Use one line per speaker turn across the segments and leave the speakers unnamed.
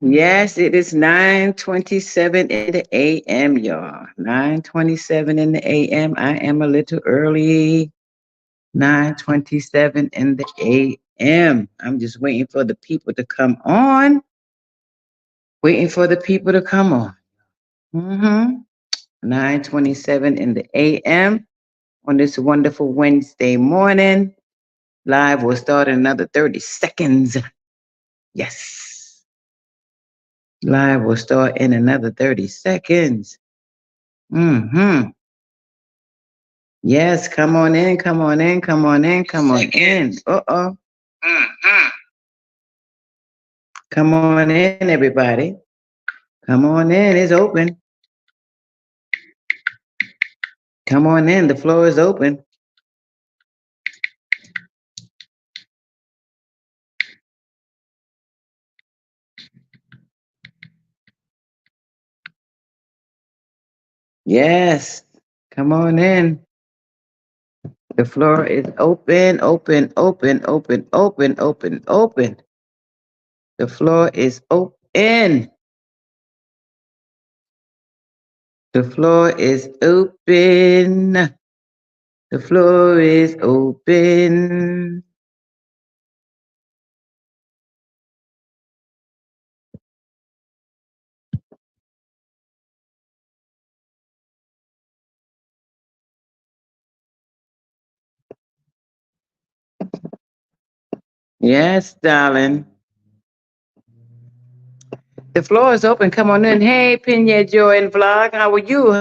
Yes, it is 9:27 in the AM, y'all. 9:27 in the AM. I am a little early. 9:27 in the AM. I'm just waiting for the people to come on. Waiting for the people to come on. 9:27 in the AM on this wonderful Wednesday morning. Live will start in another 30 seconds. Yes. Live will start in another 30 seconds. Yes, come on in, come on in, come on in, come on in. Uh-oh. Come on in, everybody. Come on in, it's open. Come on in, the floor is open. Yes, come on in. The floor is open, open, open, open, open, open, open. The floor is open. The floor is open. The floor is open. Yes, darling. The floor is open. Come on in. Hey, Pina Joy and Vlog. How are you?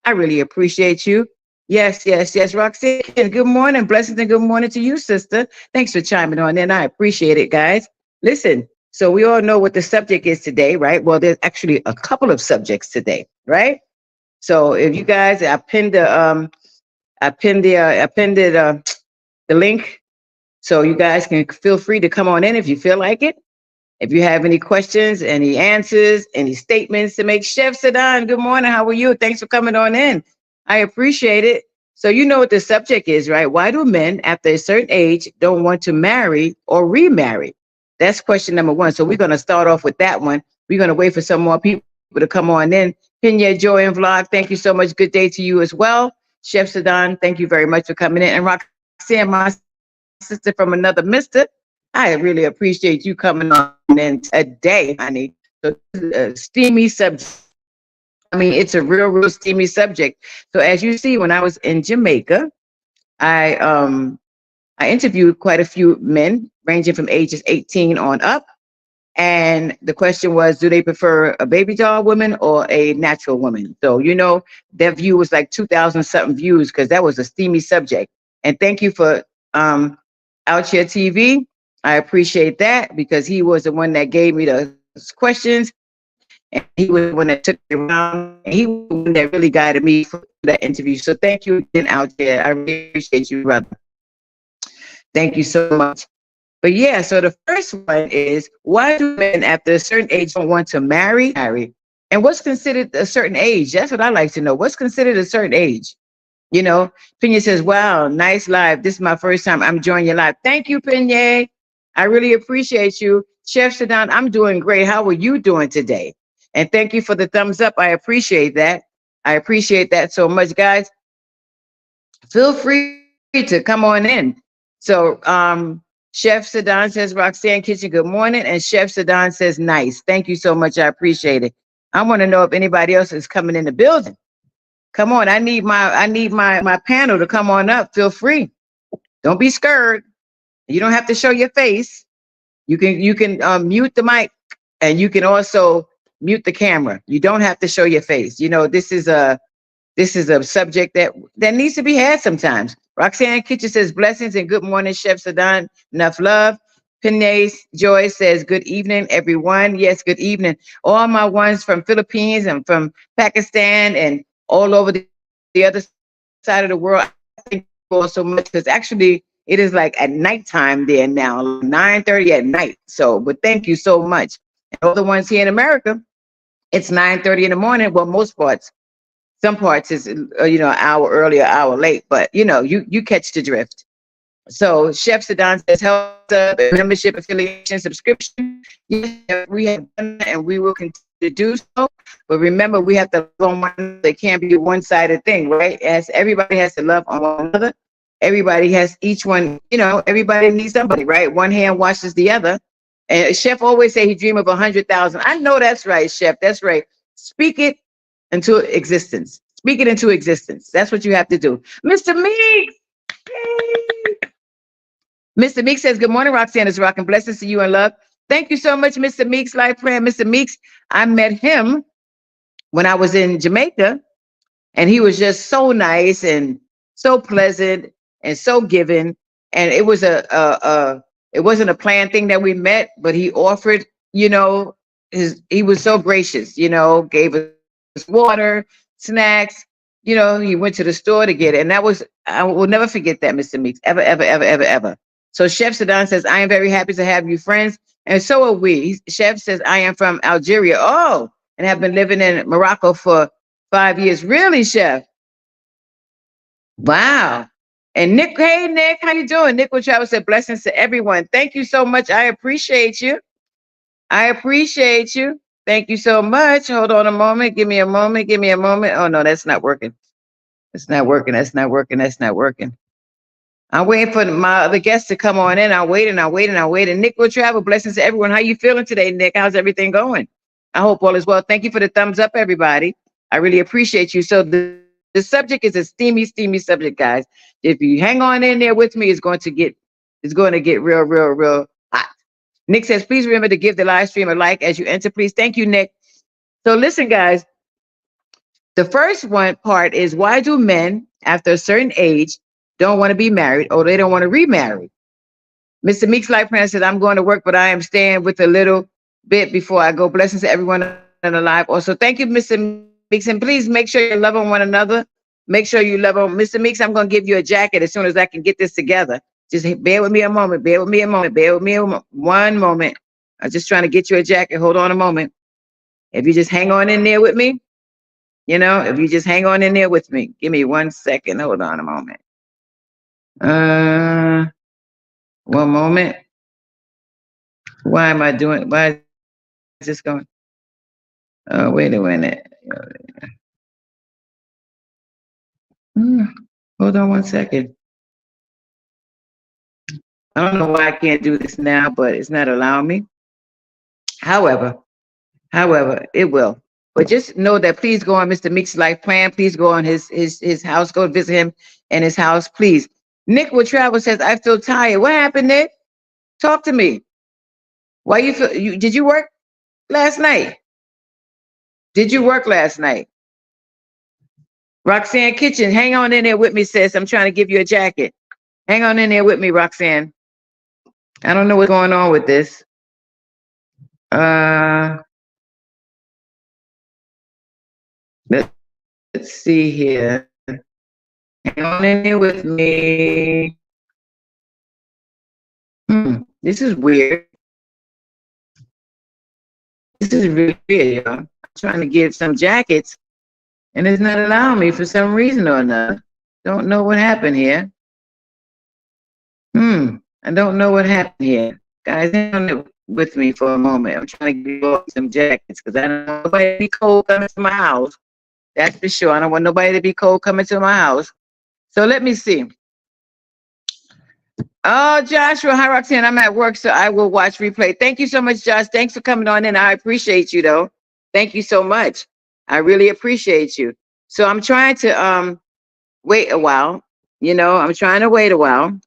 I really appreciate you. Yes, yes, yes, Roxanne. Good morning. Blessings and good morning to you, sister. Thanks for chiming on in. I appreciate it, guys. Listen, so we all know what the subject is today, right? Well, there's actually a couple of subjects today, right? So if you guys, I pinned it, the link, so you guys can feel free to come on in if you feel like it. If you have any questions, any answers, any statements to make. Chef Sadan, good morning. How are you? Thanks for coming on in. I appreciate it. So you know what the subject is, right? Why do men after a certain age don't want to marry or remarry? That's question number one. So we're going to start off with that one. We're going to wait for some more people to come on in. Pinya, Joy, and Vlog, thank you so much. Good day to you as well. Chef Sadan, thank you very much for coming in. And Roxanne, my sister from another mister, I really appreciate you coming on in today, honey. So this is a steamy subject. I mean, it's a real, real steamy subject. So as you see, when I was in Jamaica, I interviewed quite a few men ranging from ages 18 on up. And the question was, do they prefer a baby doll woman or a natural woman? So, you know, their view was like 2,000 something views because that was a steamy subject. And thank you for Out Here TV. I appreciate that because he was the one that gave me the questions and he was the one that took me around. And he was the one that really guided me for that interview. So thank you again, Out Here. I really appreciate you, brother. Thank you so much. But yeah, so the first one is, why do men after a certain age don't want to marry? And what's considered a certain age? That's what I like to know. What's considered a certain age? You know, Pena says, wow, nice live. This is my first time I'm joining your live. Thank you, Pena. I really appreciate you. Chef Sadan, I'm doing great. How are you doing today? And thank you for the thumbs up. I appreciate that. I appreciate that so much, guys. Feel free to come on in. So, Chef Sadan says, Roxanne Kitchen, good morning. And Chef Sadan says, nice. Thank you so much. I appreciate it. I want to know if anybody else is coming in the building. Come on, I need my panel to come on up. Feel free. Don't be scared. You don't have to show your face. You can mute the mic, and you can also mute the camera. You don't have to show your face. You know, this is a subject that needs to be had sometimes. Roxanne Kitchen says, blessings and good morning, Chef Sadan. Enough love. Pinay Joy says, good evening, everyone. Yes, good evening. All my ones from Philippines and from Pakistan and all over the other side of the world. Thank you all so much because actually it is like at nighttime there now, 9:30 at night. So, but thank you so much. And all the ones here in America, it's 9:30 in the morning. Well, most parts. Some parts is an hour early, an hour late, but you catch the drift. So Chef Sadan says help up and membership affiliation subscription. Yes, Chef, we have done that and we will continue to do so. But remember, we have to love on one another. It can't be a one-sided thing, right? As everybody has to love on one another. Everybody has each one, everybody needs somebody, right? One hand washes the other. And Chef always say he dream of 100,000. I know that's right, Chef. That's right. Speak it into existence. Speak it into existence. That's what you have to do. Mr. Meeks. Yay. Mr. Meeks says, good morning, Roxanne is rocking. Blessings to you and love. Thank you so much, Mr. Meeks. Life plan. Mr. Meeks, I met him when I was in Jamaica, and he was just so nice and so pleasant and so giving. And it was it wasn't a planned thing that we met, but he offered, he was so gracious, gave us water, snacks, he went to the store to get it. And I will never forget that, Mr. Meeks, ever, ever, ever, ever, ever. So Chef Sadan says, I am very happy to have you friends. And so are we. Chef says, I am from Algeria. Oh, and have been living in Morocco for 5 years. Really, Chef? Wow. And Nick, hey, Nick, how you doing? Nick will travel said, blessings to everyone. Thank you so much. I appreciate you. I appreciate you. Thank you so much. Hold on a moment. Give me a moment. Give me a moment. Oh, no, that's not working. It's not working. That's not working. That's not working. I'm waiting for my other guests to come on in. I'm waiting. Nick will travel. Blessings to everyone. How you feeling today, Nick? How's everything going? I hope all is well. Thank you for the thumbs up, everybody. I really appreciate you. So the subject is a steamy, steamy subject, guys. If you hang on in there with me, it's going to get real, real, real hot. Nick says, please remember to give the live stream a like as you enter, please. Thank you, Nick. So listen, guys. The first one part is, why do men after a certain age don't want to be married or they don't want to remarry? Mr. Meeks Life Plan said, I'm going to work, but I am staying with a little bit before I go. Blessings to everyone on the live. Also, thank you, Mr. Meeks. And please make sure you love on one another. Make sure you love on Mr. Meeks. I'm going to give you a jacket as soon as I can get this together. Just bear with me a moment. Bear with me a moment. Bear with me one moment. I'm just trying to get you a jacket. Hold on a moment. If you just hang on in there with me, if you just hang on in there with me, give me 1 second. Hold on a moment. One moment. Why is this going? Oh, wait a minute. Hold on 1 second. I don't know why I can't do this now, but it's not allowing me. However, it will. But just know that please go on Mr. Meeks Life Plan. Please go on his house. Go visit him in his house, please. Nick will travel says, I feel tired. What happened, Nick? Talk to me. Why did you work last night? Did you work last night? Roxanne Kitchen, hang on in there with me, sis. I'm trying to give you a jacket. Hang on in there with me, Roxanne. I don't know what's going on with this. Let's see here. Hang on in there with me. This is weird. This is really weird, y'all. I'm trying to get some jackets, and it's not allowing me for some reason or another. Don't know what happened here. I don't know what happened here. Guys, hang on with me for a moment. I'm trying to get some jackets because I don't want nobody to be cold coming to my house. That's for sure. I don't want nobody to be cold coming to my house. So let me see. Oh, Joshua, hi, Roxanne. I'm at work, so I will watch replay. Thank you so much, Josh. Thanks for coming on in. I appreciate you, though. Thank you so much. I really appreciate you. So I'm trying to wait a while. I'm trying to wait a while.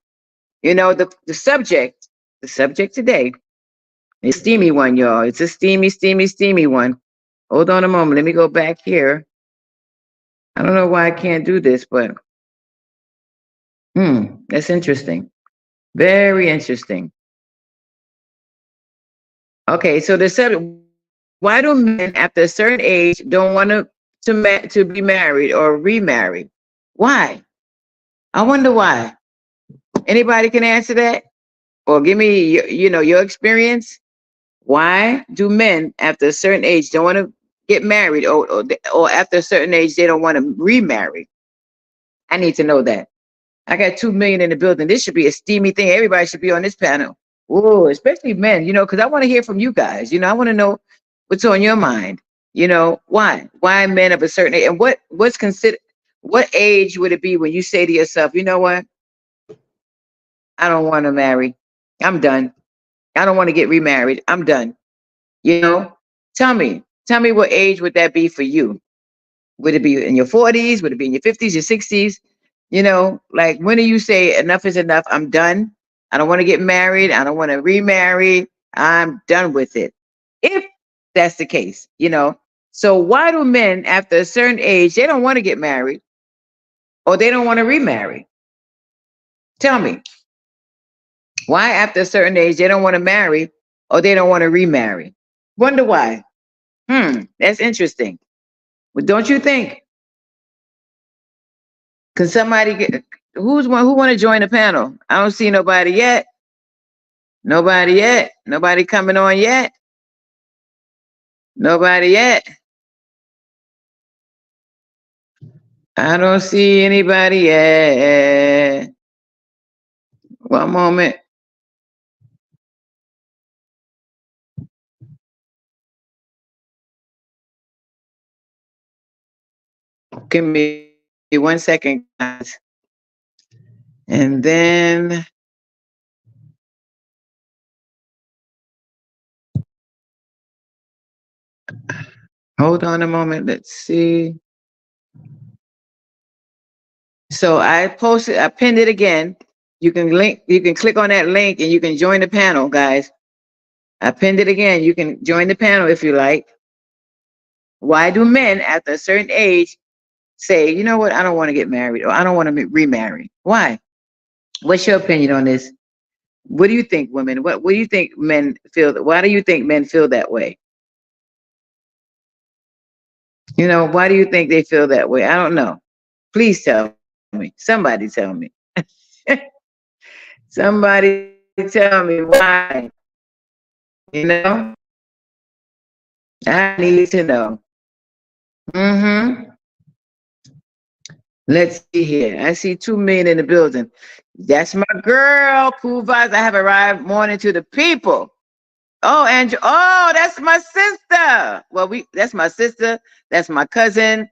The subject today is steamy one, y'all. It's a steamy, steamy, steamy one. Hold on a moment. Let me go back here. I don't know why I can't do this, but that's interesting. Very interesting. Okay, so the subject, why do men after a certain age don't want to be married or remarry? Why? I wonder why. Anybody can answer that? Or give me your experience. Why do men after a certain age don't get married, or after a certain age they don't want to remarry? I need to know that. I got 2 million in the building. This should be a steamy thing. Everybody should be on this panel. Oh, especially men, because I want to hear from you guys. I want to know what's on your mind. Why men of a certain age, and what's considered, what age would it be when you say to yourself, you know what, I don't want to marry. I'm done. I don't want to get remarried. I'm done. You know, tell me what age would that be for you? Would it be in your 40s? Would it be in your 50s, your 60s? Like, when do you say enough is enough? I'm done. I don't want to get married. I don't want to remarry. I'm done with it. If that's the case. So why do men after a certain age, they don't want to get married or they don't want to remarry? Tell me why after a certain age, they don't want to marry or they don't want to remarry. Wonder why. That's interesting. But don't you think? Can somebody get who want to join the panel? I don't see nobody yet. Nobody yet. Nobody coming on yet. Nobody yet. I don't see anybody yet. One moment. Give me 1 second, guys. And then hold on a moment. Let's see. So I pinned it again. You can click on that link and you can join the panel, guys. I pinned it again. You can join the panel if you like. Why do men after a certain age say, you know what, I don't want to get married or I don't want to remarry? Why? What's your opinion on this? What do you think, women? What do you think men feel? Why do you think men feel that way? Why do you think they feel that way? I don't know. Please tell me. Somebody tell me. Somebody tell me why. You know, I need to know. Mm-hmm. Let's see here. I see 2 million in the building. That's my girl. Cool vibes. I have arrived. Morning to the people. Oh, Andrew. Oh, that's my sister. Well, that's my sister. That's my cousin.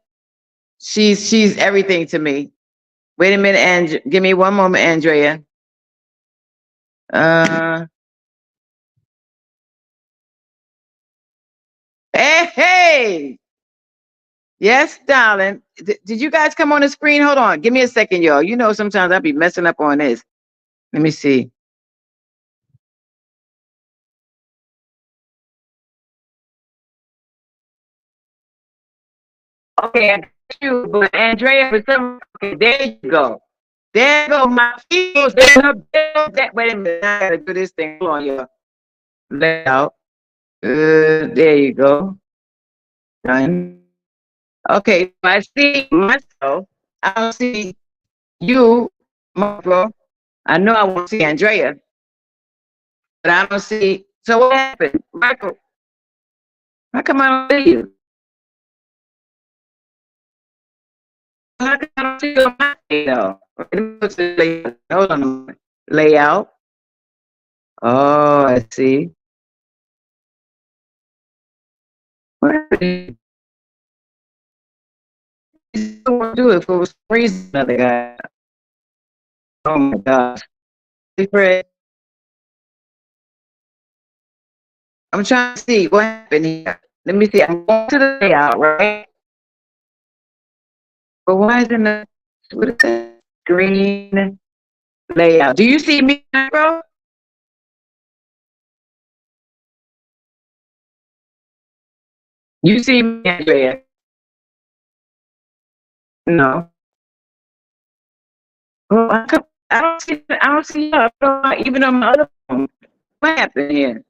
She's everything to me. Wait a minute, and give me one moment, Andrea. Uh, hey. Yes, darling. Did you guys come on the screen? Hold on. Give me a second, y'all. Sometimes I'll be messing up on this. Let me see. Okay, I got you, but Andrea, okay, there you go. There you go, my peoples. Wait a minute, I gotta do this thing. Hold on, y'all. Layout. There you go. Done. Okay, I see myself. I don't see you, Marco. I know I won't see Andrea, but I don't see. So what happened, Michael? How come I don't see you? How come I don't see you on my though? Hold on. Layout. Oh, I see. What happened? You don't want to do it for some reason. Another guy. Oh my gosh. Fred, I'm trying to see what happened here. Let me see. I'm going to the layout, right? But why isn't the what is that? Green layout? Do you see me, bro? You see me, Andrea? No. Well, I don't see. I don't see her. Even on my other phone. What happened here?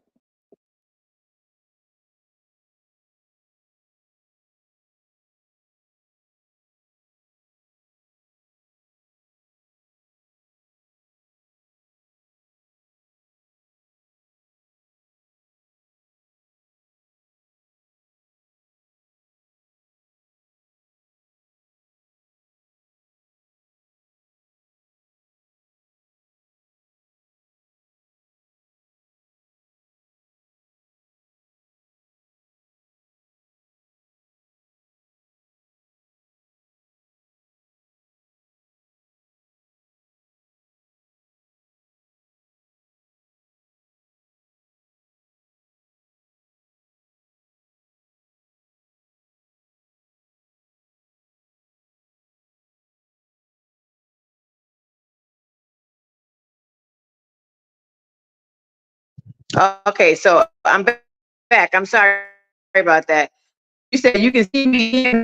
Okay, so I'm back. I'm sorry about that. You said you can see me here. It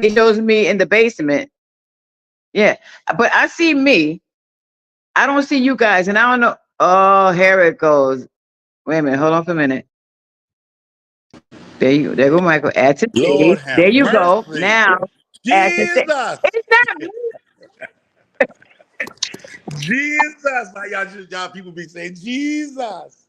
shows me in the basement. Yeah, but I see me. I don't see you guys, and I don't know. Oh, here it goes. Wait a minute. Hold on for a minute. There you go, Michael. Add to stage.
Lord
There
have
you go.
mercy.
Now, add to stage.
Jesus.
It's not me.
Jesus. Now y'all people be saying Jesus.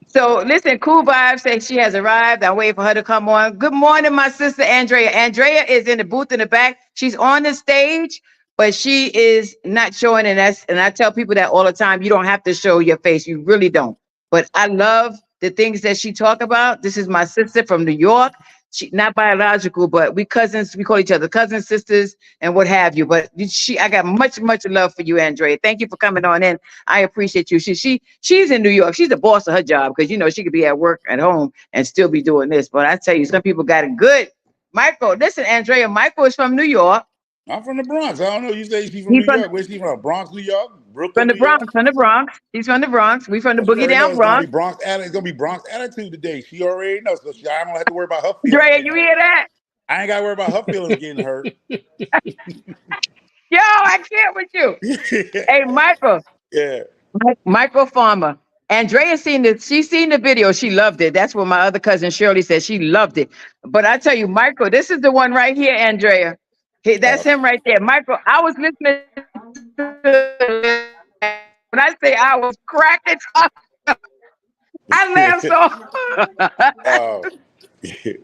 So listen, Cool Vibe says she has arrived. I'm waiting for her to come on. Good morning, my sister Andrea. Andrea is in the booth in the back. She's on the stage, but she is not showing. And I tell people that all the time. You don't have to show your face. You really don't. But I love the things that she talk about. This is my sister from New York. She not biological, but we cousins. We call each other cousins, sisters, and what have you. But I got much love for you, Andrea. Thank you for coming on in. I appreciate you. She's in New York. She's the boss of her job because she could be at work at home and still be doing this. But I tell you, some people got it good. Michael, listen, Andrea. Michael is from New York.
I'm from the Bronx. I don't know. You say she's from
He's
New York. Where's she from? Bronx, New York?
from
Brooklyn,
the
New York?
Bronx. From the Bronx. He's from the Bronx. We from the
Oh, she
boogie
already knows
down
it's gonna be
Bronx.
Bronx it's gonna be Bronx attitude today. She already knows. So I don't have to worry about her feelings
Andrea,
getting
you
hurt.
hear that?
I ain't gotta worry about her feelings getting hurt.
Yo, I can't with you. Hey, Michael.
Yeah.
Michael Farmer. Andrea seen the she seen the video. She loved it. That's what my other cousin Shirley said. She loved it. But I tell you, Michael, this is the one right here, Andrea. That's him right there. Michael, I was listening to when I say I was cracking up, I laughed so
Oh.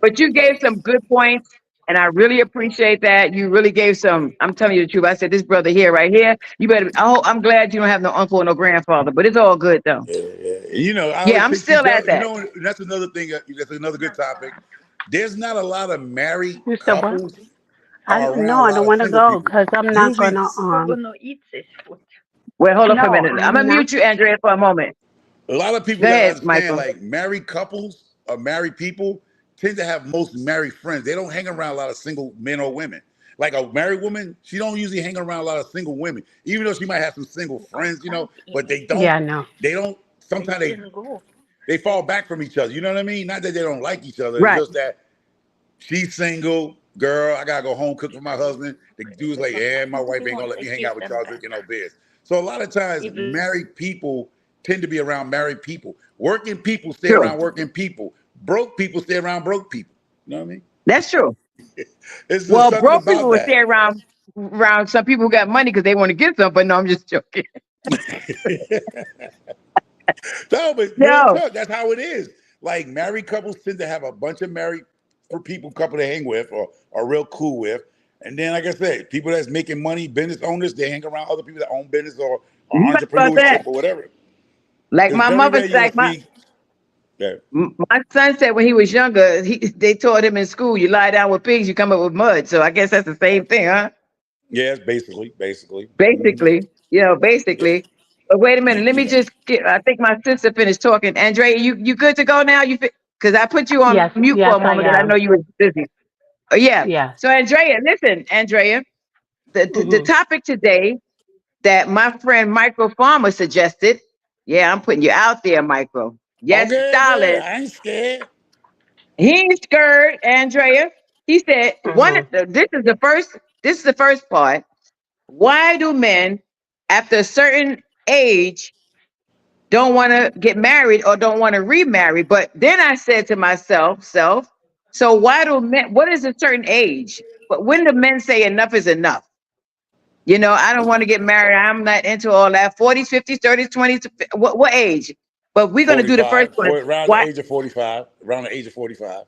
but you gave some good points. And I really appreciate that. You really gave some. I'm telling you the truth. I said, this brother here, right here, you better. Oh, I'm glad you don't have no uncle or no grandfather, but it's all good though.
Yeah. You know, I
Yeah,
always
I'm
think she
still at
tell you
that.
know that's another thing. That's another good topic. There's not a lot of married
You said what?
couples are
No,
around a
I
lot
don't
of
want to
single
go
people.
because I'm not
Usually,
gonna
Gonna eat this food.
Well, hold up for a
No,
minute. I'm
I'm
gonna
not.
mute you, Andrea, for a moment.
a lot of people
Go
gotta
ahead,
understand,
Michael.
like married couples or married people tend to have most married friends. They don't hang around a lot of single men or women. Like a married woman, she don't usually hang around a lot of single women, even though she might have some single friends, but they don't,
Yeah, no.
they don't,
They
sometimes
didn't go.
they fall back from each other. You know what I mean? Not that they don't like each other. It's
Right.
just that she's single, girl, I gotta go home, cook for my husband. The dude's like, yeah, my wife ain't gonna let me
I
hang out
give
with
them
y'all
back.
drinking no beers. So a lot of times
If
married people tend to be around married people. Working people stay
True.
around working people. Broke people stay around broke people. You know what I mean?
That's true.
It's just
Well,
something
broke people
about
will stay
that.
around some people who got money because they want to get some. But no, I'm just joking.
No, but real
No.
talk, that's how it is. Like married couples tend to have a bunch of married for people couple to hang with or are real cool with. And then, like I said, people that's making money, business owners, they hang around other people that own business or
You right about that.
entrepreneurship or whatever.
Like
It's
my
very
mother,
rare you're
like
gonna see that.
my son said when he was younger, they taught him in school, you lie down with pigs, you come up with mud. So I guess that's the same thing, huh?
Yes, basically. Mhm.
Basically,
Yeah.
basically. But wait a minute, let
You
me
know.
just get. I think my sister finished talking. Andrea, you good to go now? Because I put you on
Yes,
mute for
yes,
a
I
moment, and I know
am.
you were busy. Oh yeah.
Yes.
So Andrea, listen, Andrea, the
Hmm.
topic today that my friend Michael Farmer suggested. Yeah, I'm putting you out there, Michael. Yes,
Okay.
darling.
I ain't scared.
He ain't scared, Andrea. He said one.
Hmm.
This is the first part. Why do men, after a certain age, don't want to get married or don't want to remarry? But then I said to myself, so why do men? What is a certain age? But when do men say enough is enough? I don't want to get married. I'm not into all that. 40s, 50s, 30s, 20s. What age? But we're gonna do the first
45.
one.
Around the
Why?
age of 45. Around the age of 45.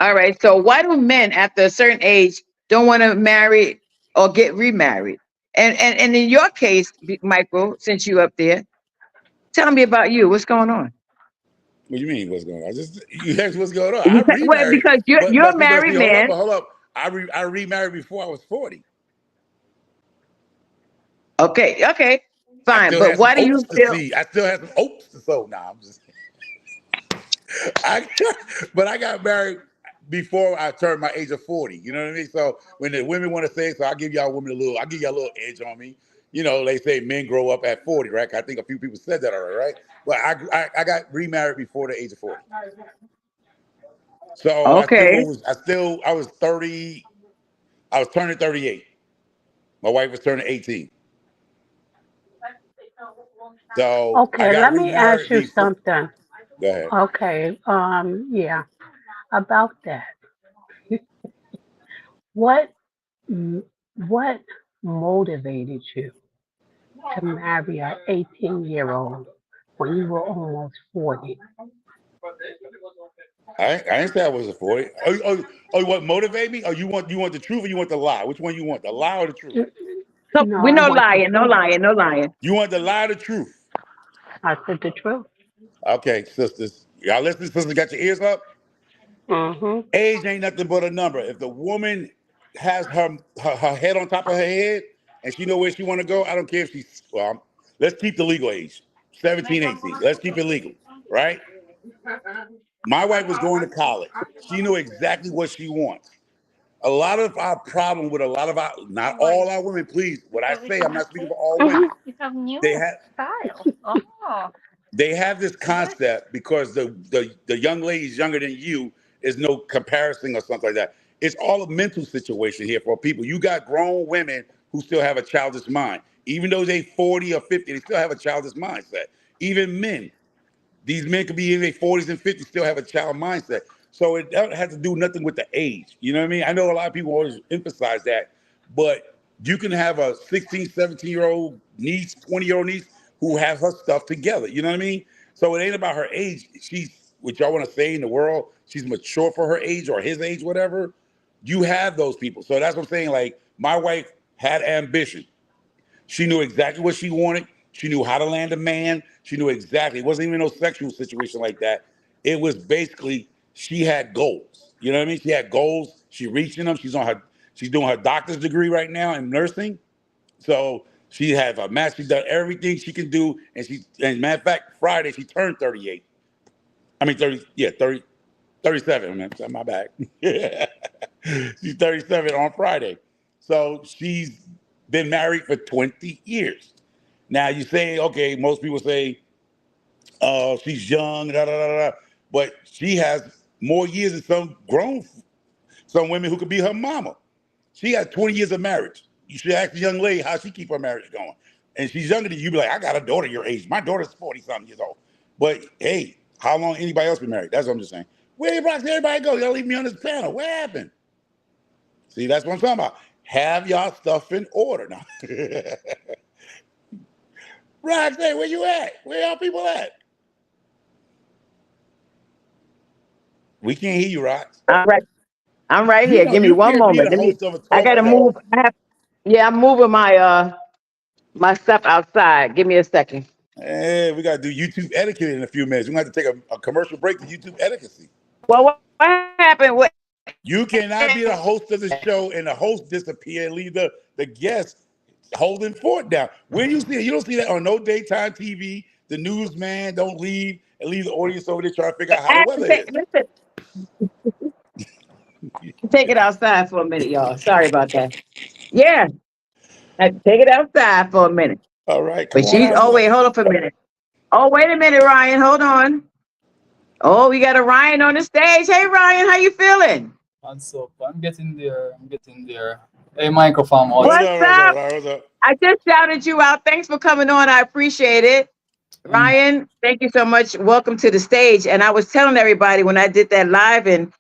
All right. So why do men after a certain age don't want to marry or get remarried? And in your case, Michael, since you up there, tell me about you. What's going on?
What do you mean? What's going on? Just you asked what's going on. I
Well,
remarried,
because you're
but
you're a
see,
married man.
hold up. I remarried before I was 40.
Okay,
I
fine.
still
But
had some
why do
oats
you
to
feel?
see. I still had some oats to sow. Now I'm just, I, but I got married before I turned my age of 40. You know what I mean? So when the women want to say, so I give y'all women a little, I give y'all a little edge on me. they say men grow up at 40, right? I think a few people said that already, right? But I got remarried before the age of 40. So
Okay.
I was 30, I was turning 38. My wife was turning 18. So I
Okay,
got
let me
remarried
ask you
before.
something.
Go ahead.
Okay, yeah, about that. What what motivated you to marry an 18-year-old when you were almost 40?
I didn't say I was a 40. What motivate me? Oh, you want the truth or you want the lie? Which one you want? The lie or the truth?
N-
So
No,
we
I
no
want the
lying, no
truth.
lying, no lying.
You want the lie or the truth?
I said the truth.
Okay, sisters. Y'all listen, sisters, got your ears up?
Mm-hmm.
Age ain't nothing but a number. If the woman has her head on top of her head and she know where she want to go, I don't care if she's, well, let's keep the legal age, 17, 18. Let's keep it legal, right? My wife was going to college. She knew exactly what she wants. A lot of our problem with a lot of our, not all our women, please, what I say, I'm not speaking for all women.
Mm-hmm.
They have they have this concept because the young ladies younger than you is no comparison or something like that. It's all a mental situation here for people. You got grown women who still have a childish mind. Even though they 40 or 50, they still have a childish mindset. Even men. These men could be in their 40s and 50s, still have a child mindset. So it doesn't have to do nothing with the age. You know what I mean? I know a lot of people always emphasize that, but you can have a 16, 17-year-old niece, 20-year-old niece who has her stuff together. You know what I mean? So it ain't about her age. She's, what y'all want to say in the world, she's mature for her age or his age, whatever. You have those people. So that's what I'm saying. Like, my wife had ambition. She knew exactly what she wanted. She knew how to land a man. She knew exactly. It wasn't even no sexual situation like that. It was basically she had goals. You know what I mean? She had goals. She reaching them. She's doing her doctor's degree right now in nursing. So she has a master. She's done everything she can do. And matter of fact, Friday she turned 38. I mean 30, yeah, 30, 37. Man, my bad. She's 37 on Friday. So she's been married for 20 years. Now you say, okay, most people say, oh, she's young, da, da, da, da. But she has more years than some women who could be her mama. She has 20 years of marriage. You should ask the young lady how she keep her marriage going. And she's younger than you. Be like, I got a daughter your age. My daughter's 40 something years old. But hey, how long anybody else been married? That's what I'm just saying. Where everybody go? Y'all leave me on this panel. What happened? See, that's what I'm talking about. Have y'all stuff in order now. Roxanne, where you at? Where y'all people at? We can't hear you, Rox.
I'm right. I'm right
You
here.
know
Give me
you
one
can't be
moment.
the host of a
I
talk
gotta
show.
move. Yeah, I'm moving my stuff outside. Give me a second.
Hey, we gotta do YouTube etiquette in a few minutes. We're gonna have to take a commercial break to YouTube etiquette.
Well, what happened? What?
You cannot be the host of the show and the host disappear and leave the guest holding fort down. Where do you see it? You don't see that on no daytime TV. The newsman don't leave and leave the audience over there trying to figure out how
I
the
have to
weather
take,
is.
listen, take it outside for a minute, y'all. Sorry about that. Yeah, I have to take it outside for a minute.
All right, come
But
on
she's. Oh
outside.
wait, hold up a minute. Oh wait a minute, Ryan. Hold on. Oh, we got a Ryan on the stage. Hey, Ryan, how you feeling?
What's up? I'm getting there. I'm getting there. Hey, microphone
What's
audio.
What's
up, what's up,
up?
Ryan? What's up?
I just shouted you out. Thanks for coming on. I appreciate it.
Mm,
Ryan, thank you so much. Welcome to the stage. And I was telling everybody when I did that live in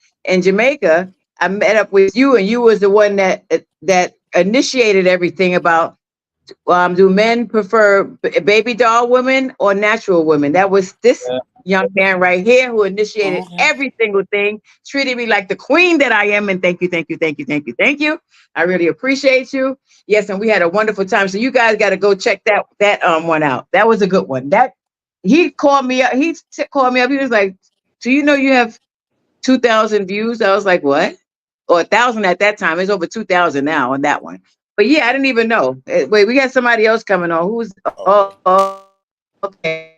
Jamaica, I met up with you, and you was the one that initiated everything about do men prefer baby doll women or natural women? That was this
yeah.
young man right here who initiated
Mhm.
every single thing, treated me like the queen that I am. And thank you, thank you, thank you, thank you, thank you. I really appreciate you. Yes, and we had a wonderful time. So you guys got to go check that one out. That was a good one. That he called me up. Called me up. He was like, "Do you know you have 2,000 views?" I was like, "What?" Or 1,000 at that time. It's over 2,000 now on that one. But yeah, I didn't even know. Wait, we got somebody else coming on. Who's?
Okay.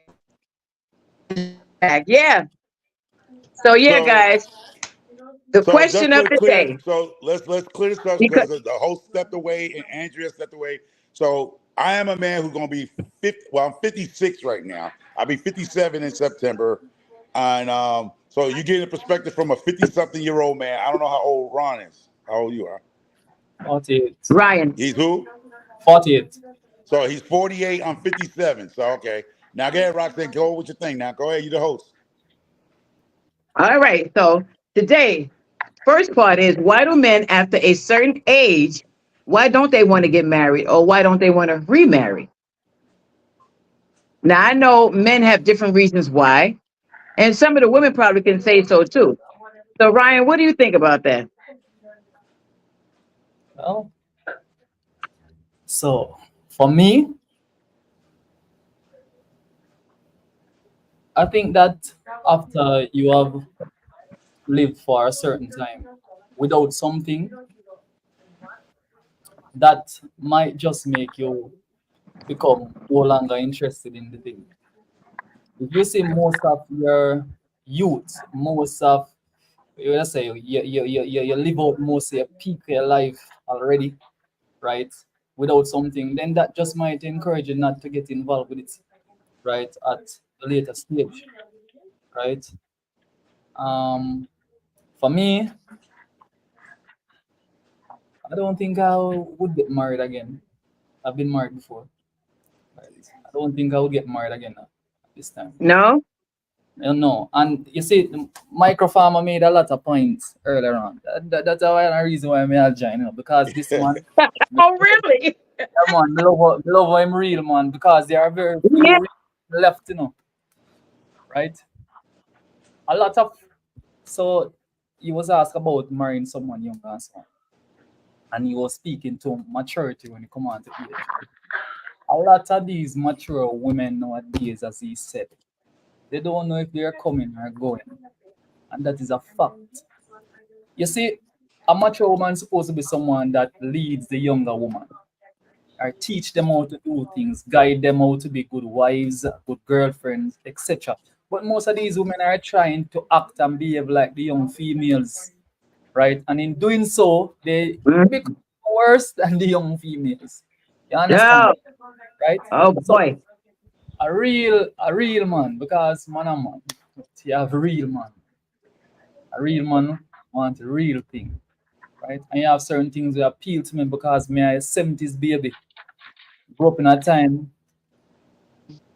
Okay. Yeah. So yeah,
So
guys, the
so
question
just
of
to
the
clear,
day
so let's clear this up
because
because the host stepped away and Andrea stepped away. So I am a man who's gonna be 50. Well, I'm 56 right now. I'll be 57 in September, and so you get a perspective from a 50-something-year-old man. I don't know how old Ron is. How old you are?
48.
Ryan.
He's who?
48.
So he's 48. I'm 57. So okay. Now go ahead, Roxanne. Go with your thing. Now go ahead. You the host.
All right. So today, first part is why do men after a certain age, why don't they want to get married or why don't they want to remarry? Now I know men have different reasons why, and some of the women probably can say so too. So Ryan, what do you think about that?
Well, so for me, I think that after you have lived for a certain time without something, that might just make you become no longer interested in the thing. If you see most of your youth, most of let's say you live out most of your peak of your life already, right? Without something, then that just might encourage you not to get involved with it, right? At a later stage, right? Um, for me, I don't think I would get married again. I've been married before, right? I don't think I would get married again this time.
No?
You know, and you see, Microfarmer made a lot of points earlier on. That's why the reason why I join, because this man,
Oh, really?
yeah, man, me love him real, man, because there are very
Yeah.
few left, right? A lot of so he was asked about marrying someone younger and so on, and he was speaking to maturity when it come on to age. A lot of these mature women nowadays, as he said, they don't know if they're coming or going, and that is a fact. You see, a mature woman is supposed to be someone that leads the younger woman, or teach them how to do things, guide them how to be good wives, good girlfriends, etc. But most of these women are trying to act and behave like the young females, right? And in doing so, they
Mhm.
become worse than the young females. You understand
Oh,
that, right?
oh
So
boy.
a real man, because man and man, you have a real man want a real thing, right? And you have certain things that appeal to me because me I a 70s baby, grew up in a time.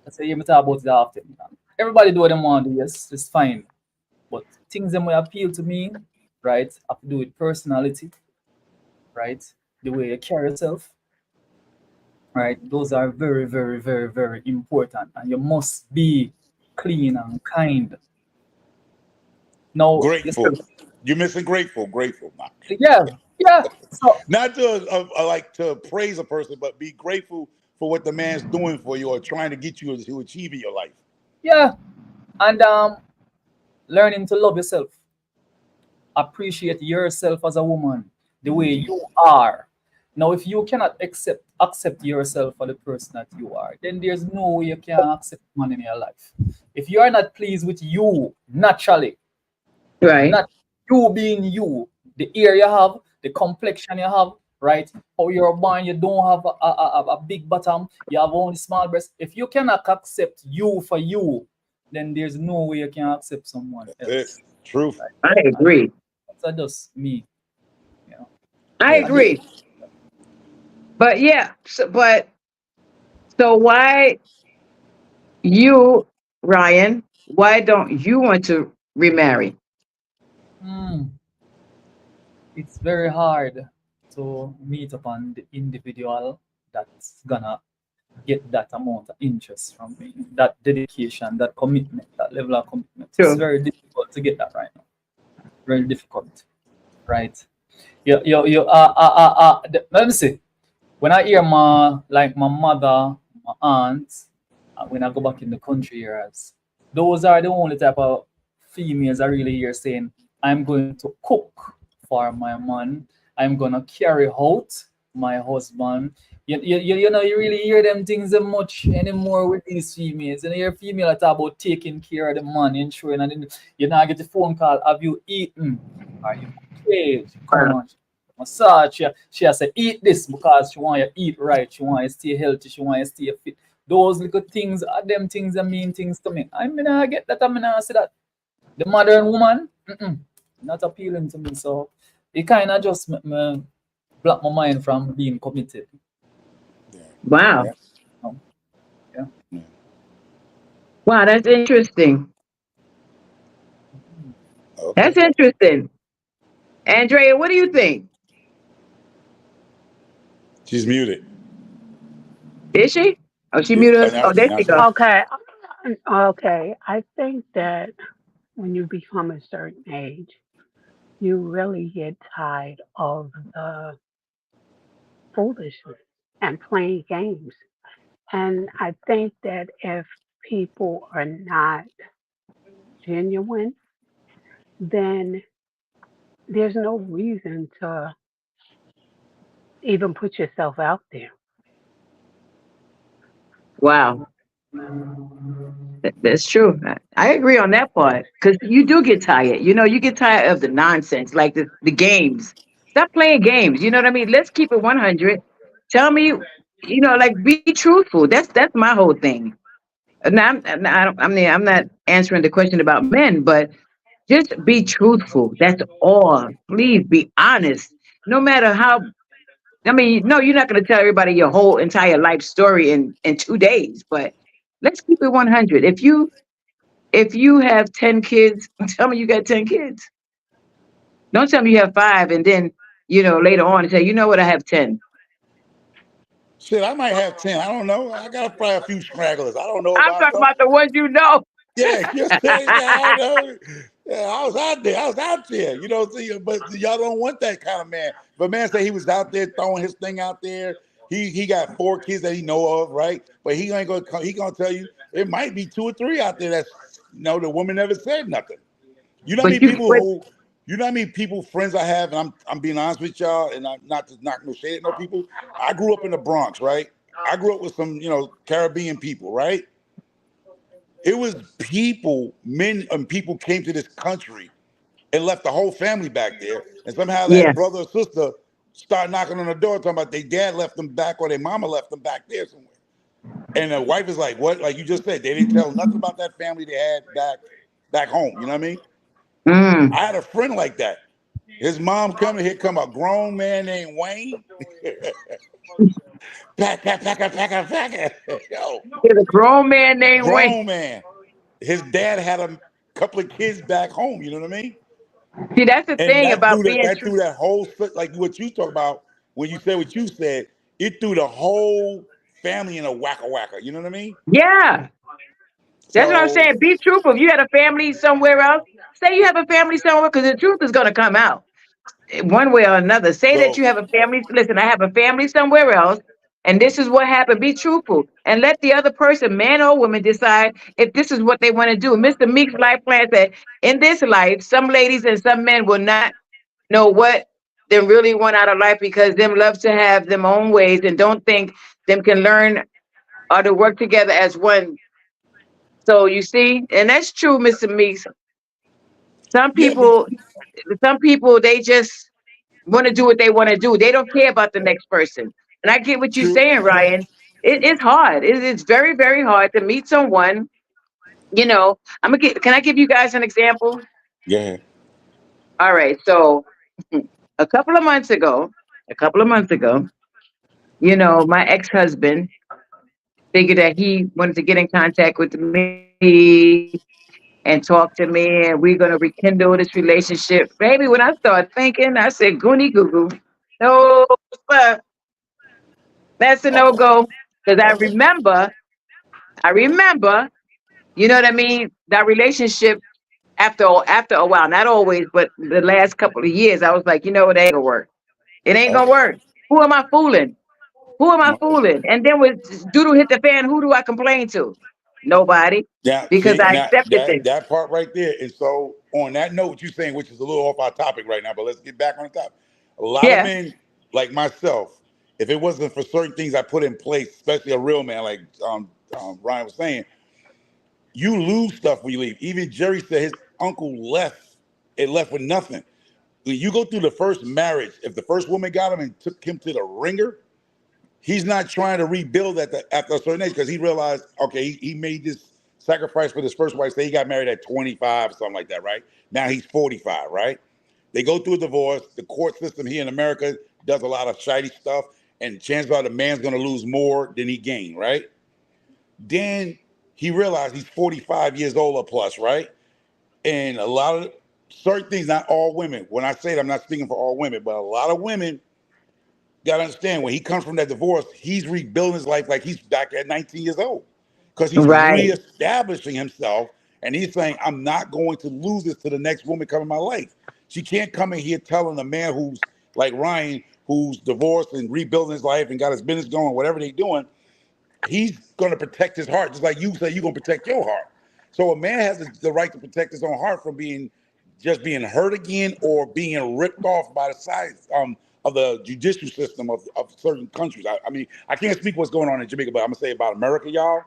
I say you me talk about it often. Everybody do what they want to do, yes, it's fine. But things that may appeal to me, right, have to do with personality, right? The way you carry yourself, right? Those are very, very, very, very important. And you must be clean and kind. Now, you
Grateful.
said,
You're missing grateful. Grateful. Not,
yeah, yeah. So,
not to like to praise a person, but be grateful for what the man's doing for you or trying to get you to achieve in your life.
yeah. And learning to love yourself, appreciate yourself as a woman, the way you are. Now, if you cannot accept yourself for the person that you are, then there's no way you can accept man in your life. If you are not pleased with you naturally,
Right.
not you being you, the ear you have, the complexion you have, right? How you're born, you don't have a big bottom, you have only small breasts. If you cannot accept you for you, then there's no way you can accept someone
That's it.
else.
Truth.
I
And
agree.
that's just me, you know.
I
Yeah.
And the,
agree. But yeah, so why you, Ryan, why don't you want to remarry?
mm, it's very hard to meet upon the individual that's gonna get that amount of interest from me, that dedication, that commitment, that level of commitment. It's
True.
very difficult to get that right now. Very difficult, right? Let me see. When I hear my mother, my aunt, when I go back in the country years, those are the only type of females I really hear saying, I'm going to cook for my man, I'm gonna carry out my husband. You really hear them things that much anymore with these females. And you hear female that talk about taking care of the man, ensuring, and then you now get the phone call, have you eaten? Are you okay? Come
Uh,
on. Massage. She has to eat this because she want you to eat right. She want you to stay healthy. She want you to stay fit. Those little things are them things that mean things to me. I mean, I get that. I mean, I see that. The modern woman, not appealing to me. So it kind of just make me block my mind from being committed.
Yeah.
Wow.
Yeah.
Um, yeah.
Yeah.
Wow, that's interesting.
Okay.
That's interesting. Andrea, what do you think?
She's muted.
Is she? Oh, she
Yeah.
muted
Oh,
us. Oh, there
now
she
she
go.
is.
Okay. Okay. I think that when you become a certain age, you really get tired of the foolishness and playing games. And I think that if people are not genuine, then there's no reason to even put yourself out there.
Wow. That's true. I agree on that part because you do get tired. You know, you get tired of the nonsense, like the games. Stop playing games. You know what I mean? Let's keep it 100. Tell me, like be truthful. That's my whole thing. Now, I'm not answering the question about men, but just be truthful. That's all. Please be honest. No matter how. I mean, no, you're not going to tell everybody your whole entire life story in 2 days, but let's keep it 100. If you have 10 kids, tell me you got 10 kids. Don't tell me you have five and then, later on say, you know what, I have 10.
Shit, I might have 10. I don't know. I got probably a few stragglers. I don't know
I'm
about
talking
them.
about the ones you know.
Yeah, you say that. I know. Yeah, I was out there. I was out there. See, but y'all don't want that kind of man. But man say he was out there throwing his thing out there. He got 4 kids that he know of, right? But he ain't gonna come, he gonna tell you it might be 2 or 3 out there that's the woman never said nothing. You know how
But
many
you
people
but
who you know how many people friends I have, and I'm being honest with y'all, and I'm not to knock no shade at no people. I grew up in the Bronx, right? I grew up with some, Caribbean people, right? It was people, men and people came to this country and left the whole family back there. And somehow
yeah.
that brother or sister start knocking on the door talking about their dad left them back or their mama left them back there somewhere. And the wife is like, what? Like you just said, they didn't tell nothing about that family they had back home. You know what I mean?
Mm.
I had a friend like that. His mom coming, here come a grown man named Wayne. Pack. Yo,
There's a grown man named Wayne.
grown man. His dad had a couple of kids back home, you know what I mean?
See, that's the
And
thing
that threw
about
that
being
that
true.
threw that whole like what you talk about when you said what you said, it threw the whole family in a whacker. You know what I mean?
Yeah. That's what I'm
So
saying. Be truthful. If you had a family somewhere else, say you have a family somewhere because the truth is going to come out one way or another. Say that
so
you have a family. Listen, I have a family somewhere else, and this is what happened. Be truthful and let the other person, man or woman, decide if this is what they want to do. Mr. Meek's life plan said, in this life, some ladies and some men will not know what they really want out of life because them love to have them own ways and don't think them can learn or to work together as one. So you see, and that's true, Mr. Meeks. Some
yeah, but
people, some people, they just want to do what they want to do. They don't care about the next person. And I get what you're
true.
saying, Ryan. It's hard. It's very, very hard to meet someone. I'm gonna get. Can I give you guys an example?
Yeah.
All right. So a couple of months ago, my ex-husband figured that he wanted to get in contact with me and talk to me, and we're gonna rekindle this relationship. Baby, when I started thinking, I said, "Goonie goo goo, no, sir, that's a no
Oh,
go." Because I
okay.
remember, I remember, you know what I mean. That relationship after a while, not always, but the last couple of years, I was like, you know what, it ain't gonna work. It ain't gonna
Okay.
work. Who am I fooling? Who am I
Okay.
fooling? And then when doodle hit the fan, who do I complain to? Nobody,
Now,
because
see,
I
now
accepted
that
this.
that part right there. And so, on that note, what you're saying, which is a little off our topic right now, but let's get back on the topic. A lot of
Yeah,
men, like myself, if it wasn't for certain things I put in place, especially a real man, like Ryan was saying, you lose stuff when you leave. Even Jerry said his uncle left. It left with nothing. when you go through the first marriage, if the first woman got him and took him to the ringer, he's not trying to rebuild after a certain age because he realized, okay, he made this sacrifice for his first wife. Say he got married at 25 or something like that, right? Now he's 45, right? They go through a divorce. The court system here in America does a lot of shady stuff, and chances are the man's going to lose more than he gained, right? Then he realized he's 45 years old or plus, right? And a lot of certain things, not all women, when I say it, I'm not speaking for all women, but a lot of women got to understand when he comes from that divorce, he's rebuilding his life like he's back at 19 years old because he's
Right.
reestablishing himself. And he's saying, I'm not going to lose this to the next woman coming in my life. She can't come in here telling a man who's like Ryan, who's divorced and rebuilding his life and got his business going, whatever they're doing, he's going to protect his heart, just like you say you're going to protect your heart. So a man has the right to protect his own heart from being hurt again or being ripped off by the sides of the judicial system of certain countries. I mean, I can't speak what's going on in Jamaica, but I'm gonna say about America, y'all.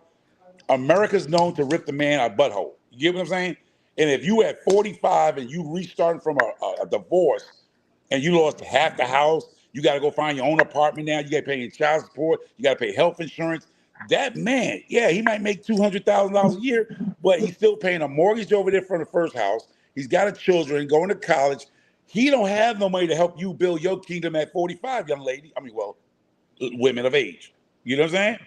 America's known to rip the man a butthole. You get what I'm saying? And if you at 45 and you restarting from a divorce and you lost half the house, you got to go find your own apartment now. You got to pay your child support. You got to pay health insurance. That man, yeah, he might make $200,000 a year, but he's still paying a mortgage over there for the first house. He's got a children going to college. He don't have no money to help you build your kingdom at 45, young lady. I mean, well, women of age. You know what I'm saying?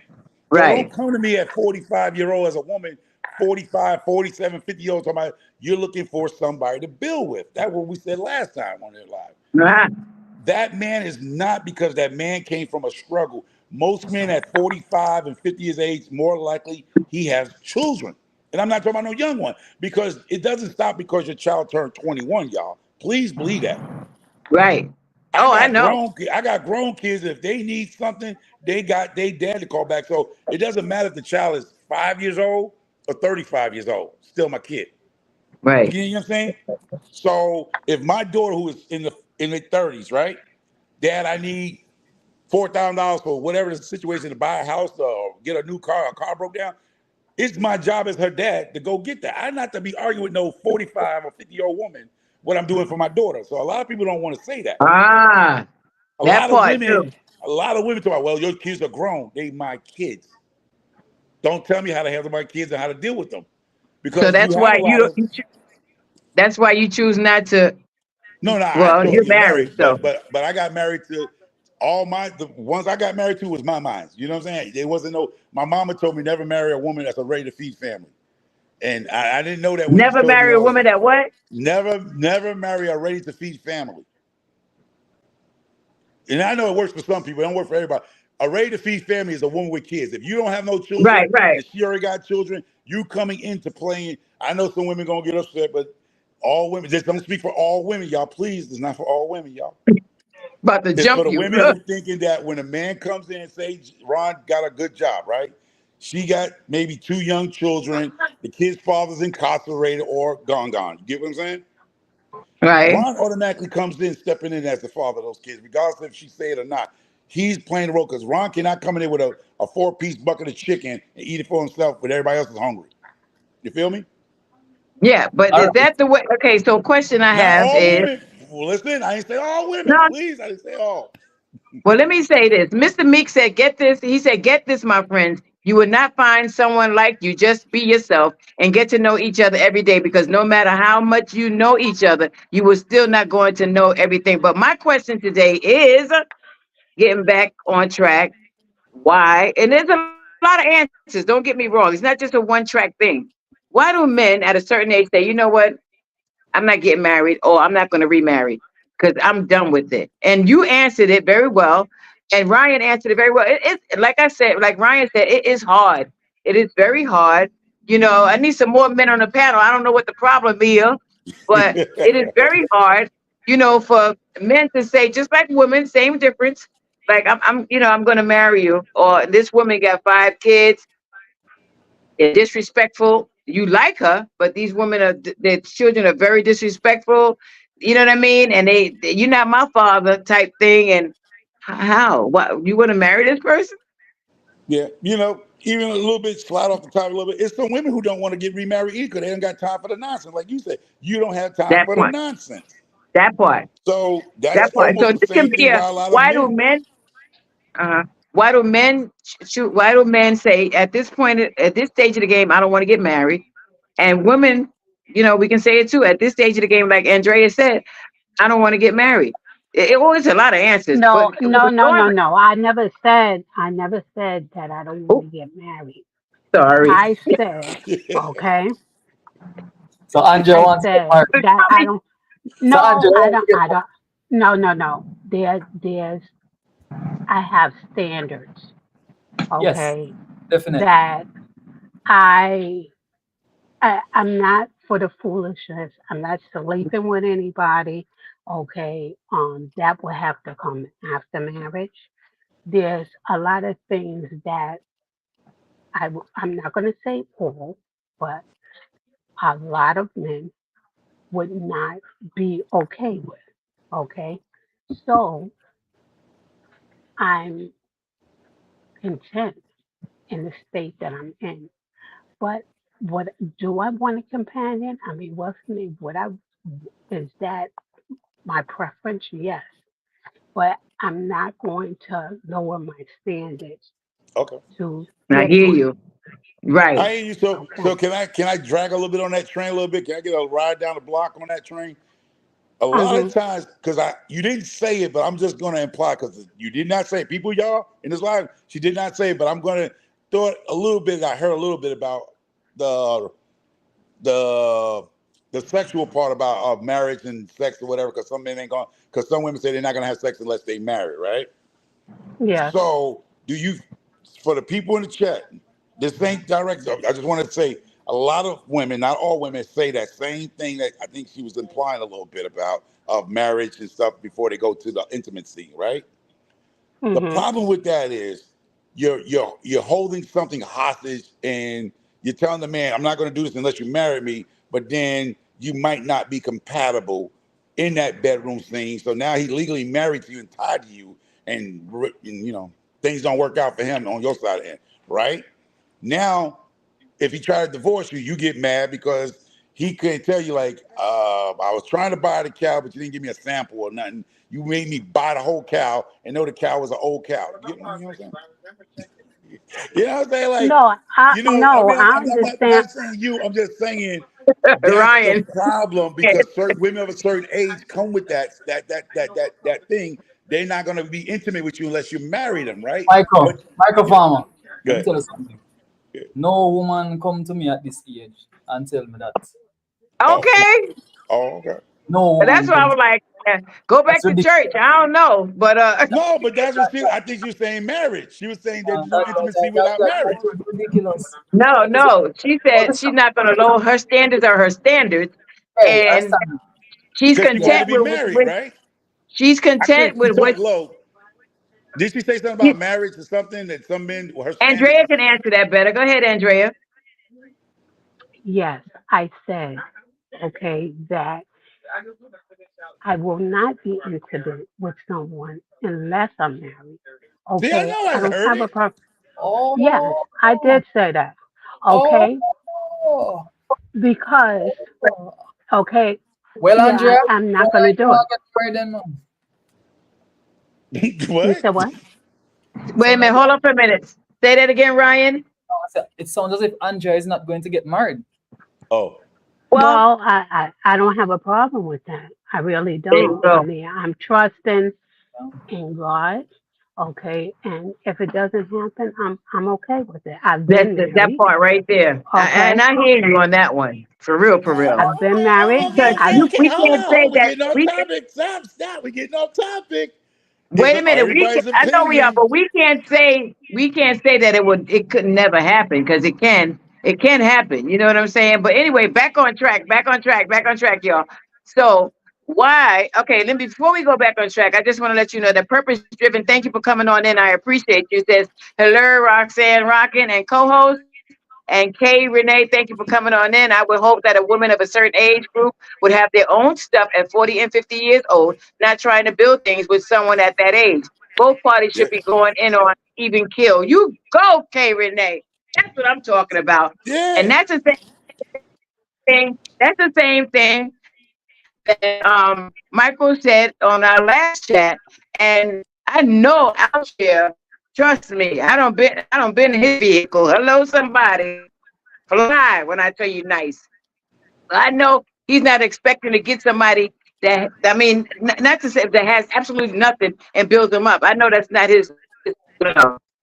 So don't
Right.
come to me at 45-year-old as a woman, 45, 47, 50-year-old, talking about you're looking for somebody to build with. That's what we said last time on their live.
Ah,
That man is not because that man came from a struggle. Most men at 45 and 50 years age, more likely he has children. And I'm not talking about no young one because it doesn't stop because your child turned 21, y'all. Please believe that.
right.
I
Oh, I
got
know.
grown kids. If they need something, they got they dad to call back. So it doesn't matter if the child is 5 years old or 35 years old. Still my kid.
Right.
You know what I'm saying? So if my daughter who is in the 30s, right? Dad, I need $4,000 for whatever the situation to buy a house or get a new car. A car broke down. It's my job as her dad to go get that. I'm not to be arguing with no 45 or 50-year-old woman what I'm doing for my daughter. So a lot of people don't want to say that.
Ah,
A
that
lot of
part
women,
too.
talk about, well, your kids are grown. They my kids. Don't tell me how to handle my kids and how to deal with them.
So
Because you
that's
have a
why you
lot
don't.
of
That's why you choose not to.
no, no, I
Well,
still
you're
get
married,
married,
so
but I got married to the ones I got married to was my minds. You know what I'm saying? There wasn't no my mama told me never marry a woman that's a ready to feed family. And I didn't know that when she
never
told me
marry
I
a
was
woman that what?
never marry a ready to feed family. And I know it works for some people, it don't work for everybody. A ready to feed family is a woman with kids. If you don't have no
Right,
children
right.
and she already got children, you coming into playing. I know some women gonna get upset, but all women, just don't speak for all women, y'all. Please, it's not for all women, y'all.
About to
It's for
jump
the
you.
women who thinking that when a man comes in and say Ron got a good job, right? She got maybe two young children, the kid's father's incarcerated or gone. You get what I'm saying?
Right.
Ron automatically comes in, stepping in as the father of those kids, regardless if she say it or not. He's playing the role because Ron cannot come in there with a four-piece bucket of chicken and eat it for himself, but everybody else is hungry. You feel me?
Yeah, but
All
is
right.
that the way? Okay, so question I
Not
have
all
is
women. Well, listen, I ain't say all women.
no.
Please, I didn't say all.
Well, let me say this. Mr. Meek said, "Get this." He said, "Get this, my friends. You will not find someone like you. Just be yourself and get to know each other every day. Because no matter how much you know each other, you will still not going to know everything." But my question today is getting back on track. Why? And there's a lot of answers. Don't get me wrong. It's not just a one track thing. Why do men at a certain age say, you know what? I'm not getting married or I'm not going to remarry because I'm done with it. And you answered it very well. And Ryan answered it very well. It's like I said, like Ryan said, it is hard. It is very hard. You know, I need some more men on the panel. I don't know what the problem is, but it is very hard, you know, for men to say, just like women, same difference. Like I'm going to marry you, or this woman got 5 kids is disrespectful. You like her, but these women are their children are very disrespectful. You know what I mean? And you're not my father type thing. And how? What you want to marry this person?
Yeah, even a little bit slide off the top a little bit. It's some women who don't want to get remarried either because they ain't got time for the nonsense. Like you said, you don't have time
That
for the
point.
nonsense.
That part.
So
That
that's
part. So
almost the
this can
same
be
thing
a
by a lot of
why do
men.
men why do men shoot why do men say at this point at this stage of the game I don't want to get married? And women, we can say it too, at this stage of the game, like Andrea said, I don't want to get married. It always a lot of answers, but
No, no, no, no,
regardless,
no. I never said that I don't want
oh,
to get married.
sorry.
I said, okay,
So Andrea
I
wants to get
said
married.
that I don't.
So
No,
Andrea wants to get
I
married.
don't. No, no, no. There's. I have standards.
Yes,
Okay,
definitely.
that I, I'm not for the foolishness. I'm not sleeping with anybody. Okay, that will have to come after marriage. There's a lot of things that I'm not going to say all, but a lot of men would not be okay with. Okay, so I'm content in the state that I'm in. But what do I want a companion? I mean, what's me? What I is that my preference? Yes, but I'm not going to lower my standards
Okay.
to
I
get
hear
one.
you. Right.
I hear you. So
Okay.
can I drag a little bit on that train a little bit? Can I get a ride down the block on that train? A lot of
Mm-hmm.
times, because you didn't say it, but I'm just gonna imply because you did not say it. People, y'all in this live, she did not say it, but I'm gonna throw it a little bit. I heard a little bit about the the the sexual part about of marriage and sex or whatever. Because some men ain't going. Because some women say they're not gonna have sex unless they marry, right?
Yes.
So, do you, for the people in the chat, this ain't direct. I just want to say a lot of women, not all women, say that same thing that I think she was implying a little bit about of marriage and stuff before they go to the intimacy, right? The
Mm-hmm.
problem with that is you're holding something hostage and you're telling the man, I'm not going to do this unless you marry me, but then you might not be compatible in that bedroom scene. So now he legally married to you and tied to you, and things don't work out for him on your side of it, right? Now if he tried to divorce you, you get mad because he couldn't tell you like, I was trying to buy the cow, but you didn't give me a sample or nothing. You made me buy the whole cow and know the cow was an old cow. You know what I'm saying? You know what I'm saying? Like,
No,
I
no,
mean,
I
I'm
understand.
not saying you. I'm just saying that's the
Ryan.
problem because certain women of a certain age come with that thing. They're not going to be intimate with you unless you marry them, right?
Michael,
But
Michael
yeah,
Farmer, let me
good.
tell you something. No woman come to me at this age and tell me that.
Oh,
Okay.
oh, okay.
No
That's
woman
why I
come
was
to me.
like, go back
That's
to
ridiculous.
church. I don't know. But
No, but that's what I think she was saying marriage. She was saying there's no intimacy without marriage.
That's ridiculous.
no,
Listen,
no. She
but
said she's
listen,
not gonna lower her standards or her standards.
hey, I
And
stand.
she's
Because she's trying
Yeah,
to
content
be married,
with
right?
she's
I couldn't.
content
She
with what
talked low. Did she say something
she,
about marriage or something that some men, her standards?
Andrea can answer that better. Go ahead, Andrea.
Yes, I said, okay, that I will not be intimate with someone unless I'm married.
See, I
Okay,
know
I
I
don't
heard
have a
it.
problem. Yes,
oh,
I did say that. Okay,
oh.
because, okay,
Well,
yeah,
Andrea,
I'm
when
not going
are
to
you
do it.
gonna get married then, man?
You
What?
said what?
It
Wait a
sounds
minute,
as if,
hold on for a minute. Say that again, Ryan.
it sounds as if Andrea is not going to get married.
Oh,
Well,
Well, I don't have a problem with that. I really
there you
don't. I
go.
mean, I'm trusting
Yeah.
in God. Okay, and if it doesn't happen, I'm okay with it. I've
That's
been
that
married.
part right there. And
Okay,
I hear you on that one. For real, for real.
I've been married.
okay,
Because
I
okay,
don't.
okay.
we
Hold
can't
on, hold
say
on. We
that
getting off
we
topic. Stop, stop. We getting off topic. It's
wait a minute. We can,
everybody's
I know we are,
opinion.
but we can't say that it could never happen because it can happen. You know what I'm saying? But anyway, back on track, y'all. So why? Okay, then before we go back on track, I just want to let you know that purpose driven. Thank you for coming on in. I appreciate you. It says hello, Roxanne Rockin and co-host. And Kay Renee, thank you for coming on in. I would hope that a woman of a certain age group would have their own stuff at 40 and 50 years old, not trying to build things with someone at that age. Both parties should be
Yes.
going in on even kill. You go, Kay Renee. That's what I'm talking about. And
Yeah.
that's the same thing. That's the same thing that Michael said on our last chat, and I know out here. Trust me, I don't been in his vehicle. Hello, somebody. Fly when I tell you nice. I know he's not expecting to get somebody that, I mean, not to say that has absolutely nothing and build them up. I know that's not his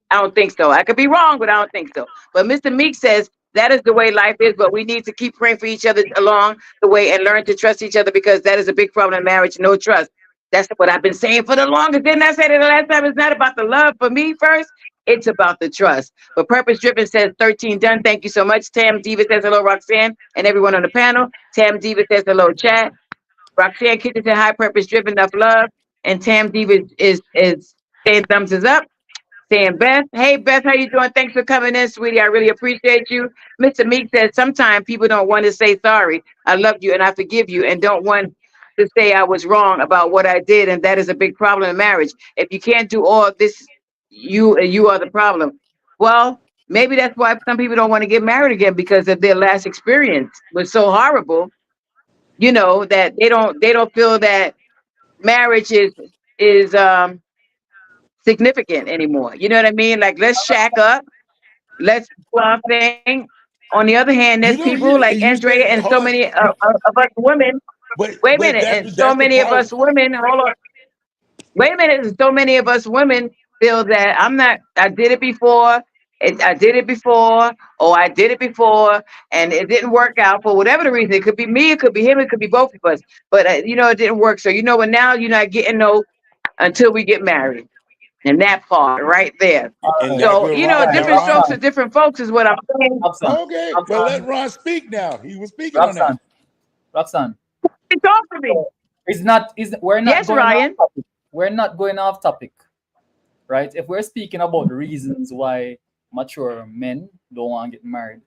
I don't think so. I could be wrong, but I don't think so. But Mr. Meek says that is the way life is, but we need to keep praying for each other along the way and learn to trust each other because that is a big problem in marriage, no trust. That's what I've been saying for the longest. Didn't I say that the last time? It's not about the love for me first. It's about the trust. But Purpose Driven says 13 done. Thank you so much. Tam Diva says hello, Roxanne, and everyone on the panel. Tam Diva says hello, chat. Roxanne Kitchen said hi, Purpose Driven, enough love. And Tam Diva is saying thumbs is up. Saying Beth, hey Beth, how you doing? Thanks for coming in, sweetie. I really appreciate you. Mr. Meek says sometimes people don't want to say sorry. I love you and I forgive you and don't want to say I was wrong about what I did, and that is a big problem in marriage. If you can't do all of this, you are the problem. Well, maybe that's why some people don't want to get married again because of their last experience was so horrible. That they don't feel that marriage is significant anymore. You know what I mean? Like let's shack up, let's do our thing. On the other hand, there's
You know,
people like
you
Andrea
say,
and so
hold on,
many of us women. Wait a
but
minute, and so
that's the
many of us
problem.
women. Hold on. Wait a minute. So many of us women feel that I'm not. I did it before. I did it before, or I did it before, and it didn't work out for whatever the reason. It could be me, it could be him, it could be both of us. But it didn't work. So what? Now you're not getting no until we get married, and that part right there.
And
Alright,
that's
So
where Ron,
alright,
now
different strokes
Ron,
for
Roxanne,
different folks is what I'm saying.
Roxanne,
okay, well, let
Roxanne,
Ron speak now. He was speaking on that.
Roxanne, Roxanne.
Talk to me.
So we're not
Yes,
going off
Ryan.
topic. We're not going off topic, right? If we're speaking about the reasons why mature men don't want to get married,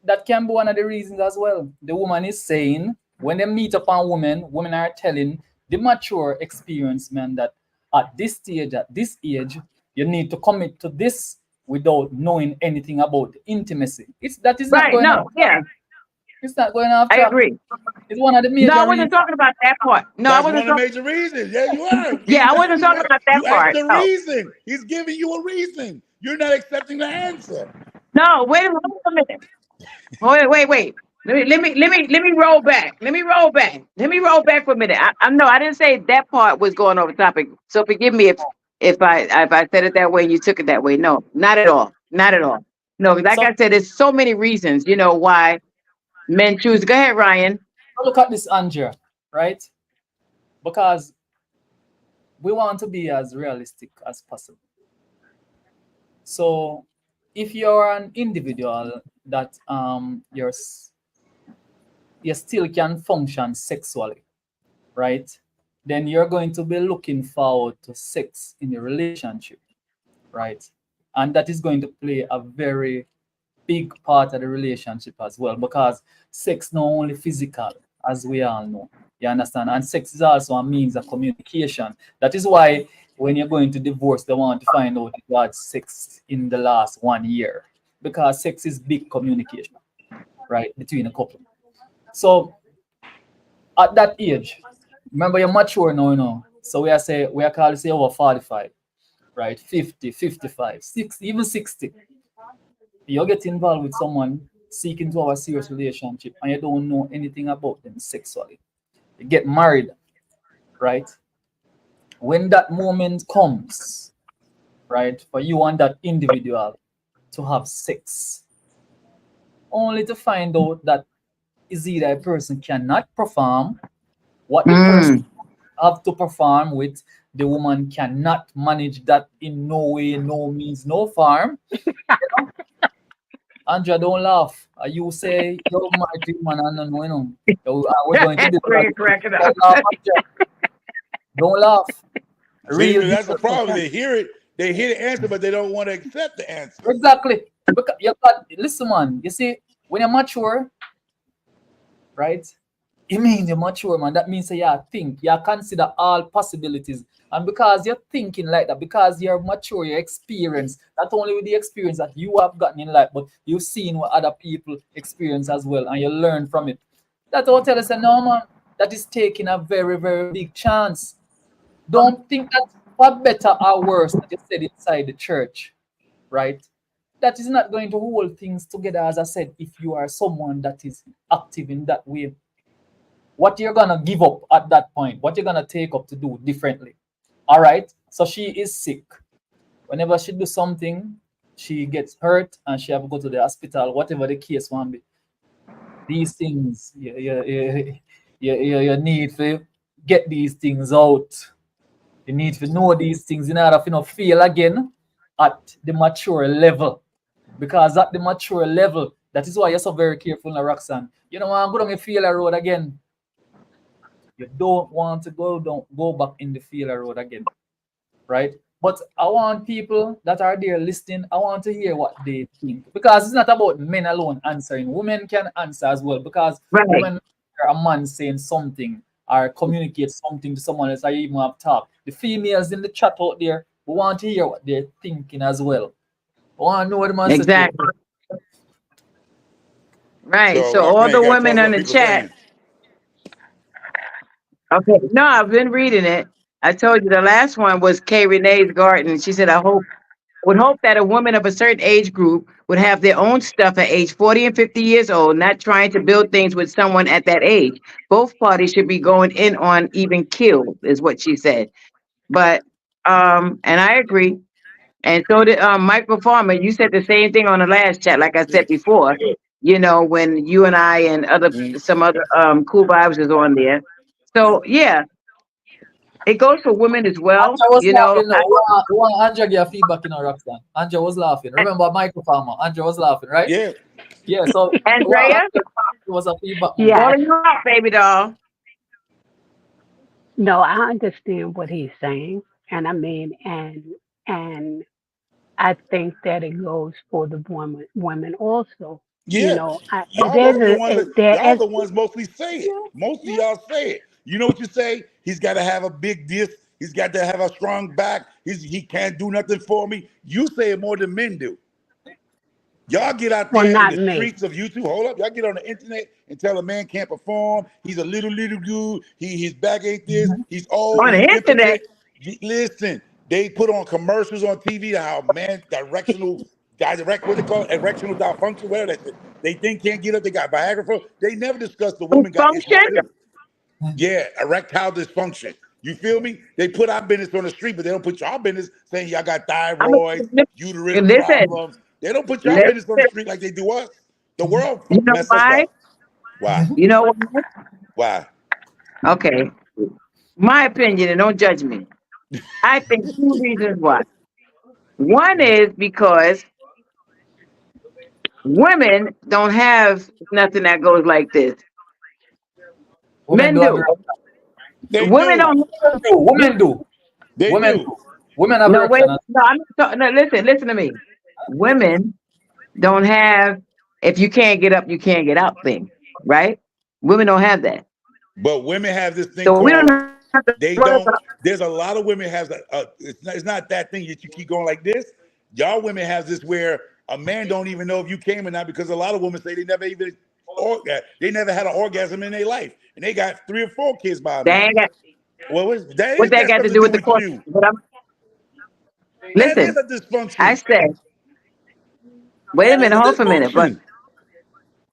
that can be one of the reasons as well. The woman is saying when they meet upon women are telling the mature experienced men that at this stage, at this age, you need to commit to this without knowing anything about the intimacy. That is not
Right.
going off
No.
track.
Yeah,
It's not going off
I
track.
agree.
It's one of the
No, I
major
wasn't
reasons.
talking about that part. No, I
That's
wasn't
one of the
talking.
major reasons. Yeah, you are.
Yeah,
He's
I
telling
wasn't
you
talking
what
about that
you asked
part.
the
No.
reason. He's giving you a reason. You're not accepting the answer.
No. Wait a minute. Wait. Let me roll back. Let me roll back for a minute. I no, I didn't say that part was going over topic. So forgive me if I said it that way and you took it that way. No, not at all. Not at all. No, like
So
I said, there's so many reasons, why men choose. Go ahead, Ryan.
look at this, Andrea, right? Because we want to be as realistic as possible. So if you're an individual that you still can function sexually, right? Then you're going to be looking forward to sex in a relationship, right? And that is going to play a very big part of the relationship as well because sex not only physical, as we all know. You understand? And sex is also a means of communication. That is why when you're going to divorce, they want to find out if you had sex in the last 1 year because sex is big communication, right, between a couple. So at that age, remember you're mature now, So we are called say over 45, right? 50, 55, 60, even 60. You get involved with someone seeking to have a serious relationship and you don't know anything about them sexually. You get married, right? When that moment comes, right, for you and that individual to have sex, only to find out that is either a person cannot perform what the person
Mm.
have to perform with, the woman cannot manage that in no way, no means, no form. Andrea, don't laugh. You say you're married to man and no, we're going to do that.
Great cracking up.
Don't laugh, Andrea. Don't laugh.
See,
Real
that's the
deal.
problem. They hear the answer, but they don't want to accept the answer.
Exactly. Because you got, listen, man. You see, when you're mature, right? It means you're mature, man. That means that you think, you consider all possibilities. And because you're thinking like that, because you're mature, you're experienced, not only with the experience that you have gotten in life, but you've seen what other people experience as well, and you learn from it. That's what tell us, no, man. that is taking a very, very big chance. Don't think that for better or worse that you said inside the church, right? That is not going to hold things together, as I said, if you are someone that is active in that way. What you're gonna give up at that point, what you're gonna take up to do differently. All right. So she is sick. Whenever she do something, she gets hurt and she have to go to the hospital, whatever the case one be. These things, you need to get these things out. You need to know these things in order to feel again at the mature level. Because at the mature level, that is why you're so very careful now, Roxanne. You don't want to go down the failure road again. You don't want to don't go back in the failure road again. Right? But I want people that are there listening, I want to hear what they think. Because it's not about men alone answering. Women can answer as well. Because
Right.
women hear a man saying something or communicate something to someone else, I even have talk. The females in the chat out there, we want to hear what they're thinking as well. I want to know what the man said to
Exactly. Right.
So,
So
my
all
friend,
the
you gotta tell
women
us
on
what
the
people
chat.
saying.
Okay. No, I've been reading it. I told you the last one was Kay Renee's Garden. She said, I would hope that a woman of a certain age group would have their own stuff at age 40 and 50 years old, not trying to build things with someone at that age. Both parties should be going in on even kill, is what she said. But and I agree. And so did Michael Farmer. You said the same thing on the last chat, like I said before. You know, when you and I and some other cool vibes is on there. So yeah, it goes for women as well.
Anja was
You know,
laughing. Anja gave feedback in our Roxanne. Anja was laughing. Remember Michael Farmer? Anja was laughing, right?
Yeah.
Yeah, so
Andrea,
Anja was a feedback moment.
Yes.
calling you out, baby doll.
No, I understand what he's saying, and I mean, and I think that it goes for the women also. You
Yeah.
know,
Y'all
there is
the ones mostly say it. Most of y'all say it. You know what you say? He's got to have a big disc. He's got to have a strong back. He can't do nothing for me. You say it more than men do. Y'all get out
well,
there in
not
the
me.
streets of YouTube. Hold up. Y'all get on the internet and tell a man can't perform. He's a little dude. His back ain't this. He's old.
On the
He's
internet,
impotent. Listen, they put on commercials on TV how man direct what they call it, erectional dysfunction, whatever that they think can't get up. They got Viagra for. They never discuss the woman got issues
function.
too. Yeah, erectile dysfunction. You feel me? They put our business on the street, but they don't put y'all business saying y'all got
I'm
thyroids, uterus
listen,
problems. They don't put y'all
listen.
business on the street like they do us. The world
You know
mess us
why?
up. Why?
You know why?
Why?
Okay, my opinion, and don't judge me. I think two reasons why. One is because women don't have nothing that goes like this.
Women
Men
do have
do.
erection.
They
Women
do.
don't.
Women do.
They
Women
do.
do. Women have
No, wait.
erection.
No, I'm not talking. No, listen to me. Women don't have. If you can't get up, you can't get out thing, right? Women don't have that.
But women have this thing
So we don't
called
have to
they
worry
don't.
about.
There's a lot of women has it's not that thing that you keep going like this. Y'all women have this where a man don't even know if you came or not because a lot of women say they never even they never had an orgasm in their life and they got 3 or 4 kids by a man.
Dang it.
Well, that
What
ain't
that
got
got
stuff
to
to
do
do
with the
with
course?
you.
But I'm
That is
listen.
a
I
dysfunction.
said, wait a
That is
minute,
a
hold for a minute. But
dysfunction.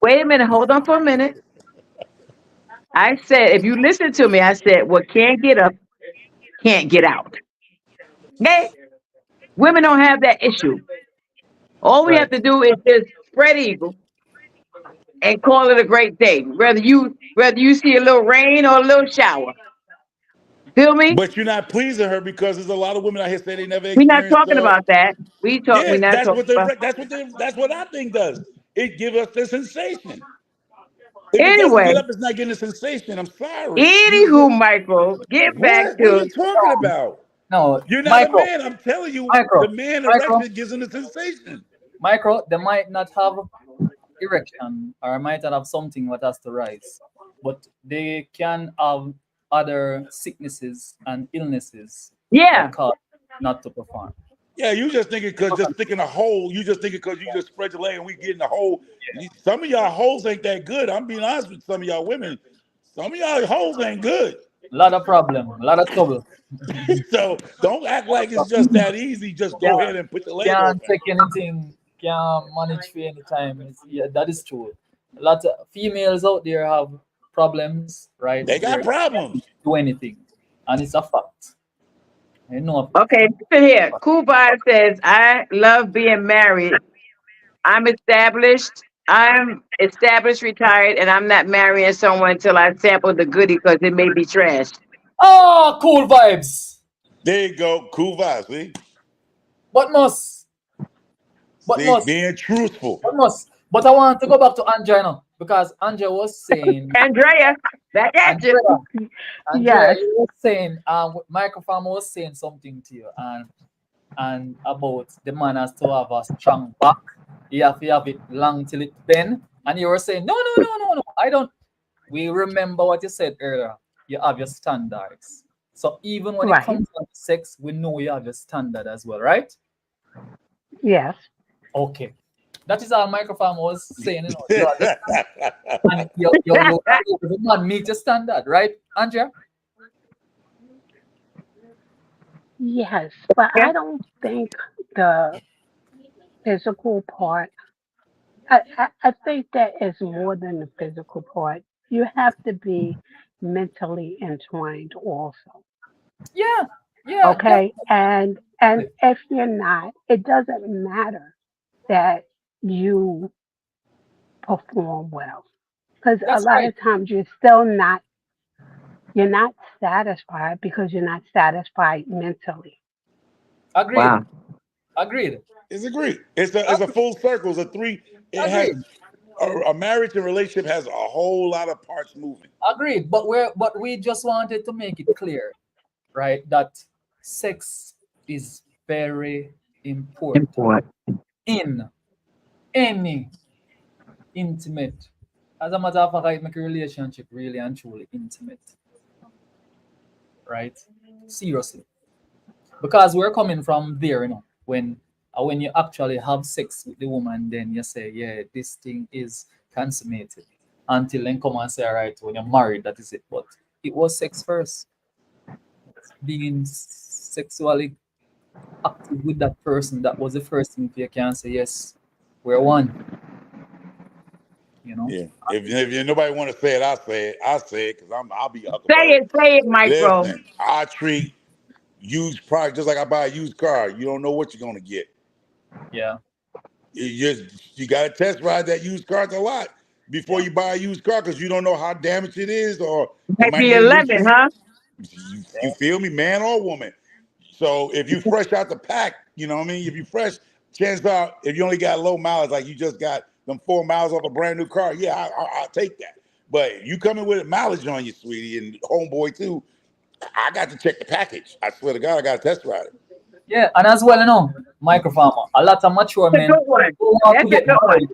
wait a minute, hold on for a minute. I said, if you listen to me, I said, what can't get up, can't get out. Okay? Women don't have that issue. All we have
Right.
to do is just spread eagle and call it a great day. Whether you see a little rain or a little shower. Feel me?
But you're not pleasing her because there's a lot of women out here say they never
We're not
experienced
talking about that. We're
yeah,
not talking about
that's what I think does. It gives us the sensation. If it doesn't
anyway.
get up, it's not getting a sensation. I'm sorry.
Anywho, Michael, get back
What? What are
to
you talking about?
No,
You're not a
micro,
man. I'm telling you, the
micro,
man
micro,
erection gives him a sensation.
micro. They might not have erection or might not have something that has to rise, but they can have other sicknesses and illnesses that
yeah.
cause not to perform.
Yeah, you just thinking because just sticking a hole. You just thinking because you just spread your leg and we get in the hole. Some of y'all holes ain't that good. I'm being honest with some of y'all women. Some of y'all hoes ain't good.
Lot of problem, a lot of trouble.
So don't act like it's just that easy. Just go
Can't,
ahead and put your label
can't
on
take anything, can't manage for any time. Yeah, that is true. A lot of females out there have problems, right?
They
Where
got
they can't
problems.
do anything, and it's a fact. I know.
Okay, listen here. Cool Vibe says, I love being married. I'm established, retired, and I'm not marrying someone until I sample the goodie because it may be trash.
Oh, cool vibes.
There you go. Cool vibes. See?
But must, but
See,
must,
being truthful.
but must. But I want to go back to Andrea now because Andrea was saying,
Andrea, back at you.
Andrea, Andrea,
Yes,
you were saying, microphone was saying something to you, and about the man has to have a strong back. You have to have it long till it bend. And you were saying, no, no, no, no, no. I don't. We remember what you said earlier. You have your standards. So even when it
right.
comes to sex, we know you have your standard as well, right?
Yes,
Okay. That is all microphone was saying, you have your standard. And the man meet your standard, right, Andrea?
yes. But
Yeah.
I don't think the physical part, I think that is more than the physical part. You have to be mentally entwined also.
Yeah. Yeah.
Okay? And if you're not, it doesn't matter that you perform well. Because a
That's
lot
right.
of times you're not satisfied because you're not satisfied mentally.
Agreed.
Wow.
Agreed.
It's agreed. It's a full circle. It's a three. It has
Agreed.
a marriage and relationship has a whole lot of parts moving.
Agreed. But we just wanted to make it clear, right, that sex is very important
Important.
in any intimate. As a matter of fact, it make a relationship really and truly intimate, right? Seriously. Because we're coming from there, when you actually have sex with the woman, then you say, yeah, this thing is consummated. Until then come and say, all right, when you're married, that is it. But it was sex first. Being sexually active with that person, that was the first thing you can say, yes, we're one, you know.
Yeah. If nobody want to say it, I say it because I'll be Huckleberry.
Say it, Micro.
Listen, I treat used product just like I buy a used car. You don't know what you're gonna get.
Yeah.
You gotta test ride that used car a lot before
Yeah.
you buy a used car because you don't know how damaged it is or it
Might
might
be
need a new
11,
seat.
huh?
You feel me, man or woman? So if you fresh out the pack, you know what I mean. If you fresh, chances are if you only got low mileage, like you just got them 4 miles off a brand new car, yeah, I'll take that. But you coming with mileage on you, sweetie, and homeboy too. I got to check the package. I swear to God, I got to test ride it.
Yeah, and as well, microfarmer, a lot of mature
That's a
men
good one.
don't want to
That's a
get
good one.
married.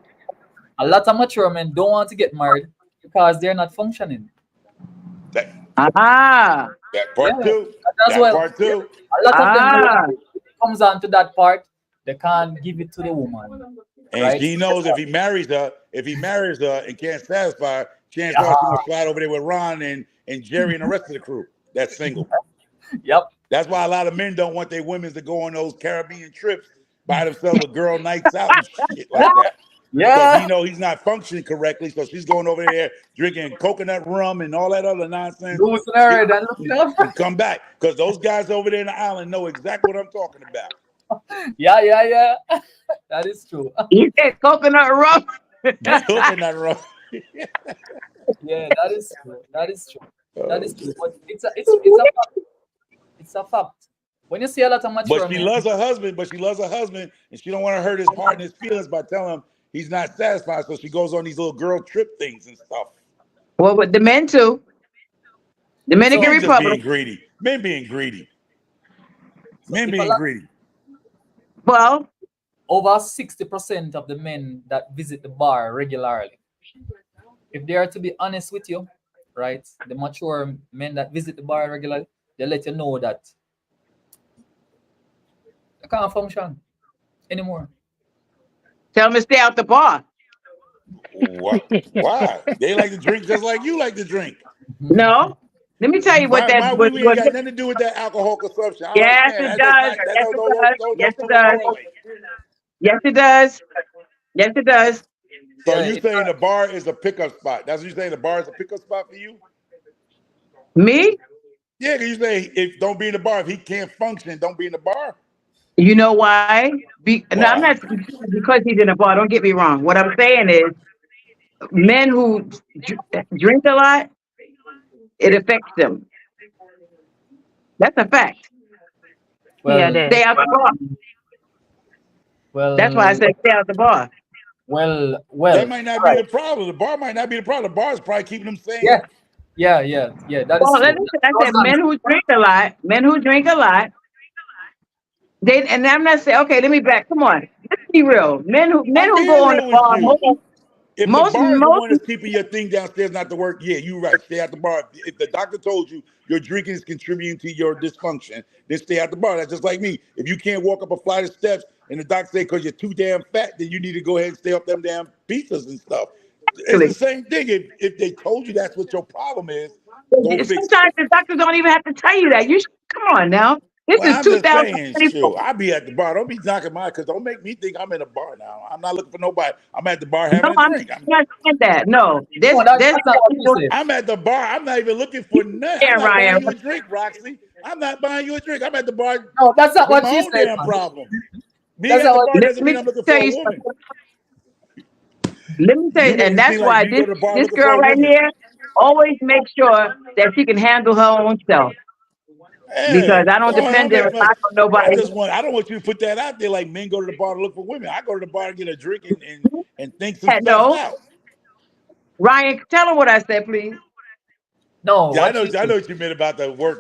A lot of mature men don't want to get married because they're not functioning.
That,
Ah.
that
Yeah,
part two.
and as
That
well,
part two.
a lot of them know
Ah.
when it comes on to that part, they can't give it to the woman,
And
right?
she knows if he marries her and can't satisfy her, chances
Yeah,
are she's gonna slide over there with Ron and Jerry and the rest of the crew. That's single.
yep,
That's why a lot of men don't want their women to go on those Caribbean trips by themselves with girl nights out and shit like that. Because he
yeah.
know he's not functioning correctly. So she's going over there drinking coconut rum and all that other nonsense.
Losing her head and looking up.
And come back. Because those guys over there in the island know exactly what I'm talking about.
Yeah, yeah, yeah. That is true.
You said coconut rum.
Coconut rum.
Yeah, that is true. That is true. That is true. But it's a fact. It's a fact. When you see a lot of
But
mature
she
men,
loves her husband, and she don't want to hurt his heart and his feelings by telling him he's not satisfied. So she goes on these little girl trip things and stuff.
Well, with the men too. Dominican
so
Men just
Republic.
being greedy. Men being greedy.
so
Men
if a
being
lot
greedy.
Well,
over 60% of the men that visit the bar regularly, if they are to be honest with you, right, the mature men that visit the bar regularly, they let you know that they can't function anymore.
tell them to stay out the bar.
What? Why? They like to drink just like you like to drink.
No. Let me tell you what that
My
was.
wee wee ain't got nothing to do with that alcohol consumption. I don't
Yes,
understand.
it
That's
does.
not that
Yes, it does. Yes,
don't
it
totally
does.
correlate.
Yes, it does. Yes, it does.
So
Yeah,
you saying the bar is a pickup spot? That's what you saying. The bar is a pickup spot for you?
Me?
Yeah, 'cause you say if don't be in the bar. If he can't function, don't be in the bar.
You know why? No, I'm
Why?
not because he's in a bar. Don't get me wrong. What I'm saying is, men who drink a lot, it affects them. That's a fact.
Yeah, it
well,
Stay
is.
out the bar. That's why I
well,
said stay out the bar.
That
well.
might not
All
be
right.
the problem. The bar might not be the problem. The bar is probably keeping them sane.
Yeah, yeah. That is
Well,
true.
listen, I
Those
said
are
men who drink a lot, men who drink a lot, and I'm not saying, okay, let me back. Come on. Let's be real. Men
I'm
who
being
go on the
real with
bar,
you. If the
most,
bar is the
most,
one that's keeping your thing downstairs, not to work, yeah, you're right. Stay at the bar. If the doctor told you your drinking is contributing to your dysfunction, then stay at the bar. That's just like me. If you can't walk up a flight of steps and the doctor say because you're too damn fat, then you need to go ahead and stay up them damn pizzas and stuff. It's the
actually,
same thing. If they told you that's what your problem is, go fix it.
sometimes the doctors don't even have to tell you that. Come on now. This
Well,
is
I'm just saying,
2024.
shoot, I be at the bar. Don't be knocking mine because don't make me think I'm in a bar now. I'm not looking for nobody. I'm at the bar
No,
having a
I'm
drink.
not saying that. No,
no,
there's
that's not what you
people
said.
I'm at the bar. I'm not even looking for nothing. I'm
there,
not buying
Ryan.
you a drink, Roxy. I'm not buying you a drink. I'm at the bar
No, that's not
with
what
my
she
own
said,
damn
man.
problems. Being
That's
at
not
the
what.
bar
Let
doesn't
me
mean I'm looking
tell
for a
you
woman.
something. Let me tell
You
you,
make
and
it seem
that's
like
why
you go
this
to the bar
this
looking for
girl
a
right
woman.
here always makes sure that she can handle her own self
Yeah.
because I don't
Don't
depend and
make
rely
much.
on
I
nobody.
just want. I don't want you to put that out there like men go to the bar to look for women. I go to the bar to get a drink and think some
Yeah,
stuff
no,
out.
Ryan, tell her what I said, please.
No,
Yeah,
what she
I
said.
know what you meant about the work.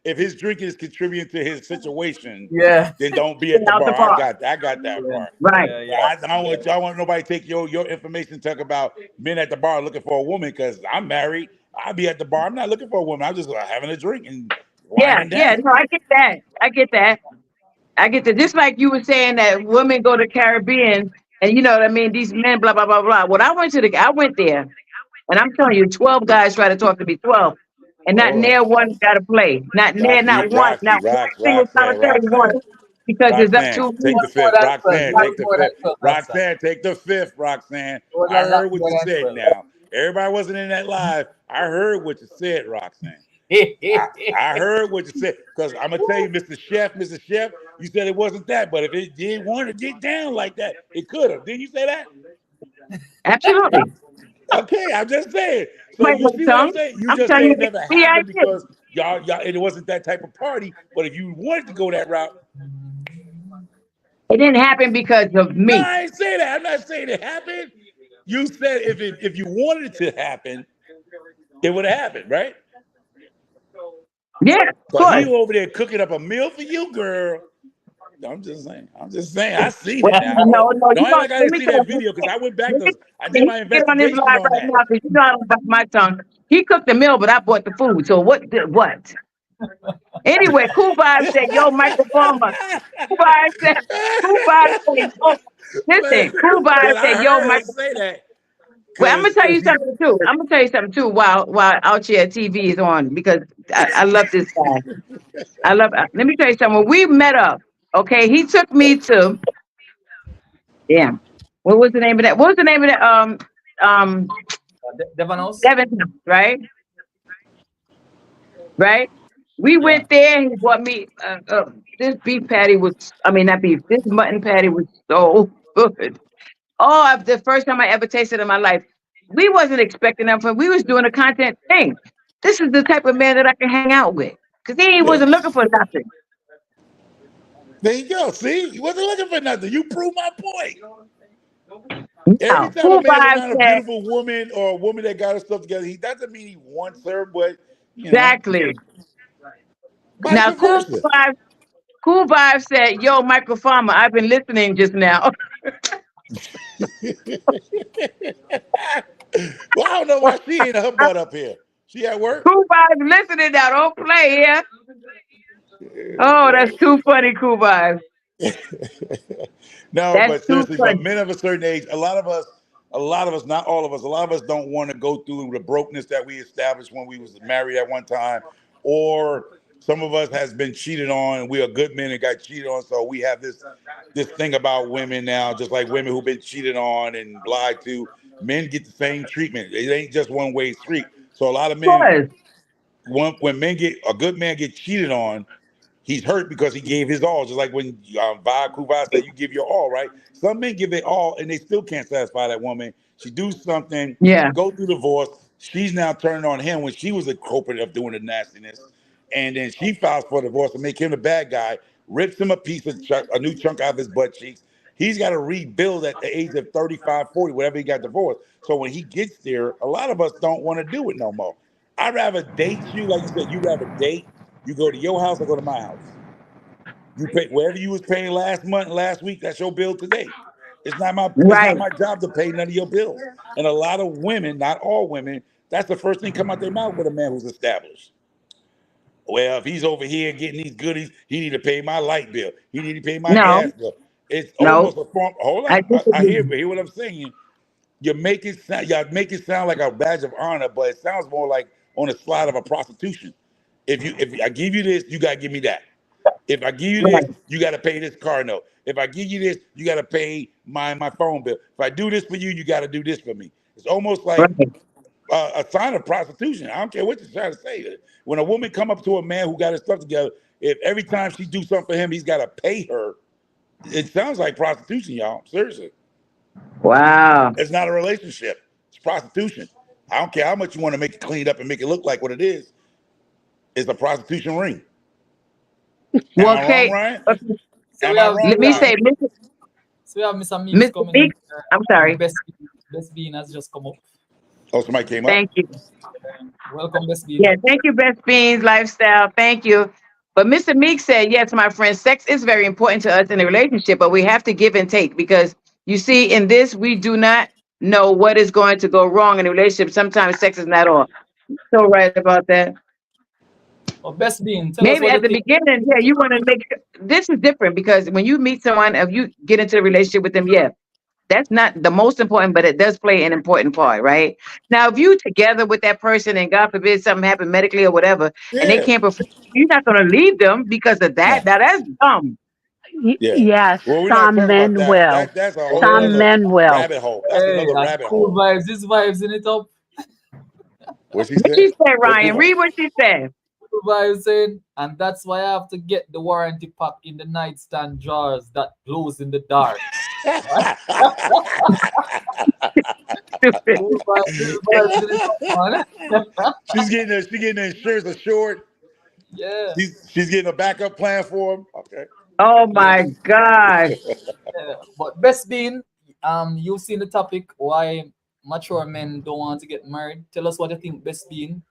If his drinking is contributing to his situation,
Yeah,
then don't be
Stay
at the
out the
bar.
bar.
I got that
yeah,
part.
Right.
yeah,
But
yeah,
I don't want nobody to take your information and talk about men at the bar looking for a woman because I'm married. I'll be at the bar. I'm not looking for a woman. I'm just having a drink and
Yeah,
winding
yeah,
down.
no, I get that. I get that. I get that. Just like you were saying that women go to Caribbean and you know what I mean, these men, blah, blah, blah, blah. When I went there and I'm telling you, 12 guys try to talk to me, 12. And not
Oh,
near one got to play. Not one single solitary one because it's up
Roxanne,
to
It
take
me.
the
was more
fifth.
than 12.
Roxanne,
It was
take the
more than
fifth.
12 that time.
Roxanne, take the fifth. Roxanne,
It was
I
a lot
heard what
more
you
than
said.
12.
Now everybody wasn't in that live. I heard what you said, Roxanne. I heard what you said because I'm gonna tell you, Mr. Chef, you said it wasn't that, but if it did want to get down like that, it could have. Didn't you say that?
Absolutely.
Okay, I'm just saying. So
Might
you
have
see what I'm
tongue.
saying? You
I'm
just
telling
say
you,
it never
the
happened
idea.
because y'all, it wasn't that type of party. But if you wanted to go that route,
It didn't happen because of
no,
me.
I ain't say that. I'm not saying it happened. You said if you wanted it to happen, it would have happened, right?
Yeah, of
Cause he
course.
over there cooking up a meal for you, girl. I'm just saying. I'm just saying. I seen
Well,
it now.
no, you
Don't act
don't.
like I
Let
didn't
me
see
tell
that
you.
video because I went back
Let me,
to I did
he
my
can get on this
investigation
live
on
right
that.
now because you know I don't bite my tongue. He cooked the meal, but I bought the food. So what? Anyway, Cool Vibe said, "Yo, Michael Farmer." Cool Vibe said, "Cool Vibe said, yo."
but,
Listen, Cool
but
Vibe
I
said, "Yo,
heard her
Michael."
say that
Well, I'm gonna tell
because
you something too. I'm gonna tell you something too. While Out Here TV is on because I love this guy. I love. Let me tell you something. When we met up, okay, he took me to. Damn. What was the name of that? What was the name of that? Um,
Devanos?
Devin, right? Right? We
Yeah.
went there. He bought me this beef patty was. I mean, not beef. This mutton patty was so good. Oh, the first time I ever tasted it in my life. We wasn't expecting that, but we was doing a content thing. This is the type of man that I can hang out with because he
yeah.
wasn't looking for nothing.
There you go. See, you wasn't looking for nothing. You proved my point. Every
Now,
time a
Cool
man's
Vibe
around a
said
beautiful woman or a woman that got her stuff together, he doesn't mean he wants her, but
exactly.
vice
Now,
versa.
Cool Vibe said, "Yo, Michael Farmer, I've been listening just now."
Well, I don't know why she ain't her butt up here. She at work?
Cool Vibes listening now. Don't play here. Oh, that's too funny, Cool Vibes.
No,
That's
but
too
seriously, but
funny.
men of a certain age, a lot of us a lot of us, not all of us, a lot of us don't want to go through the brokenness that we established when we was married at one time, or some of us has been cheated on. And we are good men and got cheated on, so we have this thing about women now, just like women who've been cheated on and lied to. Men get the same treatment. It ain't just one way street. So a lot of men,
course.
when men get a good man get cheated on, he's hurt because he gave his all. Just like when Va Kuva said, "You give your all," right? Some men give their all and they still can't satisfy that woman. She do something,
Yeah.
go through divorce. She's now turning on him when she was the culprit of doing the nastiness, and then she files for divorce to make him the bad guy. Rips him a piece of a new chunk out of his butt cheeks. He's got to rebuild at the age of 35, 40, whatever he got divorced. So when he gets there, a lot of us don't want to do it no more. I'd rather date you, like you said, you'd rather date. You go to your house, I go to my house. You pay wherever you was paying last month, last week. That's your bill today. It's not
Right.
my job to pay none of your bills. And a lot of women, not all women, that's the first thing come out their mouth with a man who's established. Well, if he's over here getting these goodies, he need to pay my light bill. He need to pay my
No,
gas bill. It's
no,
almost a form. Hold
I
on, I
disagree.
hear what I'm saying. Y'all make it sound like a badge of honor, but it sounds more like on the slide of a prostitution. If I give you this, you gotta give me that. If I give you this,
Right.
you got to pay this car note. If I give you this, you got to pay my phone bill. If I do this for you, you got to do this for me. It's almost like
Right.
a sign of prostitution. I don't care what you're trying to say. When a woman come up to a man who got his stuff together, if every time she do something for him, he's got to pay her. It sounds like prostitution, y'all. Seriously,
Wow.
it's not a relationship. It's prostitution. I don't care how much you want to make it cleaned up and make it look like what it is. It's a prostitution ring. Am
Well,
I wrong,
okay.
Ryan?
Okay,
So
Am I wrong,
let me say,
Ryan?
Mr. Meeks
Mr.
coming in
Big.
here,
I'm
and
sorry.
Best Bean has just come up.
Oh, somebody came up.
Thank you.
Welcome, Best Bean.
Yeah, thank you, Best Beans Lifestyle. Thank you. But Mr. Meek said, yes, my friend, sex is very important to us in a relationship, but we have to give and take because you see, in this, we do not know what is going to go wrong in a relationship. Sometimes sex is not all. So right about that.
Oh, Best Bean, tell us
Maybe
what you
at the
think.
beginning, yeah, you want to make this is different because when you meet someone, if you get into a relationship with them, yeah, that's not the most important, but it does play an important part, right? Now, if you together with that person and God forbid something happened medically or whatever, and they
Yeah.
can't perform, you're not going to leave them because of that.
No.
Now that's dumb.
Yeah.
Yes,
Well, we're not
some
talking about
men
that.
will.
That's a whole
Hey,
Some
nother
men will.
rabbit hole. That's
hey,
another
and
rabbit
cool
hole.
vibes, this vibes in it up.
What she
What she
said?
said,
What
Ryan?
Kuba?
Read what she said.
Cool vibes in, and that's why I have to get the warranty pack in the nightstand drawers that glows in the dark.
Stupid.
Cool vibes in it up, man.
She's getting the insurance assured.
Yeah,
She's getting a backup plan for him. Okay.
Oh
yeah,
my gosh.
yeah. But Best Bean, you've seen the topic why mature men don't want to get married. Tell us what you think, Best Bean.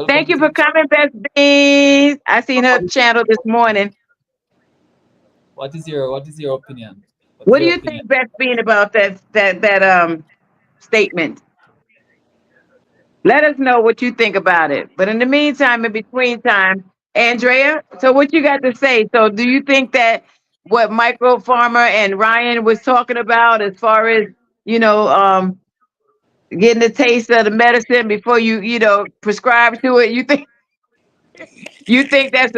Thank
Welcome
you
to
for
the show.
coming, Best Beans. I seen her channel this morning.
What is your opinion? What is
What do
your
you
opinion?
think, Best Bean, about that statement? Let us know what you think about it. But in the meantime, in between time, Andrea, so what you got to say? So do you think that what Michael Farmer and Ryan was talking about as far as, you know, getting a taste of the medicine before you prescribe to it, you think that's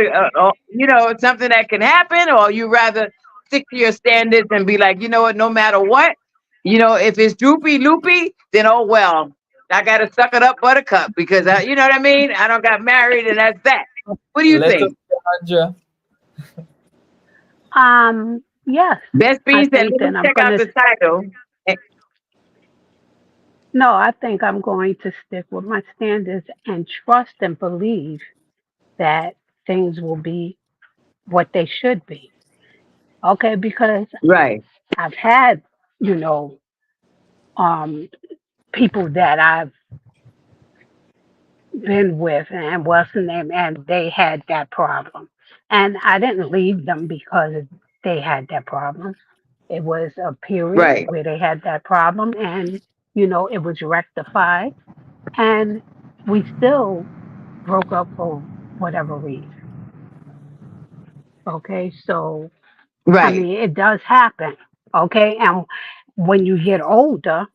something that can happen, or you rather stick to your standards and be like, you know what, no matter what, if it's droopy loopy, then oh well, I gotta suck it up, buttercup, because you know what I mean. I don't got married, and that's that. What do you
Let us
think?
hear Andrea.
Yes,
Best
I
Bean said,
think
let me
that I'm
check
going
out
to,
the title. Eh,
no, I think I'm going to stick with my standards and trust and believe that things will be what they should be. Okay, because
Right,
I've had, you know, um, people that I've been with and what's the name, and they had that problem. And I didn't leave them because they had that problem. It was a period
right,
where they had that problem, and, it was rectified, and we still broke up for whatever reason. Okay, so I
right.
mean, it does happen. Okay, and When you get older,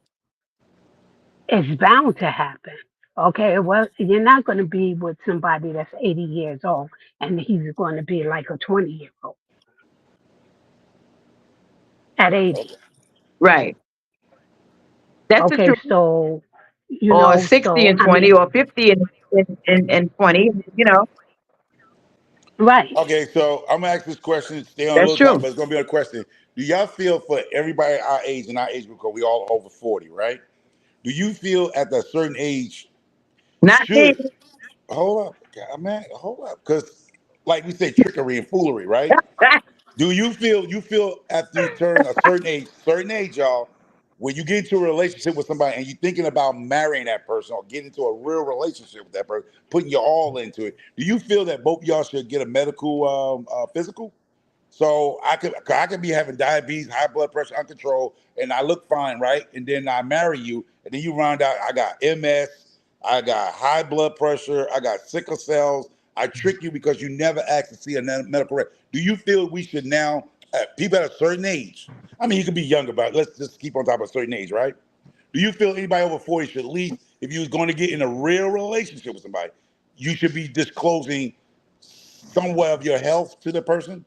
it's bound to happen. Okay, well, you're not going to be with somebody that's 80 years old and he's going to be like a 20-year-old at 80.
Right. That's the
Okay,
truth.
so,
Or 60 and
I
20,
mean,
or 50 and 20,
right.
Okay, so I'm gonna ask this question. Stay on a
that's
little time,
true.
but it's gonna be a question. Do y'all feel for everybody our age and our age group, because we all over 40, right? Do you feel at a certain age
Not me.
should hold up, God, man, hold up, because like we say, trickery and foolery, right? Do you feel after you turn a certain age, y'all, when you get into a relationship with somebody and you're thinking about marrying that person or getting into a real relationship with that person, putting your all into it, do you feel that both y'all should get a medical physical? So I could be having diabetes, high blood pressure, uncontrolled, and I look fine, right? And then I marry you, and then you round out I got MS, I got high blood pressure, I got sickle cells. I trick you because you never asked to see a medical rep. Do you feel we should now, people at a certain age? I mean, you could be younger, but let's just keep on top of a certain age, right? Do you feel anybody over 40 should at least, if you was going to get in a real relationship with somebody, you should be disclosing somewhat of your health to the person?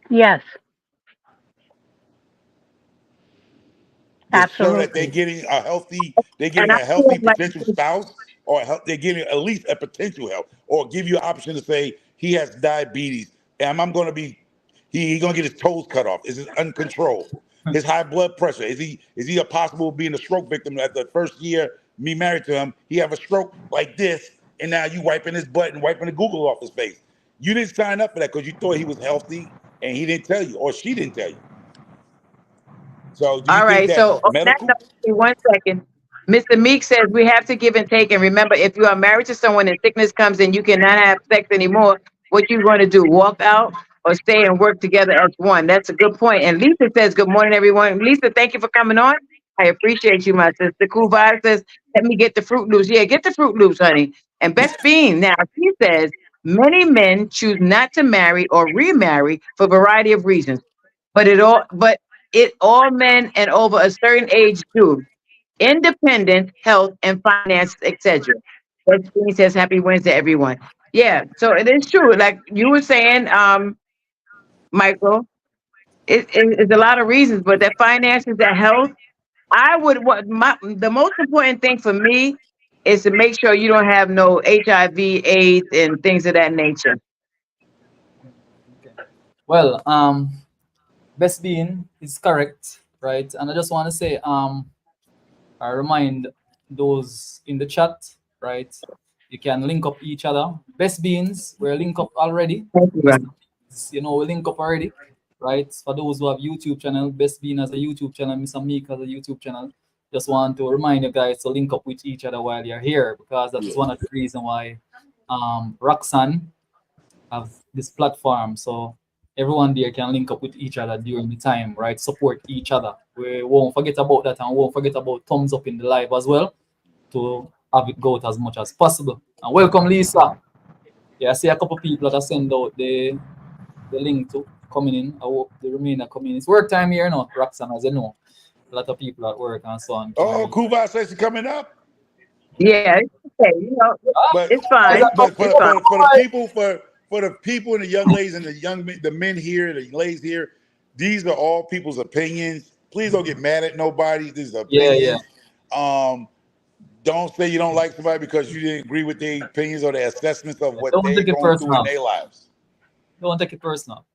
Yes,
Just so that
absolutely.
they're
And
getting
I
a
feel
healthy
like,
potential spouse, or they're getting at least a potential help, or give you an option to say he has diabetes, and I'm going to be, he going to get his toes cut off. Is it uncontrolled? His high blood pressure, is he a possible being a stroke victim? At the first year me married to him, he have a stroke like this, and now you wiping his butt and wiping the Google off his face. You didn't sign up for that because you thought he was healthy, and he didn't tell you, or she didn't tell you. So do you
all
think
right.
that's
So on that
medical?
note, give me 1 second. Mr. Meek says we have to give and take. And remember, if you are married to someone and sickness comes and you cannot have sex anymore, what you going to do? Walk out or stay and work together as one? That's a good point. And Lisa says, good morning, everyone. Lisa, thank you for coming on. I appreciate you, my sister. Cool Vibe says, let me get the Fruit Loops. Yeah, get the Fruit Loops, honey. And Best Fiend, now, she says, many men choose not to marry or remarry for a variety of reasons. But it all men and over a certain age do. Independence, health, and finances, etc. Best Fiend says, happy Wednesday, everyone. Yeah, so it is true. Like you were saying, Michael, it's a lot of reasons, but that finances, that health, I would what my the most important thing for me is to make sure you don't have no HIV, AIDS, and things of that nature.
Okay. Well, best being is correct, right? And I just want to say, I remind those in the chat, right? You can link up each other. Best beings, we're linked up already.
Thank you,
Mr.
brother.
Beans, we link up already, right? For those who have YouTube channel, Best Bean has a YouTube channel, Mr. Meek has a YouTube channel. Just want to remind you guys to link up with each other while you're here, because that is
Yeah.
one of the reasons why Roxanne have this platform. So everyone there can link up with each other during the time, right? Support each other. We won't forget about that, and won't forget about thumbs up in the live as well to have it go out as much as possible. And welcome, Lisa. Yeah, I see a couple people that send out the link to coming in. I hope the remainder coming in. It's work time here now, Roxanne, as you know. A lot of people at work and so on can't
Oh,
really.
Kuva says she's coming up.
Yeah, it's okay.
Ah,
But
It's
guys
fine.
are
but
It's
for
fine.
for for the people for the people and the young ladies and the men here, the ladies here, these are all people's opinions. Please don't get mad at nobody. These are
Yeah, yeah.
opinions. Um, don't say you don't like somebody because you didn't agree with their opinions or their assessments of what
Don't
they're
take it
going through in
personal.
their lives.
Don't take it personal.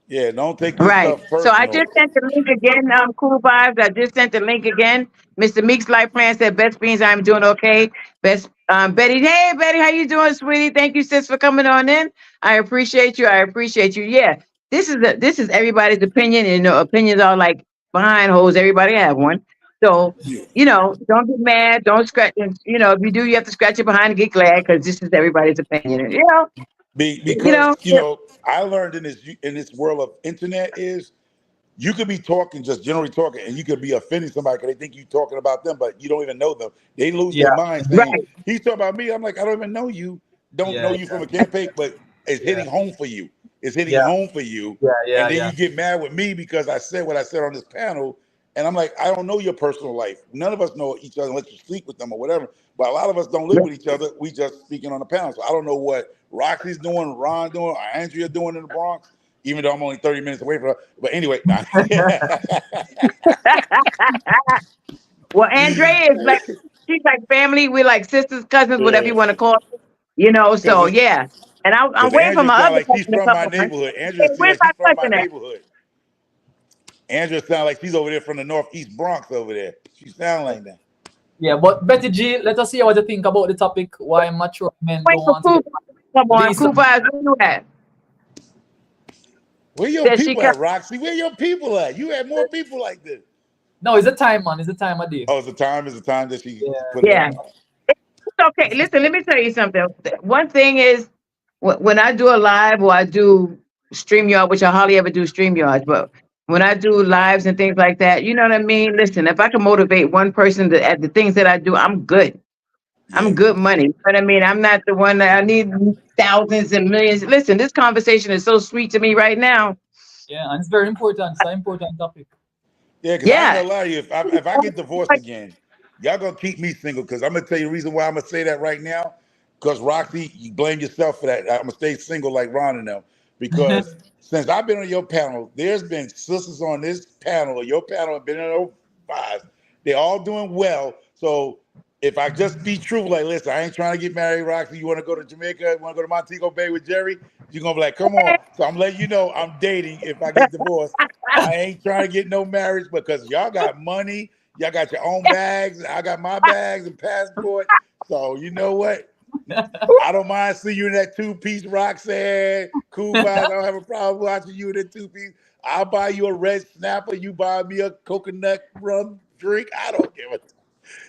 Yeah, don't take this
Right.
stuff
So I
personal.
just sent the link again, Cool Vibes. I just sent the link again. Mr. Meek's Life Plan said, Best Beans, I'm doing okay. Best Betty. Hey Betty, how you doing, sweetie? Thank you, sis, for coming on in. I appreciate you. I appreciate you. Yeah. This is everybody's opinion, and opinions are like behind holes. Everybody have one. So,
Yeah.
don't get mad. Don't scratch. If you do, you have to scratch it behind and get glad because this is everybody's opinion.
Because
Yeah.
I learned in this world of internet is you could be talking, just generally talking, and you could be offending somebody because they think you're talking about them, but you don't even know them. They lose
Yeah,
their mind saying,
Right.
he's talking about me. I'm like, I don't even know you. Don't know
yeah,
you from a campaign, but it's
yeah,
hitting home for you. It's hitting
yeah,
home for you.
yeah,
And
yeah,
then
yeah.
you get mad with me because I said what I said on this panel, And I'm like, I don't know your personal life. None of us know each other unless you sleep with them or whatever. But a lot of us don't live with each other. We just speaking on the panel. So I don't know what Roxy's doing, Ron doing, or Andrea doing in the Bronx, even though I'm only 30 minutes away from her. But anyway, nah.
Well, Andrea is like, she's like family. We're like sisters, cousins, whatever
Yeah.
you want to call it. You know, so yeah. And I'm
Because
waiting for
Andrea
my
sound
other
like she's
cousin to
from
come
my
on.
neighborhood.
Hey,
Andrea seems
where's
like
my
she's from my
cousin at?
neighborhood. Andrea sound like she's over there from the Northeast Bronx over there. She sound like that.
Yeah, but Betty G, let us hear what you think about the topic. Why mature men
Wait
don't
for
want to
Cool.
get
Come on,
Lisa.
Cool Vibes, where you at?
Where your
Said she
people
come.
at, Roxy? Where your people at? You had more people like this.
No, it's a time, man. It's a time of day.
Oh, it's the time. It's the time that she
Yeah.
put it
Yeah.
up.
It's okay. Listen, let me tell you something. One thing is when I do a live or I do StreamYard, which I hardly ever do StreamYards, but when I do lives and things like that, you know what I mean? Listen, if I can motivate one person to, at the things that I do, I'm good.
Yeah.
I'm good money. You know what I mean? I'm not the one that I need thousands and millions. Listen, this conversation is so sweet to me right now.
Yeah, and it's very important. It's an important topic.
Yeah, because I ain't
Yeah.
gonna lie to you. If I get divorced again, y'all gonna keep me single. Because I'm gonna tell you the reason why I'm gonna say that right now. Because Roxy, you blame yourself for that. I'm gonna stay single like Ron and them. Because since I've been on your panel, there's been sisters on this panel or your panel have been in over five. They're all doing well. So if I just be true, like, listen, I ain't trying to get married, Roxy. You want to go to Jamaica? You want to go to Montego Bay with Jerry? You're gonna be like, come on. So I'm letting you know I'm dating if I get divorced. I ain't trying to get no marriage because y'all got money, y'all got your own bags, I got my bags and passport. So you know what? I don't mind seeing you in that two-piece Roxanne, cool vibes. I don't have a problem watching you in that two-piece. I'll buy you a red snapper, you buy me a coconut rum drink. I don't give a.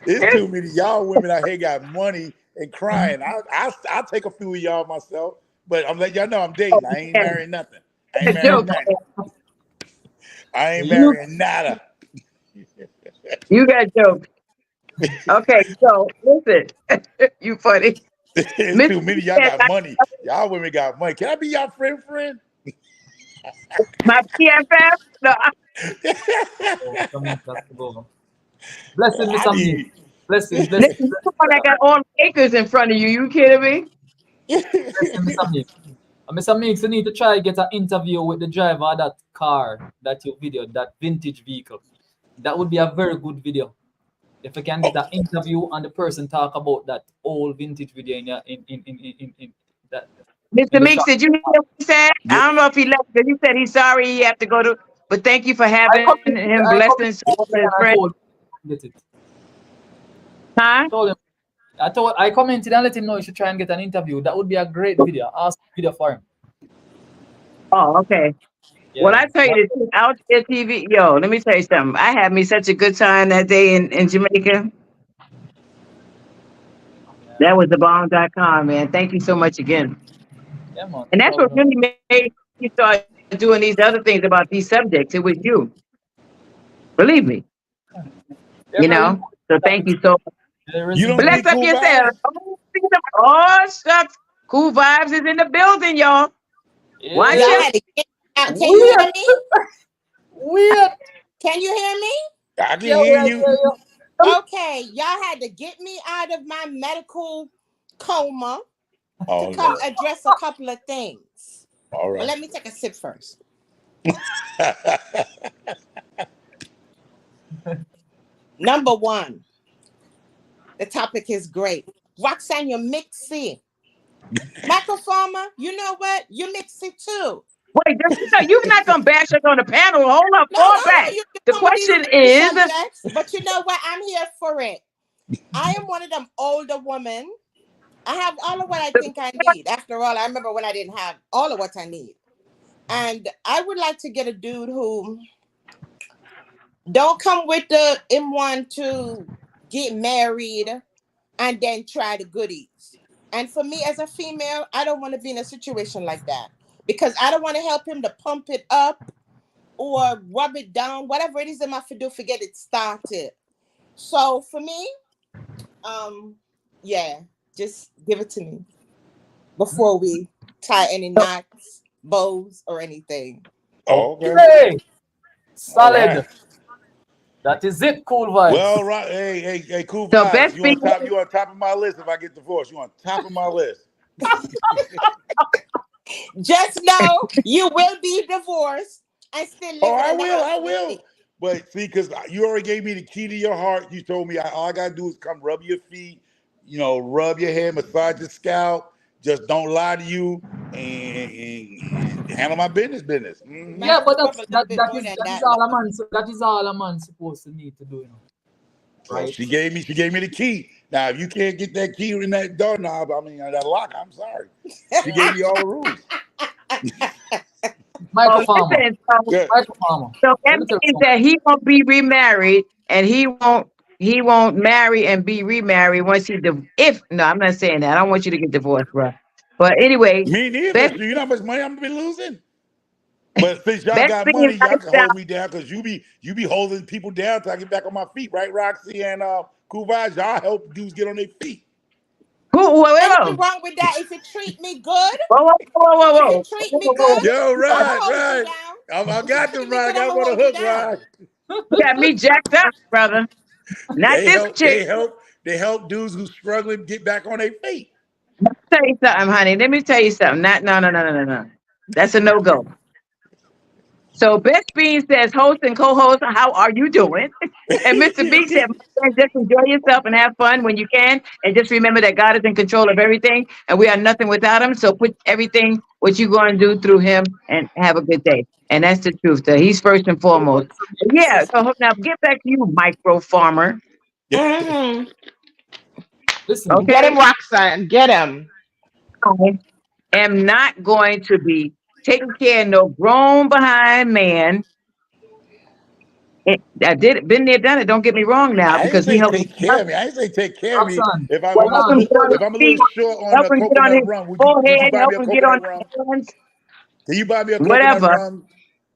It's too many y'all women out here got money and crying. I'll take a few of y'all myself, but I'm letting y'all know I'm dating. I ain't marrying nothing. I ain't marrying
Joke.
nothing. I ain't
You
marrying nada.
You got jokes. Okay, so listen, you funny.
It's
Mr.
too many. Y'all
Says,
got money. Y'all women got money. Can I be y'all friend?
my PFF? No,
oh, something has to go. Blessing,
I
Miss Amir.
need.
Blessing,
listen,
blessing,
you the one that
blessing,
got all the acres in front of you. You kidding me?
blessing, Miss Amir. Mr. Mix, you need to try get an interview with the driver of that car that you videoed, that vintage vehicle. That would be a very good video. If you can get
Oh,
an interview and the person talk about that old vintage video in that in
Mr.
the
Meeks,
shop.
did you hear what he said?
yeah.
I don't know if he left because he said he's sorry he have to go to, but thank you for having him
I commented
blessings to all his
and I
friends.
told him get it.
Huh?
Told him I commented and let him know he should try and get an interview. That would be a great video. Ask video for him.
Oh, okay. Well,
Yeah.
I tell you the truth, out there TV, yo, let me tell you something. I had me such a good time that day in Jamaica.
Yeah.
That was the bomb.com, man. Thank you so much again.
Yeah, man.
And that's what
Proud, man.
really made you start doing these other things about these subjects. It was you. Believe me,
They're
you
very
know?
important
So thank
topics.
you so
They
You don't
bless
need
resonate.
up
cool
yourself.
vibes.
Oh, shucks. Cool vibes is in the building, y'all. Watch
Y'all
Yeah.
him.
had to get out. Can you
Weird.
hear me?
Weird.
Can you hear me?
I can
Yeah,
hear
well,
you.
yeah, yeah.
Okay, y'all had to get me out of my medical coma to
Oh
come
Lord.
address a couple of things.
All
But
right.
let me take a sip first. Number one, the topic is great. Roxanne, you're mixy. Microfarmer, you know what? You mixy too.
Wait, you're not going to bash us on the panel. Hold up,
No,
fall
no, no.
back.
You
The
come with these
question is,
subjects, but you know what? I'm here for it. I am one of them older women. I have all of what I think I need. After all, I remember when I didn't have all of what I need. And I would like to get a dude who don't come with the M1 to get married and then try the goodies. And for me as a female, I don't want to be in a situation like that because I don't want to help him to pump it up or rub it down, whatever it is that I have to do, forget it started. So for me, yeah, just give it to me before we tie any knots, bows, or anything.
Oh, okay.
Okay.
All
Solid.
right.
That is it, cool vibes.
Well, right. Hey, cool
So
vibes.
best
You on
being
top? You on top of my list if I get divorced. You on top of my list.
Just know you will be divorced and still
Oh,
living
I
in the
will.
house
I
with
will.
me.
But see, because you already gave me the key to your heart. You told me all I gotta do is come rub your feet, rub your head, massage your scalp. Just don't lie to you and handle my business.
Yeah, but
Maximum a little bit more than
that is
that
all a
now.
man. That is all a man supposed to need to do,
Well,
right?
she gave me the key. Now, if you can't get that key in that doorknob, that lock, I'm sorry. She gave me all the rules.
Michael
well,
Farmer.
listen, so,
Good.
Michael Farmer.
so
Let
that
me tell you
means
something.
that he won't be remarried and he won't marry and be remarried once if no, I'm not saying that. I don't want you to get divorced, bro. But anyway,
Me neither.
best
So you know how much money I'm gonna be losing? But since y'all
best
got
being
money, y'all can
lifestyle.
hold me down because you be holding people down till I get back on my feet, right, Roxy and Cool Vibes? Y'all help dudes get on their feet.
Who, whoa,
Anything
whoa,
wrong with that? If you treat me good,
whoa, whoa, whoa, whoa,
if you
whoa,
treat
whoa,
me
whoa,
good,
Yo,
I'ma
right,
hold you
right.
down.
I
If you
got
treat
them
me
right. I
good,
got
I'ma
them on the
hold you
hook,
down.
right?
you got me jacked up, brother. Not
They
this
help.
chick.
They help. They help dudes who struggling get back on their feet.
Let me tell you something, honey. Let me tell you something. Not, no, no, no, no, no, no. That's a no go. So Best Bean says, host and co-host, how are you doing? And Mr. B said, my friend, just enjoy yourself and have fun when you can. And just remember that God is in control of everything and we are nothing without him. So put everything, what you're going to do through him and have a good day. And that's the truth. He's first and foremost. Yeah. So now get back to you, micro farmer.
Hmm.
Listen,
Get
Okay.
him, Roxanne. Get him.
I am not going to be taking care of no grown behind man. I did been there, done it. Don't get me wrong now,
I ain't
because he
say
helped me.
take care of me. I ain't say take care of me.
Roxanne,
If I'm,
Well,
if
hold
I'm
help
a
him
on.
little,
get on
if
his
I'm a little
feet,
short on
help
the
him get on
coconut
his
rum, would you
forehead,
buy
help
me a
him get on
coconut
his
rum?
hands,
Can you buy me a coconut
whatever.
rum?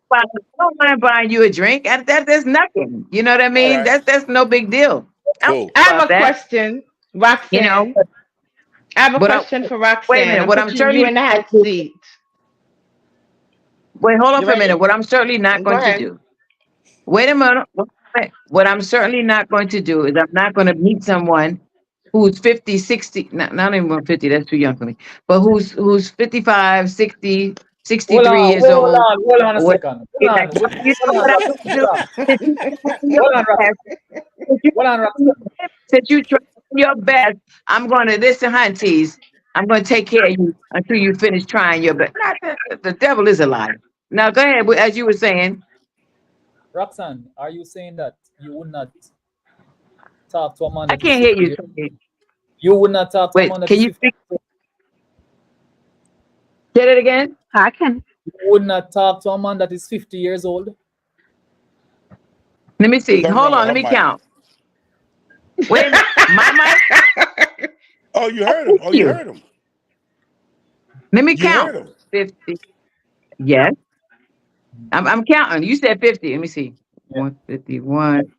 But I don't mind buying you a drink. That's nothing. You know what I
All
mean?
right,
That's no big deal. I don't
cool.
I
care
have
about
a
that.
question,
You know.
Roxanne. I have a
But
question for
wait a
Roxanne.
minute.
I'm
What I'm
putting you
certainly
in the
not
hot
going to do,
seat.
wait, hold on
You
for a minute.
ready?
What I'm certainly not
Go
going to
ahead.
do. Wait a minute. What I'm certainly not going to do is I'm not going to meet someone who's 50, 60, not even 50, that's too young for me, but who's 55, 60,
Hold
63
on,
years
hold
old
on, hold on a
or whatever.
second. Hold
Like
on,
that. You
hold
know
on,
what I'm
Roxanne.
going to
Hold
do?
on,
Since you trying your
hold on,
best,
Roxanne.
since you
Hold on,
trying
Roxanne.
since you trying your best, I'm going to listen, hunties. I'm going to take care of you until you finish trying your best. Not the devil is a liar. Now go ahead. As you were saying,
Roxanne, are you saying that you would not talk to a man
I
that is
can't hear
50
you.
years? You would not talk to a
Wait,
man that
can
is
you
50
speak?
years old?
Say that again.
I can.
You would not talk to a man that is 50 years old?
Let me see.
Something
Hold
wrong with
on.
her
Let me
mic.
count. Wait a minute. My mic.
Oh, you heard him.
Thank
Oh, you
you.
heard him.
Let me
You
count.
heard him.
50. Yes. I'm counting. You said 50. Let me see.
Yeah.
151.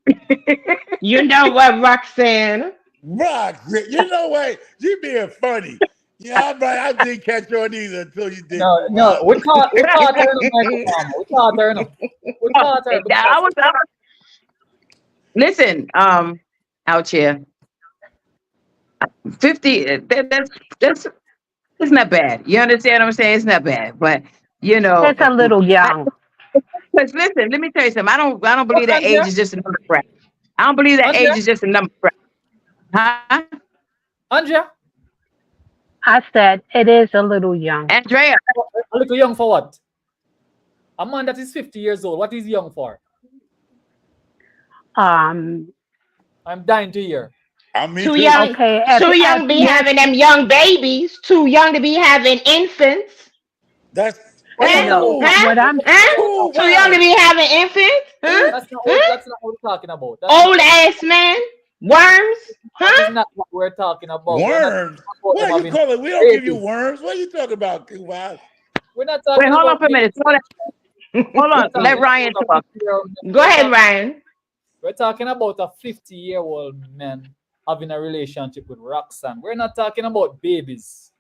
You know what, Roxanne?
Rock, you know what? You being funny. Yeah, I didn't catch on either until you did,
No,
Cool
no,
Vibes.
we caught her in a microphone. We caught her in a, we caught her
I
because
was listen, out here. 50, that's it's not bad. You understand what I'm saying? It's not bad. But you know,
It's a little young.
because listen, let me tell you something. I don't
what,
believe that
Andrea?
age is just a number crap. I don't believe that
Andrea?
age is just a number crap. Huh?
Andrea?
I said it is a little young.
Andrea,
A little young for what? A man that is 50 years old, what is young for?
Um,
I'm dying to hear.
Me
Too
too.
young.
okay,
Too
if
young to be
he has,
having them young babies. Too young to be having infants.
That's
That's
Huh?
not
no,
what,
Huh?
what I'm
Huh?
Cool
Too young to
Vibes.
be having infants? Huh? Huh?
that's not what we're talking about.
Old ass man? Worms?
That is
Huh?
not what we're talking about. We're not
Worms.
talking about them
What you
having
call it? We don't give you
babies.
worms. What are you talking about, Cool Vibes?
We're not
wait,
talking
hold on
about
for a minute.
babies.
Hold
We're
on.
talking
Let
Mm.
Ryan
about a
talk.
50-year-old man.
Go ahead, Ryan.
We're talking about a 50-year-old man having a relationship with Roxanne. We're not talking about babies.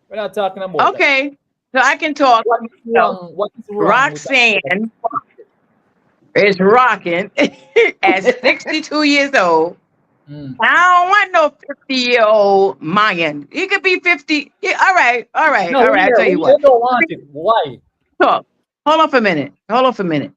We're not talking about that.
Okay. So I can talk.
What is wrong? What is wrong with that?
Roxanne, is rocking at 62 years old.
Mm.
I don't want no 50-year-old Mayan. He could be 50. Yeah, all right, all right,
No,
all right. I'll tell you
we
what.
don't want it. Why?
Talk. Hold on for a minute. Hold on for a minute.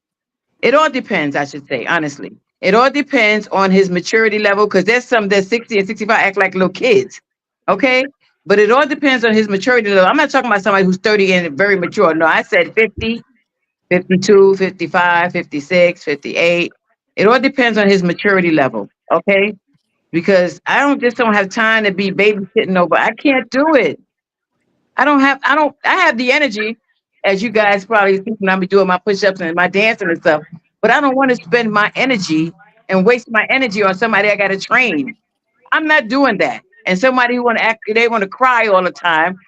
It all depends, I should say, honestly. It all depends on his maturity level because there's some that 60 and 65 act like little kids. Okay? But it all depends on his maturity level. I'm not talking about somebody who's 30 and very mature. No, I said 50, 52, 55, 56, 58. It all depends on his maturity level. Okay? Because I don't have time to be babysitting over. I can't do it. I have the energy, as you guys probably see when I be doing my push-ups and my dancing and stuff, but I don't want to spend my energy and waste my energy on somebody I gotta train. I'm not doing that. And somebody who wanna act they want to cry all the time.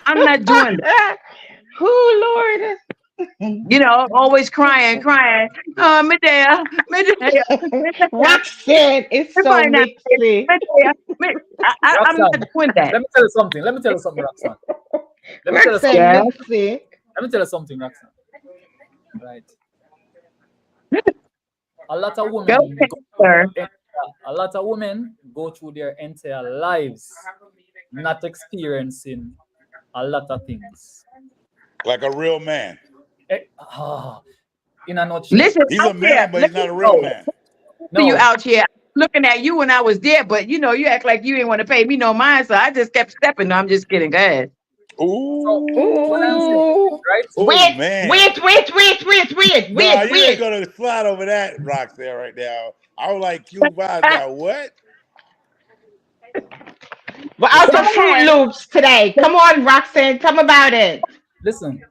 I'm not doing that.
Oh Lord.
Always crying, crying. Oh, Medea, Medea, Medea.
Roxanne is so
Everybody not
mixy.
Medea. I'm not
Roxanne,
doing that.
let me tell you something. Let me tell you something, Roxanne. Let me tell you
Roxanne
something.
Yeah.
mixy.
Let me tell you something, Roxanne. Right. A lot of
Go
women
ahead,
go through
sir.
a lot of women go through their entire lives not experiencing a lot of things.
Like a real man.
Eh, ah, in a nutshell.
Listen
He's a
out there.
man, but
Let
he's
me
not a real
No,
man.
see you
no.
out here looking at you when I was there, but you act like you didn't want to pay me no mind, so I just kept stepping. No, I'm just kidding. Go ahead.
So what I'm saying,
Ooh.
right?
Oh
Wait,
man.
wait, wait, wait, wait, wait,
Nah,
wait,
you ain't
wait.
gonna slide over that, Roxanne, right now. I was like Q vibes now. What?
We're
Go
out of Fruit
ahead.
Loops today. Come on, Roxanne. Tell me about it.
Listen,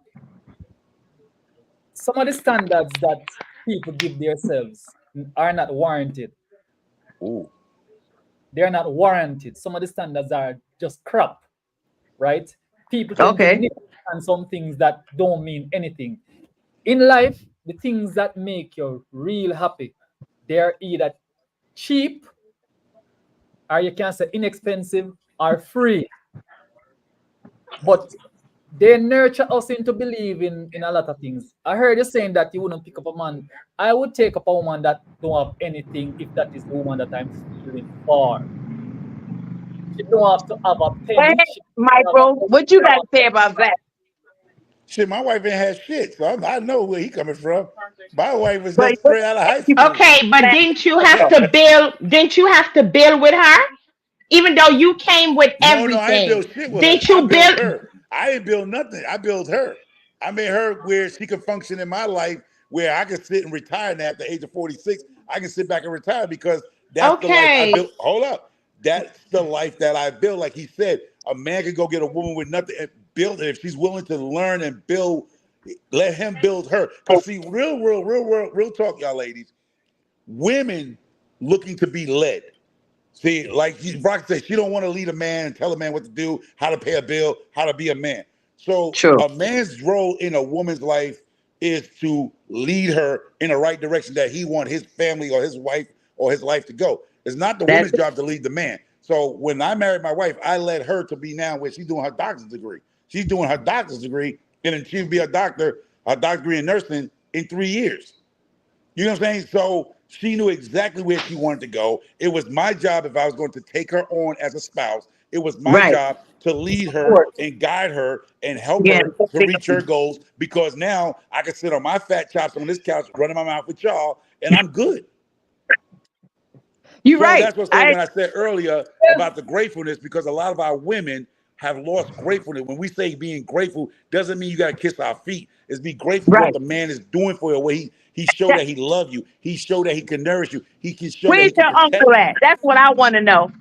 some of the standards that people give themselves are not warranted.
Ooh.
They are not warranted. Some of the standards are just crap, right? People tend to
Okay.
nip on some things that don't mean anything. In life, the things that make you real happy, they're either cheap, or you can say inexpensive, or free. But they nurture us into believing in a lot of things. I heard you saying that you wouldn't pick up a man. I would take up a woman that don't have anything if that is the woman that I'm feeling for. She don't have to have a
Go
penny.
ahead,
She don't have
Michael. What you got to say about that?
Shit, my wife ain't had shit, so I know where he coming from. My wife was
But
just straight out of high
you
school.
Okay, but
that
didn't you have
also.
to build? Didn't you have to build with her? Even though you came with
No, I ain't
everything,
build shit with her.
didn't
I
you
built
build?
her. I didn't build nothing. I built her. I made her where she could function in my life, where I could sit and retire now at the age of 46. I can sit back and retire because that's the life I
Okay,
built. Hold up. That's the life that I built. Like he said, a man could go get a woman with nothing and build it if she's willing to learn and build. Let him build her. Because see, real world, real world, real talk, y'all ladies. Women looking to be led. See, like Brock said, she don't want to lead a man and tell a man what to do, how to pay a bill, how to be a man. So
True.
a man's role in a woman's life is to lead her in the right direction that he want his family or his wife or his life to go. It's not the
That's
woman's job to lead the man. So when I married my wife, I led her to be now where she's doing her doctor's degree. She's doing her doctor's degree, and then she'll be a doctor degree in nursing in 3 years. You know what I'm saying? So she knew exactly where she wanted to go. It was my job if I was going to take her on as a spouse. It was my
right.
job to lead her
support.
and guide her and help
Yeah.
her to reach her goals because now I can sit on my fat chops on this couch, running my mouth with y'all, and I'm good.
You're
So
right.
that's what I'm saying
I
when I said earlier about the gratefulness, because a lot of our women have lost gratefulness. When we say being grateful, doesn't mean you got to kiss our feet. It's be grateful for what
right.
the man is doing for you. Where he showed
That,
that he loved you. He showed that he can nourish you. He can show that he
where's
can
your uncle
protect you.
at? That's what I want to know.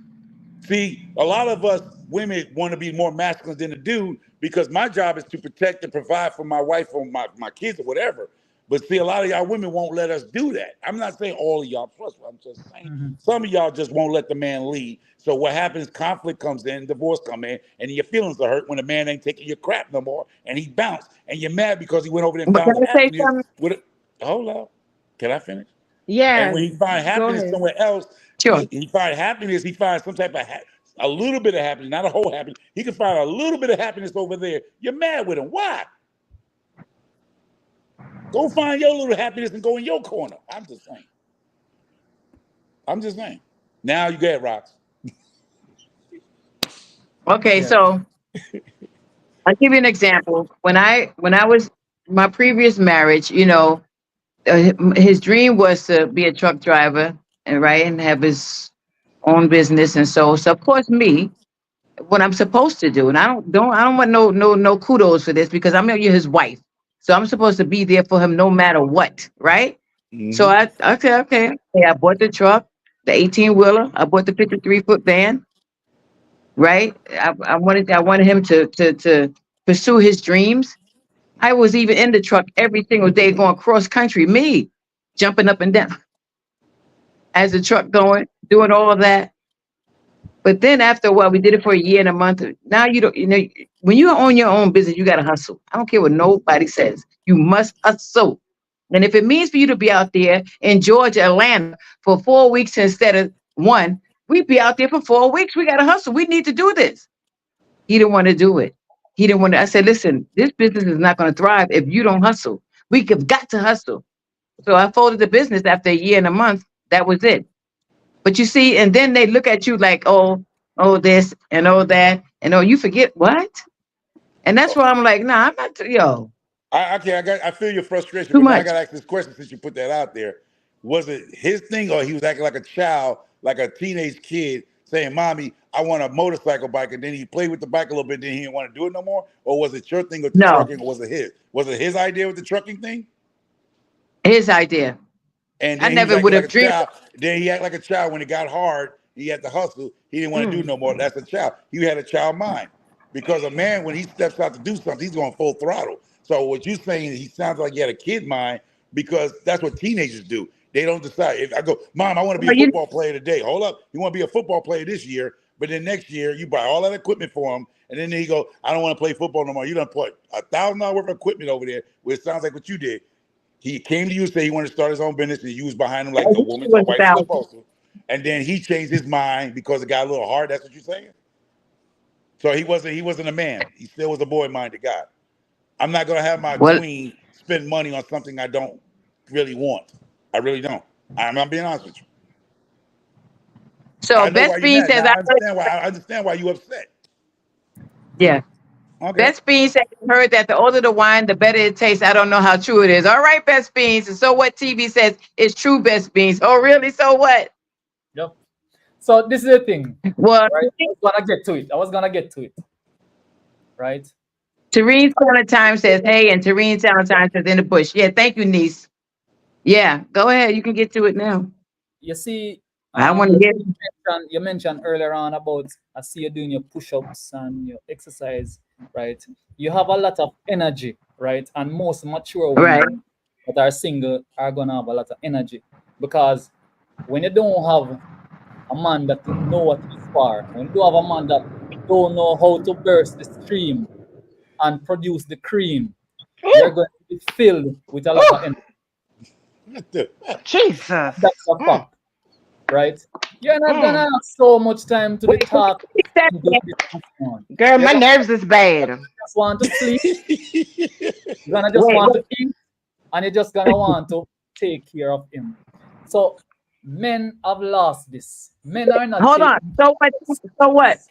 See, a lot of us women want to be more masculine than the dude because my job is to protect and provide for my wife or my kids or whatever. But see, a lot of y'all women won't let us do that. I'm not saying all of y'all, trust me, I'm just saying
Mhm.
some of y'all just won't let the man lead. So what happens, conflict comes in, divorce come in, and your feelings are hurt when the man ain't taking your crap no more and he bounced. And you're mad because he went over there and
But can
found
I say
happiness
something?
with it. Hold up. Can I finish? And
yes.
when he find
Go
happiness
ahead.
somewhere else,
Sure.
he find happiness. He finds some type of a little bit of happiness, not a whole happiness. He can find a little bit of happiness over there. You're mad with him. Why? Go find your little happiness and go in your corner. I'm just saying. I'm just saying. Now you get rocks.
Okay,
Yeah.
so I'll give you an example. When I was my previous marriage, his dream was to be a truck driver and right and have his own business, and so of course me, what I'm supposed to do, and I don't want no kudos for this because I'm his wife, so I'm supposed to be there for him no matter what, right? So
Mm-hmm.
I okay. I bought the truck, the 18 wheeler. I bought the 53-foot van, right? I wanted him to pursue his dreams. I was even in the truck every single day going cross country, me jumping up and down as the truck going, doing all of that. But then after a while, we did it for a year and a month. Now you don't, when you own your own business, you got to hustle. I don't care what nobody says. You must hustle. And if it means for you to be out there in Georgia, Atlanta for 4 weeks instead of one, we'd be out there for 4 weeks. We got to hustle. We need to do this. He didn't want to do it. He didn't want to. I said, listen, this business is not going to thrive if you don't hustle. We have got to hustle. So I folded the business after a year and a month. That was it. But you see, and then they look at you like, oh, this and oh that, and oh, you forget what? And that's why I'm like, nah, I'm not,
I feel your frustration,
too
but now I
much.
gotta ask this question since you put that out there. Was it his thing or he was acting like a child, like a teenage kid, saying, Mommy, I want a motorcycle bike, and then he played with the bike a little bit, then he didn't want to do it no more? Or was it your thing with the
No,
trucking, or was it his? Was it his idea with the trucking thing?
his idea.
And
I
then he was
never
acting
would
like
have
a
dreamed.
child. Then he acted like a child when it got hard. He had to hustle. He didn't want to do
Mm.
no more. That's a child. He had a child mind. Because a man, when he steps out to do something, he's going full throttle. So what you're saying, he sounds like he had a kid mind because that's what teenagers do. They don't decide. If I go, Mom, I want to be a
Well,
football player today. Hold up. You want to be a football player this year, but then next year you buy all that equipment for him. And then he go, I don't want to play football no more. You done put $1,000 worth of equipment over there, which sounds like what you did. He came to you and said he wanted to start his own business, and you was behind him like a woman, a
was
wife is
about
supposed to. And then he changed his mind because it got a little hard. That's what you're saying. So he wasn't a man. He still was a boy-minded guy. I'm not gonna have my
well.
queen spend money on something I don't really want. I really don't. I'm being honest with you.
So
I know why
Best
you're
Bean
mad.
says
Now I understand why. I understand why you upset.
yeah.
Okay.
Best Bean said he heard that the older the wine, the better it tastes. I don't know how true it is. All right, Best Beans. And so what TV says is true, Best Beans. Oh, really? So what?
Yep. So this is the thing,
Well,
right? I was gonna get to it, right?
Tareen Sound Time says, hey, and Tareen Sound Time says in the bush. Yeah, thank you, niece. Yeah, go ahead. You can get to it now.
You see,
I want to hear.
you mentioned earlier on about I see you doing your push-ups and your exercise, right? You have a lot of energy, right? And most mature
Right.
women that are single are gonna have a lot of energy because when you don't have a man that know what he's for, when you have a man that don't know how to burst the stream and produce the cream, you're
Ooh.
going to be filled with a lot
Ooh.
of energy.
Jesus.
That's a
Mm.
fact, right? You're not gonna
Mm.
have so much time to the
Wait,
talk
wait, wait,
and do this and so on.
Girl,
You're
my
gonna
nerves is bad.
just want to sleep, you're gonna just
wait,
want
wait.
to eat, and you're just gonna want to take care of him. So men have lost this. Men are not
Hold on.
taking
So what? So what?
this.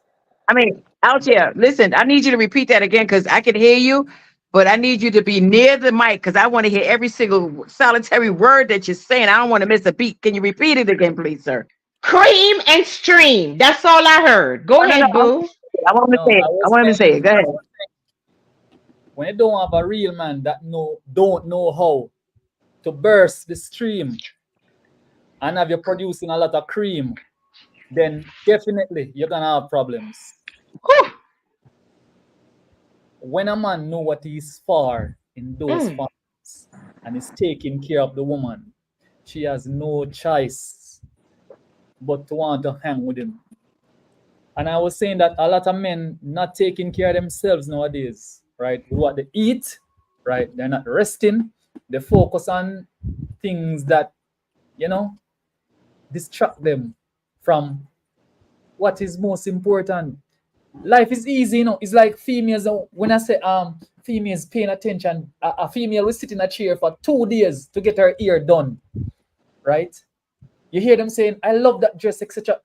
I mean, out here, listen, I need you to repeat that again because I can hear you, but I need you to be near the mic because I want to hear every single solitary word that you're saying. I don't want to miss a beat. Can you repeat it again, please, sir?
Cream and stream. That's all I heard. Go
No, no,
ahead,
no.
boo.
I want him to
No,
say it. I want him to say it. Go ahead.
I was saying when you don't have a real man that don't know how to burst the stream and have you producing a lot of cream, then definitely you're gonna have problems.
Whew.
When a man know what he's for in those
Mm.
farms and is taking care of the woman, she has no choice but to want to hang with him. And I was saying that a lot of men not taking care of themselves nowadays, right? With what they eat, right? They're not resting. They focus on things that, you know, distract them from what is most important. life is easy, you know. It's like females. When I say females paying attention, a female will sit in a chair for 2 days to get her ear done, right? You hear them saying, "I love that dress," etc.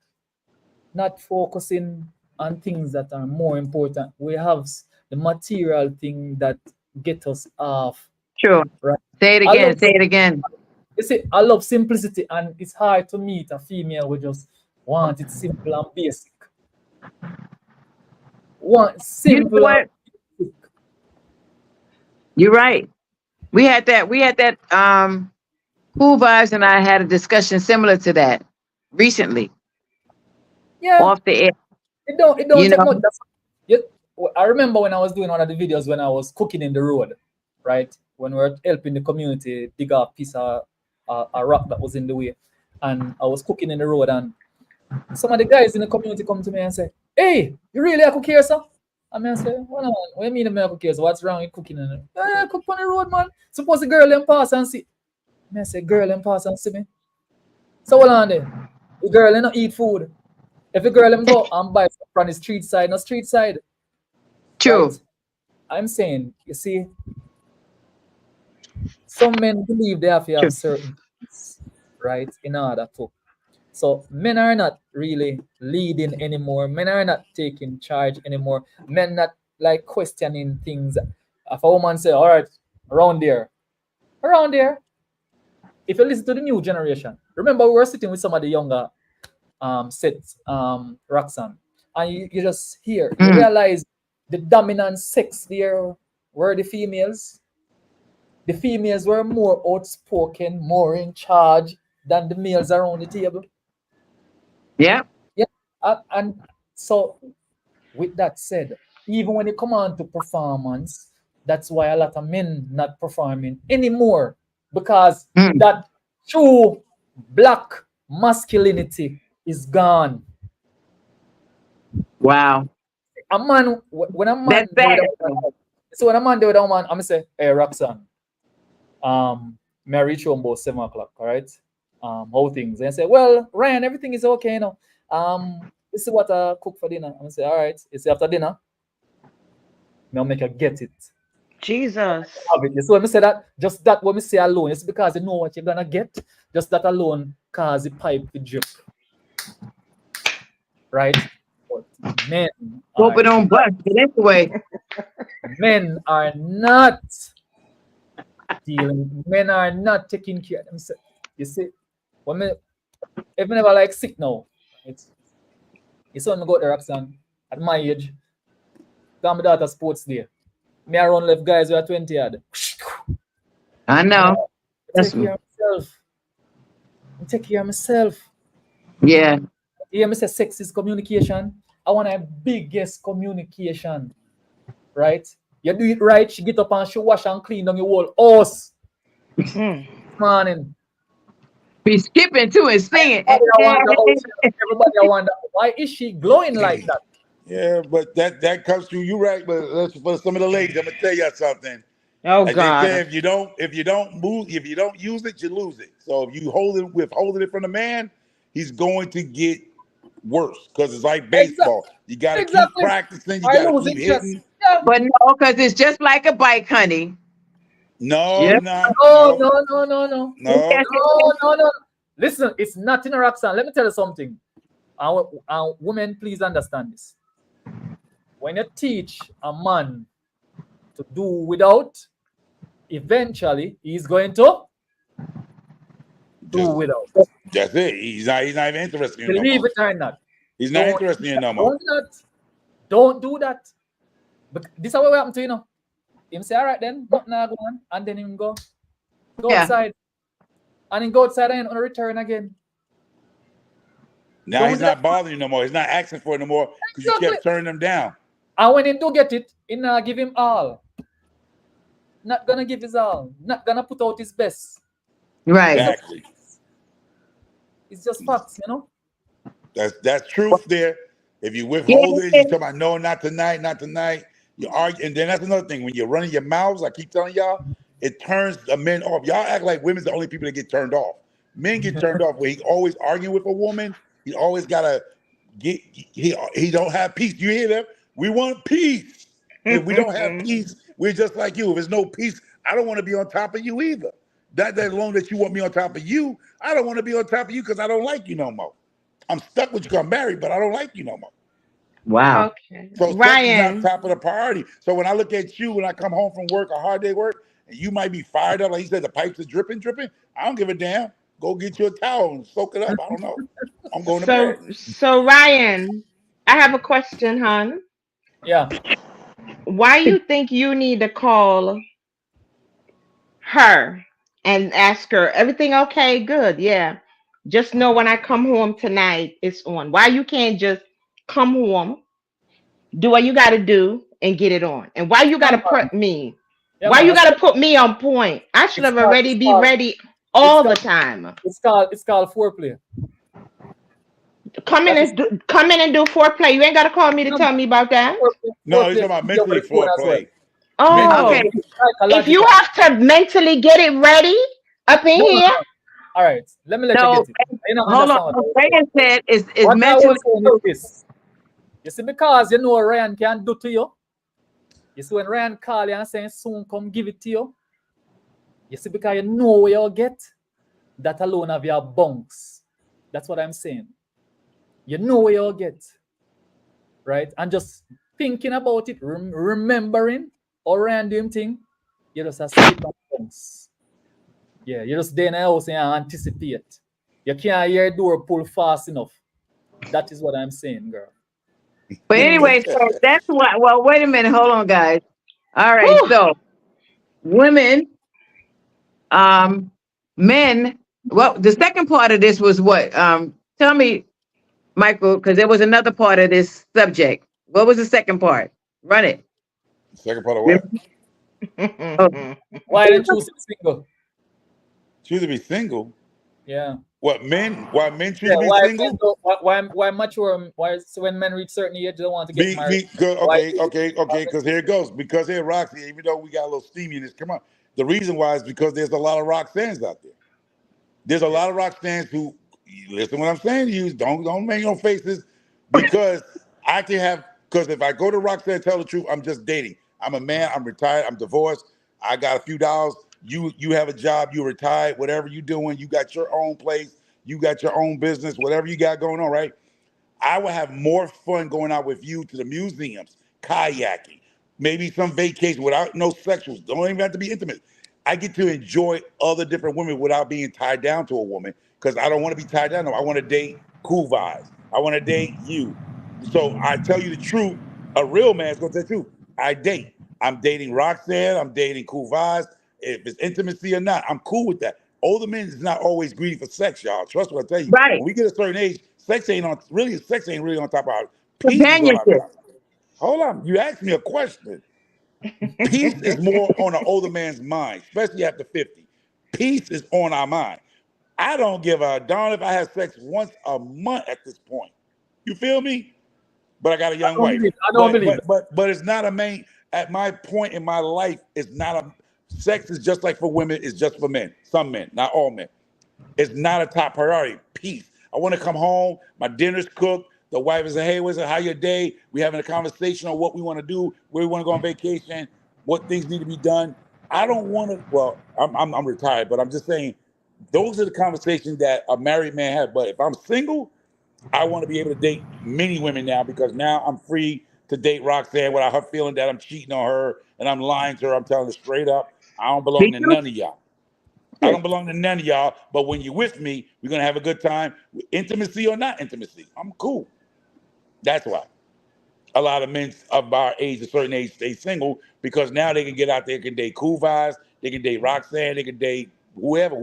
Not focusing on things that are more important. We have the material thing that get us off,
True.
right?
Say it
I
again.
love
Say it again.
you see, I love simplicity, and it's hard to meet a female who just want it simple and basic. Want
You know
simple and
what?
basic.
You're right. We had that Cool Vibes and I had a discussion similar to that recently
Yeah,
off the air.
it don't
You
take
know,
much. I remember when I was doing one of the videos when I was cooking in the road, right? When we were helping the community dig up a piece of a rock that was in the way, and I was cooking in the road, and some of the guys in the community come to me and say, "Hey, you really a cook here, sir?" I mean, I say, "Well, no, what do you mean I cook here? So what's wrong with cooking?" And yeah, cook on the road, man. Suppose the girl them pass and see. I say, "Girl them pass and see me." So what on there? The girl them not eat food. If the girl them go and buy from the street side, not street side, right?
true.
I'm saying, you see, some men believe they have to
True.
have certain things, right, in order to. So men are not really leading anymore. Men are not taking charge anymore. Men not like questioning things. If a woman say, "All right, around there, around there," if you listen to the new generation, remember we were sitting with some of the younger sets, Roxanne, and you just hear, you
Mm.
realize the dominant sex there were the females. The females were more outspoken, more in charge than the males around the table.
Yeah.
Yeah, and so with that said, even when it come on to performance, that's why a lot of men not performing anymore because
Mm.
that true black masculinity is gone.
Wow.
A man, when a man
That's
there with
sad.
a woman, so when a man there with a woman, I'm gonna say, "Hey, Roxanne, may I reach home about 7 o'clock, all right? How things?" And I say, "Well, Ryan, everything is okay, you know. This is what I cook for dinner." I'm gonna say, "All right." You see, after dinner, I'll make her get it.
Jesus.
Have it. You see when I say that, just that when we say alone, it's because you know what you're gonna get. Just that alone cause the pipe to drip, right? But
Hope it don't bust. But anyway,
men are not dealing. Men are not taking care of themselves. You see, when me, if me never like sick now, right? You saw me go to the Roxanne at my age, got my daughter sports day. Me around left guys who are 20 yard.
I
No,
know.
take
That's
care of myself. I take care of myself.
yeah.
You hear me say sex is communication. I want a biggest communication, right? You do it right, she get up and she wash and clean down your whole house.
Mm.
Morning.
Be skipping too and singing.
Everybody I wonder, everybody I wonder, why is she glowing like that?
Yeah, but that comes through. You right, but for some of the ladies, I'm gonna tell you something.
Oh
Like they say,
God.
if you don't use it, you lose it. So if you withholding it from the man, he's going to get worse because it's like
Exactly.
baseball. You got to keep
Exactly.
practicing. You
I
got to
lose
keep
interest.
hitting.
Yeah.
But no, because it's just like a bike, honey.
No,
Yep.
it's not.
No,
No,
no, no, no, no.
no.
Yes,
No, no, no. Listen, it's not in a Roxanne. Let me tell you something. Our women, please understand this. When you teach a man to do without, eventually he's going to do
Just
without.
that's it. He's not even interested in you no
Believe
more.
it or not.
He's not
Don't
interested in you no more.
don't do that. Don't do that. But this is what will happen to you know. Him say, all right then, nothing go on, and then him go
yeah.
outside. And then go outside and return again.
Now
Don't
he's
do that.
not bothering you no more. He's not asking for it no more because you
Exactly.
kept turning him down.
And when he do get it, he not give him all. Not gonna give his all. Not gonna put out his best.
Right.
Exactly.
It's just facts, you know.
That's truth there. If you withhold it,
Yeah.
you talk about no, not tonight, not tonight. You argue, and then that's another thing. When you're running your mouths, I keep telling y'all, it turns the men off. Y'all act like women's the only people that get turned off. Men get turned off where he always arguing with a woman. He always gotta he don't have peace. You hear them? We want peace. If we don't have peace, we're just like you. If there's no peace, I don't want to be on top of you either. That alone that you want me on top of you, I don't want to be on top of you because I don't like you no more. I'm stuck with you 'cause I'm married, but I don't like you no more.
Wow.
Okay.
So sex is not
Ryan.
top of the priority. So when I look at you, when I come home from work, a hard day work, and you might be fired up, like he said, the pipes are dripping, dripping. I don't give a damn. Go get you a towel and soak it up. I don't know. I'm going to
So
bed.
so Ryan, I have a question, hon.
Yeah.
Why you think you need to call her and ask her, everything okay? Good, yeah. Just know when I come home tonight, it's on. Why you can't just come home, do what you gotta do, and get it on? And why you
Yeah,
gotta
man.
put me?
Yeah,
Why
man.
you gotta put me on point? I should
It's
have
called
already
it's
be
called
ready
it's
all the
called
time.
it's called foreplay.
Come in
That is
and do foreplay. You ain't gotta call me to
yeah,
tell me about that.
foreplay,
No, he's
foreplay
talking about
is over
mentally
the phone as well.
foreplay.
Oh,
Mentally.
Okay.
And
if you
psychological.
have to mentally get it ready up in
No, no,
here,
no. All right. Let me let you
No,
get it. You don't
hold on.
understand what I
What
was saying.
Ryan said is
What I
mentally.
was saying is this. You see, because you know what Ryan can do to you. You see, when Ryan call you and saying soon come give it to you. You see, because you know where you'll get, that alone of your bunks. That's what I'm saying. You know where you'll get, right? And just thinking about it, remembering or random thing, you just a skip and bounce. Yeah, you just there in the house and you anticipate. You can't hear door pull fast enough. That is what I'm saying, girl.
But anyway, so that's what. Well, wait a minute. Hold on, guys. All right.
whew,
So women, um, men. Well, the second part of this was what? Tell me, Michael, because there was another part of this subject. What was the second part? Run it.
Second part of what?
Oh,
Why don't choose single?
Choose to be single.
Yeah.
What men? Why men choose
Yeah,
to be
why men
single?
don't, why mature why so when men reach certain age they don't want to get married?
Good.
Why
Okay,
is it
okay, okay. Because here it goes. Because here, Roxy, even though we got a little steaminess, come on. The reason why is because there's a lot of rock fans out there. There's a
yeah.
lot of rock fans who listen to what I'm saying to you. Don't make no faces because I can have because if I go to Roxanne and tell the truth, I'm just dating. I'm a man, I'm retired, I'm divorced, I got a few dollars. You have a job, you retired, whatever you doing, you got your own place, you got your own business, whatever you got going on, right? I would have more fun going out with you to the museums, kayaking, maybe some vacation without no sexuals. Don't even have to be intimate. I get to enjoy other different women without being tied down to a woman because I don't want to be tied down. No, I want to date cool vibes. I want to date you. So I tell you the truth. A real man's gonna tell the truth. I date. I'm dating Roxanne. I'm dating cool vibes. If it's intimacy or not, I'm cool with that. Older men is not always greedy for sex, y'all. Trust what I tell you.
right.
When we get a certain age, sex ain't really on top of our peace is on our
Companionship.
top. Hold on. You asked me a question. Peace is more on an older man's mind, especially after 50. Peace is on our mind. I don't give a darn if I have sex once a month at this point. You feel me? But I got a
I
young
don't
wife.
believe I don't
But
believe
but
it.
but but it's not a main at my point in my life, it's not a sex is just like for women, it's just for men. Some men, not all men. It's not a top priority. Peace. I want to come home. My dinner's cooked. The wife is like, hey, what's it? How your day? We having a conversation on what we want to do, where we want to go on vacation, what things need to be done. I don't want to. Well, I'm retired, but I'm just saying those are the conversations that a married man has. But if I'm single, I want to be able to date many women now because now I'm free to date Roxanne without her feeling that I'm cheating on her and I'm lying to her. I'm telling her straight up, I don't belong
Be
to none of
truthful.
y'all. I don't belong to none of y'all, but when you're with me, we're gonna have a good time, intimacy or not intimacy. I'm cool. That's why a lot of men of our age, a certain age, stay single because now they can get out there, can date cool vibes, they can date Roxanne, they can date whoever,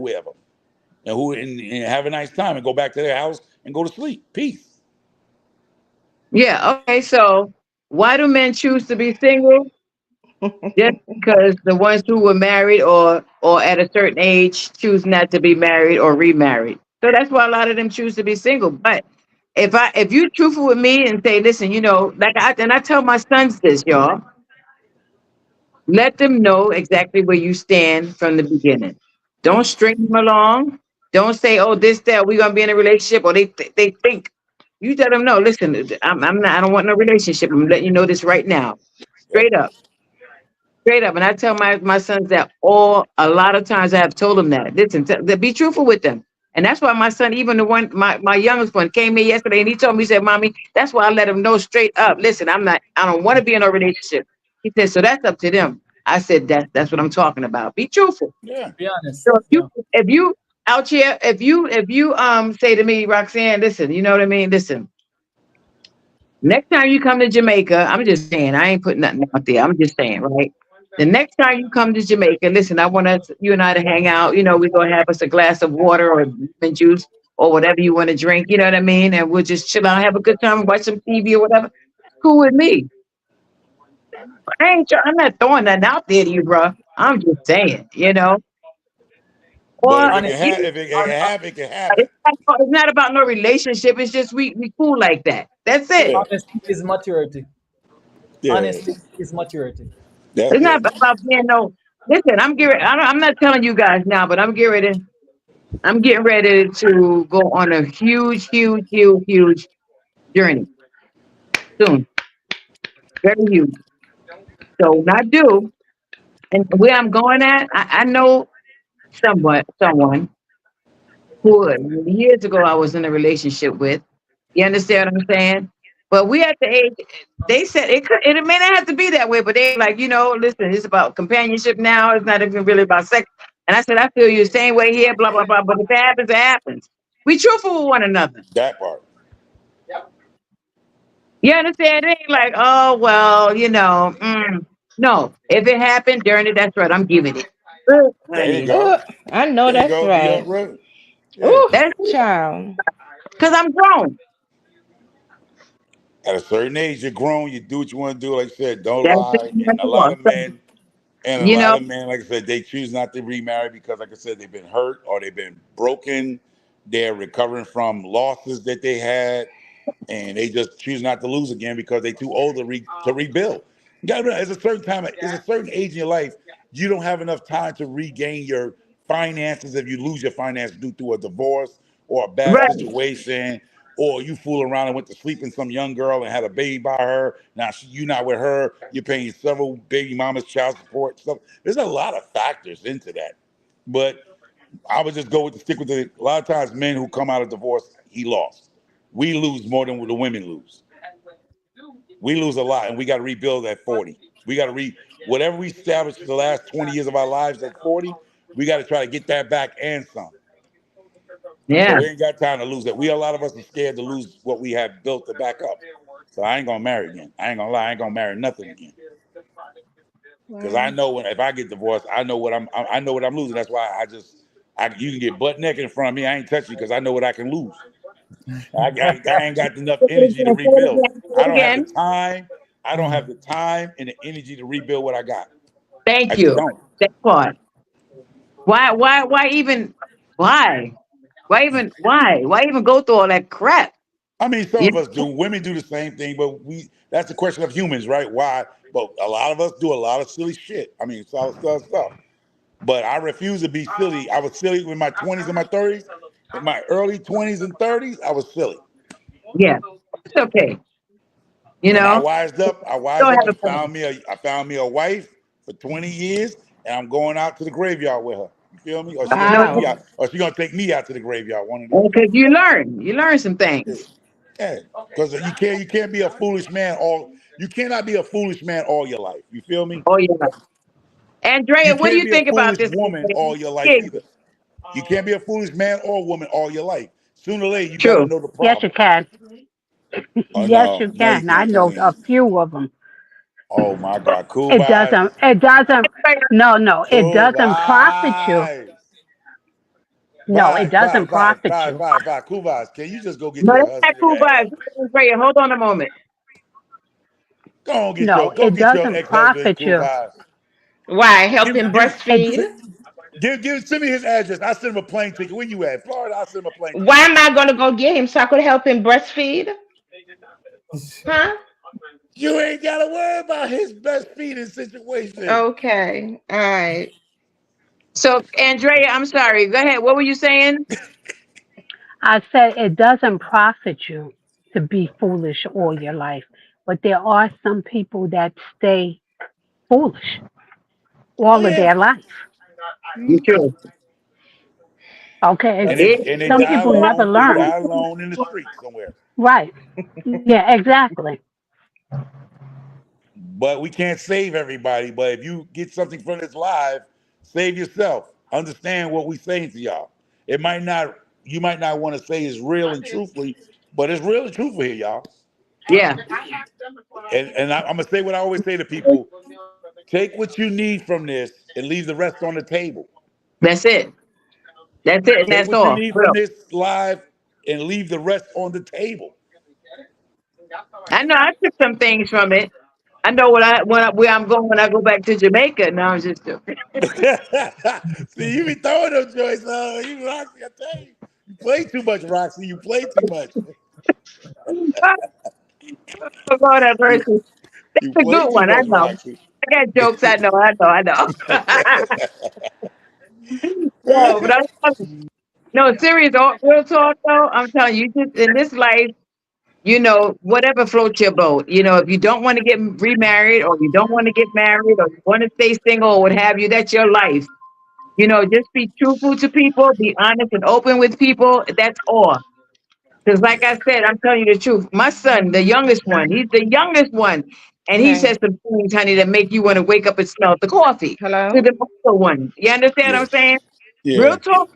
and have a nice time and go back to their house and go to sleep. Peace.
Yeah. Okay. So why do men choose to be single? Just because the ones who were married or at a certain age choose not to be married or remarried. So that's why a lot of them choose to be single. But if you truthful with me and say, listen, I tell my sons this, y'all, let them know exactly where you stand from the beginning. Don't string them along. Don't say, oh, this, that, we're gonna be in a relationship, or they think. You tell them no. Listen, I'm not. I don't want no relationship. I'm letting you know this right now,
Yep.
straight up, straight up. And I tell my sons that a lot of times I have told them that. Listen, be truthful with them. And that's why my son, even the one, my youngest one, came here yesterday and he told me, he said, "Mommy, that's why I let him know straight up. Listen, I'm not. I don't want to be in a relationship." He said, "So that's up to them." I said, "That's what I'm talking about. Be truthful."
Yeah.
Be honest.
So
Yeah.
if you out here, if you say to me, Roxanne, listen, you know what I mean? Listen, next time you come to Jamaica, I'm just saying, I ain't putting nothing out there. I'm just saying, right? The next time you come to Jamaica, listen, I want us, you and I to hang out. You know, we're gonna have us a glass of water or lemon juice or whatever you want to drink, you know what I mean? And we'll just chill out, have a good time, watch some TV or whatever. Cool with me. I'm not throwing nothing out there to you, bro. I'm just saying, you know.
But
Or
if it can
Honesty.
happen, if it can happen, it can happen.
it's not about no relationship. It's just we cool like that. That's it.
Yeah.
Honesty is maturity.
Yeah.
Honesty is maturity.
That's
It's not
it.
about being no. Listen, I'm not telling you guys now, but I'm getting ready. I'm getting ready to go on a huge, huge, huge, huge journey soon. Very huge. So when I do, and where I'm going at, I know someone who years ago I was in a relationship with. You understand what I'm saying? But we at the age they said it may not have to be that way, but they like, listen, it's about companionship now. It's not even really about sex. And I said, I feel you the same way here, blah, blah, blah. But if it happens, it happens. We truthful with one another.
That part.
You understand? It ain't like, oh well, no. If it happened during it, that's right. I'm giving it.
There you
Honey.
go.
I know
There you
that's
go. Be
right.
upfront. Yeah.
Ooh,
That's
child.
because I'm grown.
At a certain age, you're grown. You do what you want to do. Like I said, don't
That's
lie. And a lot
one.
of
So,
men,
you know,
like I said, they choose not to remarry because, like I said, they've been hurt or they've been broken. They're recovering from losses that they had, and they just choose not to lose again because they're too old to rebuild. You got to realize, there's a certain age in your life, you don't have enough time to regain your finances if you lose your finances due to a divorce or a bad
right,
situation, or you fool around and went to sleep in some young girl and had a baby by her. Now you not with her. You're paying several baby mamas child support stuff. There's a lot of factors into that, but I would just go with the stick with the. A lot of times, men who come out of divorce, he lost. We lose more than the women lose. We lose a lot, and we got to rebuild at 40. We got to whatever we established for the last 20 years of our lives at 40. We got to try to get that back and some. So
yeah.
we ain't got time to lose that. A lot of us are scared to lose what we have built to back up. So I ain't gonna marry again. I ain't gonna lie. I ain't gonna marry nothing again. Because I
Wow.
know if I get divorced, I know what I'm losing. That's why you can get butt naked in front of me. I ain't touching you because I know what I can lose. I ain't got enough
Say it
energy to
again. Say it
rebuild.
again. Say
I
it
don't have the
again.
time. I don't have the time and the energy to rebuild what I got. I
Thank
just
you.
don't.
That part. Why even? Why? Why even go through all that crap?
I mean, some
You
of us do. Women do the same thing, but that's the question of humans, right? Why? But a lot of us do a lot of silly shit. I mean, solid stuff. But I refuse to be silly. I was silly in my 20s and my 30s. In my early 20s and 30s, I was silly.
yeah, it's okay. You
And I
know,
wised up. I
don't
wised up
have a
and
problem.
I found me a wife for 20 years, and I'm going out to the graveyard with her. You feel me? Or she gonna
No,
take me
Wow.
out, or she gonna take me out to the graveyard. One of the
because you learn some
two.
things.
Yeah, because you can't be a foolish man you cannot be a foolish man all your life. You feel me?
Oh yeah,
You
Andrea, what do
can't
you
be a
think about
foolish
this?
woman all your life
Yeah,
either. You can't be a foolish man or woman all your life. Sooner or later, you got to
true.
know the
Yes, you
problem.
can.
Oh
Yes,
no,
you
no, you
can. I
can't,
know a
Colleen.
few of them.
Oh my God, cool
It
vibes,
doesn't. It doesn't. No, no. It
cool
doesn't profit you.
vibes,
No, it doesn't profit you.
cool vibes. Can you just go get
No,
your
that's not
husband
cool
and
vibes. Andrea, hold on a moment.
No,
go
it
get your
doesn't
ex-husband,
profit
cool
you.
vibes.
Why? Help
Give
him
give
It,
breastfeed?
send me his address. I send him a plane ticket. Where you at? Florida. I send him a plane
Why
ticket.
am I gonna go get him so I could help him breastfeed? Huh?
You ain't gotta worry about his breastfeeding situation.
Okay. All right.
So, Andrea, I'm sorry. Go ahead. What were you saying?
I said it doesn't profit you to be foolish all your life. But there are some people that stay foolish
Oh
all of
yeah.
their life.
You
Mhm.
true.
Okay.
And
Yeah.
they
Some
die
people never
alone. They
learn.
die alone in the street somewhere.
Right. Yeah, exactly.
But we can't save everybody. But if you get something from this live, save yourself. Understand what we saying to y'all. It might not, you might not want to say it's real and truthfully, but it's real and truthful here, y'all.
Yeah.
And I'm gonna say what I always say to people: take what you need from this and leave the rest on the table.
That's it. That's it, and
Take
that's
what you
all.
need from
Real.
this live and leave the rest on the table.
I know I took some things from it. I know where I'm going when I go back to Jamaica. No, I'm just joking.
See, you be throwing them joints, you Roxy. I tell you, you play too much, Roxy. You play too much.
Oh, Lord have
You,
mercy.
you
That's a
play
good
too
one. I
much,
know.
Roxy.
I got jokes. I know. I know. I know. No, but no serious. Real talk though. I'm telling you, just in this life, whatever floats your boat. If you don't want to get remarried, or you don't want to get married, or you want to stay single, or what have you, that's your life. Just be truthful to people, be honest and open with people. That's all. Because, like I said, I'm telling you the truth. My son, the youngest one, he's the youngest one. And he
Okay.
says some things, honey, that make you want to wake up and smell the coffee. To
Hello?
the older one. You understand what
Yeah,
I'm saying?
yeah.
Real talk.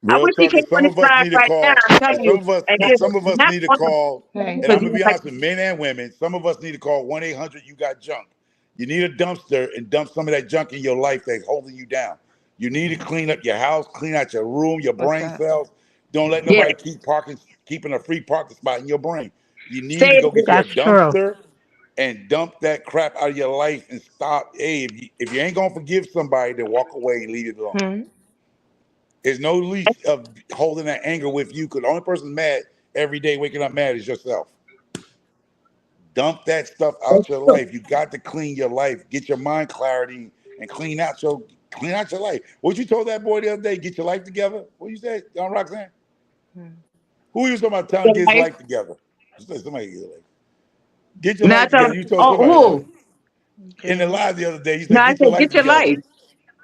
I
Real
wish he
talk.
came
And
on
some
his
of us
live
need to
right now.
call,
I'm telling
and
you. And just
some of us
not
need to
on
call,
Hey.
and
because
I'm
he
gonna
was
be
like,
honest with men and women. Some of us need to call 1-800 You Got Junk. You need a dumpster and dump some of that junk in your life that's holding you down. You need to clean up your house, clean out your room, your
What's
brain
that?
cells. Don't let
yeah,
nobody keeping a free parking spot in your brain. You
say
need to
it
go get you a
That's true.
dumpster and dump that crap out of your life and stop. Hey, if you ain't gonna forgive somebody, then walk away and leave it alone.
Hmm.
There's no leash of holding that anger with you because the only person mad every day waking up mad is yourself. Dump that stuff
again.
out your life. You got to clean your life. Get your mind clarity and clean out your life. What you told that boy the other day? Get your life together. What you said, Roxanne? Who you was talking about telling to get his
Life.
life together? You said somebody get your life
Not
together.
talking,
You told somebody
oh,
that
who?
in the
Jane.
live the other day. You
No,
said
I
get your
said,
life
get your
together.
life.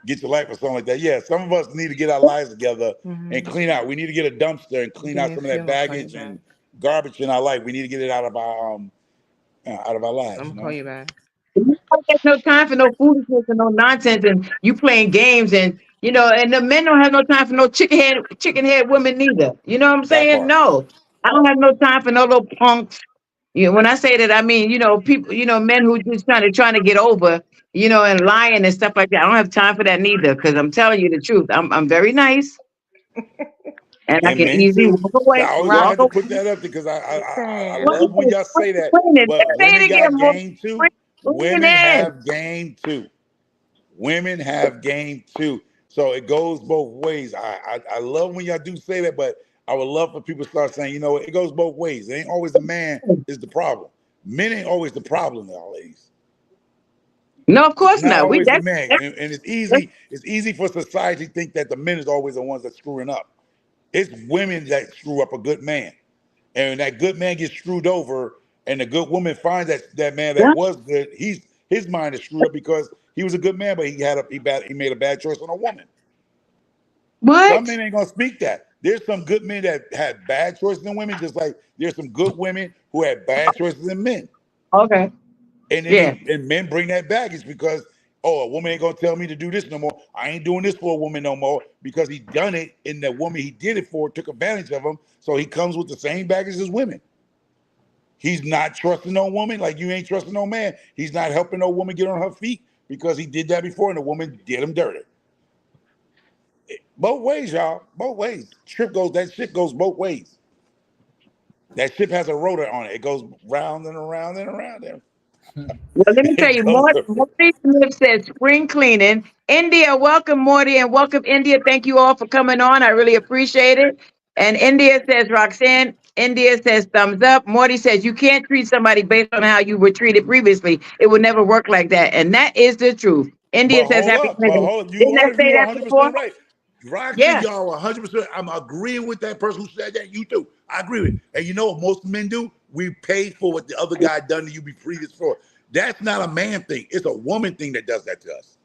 Get your life or something like that. Yeah, some of us need to get our lives together and
Mm-hmm.
clean out. We need to get a dumpster and clean
Give
out
me a
some of
few.
that
I'm gonna call you
baggage
back.
and garbage in our life. We need to get it out of our
I'm
lives.
gonna call you back.
There's no time for no foolishness and no nonsense, and you playing games, and the men don't have no time for no chicken head women neither. You know what I'm
That
saying?
part.
No, I don't have no time for no little punks. When I say that, I mean people, men who just trying to get over, and lying and stuff like that. I don't have time for that neither, because I'm telling you the truth. I'm very nice, and I
And
can
men
easily
too.
walk
So
away.
I always
Rock.
want
Walk
to
away.
put that up because I
Okay.
love when y'all say that. But
Say it
women
again,
got
more.
game too.
Bring it
Women
in.
have game too. Women have game too. So it goes both ways. I love when y'all do say that, but I would love for people to start saying, it goes both ways. It ain't always the man is the problem. Men ain't always the problem, y'all ladies.
No, of
It's
course
not
not. We
always the
that's,
man.
that's,
And it's
that's
easy, it's easy for society to think that the men is always the ones that's screwing up. It's women that screw up a good man. And when that good man gets screwed over and the good woman finds that man that
yeah.
was good, his mind is screwed up because he was a good man, but he made a bad choice on a woman. Some
What?
men ain't gonna speak that. There's some good men that had bad choices in women, just like there's some good women who had bad choices in men.
Okay.
And then
Yeah.
and men bring that baggage because a woman ain't gonna tell me to do this no more. I ain't doing this for a woman no more because he done it and the woman he did it for took advantage of him. So he comes with the same baggage as women. He's not trusting no woman like you ain't trusting no man. He's not helping no woman get on her feet because he did that before and the woman did him dirty. Both ways, y'all. Both ways. That ship goes both ways. That ship has a rotor on it. It goes round and around and around. And
Well, let me tell
it
you,
goes.
Morty Smith says spring cleaning. India, welcome, Morty, and welcome, India. Thank you all for coming on. I really appreciate it. And India says, Roxanne. India says, thumbs up. Morty says, you can't treat somebody based on how you were treated previously. It would never work like that. And that is the truth. India
But
says,
hold
happy
up,
Wednesday.
you
Didn't I
are
say
you
that before?
100% right. Roxy,
Yeah,
y'all 100%. I'm agreeing with that person who said that. You too. I agree with it. And you know what most men do? We pay for what the other guy done to you be previous for. That's not a man thing. It's a woman thing that does that to us.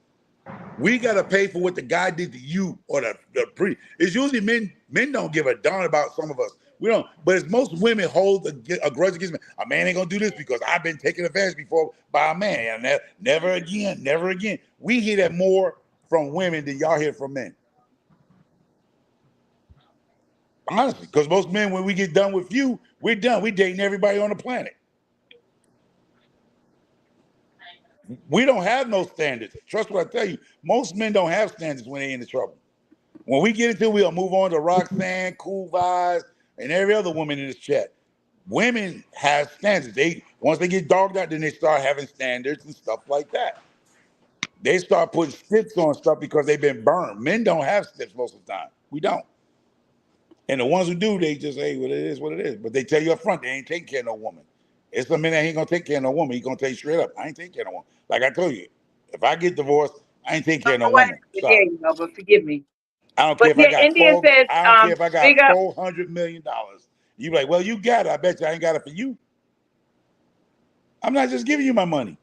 We gotta pay for what the guy did to you or the pre. It's usually men. Men don't give a darn about some of us. We don't. But it's most women hold a grudge against me. A man ain't gonna do this because I've been taken advantage before by a man. And never again, never again. We hear that more from women than y'all hear from men. Honestly, because most men, when we get done with you, we're done. We dating everybody on the planet. We don't have no standards. Trust what I tell you. Most men don't have standards when they in the trouble. When we get into it, we'll move on to Roxanne, Cool Vibes, and every other woman in this chat. Women have standards. They once they get dogged out, then they start having standards and stuff like that. They start putting sticks on stuff because they've been burned. Men don't have sticks most of the time. We don't. And the ones who do, they just say, well, it is what it is. But they tell you up front, they ain't taking care of no woman. It's a man that ain't gonna take care of no woman. He gonna tell you straight up, I ain't taking care of no woman. Like I told you, if I get divorced, I ain't taking care of no
what?
woman.
Yeah,
Sorry.
you know, but forgive me.
I don't care
But
if I
yeah,
got
India
four.
says,
I don't care if I
big
got
up.
$400 million. You be like, well, you got it. I bet you I ain't got it for you. I'm not just giving you my money.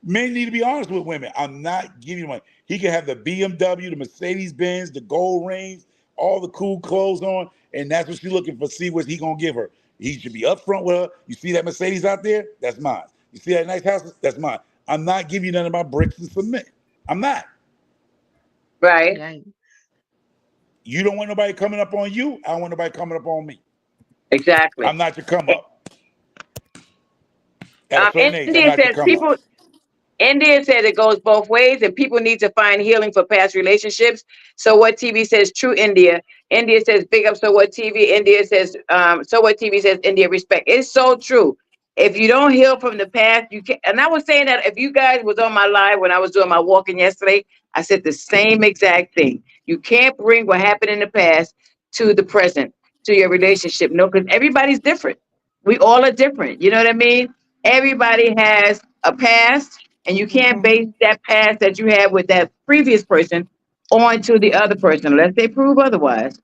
Men need to be honest with women. I'm not giving you money. He can have the BMW, the Mercedes Benz, the gold rings, all the cool clothes on, and that's what she's looking for. See what he gonna give her. He should be upfront with her. You see that Mercedes out there? That's mine. You see that nice house? That's mine. I'm not giving you none of my bricks and cement. I'm not.
Right,
Yeah.
You don't want nobody coming up on you. I don't want nobody coming up on me. I'm
exactly.
not your come up. At a certain age, I'm
India
not your
says
come up.
people India says it goes both ways, and people need to find healing for past relationships. So what TV says, true India. India says, big up. So what TV? India says, so what TV says, India respect. It's so true. If you don't heal from the past, you can't. And I was saying that if you guys was on my live when I was doing my walking yesterday, I said the same exact thing. You can't bring what happened in the past to the present, to your relationship. No, because everybody's different. We all are different. You know what I mean? Everybody has a past, and you can't base
Mhm.
that past that you had with that previous person onto the other person unless they prove otherwise.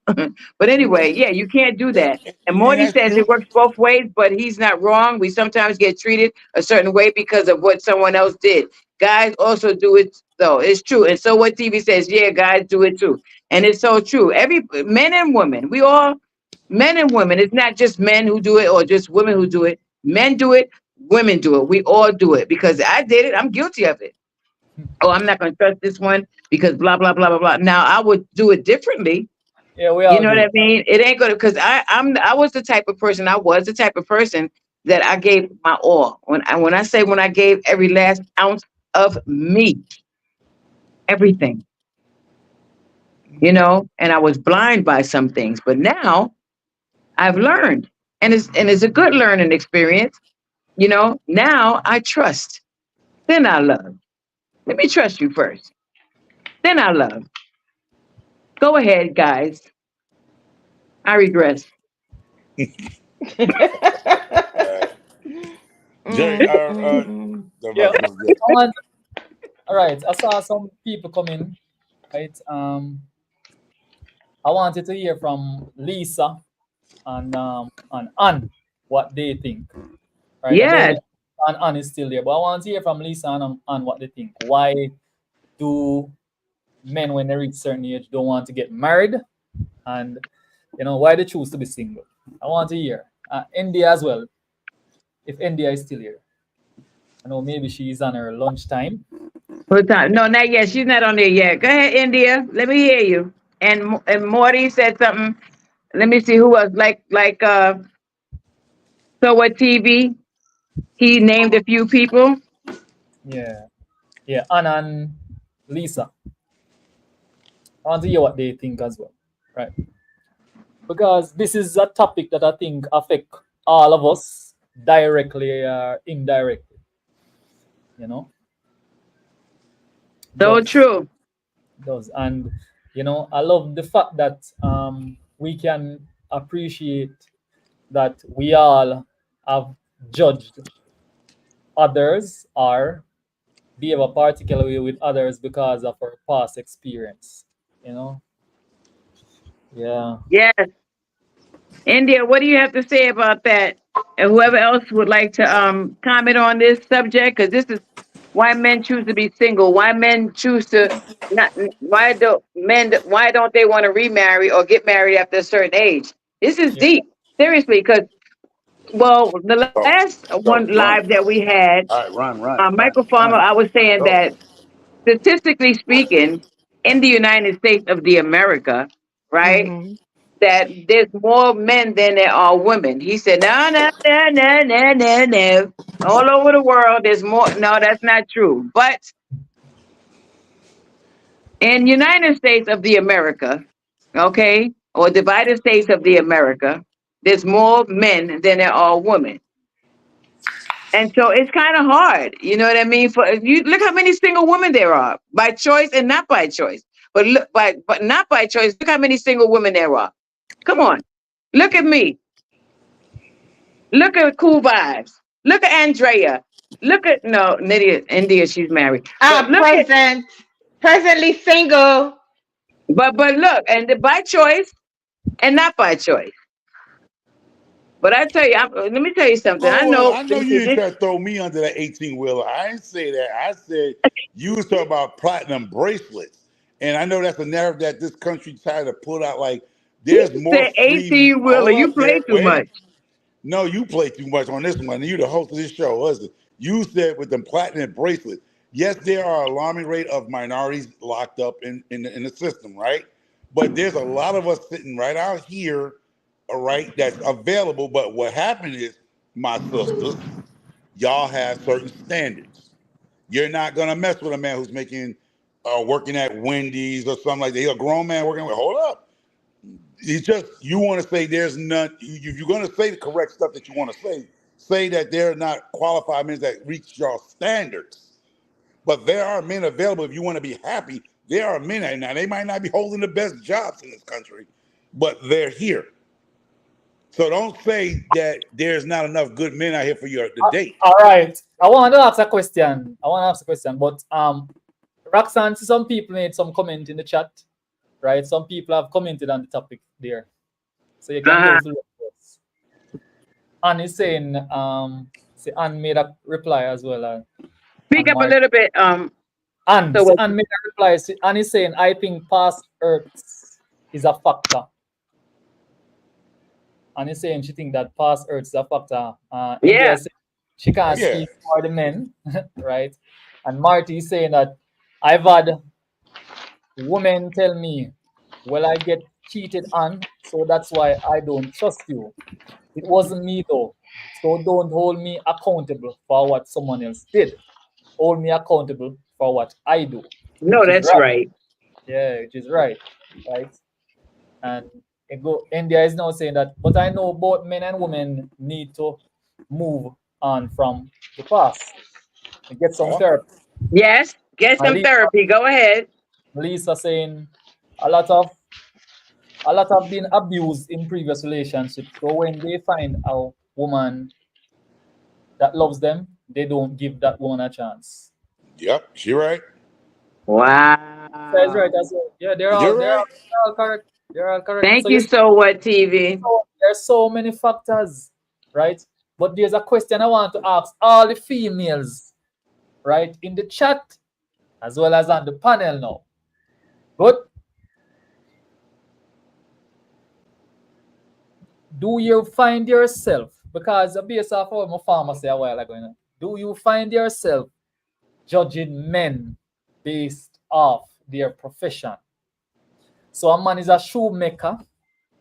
But anyway, yeah, you can't do that. And
And
Morty
that's
says it
true.
works both ways, but he's not wrong. We sometimes get treated a certain way because of what someone else did. Guys also do it though. It's true. And so what TV says, yeah, guys do it too. And it's so true. Every men and women, we all men and women. It's not just men who do it or just women who do it. Men do it, women do it. We all do it because I did it. I'm guilty of it. Oh, I'm not going to trust this one because blah blah blah blah blah. Now I would do it differently.
Yeah, we
You
all
know what
do
I
it.
mean? It ain't gonna because I was the type of person. I was the type of person that I gave my all. When I say when I gave every last ounce of me, everything, and I was blind by some things. But now I've learned, and it's a good learning experience. Now I trust, then I love. Let me trust you first, then I love. Go ahead, guys. I regress.
Uh, Jerry,
Mm, mm, mm.
that
Yeah.
was good.
I want, all right. I saw some people come in. Right. I wanted to hear from Lisa and Anne what they think. Right. I don't
Yes.
know if Anne is still there, but I want to hear from Lisa and Anne what they think. Why do men, when they reach certain age, don't want to get married, and why they choose to be single? I want to hear India as well. If India is still here, I know maybe she is on her lunchtime.
What time? No, not yet. She's not on there yet. Go ahead, India. Let me hear you. And Morty said something. Let me see who else. Like so what TV? He named a few people.
Yeah, yeah, Anna and Lisa. I want to hear what they think as well, right? Because this is a topic that I think affect all of us directly or indirectly. You know,
So
does
true.
does and I love the fact that we can appreciate that we all have judged others or behave a particular way with others because of our past experience. You know, yeah.
Yes. India, what do you have to say about that? And whoever else would like to comment on this subject, because this is why men choose to be single, why men choose to not, why don't they want to remarry or get married after a certain age? This is
Yeah.
deep, seriously, because well, the
Go,
last one
go,
live
run.
that we had,
All right, run,
Michael Farmer,
run.
I was saying
Go.
that statistically speaking, in the United States of the America, right?
Mm-hmm.
That there's more men than there are women. He said, no, no, no, no, no, no, no. All over the world, there's more. No, that's not true. But in United States of the America, okay, or divided states of the America, there's more men than there are women. And so it's kind of hard, you know what I mean? For you, look how many single women there are by choice and not by choice. But look, but not by choice. Look how many single women there are. Come on, look at me. Look at Cool Vibes. Look at Andrea. Look at no Nydia, India. She's married. But look at
Presently single.
but look and by choice and not by choice. But I tell you, let me tell you something. I
Oh, well,
know
I know
this,
you didn't try to throw me under that 18 wheeler. I didn't say that. I said you was talking about platinum bracelets. And I know that's a narrative that this country tried to put out. Like,
he
there's more
said
free.
18 wheeler.
Hold
You
up
play
there.
too
Wait.
much.
No, you play too much on this one. You the host of this show, wasn't it? You said with the platinum bracelet. Yes, there are alarming rate of minorities locked up in the system, right? But there's a lot of us sitting right out here, all right, that's available. But what happened is, my sisters, y'all have certain standards. You're not gonna mess with a man who's making working at Wendy's or something like that. He's a grown man working with. Hold up. It's just you want to say there's none. You're going to say the correct stuff that you want to say. Say that they're not qualified men that reach your standards. But there are men available if you want to be happy. There are men, and now they might not be holding the best jobs in this country, but they're here. So don't say that there's not enough good men out here for you to date.
All right. I want to ask a question. But Roxanne, some people made some comment in the chat, right? Some people have commented on the topic there, so you can go
Uh-huh.
through it first. Anne is saying, Anne made a reply as well,
Speak
and
up a
Mark.
little bit. So what?
Anne made a reply. Anne is saying, I think past Earths is a factor. Anne is saying she think that past Earths is a factor. India
Yeah.
is saying she can't
Yeah.
speak for the men, right? And Marty is saying that I've had women tell me, well, I get cheated on, so that's why I don't trust you. It wasn't me though. So don't hold me accountable for what someone else did. Hold me accountable for what I do,
No,
which is
that's
right.
right.
Yeah, which is right. Right. And India is now saying that, but I know both men and women need to move on from the past and get some
Oh,
therapy.
Yes. Get
And
some therapy. Go ahead.
Lisa saying a lot of been abused in previous relationships. So when they find a woman that loves them, they don't give that woman a chance.
yep. She right.
That's right
Wow.
as well. Yeah,
You're right.
they're all correct. They're all correct.
Thank
So
you so what TV.
there's so many factors, right? But there's a question I want to ask all the females, right, in the chat as well as on the panel now. Good. Do you find yourself, because based off what my farmer said a while ago, do you find yourself judging men based off their profession? So a man is a shoemaker,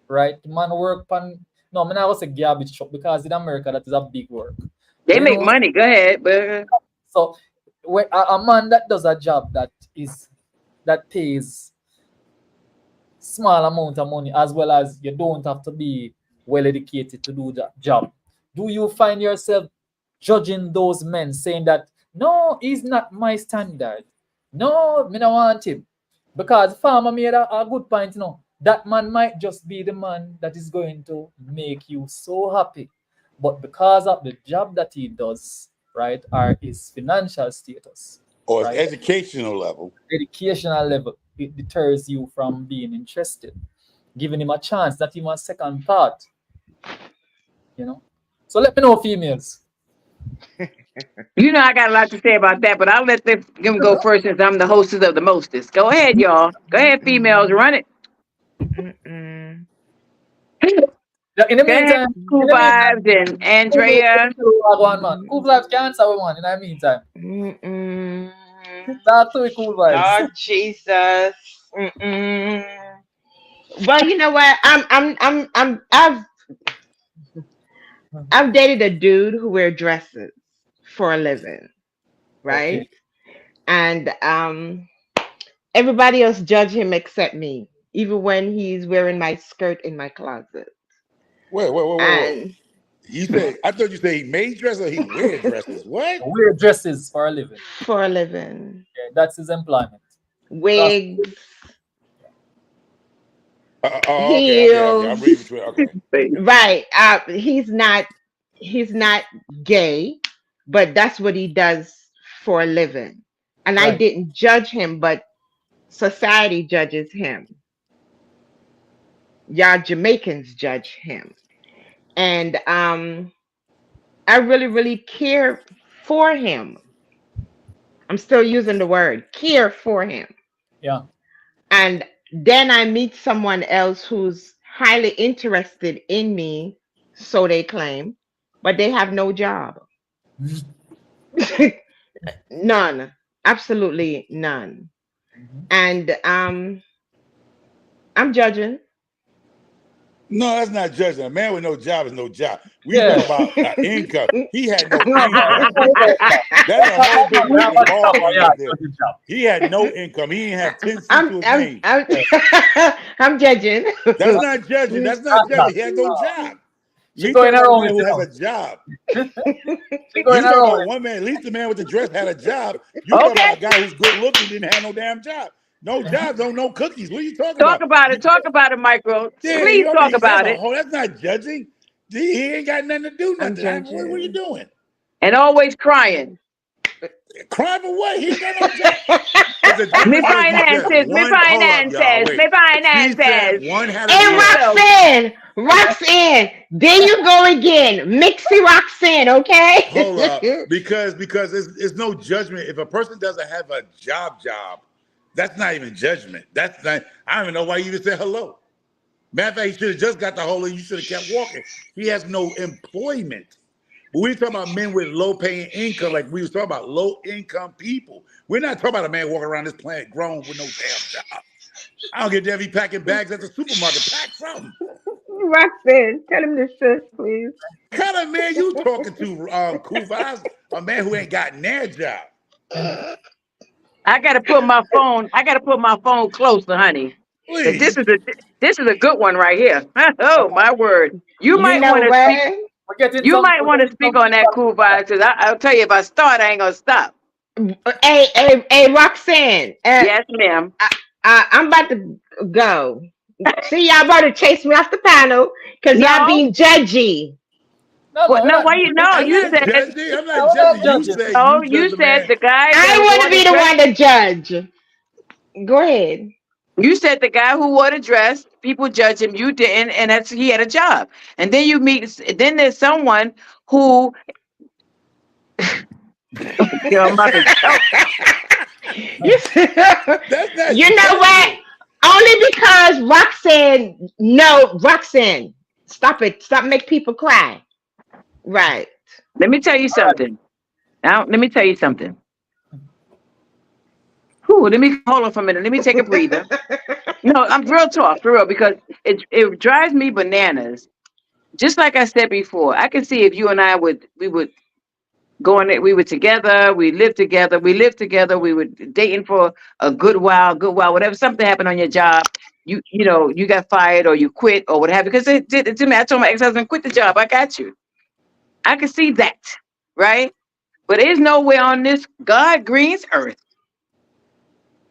right? Man work on, no, I'm not say garbage truck because in America that is a big work.
They
But
make money. Go ahead. But
so when a man that does a job that pays small amount of money, as well as you don't have to be well educated to do that job, do you find yourself judging those men, saying that no, he's not my standard, no, me don't want him? Because farmer made a good point, that man might just be the man that is going to make you so happy, but because of the job that he does, right, or his financial status,
or his
right?
educational level.
Educational level, it deters you from being interested. Giving him a chance, not even a second thought, you know. So let me know, females.
You know, I got a lot to say about that, but I'll let them go first since I'm the hostess of the mostest. Go ahead, y'all. Go ahead, females,
Mm-mm.
run it.
Mm-mm.
Yeah,
Go ahead,
in
Cool
the meantime,
Vibes and
cool vibes,
Andrea.
one man. Cool vibes can answer one in the meantime.
Mm-mm.
Talk to it, cool vibes.
Lord Jesus. Mm-mm. Well, you know what? I've dated a dude who wear dresses for a living,
Okay.
right? And everybody else judge him except me, even when he's wearing my skirt in my closet.
Wait.
And
You say I thought you said he made dresses or he wear dresses. What?
Wear dresses for a living.
for a living,
Okay, that's his employment. Trust me.
wigs,
Okay. I'm
heels,
reading between. Okay.
right? He's not gay, but that's what he does for a living. And I
Right.
didn't judge him, but society judges him. Y'all Jamaicans judge him. And I really, really care for him. I'm still using the word care for him.
Yeah.
And then I meet someone else who's highly interested in me, so they claim, but they have no job. None. Absolutely none.
Mhm.
And I'm judging.
No, that's not judging. A man with no job is no job. We
Yeah.
talking about income. He had no
No, no,
income.
no, no, no.
That's a whole
No,
big
no,
different
no,
ball
no,
game
yeah,
right there.
good job.
He had no income. He didn't have 10 cents
I'm
to his
I'm
name.
I'm
Yeah.
I'm judging.
That's not judging. That's not
Not
judging.
that.
He has no job.
She
We
going
talking about a
around
man
it,
who
you
has
know.
a job.
She going
You talking
around
about
it.
one man, at least the man with the dress had a job. You talking
Okay,
about a guy who's good looking, didn't have no damn job. No jobs, don't no cookies. What are you talking
talk
about?
about
You
it. Talk about it, Micro.
Yeah,
Please
you know what I
talk
mean? That's
about
a
it.
whole, that's not judging. He ain't got nothing to do
I'm
nothing. What are you
judging.
doing?
And always crying.
Crying for what? He ain't got no job. It's a
Me
difference if you said
finances, me
one. Hold up, y'all.
finances,
Wait.
me
She said
finances.
one had a
Hey,
job.
Bills.
Roxanne, there you go again. Mixie Roxanne,
Hold up,
okay?
because it's no judgment. If a person doesn't have a job, that's not even judgment. That's not. I don't even know why you even said hello. Matter of fact, he should have just got the hole and you should have kept walking. He has no employment. But we're talking about men with low paying income, like we was talking about low income people. We're not talking about a man walking around this planet grown with no damn job. I don't give a damn if he packing bags at the supermarket. Pack something.
Roxanne, tell him the truth, please.
Kind of man you talking to, Cool Vibes? A man who ain't got their job.
I gotta put my phone. I gotta put my phone closer, honey. 'Cause
Please.
this is a good one right here. Oh my word! You
You
might
know
want to speak.
what?
We're getting
You
some.
might
We're
want to
getting
speak
some
on that,
feedback.
Cool Vibes. Because I'll tell you, if I start, I ain't gonna stop.
Hey, Roxanne.
Yes, ma'am.
I'm about to go. See, y'all about to chase me off the panel because y'all
No,
being judgy.
No,
what?
no, we're
No,
not.
why you? No,
I'm
you
not
said
judging. I'm
No,
not
we're not
judging. You
judging.
say
no.
you
You
judge the
said
man.
the guy
I
that
want
wore
to
the
be the
dress.
one to judge. Go ahead.
You said the guy who wore the dress. People judge him. You didn't, and that's he had a job. And then you meet. Then there's someone who. Your mother. Oh,
You,
That's not
you know what?
judgment.
Only because Roxanne, no, Roxanne, stop it. Stop make people cry. Right.
let me tell you
All right.
something. Now, let me tell you something. Whew, let me hold on for a minute. Let me take a breather. No, I'm real talk for real because it drives me bananas. Just like I said before, I can see if you and I would go on it. We were together. We lived together. We were dating for a good while. Whatever something happened on your job, you got fired or you quit or what have you. Because it did it to me. I told my ex-husband, quit the job. I got you. I can see that, right? But there's nowhere on this God green's earth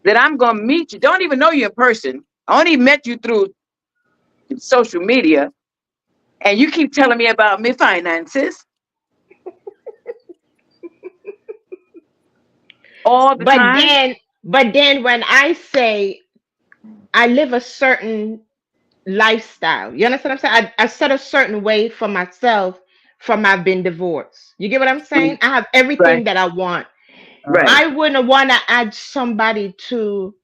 that I'm gonna meet you. Don't even know you in person. I only met you through social media, and you keep telling me about me finances. all the
But
time.
then when I say I live a certain lifestyle, you understand what I'm saying? I set a certain way for myself from I've been divorced. You get what I'm saying? I have
Right,
everything that I want.
Uh-huh.
right.
I wouldn't want to add somebody to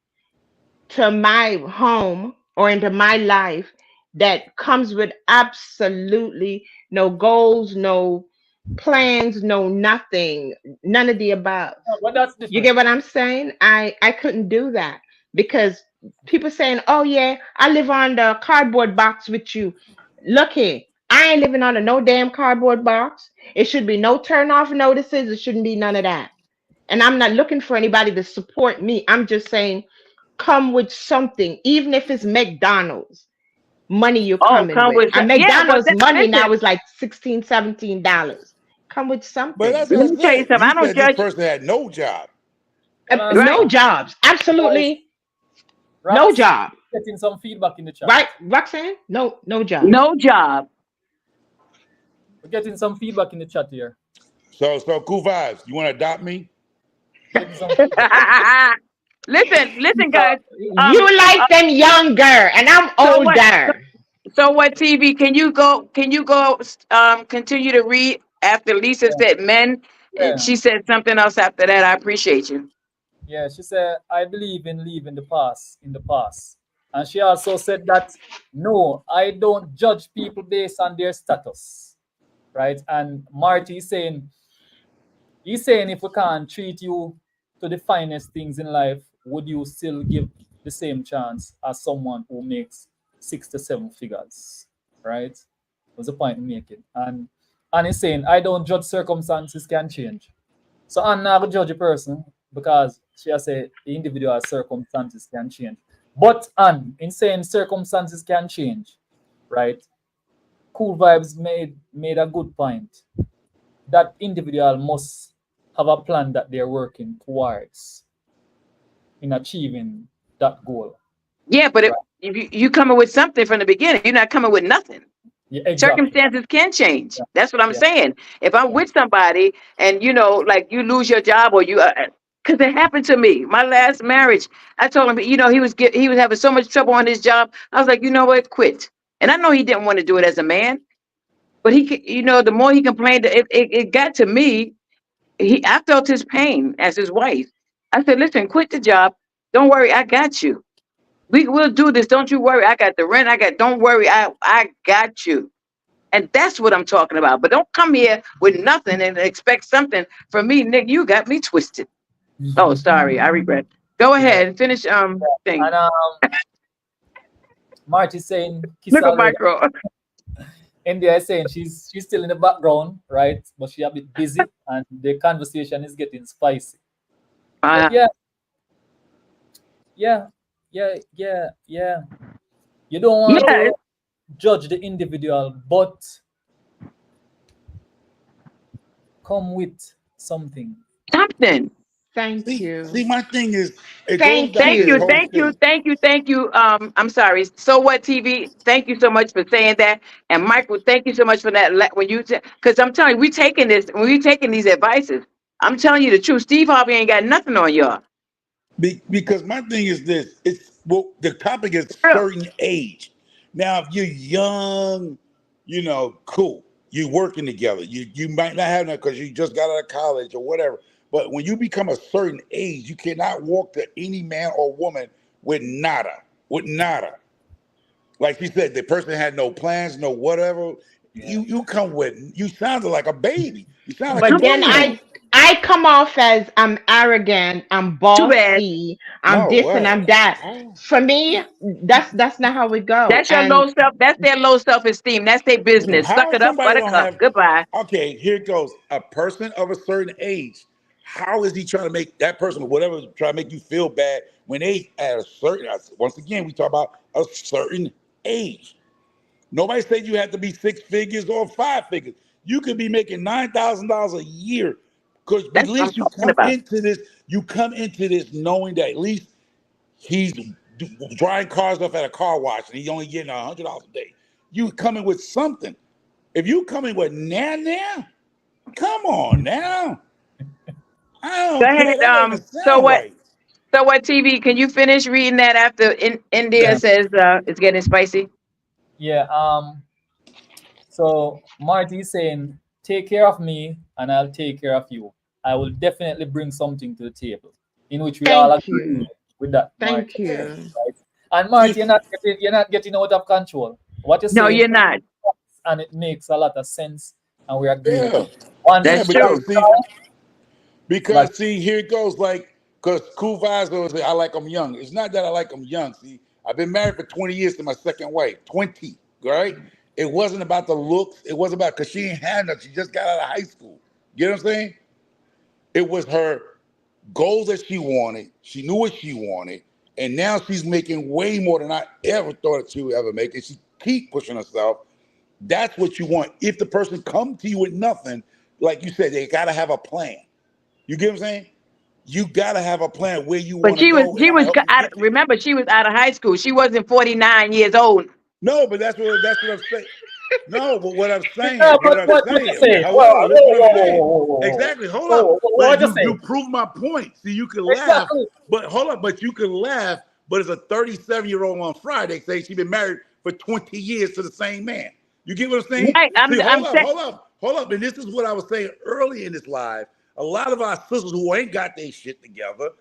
my home or into my life that comes with absolutely no goals, no plans, no nothing, none of the above.
But that's
You
different.
get what I'm saying? I couldn't do that because people saying, "Oh yeah, I live on the cardboard box with you." Look here, I ain't living on a no damn cardboard box. It should be no turn off notices. It shouldn't be none of that. And I'm not looking for anybody to support me. I'm just saying, come with something, even if it's McDonald's money you're
Oh,
coming
come
with.
with
And
yeah, but
McDonald's money now
listen.
is like 16, $17. Come with
But
something.
that's
Let
what I
me tell you
said.
something.
You
I don't
said this
judge.
person had no job.
Can I ask
No
Right,
jobs.
guys,
Absolutely no
Rax,
job.
getting some feedback in the chat.
Right, Roxanne? No job.
no job.
We're getting some feedback in the chat here.
So cool vibes. You want to adopt me?
Getting some feedback.
Listen,
Uh,
guys. Um,
You like them younger, and I'm
so what?
older.
So what? TV? Can you go? Can you go? Continue to read after Lisa
yeah,
said men, and
yeah.
she said something else after that. I appreciate you.
Yeah, she said, I believe in leaving the past in the past. And she also said that, no, I don't judge people based on their status. Right? And Marty is saying, he's saying if we can't treat you to the finest things in life, would you still give the same chance as someone who makes 6 to 7 figures? Right? Was the point I'm making. And he's saying, I don't judge circumstances can change. So I'm not gonna judge a person because she has said the individual circumstances can change. But in saying circumstances can change, right? Cool Vibes made a good point. That individual must have a plan that they're working towards in achieving that goal.
Yeah, but
Right.
if you coming with something from the beginning, you're not coming with nothing.
Yeah, exactly.
Circumstances can change.
Yeah,
That's what I'm
yeah,
saying. If I'm
yeah.
with somebody and like you lose your job or you, because it happened to me. My last marriage, I told him, he was having so much trouble on his job. I was like, you know what, quit. And I know he didn't want to do it as a man, but the more he complained, it got to me. I felt his pain as his wife. I said, listen, quit the job. Don't worry, I got you. We'll do this. Don't you worry. I got the rent. Don't worry. I got you. And that's what I'm talking about. But don't come here with nothing and expect something from me, Nick. You got me twisted. Oh, sorry. I regret. Go
Yeah.
ahead and finish thing.
And Marty's saying kiss
Look at my
already.
girl.
India is saying she's still in the background, right? But she a bit busy and the conversation is getting spicy. But
Uh,
yeah, yeah. You don't want
yeah,
to judge the individual, but come with something.
something.
Thank
See,
you.
my thing is, it goes
Thank
back
Thank
to this
you,
you.
whole
thank you,
thing.
thank you, thank you. I'm sorry. So what, TV? Thank you so much for saying that. And Michael, thank you so much for that. When because I'm telling you, we taking this, when we taking these advices. I'm telling you the truth. Steve Harvey ain't got nothing on y'all.
Because my thing is this: it's well, the topic is
Real.
certain age. Now, if you're young, cool. You're working together. You might not have that because you just got out of college or whatever. But when you become a certain age, you cannot walk to any man or woman with nada. With nada. Like she said, the person had no plans, no whatever.
Yeah.
You sounded like a baby. You sound like
But
you
Come
then
on.
young.
I come off as I'm arrogant, I'm
Too bad.
bossy, I'm
No
this and
way.
I'm that. For me, that's not how we go.
That's your
And
low self. That's their low self-esteem. That's their business. Suck
How
it
is
up,
somebody gonna
buttercup.
have?
Goodbye.
Okay, here it goes. A person of a certain age. How is he trying to make that person or whatever try to make you feel bad when they at a certain? Once again, we talk about a certain age. Nobody said you have to be 6 figures or 5 figures. You could be making $9,000 a year, because at
That's what I'm
least you
talking
come
about.
into this. You come into this knowing that at least he's drying cars off at a car wash and he's only getting $100 a day. You coming with something. If you coming with now, come on now. I
Go
don't care.
ahead.
That don't even
So
sound
what?
right.
So what? TV? Can you finish reading that after India
Yeah,
says it's getting spicy?
yeah. So Marty is saying, take care of me and I'll take care of you. I will definitely bring something to the table, in which we all
Thank
agree
you.
with that,
Thank
Marty.
Yeah.
you.
Right? And
See,
Marty, you're not getting out of control. What you're
No,
saying,
you're not.
and it makes a lot of sense, and we agree with
yeah,
it. One
yeah,
That's
sister,
true.
like,
because see, here it goes. Like, because cool vibes always say, I like them young. It's not that I like them young. See, I've been married for 20 years to my second wife. 20, right? It wasn't about the looks. It wasn't about because she ain't had nothing. She just got out of high school. You know what I'm saying? It was her goals that she wanted. She knew what she wanted, and now she's making way more than I ever thought that she would ever make. And she keep pushing herself. That's what you want. If the person come to you with nothing, like you said, they gotta have a plan. You get what I'm saying? You gotta have a plan where you
But
want to
she was
go, and
she
I'm gonna
was
help you
out,
get there.
remember she was out of high school. She wasn't 49 years old.
No, but that's what I'm saying. No, but what I'm
yeah,
saying, what
but
I'm
what you
saying.
saying? Whoa,
Hello, listen
whoa,
what I'm
whoa, whoa,
saying.
whoa, whoa, whoa,
Exactly. Hold
whoa,
up.
whoa, whoa,
But
what you
you
saying?
prove my point. See, you can laugh,
Exactly.
but hold up, but you can laugh, but it's a 37-year-old on Friday saying she been married for 20 years to the same man. You get what I'm saying?
Right.
See,
I'm saying
hold up. And this is what I was saying early in this live. A lot of our sisters who ain't got their shit together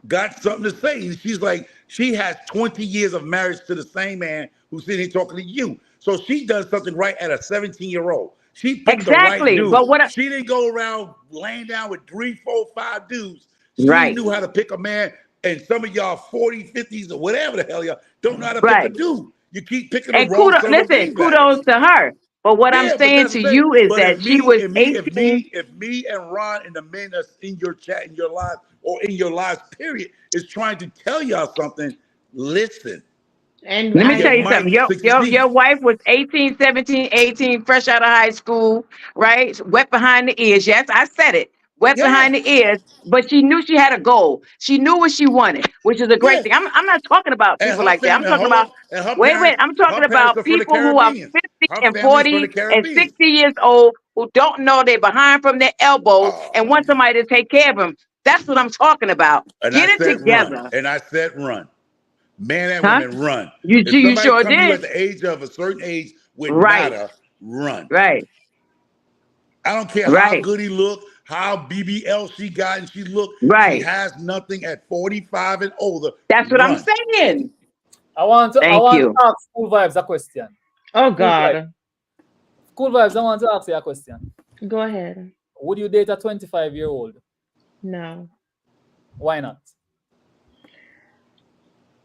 got something to say. And she's like, she has 20 years of marriage to the same man who's sitting here talking to you. So she does something right at a 17-year-old. She picked the right
exactly.
dude.
But what?
She didn't go around laying down with 3, 4, 5 dudes. She
Right.
knew how to pick a man. And some of y'all 40, 50s, or whatever the hell y'all don't know how to pick a
Right.
dude. You keep picking the
And
wrong
kudos.
son of a
Listen, kudos
beanbags.
to her. But what I'm
Yeah, but
saying
that's
to
the thing.
you is
But
that she was 18.
if me and Ron and the men that's in your chat, in your lives, or in your lives, period, is trying to tell y'all something, listen.
And
Let me
I
You
tell you
might
something.
agree.
Your
succeed.
wife was 18, 17, 18, fresh out of high school, right? Wet behind the ears. Yes, I said it. Wet behind the
Yes,
ears. But she knew she had a goal. She knew what she wanted, which is a great
yes.
thing. I'm not talking about
And
people
her
like that. I'm
family, and
talking
hold
about,
up, and
wait. I'm
her
talking
parents
about
are from the
people who are
Caribbean.
50
Her
and
family's from the
40 and
Caribbean.
60 years old who don't know they're behind from their elbows
Oh
and
my
want
God.
somebody to take care of them. That's what I'm talking about.
And I
Get it
said run.
together.
And I said run. Men and
Huh?
women run. If
You
somebody
sure
come to you
did.
at the age of a certain age with
Right.
nada, run.
Right.
I don't care how
Right.
good he looked, how BBL she got, and she
Right.
has nothing at 45 and older.
That's what I'm
Run.
saying.
I
Thank
want to
you.
ask Cool Vibes a question.
Oh
Cool Vibes.
God.
Cool Vibes, I want to ask you a question.
Go ahead.
Would you date a 25-year-old?
No.
Why not?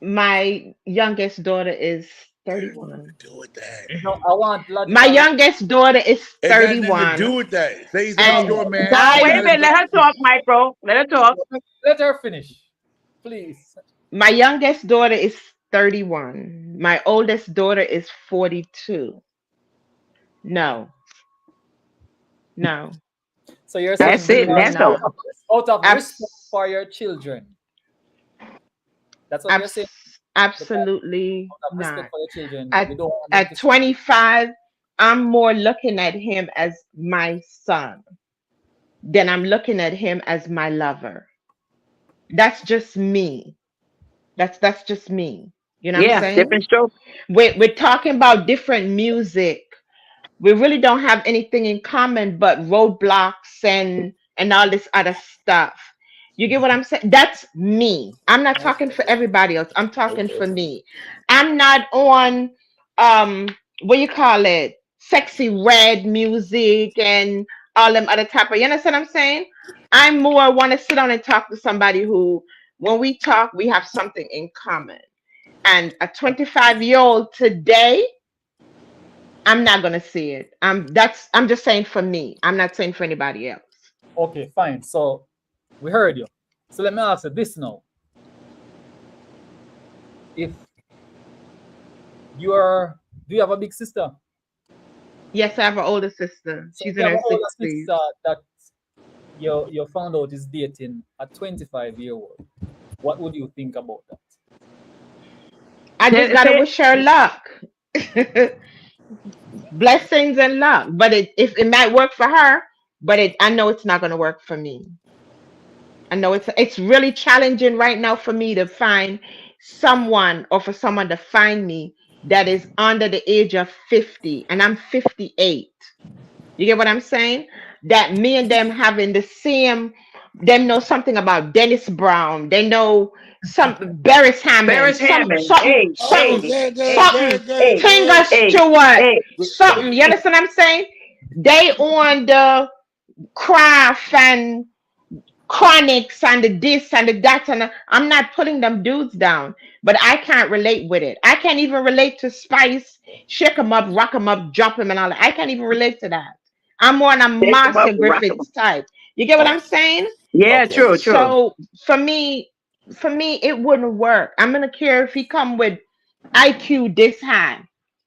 My youngest daughter is
That has nothing
31.
to do with that.
No, I want
My
logical.
youngest daughter is
It got nothing to do
31.
with that. Say he's a
And
mature man.
No,
It
I
wait a
got
minute. Let her talk, Micro. Let her talk.
Let her finish, please.
my youngest daughter is 31. My oldest daughter is 42. No. No.
So you're saying
That's it.
Absolutely
That's all.
not.
out of respect
Abs-
for your children. That's what you're saying. Because
absolutely
out of respect
not.
for your children,
At
you don't want them to
at 25, I'm more looking at him as my son than I'm looking at him as my lover. That's just me. That's just me. You know what I'm
Yeah,
saying?
different stroke.
We're talking about different music. We really don't have anything in common but roadblocks and all this other stuff. You get what I'm saying? That's me. I'm not talking for everybody else. I'm talking
okay.
for me. I'm not on um what you call it? Sexy red music and all them other type of, you understand what I'm saying? I more want to sit down and talk to somebody who when we talk we have something in common. And a 25-year-old today, I'm not gonna see it. I'm just saying for me. I'm not saying for anybody else.
Okay, fine. So we heard you. So let me ask you this now. If do you have a big sister?
Yes, I have an older sister.
So if
She's
you
in
have
her
an older
60s.
sister that you found out is dating a 25-year-old, what would you think about that?
I just
Say,
gotta
say,
wish her luck. Blessings and luck. But if it might work for her, but I know it's not gonna work for me. I know it's really challenging right now for me to find someone, or for someone to find me, that is under the age of 50, and I'm 58. You get what I'm saying? That me and them having the same, them know something about Dennis Brown. They know some Barris Hammond,
Barris Hammond.
Oh, good, good,
Hey,
something,
good, good,
hey,
Tinga
good.
hey,
Stewart,
hey.
something. You understand what I'm saying? They on the craft and chronics and the this and the that, and I'm not putting them dudes down, but I can't relate with it. I can't even relate to Spice, shake 'em up, rock 'em up, drop 'em and all that. I can't even relate to that. I'm more on a
Take them up,
Marcia
rock them.
Griffiths type. You get what
Oh,
I'm saying?
Yeah,
okay.
true, true.
So for me, it wouldn't work. I'm gonna care if he come with IQ this high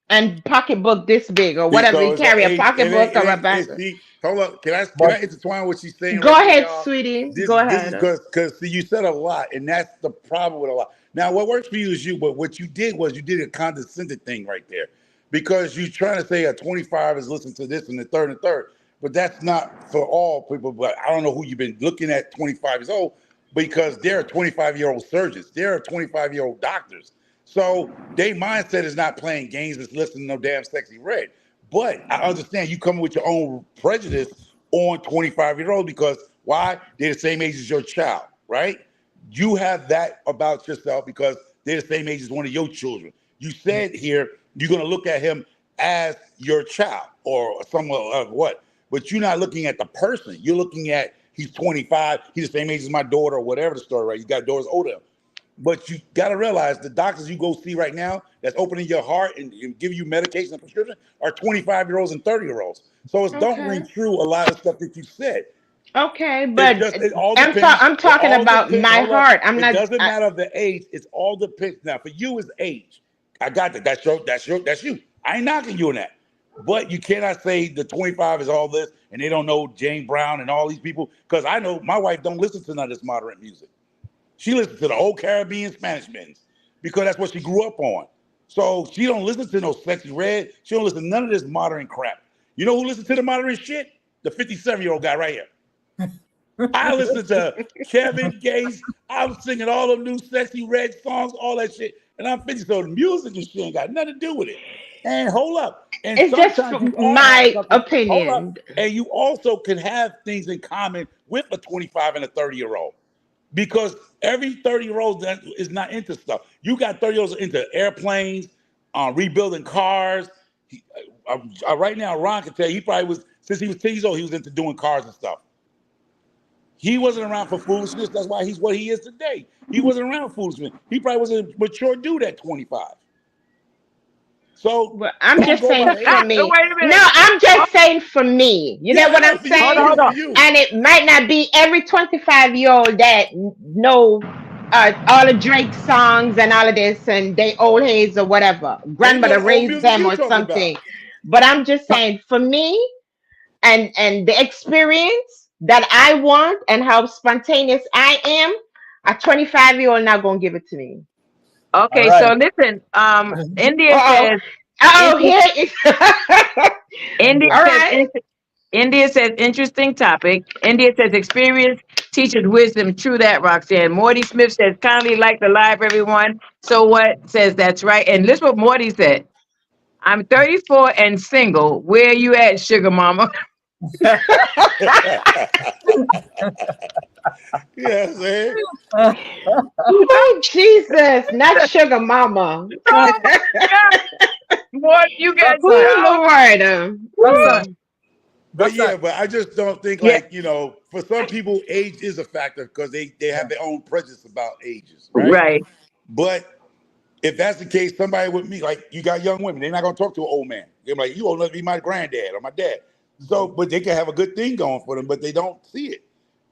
and pocketbook this big or
See,
whatever.
so
He
it's an
carry a
age.
pocketbook or a
It,
bag.
see, hold up. Can I
But
intertwine what she's saying
Go
right there,
ahead,
y'all?
sweetie. Go
This is
ahead.
because see, you said a lot, and that's the problem with a lot. Now, what works for you is you, but what you did was you did a condescending thing right there, because you're trying to say a 25 is listening to this and the third and third, but that's not for all people. But I don't know who you've been looking at 25 years old, because there are 25-year-old surgeons, there are 25-year-old doctors. So their mindset is not playing games, it's listening to no damn sexy red. But I understand you coming with your own prejudice on 25-year-olds, because why? They're the same age as your child, right? You have that about yourself because they're the same age as one of your children. You said here you're going to look at him as your child or someone of what, but you're not looking at the person. You're looking at he's 25, he's the same age as my daughter or whatever the story, right? You got daughters older. But you got to realize the doctors you go see right now that's opening your heart and giving you medication and prescription are 25-year-olds and 30-year-olds. So it don't
Okay.
ring true a lot of stuff that you said.
Okay,
It's
but
just it all
I'm
depends.
I'm
It
talking
all
about
depends.
my
Hold up.
heart. I'm
It
not.
doesn't matter of the age. It's all depends. Now for you is age. I got that. That's you. I ain't knocking you on that. But you cannot say the 25 is all this and they don't know Jane Brown and all these people. Because I know my wife don't listen to none of this moderate music. She listens to the old Caribbean Spanish men's because that's what she grew up on. So she don't listen to no sexy red. She don't listen to none of this modern crap. You know who listens to the modern shit? The 57-year-old guy right here. I listen to Kevin Gates. I'm singing all them new sexy red songs, all that shit. And I'm 50, so the music and shit ain't got nothing to do with it. And hold up. And
It's just
sometimes you all have
my
something. Hold
opinion.
up. And you also can have things in common with a 25 and a 30-year-old. Because every 30-year-old that is not into stuff. You got 30-year-olds into airplanes, rebuilding cars. Right now, Ron can tell you, he probably was, since he was 10 years old, he was into doing cars and stuff. He wasn't around for foolishness. That's why he's what he is today. He wasn't around foolishness. He probably was a mature dude at 25. So
Well, I'm
don't
just
go
saying
by
Wait
age.
for me.
a
No,
minute.
I'm
Hold,
just saying for me. You
Yeah,
know
I
what
know
I'm
for you.
hold
I'm
on,
saying?
hold
saying for
on.
you.
And it might not be every 25-year-old that know all the Drake songs and all of this and they old heads or whatever.
They know
Grandmother
the old
raised
music
them
you
or
talking about.
something. But I'm just saying for me, and the experience that I want and how spontaneous I am, a 25-year-old not gonna give it to me.
all
Okay, so
right.
listen. India
Uh oh.
says.
Oh,
India,
here is.
India
All
says.
right.
India says interesting topic. India says experience teaches wisdom. True that, Roxanne. Morty Smith says kindly like the live, everyone. So what says that's right. And listen what Morty said. I'm 34 and single. Where you at, sugar mama?
Yeah, man.
Oh, Jesus, not sugar mama.
Oh my God. Morty, you got
Roxanne,
Oh,
shout.
Lord.
Woo.
Roxanne,
Mm.
But
Roxanne.
yeah, but I just don't think
Yeah,
like, for some people, age is a factor because they have their own prejudice about ages, right?
right.
But if that's the case, somebody with me, like you got young women, they're not gonna talk to an old man. They're like, you old enough to be my granddad or my dad. So, but they can have a good thing going for them, but they don't see it.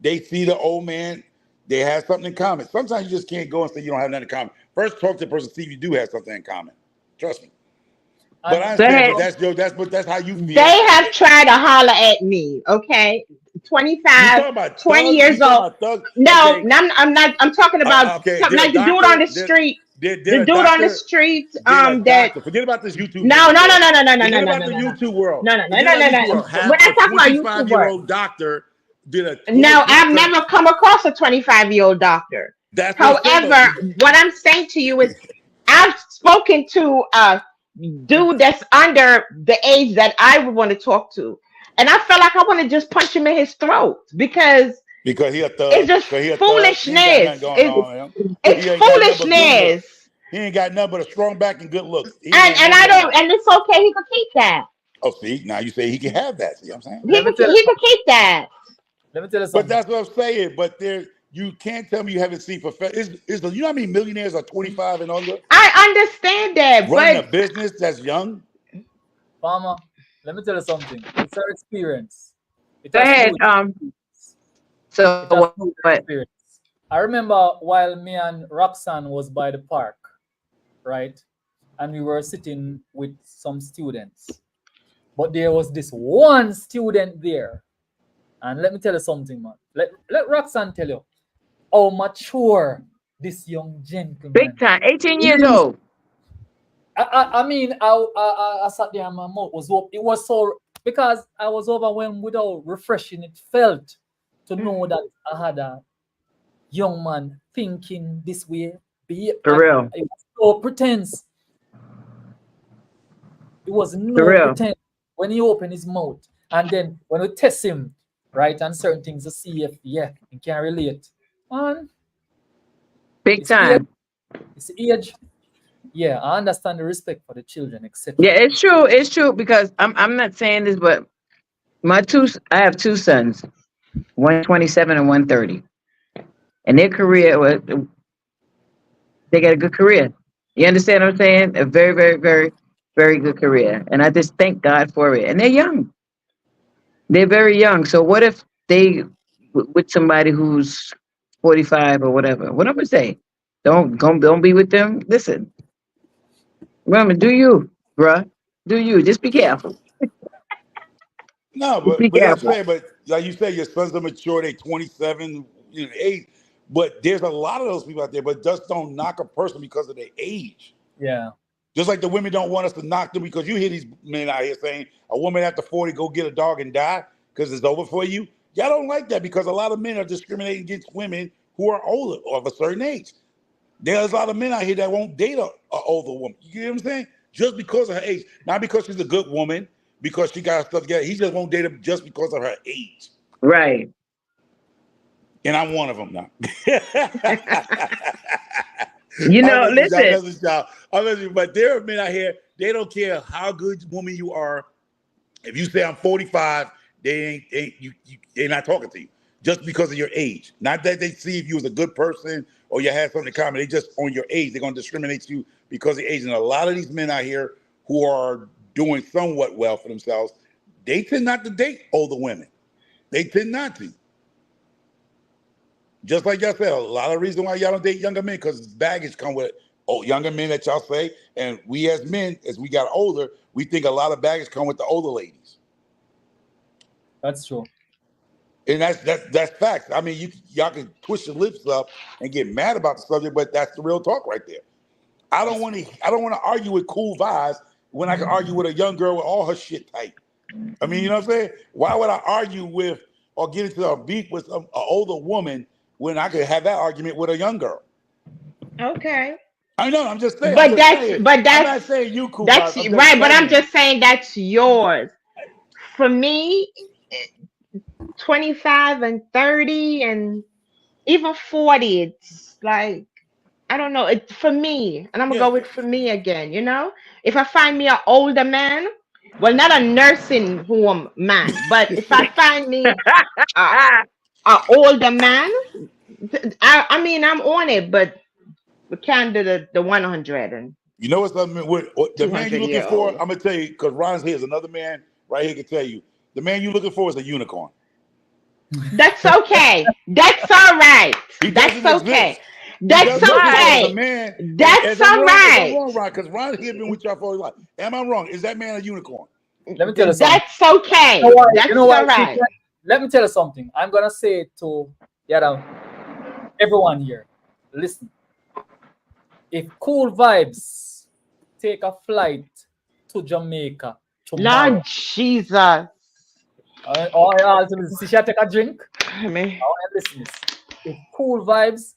They see the old man, they have something in common. Sometimes you just can't go and say you don't have nothing in common. First, talk to the person, see if you do have something in common. Trust me. But
And
I
Go
understand,
ahead.
but that's how you
They
feel.
have tried to holler at me, okay?
You
25,
talking about
20
thugs? You
years
talking
old.
about thugs?
No,
Okay,
no, I'm not. I'm talking about
okay.
something
Did a
like the dude on
doctor?
the street.
Did
The
a
dude on the
doctor?
street,
Did a
that.
doctor? Forget about this YouTube
No,
business
no, no,
world.
no, no, no, no, no,
Forget
no,
about
no,
the
no, no.
YouTube world.
No, no, no,
Forget
no,
about
no,
YouTube
no.
world.
We're
Have
not
a
talking about YouTube
25-year
world.
old doctor did a
Now,
tour.
I've never come across a 25-year-old doctor.
That's what I'm saying.
However, what I'm saying to you is, I've spoken to a dude that's under the age that I would want to talk to, and I felt like I want to just punch him in his throat because
Because he a
it's
thug.
just
Because he a thug. He ain't got nothing
foolishness.
going on with him.
It's
He ain't got nothing but good looks.
foolishness,
He ain't got nothing but a strong back and good looks. He
and
ain't
and
nothing
I
going
don't,
on.
and it's okay. He could keep that.
Oh, see, now you say he can have that. See what I'm saying?
He
Let me
could
tell
he could keep that.
let me tell you
But
something.
that's what I'm saying. But there, you can't tell me you haven't seen is you know how many millionaires are 25 and under
I understand that,
running a
but
business that's young?
Farmer, let me tell you something. It's our experience. It
Go
has to do
ahead.
with
So
it has to do with
what?
experience. I remember while me and Roxanne was by the park, right? And we were sitting with some students. But there was this one student there. And let me tell you something, man. Let Roxanne tell you how mature this young
Big
gentleman.
time. 18 years old.
I mean, I sat there and my mouth was open. It was so, because I was overwhelmed with how refreshing it felt to know that I had a young man thinking this way.
For real.
It was no pretense. It was
For
no
real.
pretense when he opened his mouth. And then when we test him, right, and certain things to see if, yeah, he can relate. Man,
Big
it's age.
time.
It's age. Yeah, I understand the respect for the children,
Yeah,
etc.
it's true. It's true because I'm not saying this, but I have two sons, 127 and 130. And their career was they got a good career. You understand what I'm saying? A very, very, very, very good career. And I just thank God for it. And they're young. They're very young. So what if they with somebody who's 45 or whatever? What I'm gonna say? Don't be with them. Listen, remember, do you, bruh? Do you? Just be careful.
No,
Just be
but I'm
careful.
saying, but like you say, your sons are mature. They 27, 8. But there's a lot of those people out there. But just don't knock a person because of their age.
Yeah.
Just like the women don't want us to knock them because you hear these men out here saying a woman after 40 go get a dog and die because it's over for you. Y'all don't like that because a lot of men are discriminating against women who are older or of a certain age. There's a lot of men out here that won't date a older woman. You get what I'm saying? Just because of her age, not because she's a good woman, because she got her stuff together. He just won't date her just because of her age.
Right.
And I'm one of them now.
You
I'm
know,
messing with y'all. I'm
listen.
messing with y'all. I'm messing with, but there are men out here. They don't care how good woman you are. If you say I'm 45, they're not talking to you just because of your age. Not that they see if you was a good person or you had something in common. They just on your age. They're gonna discriminate you because of age. And a lot of these men out here who are doing somewhat well for themselves, they tend not to date older women. They tend not to. Just like y'all said, a lot of reason why y'all don't date younger men because baggage come with younger men that y'all say, and we as men, as we got older, we think a lot of baggage come with the older ladies.
That's true.
And that's facts. I mean, y'all can twist your lips up and get mad about the subject, but that's the real talk right there. I don't want to argue with cool vibes when I can argue with a young girl with all her shit tight. I mean, you know what I'm saying? Why would I argue with or get into a beef with an older woman when I could have that argument with a young girl?
Okay.
I know. I'm just saying. I'm
But
just
that's
saying.
but
I'm
that's
not saying you cool
that's
vibes. I'm just
right. But I'm
saying.
just saying that's yours. For me, 25 and 30 and even 40, it's like, I don't know. It for me, and I'm gonna
Yeah.
go with for me again. If I find me an older man, well, not a nursing home man, but if I find me a, a older man, I mean, I'm on it, but we can't do the 100 and
You know what's something? What the man you
200
looking
year
for?
old.
I'm gonna tell you because Ron's here is another man right here can tell you. The man you looking for is a unicorn.
That's okay. That's all right.
He
That's
doesn't
okay.
exist. He
That's
doesn't exist. But as a
okay.
man,
That's
I'm
all
wrong, if I'm
right.
wrong, Ron, because Ron here been with y'all for his life. Am I wrong? Is that man a unicorn?
Let me tell you something.
That's okay.
You know
That's
why?
all right.
Let me tell you something. I'm gonna say it to everyone here. Listen, if Cool Vibes take a flight to Jamaica
Lord
tomorrow,
Jesus.
See, she take a drink.
I mean,
I want to listen this. If Cool Vibes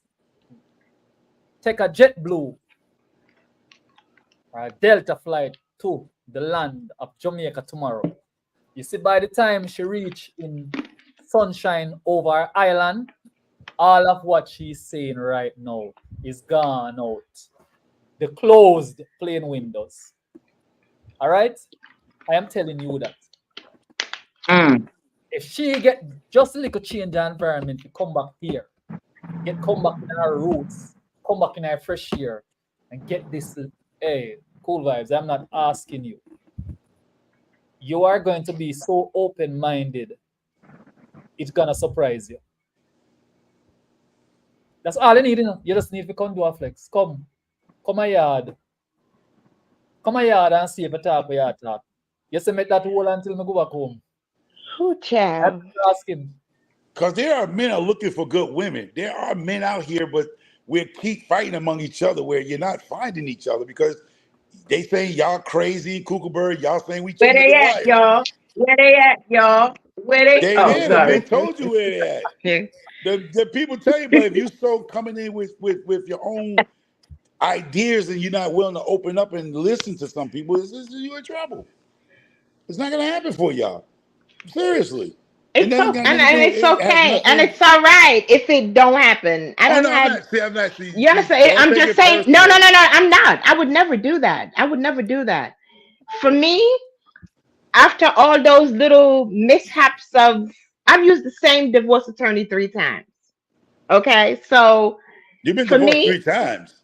take a JetBlue or a Delta flight to the land of Jamaica tomorrow, you see, by the time she reach in Sunshine over Island, all of what she's saying right now is gone out. The closed plane windows. All right? I am telling you that.
Mm.
If she get just a little change in environment to come back here, come back in our roots, come back in our fresh air, and get this, hey, Cool Vibes, I'm not asking you. You are going to be so open-minded, it's gonna surprise you. That's all you need, you know? You just need to come do a flex. Come a yard. Come a yard and see if I talk with your talk. You say make that whole until I go back home.
who
I'm
child?
asking.
Because there are men are looking for good women. There are men out here, but we keep fighting among each other where you're not finding each other because they saying y'all crazy, Kookaburra. Y'all saying we
Where
chickens
they
and
at,
liars.
y'all? Where they at, y'all? Where they?
They
Oh,
there. The
sorry.
men told you where they at.
Yeah.
The people tell you, but if you so coming in with your own ideas and you're not willing to open up and listen to some people, you're in trouble. It's not gonna happen for y'all. Seriously. It
It's
doesn't
so
got
and,
nothing to
and
do.
it's
It has
okay, and
nothing.
it's all right if it don't happen. I
Oh
don't
no, I'm
have.
not. See, I'm not.
You
See,
understand?
don't
I'm
take
just
it
saying. No, no,
personal.
no, no. I'm not. I would never do that. I would never do that. For me, after all those little mishaps of, I've used the same divorce attorney 3 times. Okay, so
You've been
for
divorced
me,
3 times.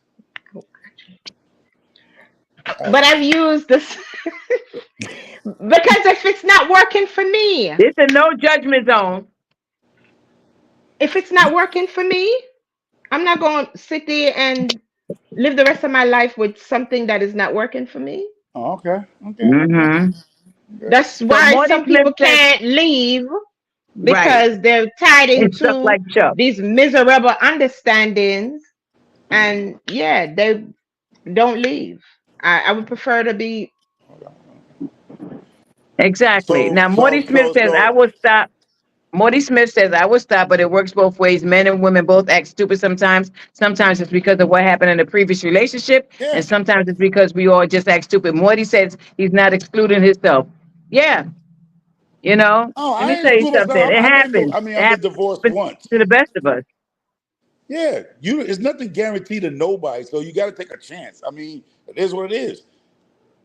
Oh,
but I've used this because if it's not working for me,
It's a no judgment zone.
if it's not working for me, I'm not going to sit there and live the rest of my life with something that is not working for me.
oh, okay, okay, okay,
Mm-hmm.
okay.
That's
So
why
Morty
some
Smith
people
says,
can't leave
right,
because they're tied
and stuff
into
like Chuck.
these miserable understandings. And yeah, they don't leave. I would prefer to be.
Exactly.
So,
Now,
so,
Morty Smith
so,
says, I
so,
will stop. Morty Smith says, I will stop, but it works both ways. Men and women both act stupid sometimes. Sometimes it's because of what happened in the previous relationship,
yeah.
and sometimes it's because we all just act stupid. Morty says he's not excluding himself. Yeah,
Oh,
let
I
me
ain't
tell you
screw
something.
myself.
It
I've been,
happens. It
I've been
happens
divorced once.
to the best of us,
Yeah, it's nothing guaranteed to nobody, so you got to take a chance. I mean, it is what it is.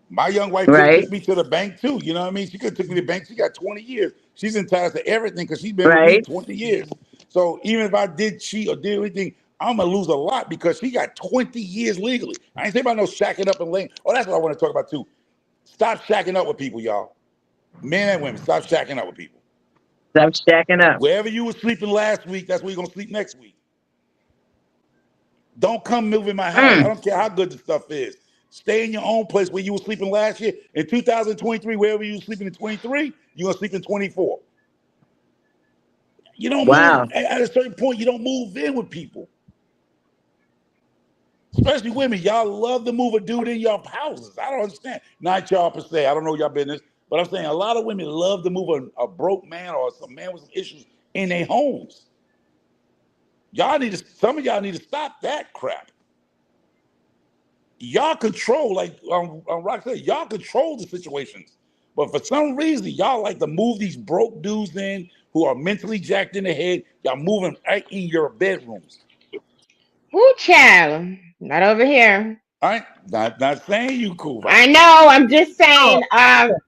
My young wife could have
right?
took me to the bank too. You know what I mean? She could have took me to the bank. She got 20 years. She's entitled to everything because she's been with me
Right?
20 years. So even if I did cheat or did anything, I'm gonna lose a lot because she got 20 years legally. I ain't saying about no shacking up and laying. Oh, that's what I want to talk about too. Stop shacking up with people, y'all. Men and women, stop shacking up with people.
Stop stacking up.
Wherever you were sleeping last week, that's where you're gonna sleep next week. Don't come move in my house. I
Mm.
don't care how good the stuff is. Stay in your own place where you were sleeping last year. In 2023, wherever you were sleeping in 23, you're gonna sleep in 24. You don't move
Wow.
at a certain point, you don't move in with people. Especially women. Y'all love to move a dude in your houses. I don't understand. Not y'all per se. I don't know y'all business. But I'm saying a lot of women love to move a broke man or some man with some issues in their homes. Some of y'all need to stop that crap. Y'all control, like Rock said, y'all control the situations. But for some reason, y'all like to move these broke dudes in who are mentally jacked in the head. Y'all move them right in your bedrooms.
Woo, child. Not over here.
All right? Not saying you cool
I
vibes.
know. I'm just
No,
saying.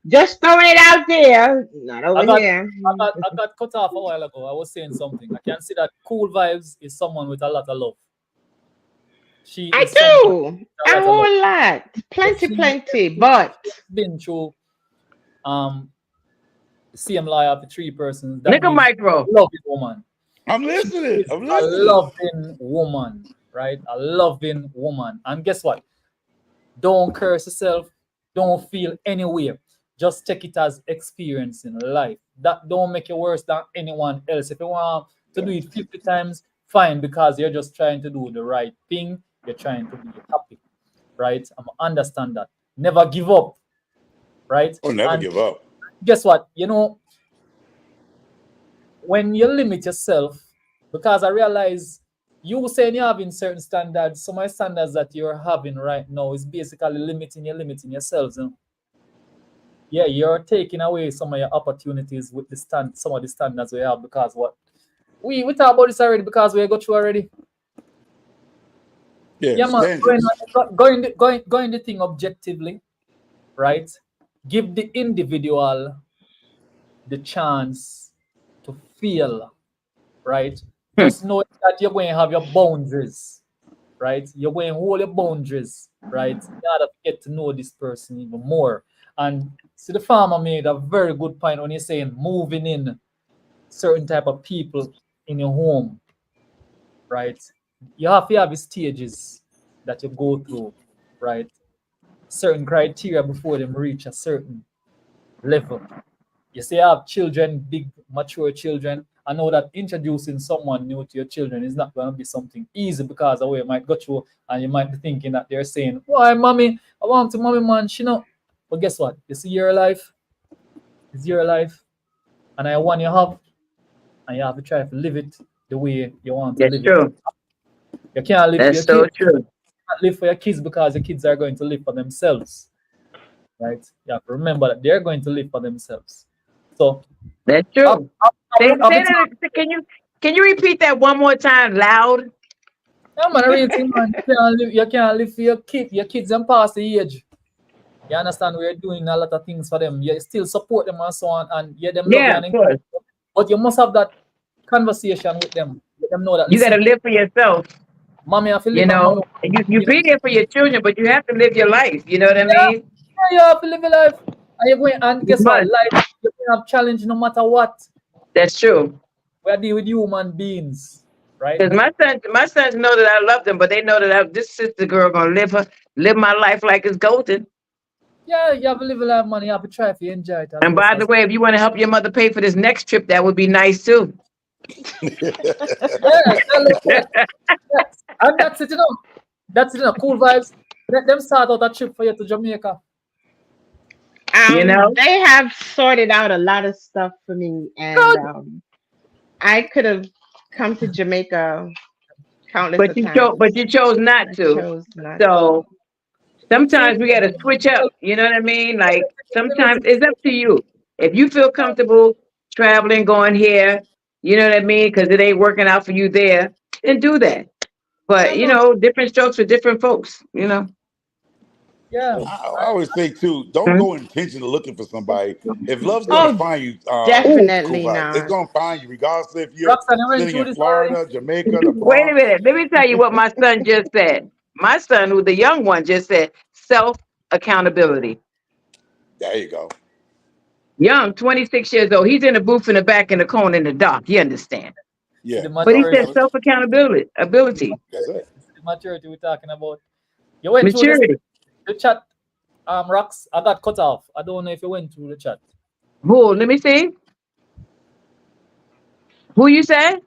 Just throwing it out there. Not
I
over
got
here.
I got cut off a while ago. I was saying something. I can see that Cool Vibes is someone with a lot of love. She
I
is someone with
do.
a
A
lot of love.
whole lot.
If
Plenty,
she
plenty. But
has been through um same law of the 3 persons, that
Nickel
means she's a
micro.
loving woman.
I'm
She
listening.
is
I'm
a
listening.
loving woman, right? A loving woman. And guess what? Don't curse yourself. Don't feel any way. Just take it as experience in life. That don't make you worse than anyone else. If you want to do it 50 times, fine, because you're just trying to do the right thing. You're trying to be happy, right? Understand that. Never give up, right?
Or never
And
give up.
guess what? when you limit yourself, because I realize you saying you're having certain standards, some of the standards that you're having right now is basically limiting yourselves. You know? Yeah, you're taking away some of your opportunities with the some of the standards we have because what we talk about this already because we got through already.
Yeah,
Yeah, man,
standards.
going the thing objectively, right? Give the individual the chance to feel, right?
Hmm.
Just know that you're going to have your boundaries, right? You're going to hold your boundaries, right? In order to get to know this person even more. And see, the farmer made a very good point when he's saying moving in certain type of people in your home, right? You have to have stages that you go through, right? Certain criteria before them reach a certain level. You say you have children, big mature children. I know that introducing someone new to your children is not going to be something easy because the way it might go through, and you might be thinking that they're saying, "Why, mommy? I want to, mommy, man." She know, but guess what? You see your life. It's your life, and I want you have, and you have to try to live it the way you want to
That's
live it.
true.
You can't live for
That's
your
so
kids. You
true.
can't live for your kids because your kids are going to live for themselves, right? You have to remember that they're going to live for themselves. So,
That's
I,
true.
I, I
Say,
will, I
say
will
that. Can you repeat that one more time loud?
Yeah, man, I really think, man, you can't live for your kids and past the age. You understand? We're doing a lot of things for them. You still support them and so on, and yeah, them love you
Yeah, of
and encourage
course.
you. But you must have that conversation with them. Let them know that,
You got to
listen,
live for yourself.
mommy, I feel
You
live on my
know,
own.
and you
You know,
be there for your children, but you have to live your life. You know what I
yeah,
mean?
yeah, you have to live your life. And you're going, and
You
guess what?
must.
Life, you're going to have challenge no matter what.
That's true.
We are dealing with human beings, right?
Because my sons know that I love them, but they know that this sister girl gonna live my life like it's golden.
Yeah, you have to live your life, man. You have to try if you enjoy it as
And
best
by the
as.
way, if you want to help your mother pay for this next trip, that would be nice too.
Yeah, yeah, look that. Yeah. And that's it, you know. That's it, you know. Cool vibes. Let them start out a trip for you to Jamaica.
You know,
They have sorted out a lot of stuff for me, and
Good.
I could have come to Jamaica countless of times.
but you chose not
I
to.
chose not to.
So
See,
sometimes we got to switch up. You know what I mean? Like
let
sometimes
me
it's up to you. If you feel comfortable traveling, going here, you know what I mean? Because it ain't working out for you there, then do that.
yeah,
But
man.
different strokes for different folks. You know.
Yeah.
I always say too, don't
Mhm.
go intentionally looking for somebody. If love's gonna
Oh,
find you,
Ooh,
cool
definitely
vibes. It's
not.
gonna find you, regardless if you're
Roxanne, you went
sitting
through
in
this already?
Florida, Jamaica, the
wait a
Bronx.
minute. Let me tell you what my son just said. My son, who's the young one, just said self accountability.
There you go.
Young, 26 years old. He's in the booth in the back in the corner in the dark. You understand?
See the
Yeah,
But he
maturity.
said self accountability, ability,
that's it.
See the maturity we're talking about. You went through
maturity.
the chat, Rox. I got cut off. I don't know if you went through the chat.
Who? Let me see. Who you said?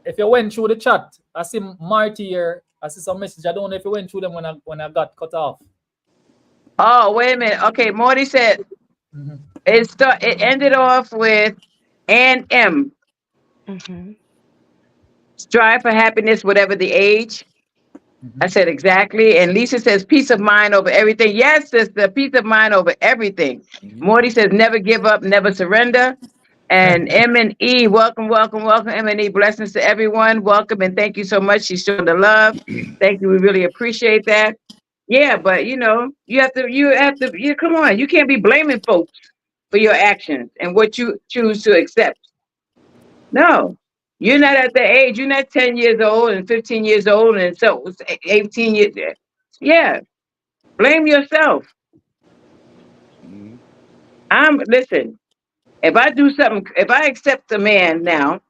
If you went through the chat, I see Marty here. I see some message. I don't know if you went through them when I got cut off.
Oh, wait a minute. Okay, Morty said
Mhm.
it ended off with and M.
Hmm.
Strive for happiness, whatever the age. I
Mhm.
said exactly. And Lisa says peace of mind over everything. Yes, sister, peace of mind over everything.
Mhm.
Morty says never give up, never surrender. And M and E, welcome, welcome, welcome. M and E, blessings to everyone. Welcome and thank you so much. She's showing the love. Thank you. We really appreciate that. Yeah, but you come on. You can't be blaming folks for your actions and what you choose to accept. No, you're not at the age. You're not 10 years old and 15 years old and so 18 years. Yeah, blame yourself.
Mhm.
Listen. If I do something, if I accept a man now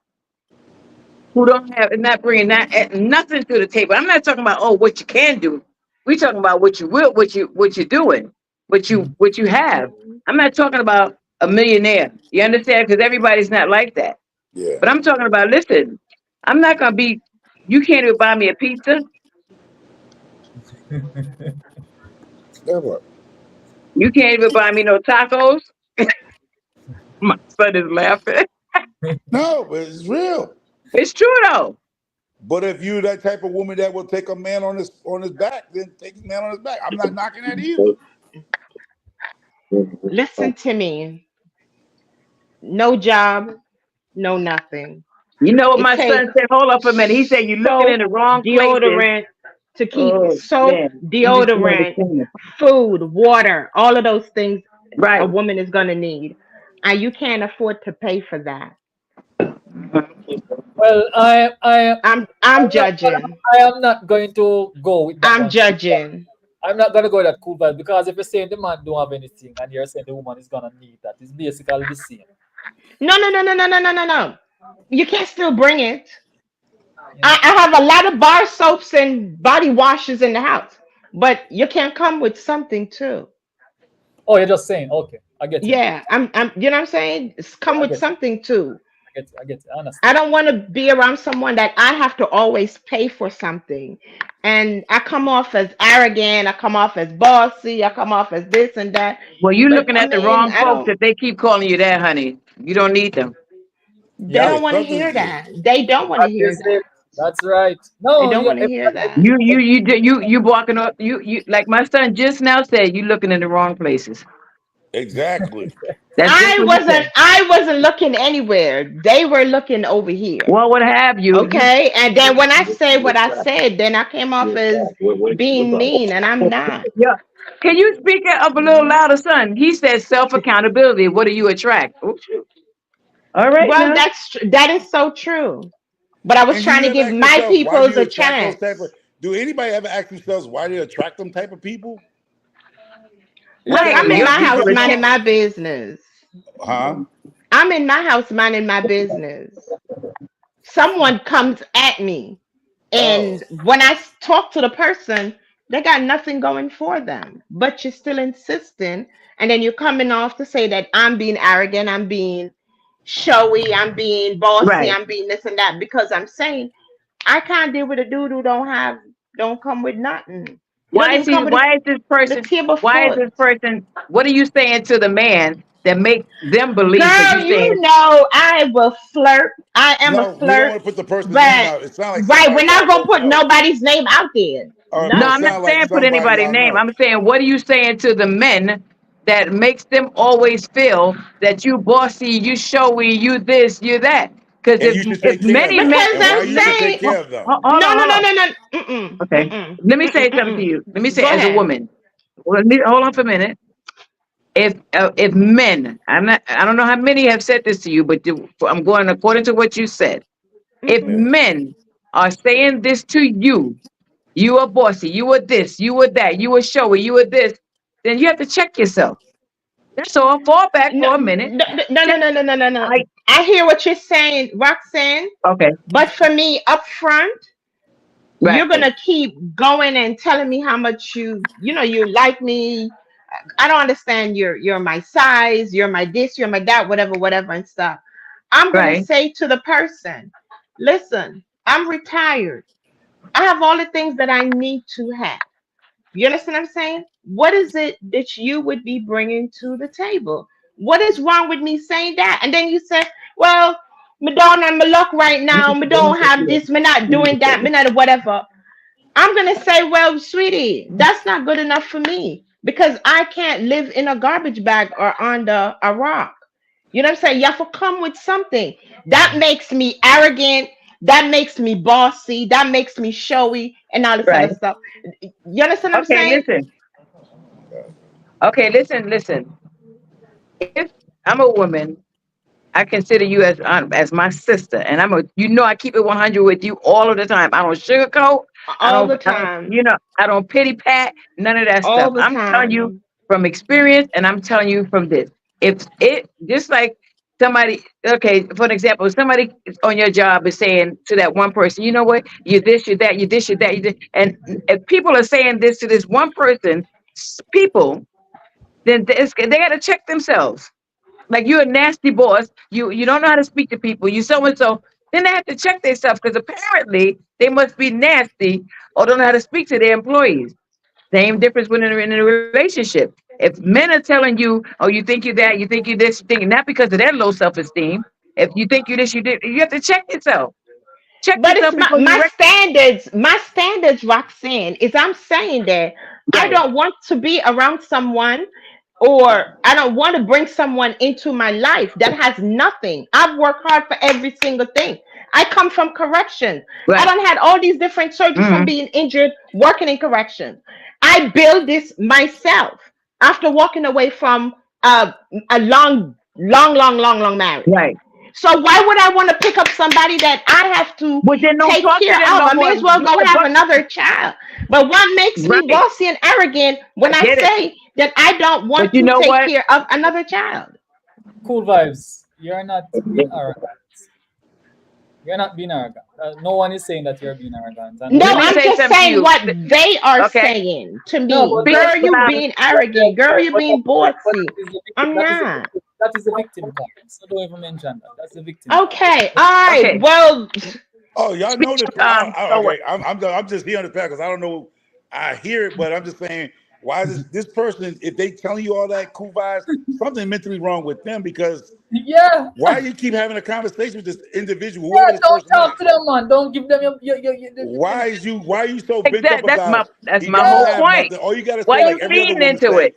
who don't have not bringing nothing to the table, I'm not talking about what you can do. We're talking about what you will, what you're doing,
Mhm.
what you have. I'm not talking about a millionaire. You understand? Because everybody's not like that.
Yeah.
But I'm talking about, listen, I'm not gonna be. You can't even buy me a pizza.
That what?
You can't even buy me no tacos. My son is laughing.
No, but it's real.
It's true though.
But if you're that type of woman that will take a man on his back, then take a man on his back. I'm not knocking that either.
Listen to me. No job, no nothing.
You know what
It
my son
takes
said? Hold up a minute. He said you're looking in
soap,
the wrong places.
deodorant to keep
Oh
soap,
man, you just don't
deodorant,
understand.
food, water, all of those things a
Right.
woman is gonna need. And you can't afford to pay for that.
Well,
I'm judging.
I am not going to go with that
I'm
one.
judging.
I'm not gonna go with that cool vibe because if you're saying the man don't have anything and you're saying the woman is gonna need that, it's basically the same.
No, no, no, no, no, no, no, no, no. You can still bring it.
Yeah.
I have a lot of bar soaps and body washes in the house, but you can come with something too.
Oh, you're just saying, okay, I get you.
Yeah, you know what I'm saying? It's come
Yeah, I
with
get you.
something too.
I get you. I get you. I
I
understand.
don't want to be around someone that I have to always pay for something. And I come off as arrogant, I come off as bossy, I come off as this and that.
Well, you
But
looking
I
at the
mean,
wrong folks if they keep calling you that, honey. You don't need them.
they
Yeah,
Yeah,
don't want to hear
something's
that. They don't want to
that
hear
is it.
that.
That's right.
They
No,
don't
you
want to hear that.
You walking up. You like my son just now said. You looking in the wrong places.
exactly.
That's just what he said.
I wasn't looking anywhere. They were looking over here.
Well, what have you? You
Okay. And then when I say what I said, then I came off as being mean, and I'm not.
yeah. Can you speak up a little louder, son? He says self accountability. What do you attract? Oh, shoot. All right
Well,
now.
that is so true. But I was
And do
trying
you
to
ever
give
ask
my
yourself why do
peoples
you
a
attract those
chance.
type of? Do anybody ever ask themselves why they attract them type of people? It's
Like
Like
kind of
I'm in
your
my
you
people
house
are.
get
minding
lost,
my business.
huh?
I'm in my house minding my business. Someone comes at me,
Oh,
and when I talk to the person, they got nothing going for them, but you're still insisting, and then you're coming off to say that I'm being arrogant, I'm being showy, I'm being bossy,
Right.
I'm being this and that because I'm saying I can't deal with a dude who don't come with nothing. He don't
Why is
even
he?
come
Why is this
with a
person?
table
Why is
foot.
this person? What are you saying to the man that makes them believe? Because
Girl,
you
you
saying
know I will flirt. I am a
no, we don't
flirt,
want to put the person's name
but
out. It sounds like
right, we're
somebody
not
y'all
gonna
both
put
know,
nobody's name out there.
but
no,
it
I'm
No.
not
sounds like
saying put
somebody
anybody's
y'all
name.
know.
I'm saying what are you saying to the men that makes them always feel that you bossy, you showy, you this, you that? Because
And you should
if
take care of
many
them,
men,
Because
and
I'm
why you should take
saying
care of them.
hold
no,
on,
no,
hold
no,
on.
no, no. Mm-mm,
Okay,
mm-mm,
let me say
mm-mm,
something to
mm-mm.
you. Let me say
Go
as a
ahead.
woman. Well, let me hold on for a minute. If men, I'm not, I don't know how many have said this to you, but I'm going according to what you said. If
Mm-mm.
Yeah.
men are saying this to you, you are bossy, you are this, you are that, you are showy, you are this, then you have to check yourself. That's all. Fall back
No,
for a minute.
no, no, no,
Check.
no, no, no, no, no.
I
I hear what you're saying, Roxanne.
okay.
But for me, up front, you're
Right.
gonna keep going and telling me how much you like me. I don't understand. You're my size. You're my this. You're my that. Whatever, whatever, and stuff. I'm gonna
Right.
say to the person, listen, I'm retired. I have all the things that I need to have. You understand what I'm saying? What is it that you would be bringing to the table? What is wrong with me saying that? And then you say, well, me don't have my luck right now. Me don't have this. Me not doing that. Me not whatever. I'm going to say, well, sweetie, that's not good enough for me because I can't live in a garbage bag or under a rock. You know what I'm saying? You have to come with something that makes me arrogant, that makes me bossy, that makes me showy, and all this other
Right.
stuff. You understand what I'm
Okay.
saying?
Listen. Okay. Listen. Listen. If I'm a woman, I consider you as my sister, and I keep it 100 with you all of the time. I don't sugarcoat.
All the time.
I don't pity pat. None of that
All
stuff.
the
I'm telling you
time.
from experience, and I'm telling you from this. If it just like somebody, okay, for an example, somebody on your job is saying to that one person, you know what, you're this, you're that, you're this, you're that, and if people are saying this to this one person, people, then they got to check themselves like you're a nasty boss. You don't know how to speak to people. You so and so. Then they have to check themselves because apparently they must be nasty or don't know how to speak to their employees. Same difference when they're in a relationship. If men are telling you, "Oh, you think you're that, you think you're this," you think not because of their low self esteem. If you think you this, you did. You have to check yourself. Check
But it's
yourself
my
before you
my
wreck.
standards. My standards, Roxanne, is I'm saying that I
Right.
don't want to be around someone, or I don't want to bring someone into my life that has nothing. I've worked hard for every single thing. I come from correction. I
Right.
don't had all these different surgeries from
Mm-hmm.
being injured, working in correction. I built this myself after walking away from a long marriage.
Right.
So why would I want to pick up somebody that I have to
Well, then don't
take
talk to
care
them
of?
no
I may
more.
as well go have
But
another child. But what makes me
right,
bossy and arrogant
I
when I
get it.
say that I don't
But
want
you
to
know
take
what?
care of another child?
Cool vibes. You're not being arrogant. You're not being arrogant. No one is saying that you're being arrogant, and
No,
Let
no
me
one.
I'm
say
just
something to
saying
you.
what they are
Okay.
saying to
No,
me.
but
Speak.
Girl, you
Um,
being arrogant. Girl, you being bossy.
that is the victim.
I'm
That is the
not.
victim. That is the victim part. So don't even mention that. That's the victim part.
Okay, all right.
okay.
Well,
Oh, y'all
Speak.
know this.
So what?
Okay, I'm just here on the fact because I don't know. I hear it, but I'm just saying, why is this person? If they telling you all that cool vibes, something mentally wrong with them because
Yeah,
why you keep having a conversation with this individual,
yeah.
whoever this
Don't
person
talk
is?
to them, man. Don't give them
Why are you so bent up
Exactly.
about
That's
he
my
don't
whole
yeah,
have
point.
nothing? All you gotta
Why
say,
you
like every other
feeding
woman
into
say,
it?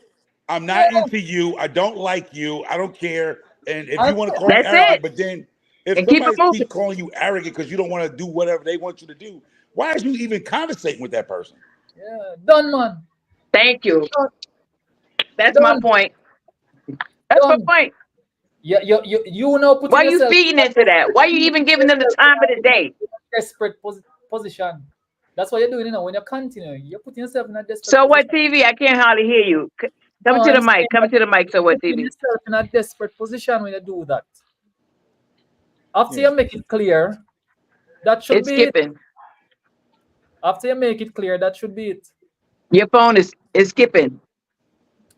I'm not
yeah.
into you, I don't like you, I don't care. And if you
And
want to call me
That's it.
arrogant, but then if
And keep it
somebody
moving.
keep calling you arrogant because you don't want to do whatever they want you to do, why is you even conversating with that person?
yeah, done, man.
Thank you.
Done,
That's my
done,
point. That's my
done.
point.
Yeah, you now putting
Why you
yourself
feeding into that? Why you
in
even giving them the time of the day?
a desperate position. That's what you're doing, you know. When you continue, you're putting yourself in a desperate
So what,
position.
TV? I can't hardly hear you.
No,
Come to the
I'm
mic.
saying
Come
that
to the mic. So
you're
what,
putting
TV?
yourself in a desperate position when you do that. After
Yeah.
you make it clear, that should
It's
be it.
skipping.
After you make it clear, that should be it.
Your phone is skipping.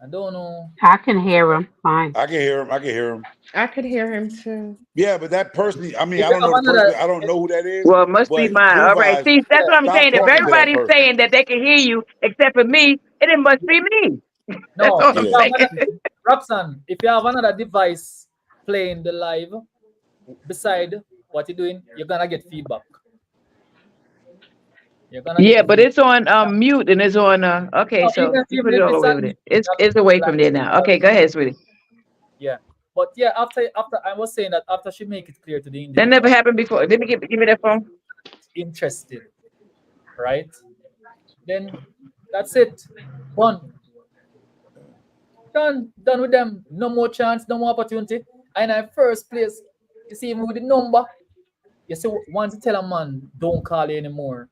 I don't know.
I can hear him fine.
I can hear him. I can hear him.
I could hear him too.
Yeah, but that person, I mean,
If
I
you
don't
have
know the person.
another,
I don't know who that is,
Well, it must be
but
mine.
cool
All right.
vibes.
See, that's what I'm
Stop
saying. If
talking to that
everybody's
person.
saying that they can hear you except for me, it must be me. That's
no,
all
if
I'm
you
Yeah.
have
saying.
another, Rapson, if you have another device playing the live beside what you're doing, you're gonna get feedback. You're gonna get
Yeah,
the
but
feedback.
it's on mute and it's on okay,
No,
so you put
even
it
if
all
it's
away
on
with
mute,
it. It's
you
away
have
from
to
there now. Okay, go ahead, sweetie.
yeah. But yeah, after I was saying that after she make it clear to the
That never
individual
happened before. Let me give me that phone.
interested, right? Then that's it. Done. Done with them. No more chance, no more opportunity. And in first place, you see, even with the number, you see, once you tell a man, don't call you anymore.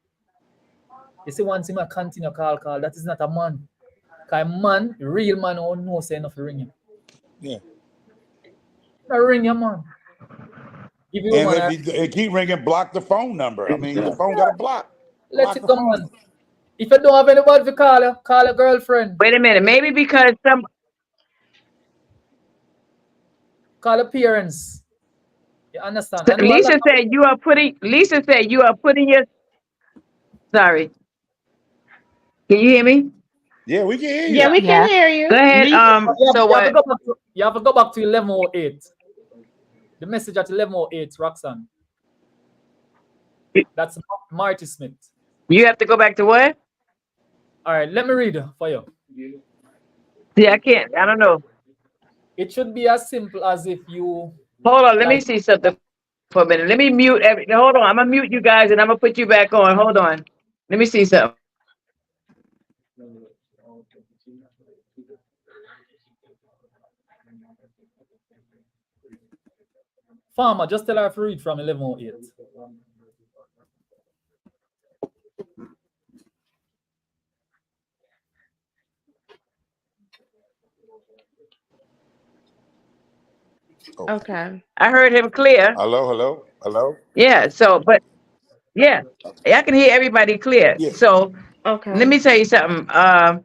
You see, once him a continue call, that is not a man. Cause man, real man, won't know say enough to ring you.
Yeah.
Not ring your man. Give you
And
man,
if he keep ringing, block the phone number. I mean, the phone got
yeah,
a block.
let
Block
it
the
come
phone.
on. If you don't have anybody to call you, call a girlfriend,
Wait a minute. Maybe because some
call a parents. You understand? I know a lot
Lisa
of
said you are putting your sorry. Can you hear me?
Yeah, we can hear
Yeah,
you.
we can
Yes.
hear
Go
you.
ahead.
Lisa.
So
you have to
what?
go back to you have to go back to 11:08. The message at 11:08, Roxanne. That's Marty Smith.
You have to go back to what?
All right, let me read for you.
See, I can't. I don't know.
It should be as simple as if you
Hold on. Let me
like
see something for a minute. Let me mute hold on. I'm gonna mute you guys and I'm gonna put you back on. Hold on. Let me see something.
farmer. Just tell her to read from 11:08.
Oh,
Okay.
I heard him clear.
hello, hello, hello.
Yeah. So, but yeah, I can hear everybody clear.
Yeah.
So let
Okay.
me tell you something.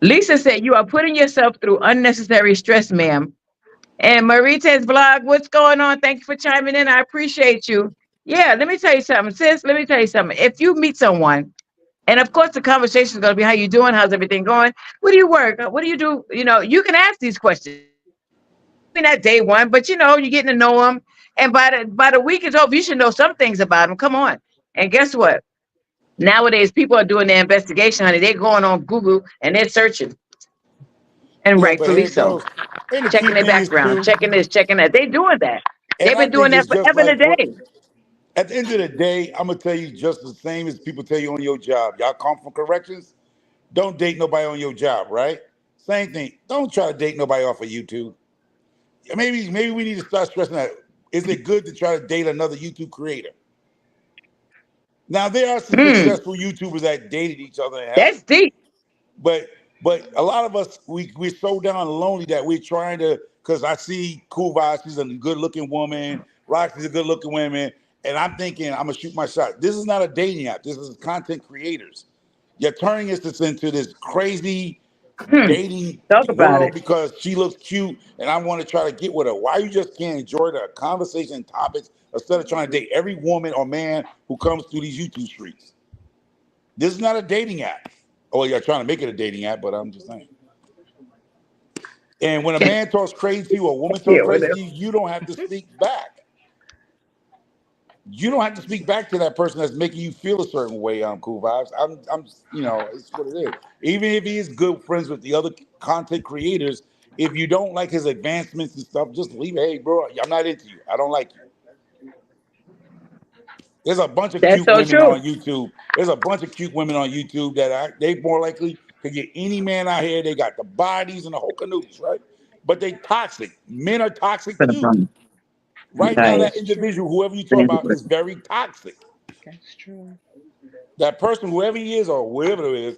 Lisa said you are putting yourself through unnecessary stress, ma'am. And Marita's vlog, what's going on? Thank you for chiming in. I appreciate you. Yeah, let me tell you something, sis. Let me tell you something. If you meet someone, and of course the conversation is going to be how you doing, how's everything going, where do you work, what do you do? You know, you can ask these questions. You can ask these questions. maybe not day one, but you're getting to know them. And by the week is over, you should know some things about them. Come on. And guess what? Nowadays, people are doing their investigation, honey. They're going on Google and they're searching, and
Yeah, but
rightfully
here it
so.
goes. And the
Checking
key
their
thing is
background,
too,
checking this, checking that. They doing that.
and
They've
I
been doing
think
that
it's just
forever and
like
a
what
day.
at the end of the day, I'm gonna tell you just the same as people tell you on your job. Y'all come from corrections. Don't date nobody on your job, right? Same thing. Don't try to date nobody off of YouTube. Maybe we need to start stressing that. Is it good to try to date another YouTube creator? Now there are some
Hmm.
successful YouTubers that dated each other and have,
That's deep.
but a lot of us we're so down and lonely that we're trying to. Because I see Cool Vibes, she's a good looking woman. Roxy's a good looking woman, and I'm thinking I'm gonna shoot my shot. This is not a dating app. This is content creators. You're turning us into this crazy
Hmm.
dating
Talk about
world
it.
because she looks cute and I want to try to get with her. Why you just can't enjoy the conversation topics instead of trying to date every woman or man who comes through these YouTube streets? This is not a dating app. Oh, you're trying to make it a dating app, but I'm just saying. And when a man talks crazy to you or a woman
Yeah,
talks crazy
whatever.
to you, you don't have to speak back. You don't have to speak back to that person that's making you feel a certain way. Cool Vibes. It's what it is. Even if he is good friends with the other content creators, if you don't like his advancements and stuff, just leave it. Hey, bro, I'm not into you. I don't like you. There's a bunch of
That's
cute
so
women
true.
on YouTube. There's a bunch of cute women on YouTube they more likely could get any man out here. They got the bodies and the whole canoes, right? But they toxic. Men are toxic too. Right now,
Right.
that
That's
individual,
true.
whoever you talk about, is very toxic.
That's true.
That person, whoever he is or whoever it is,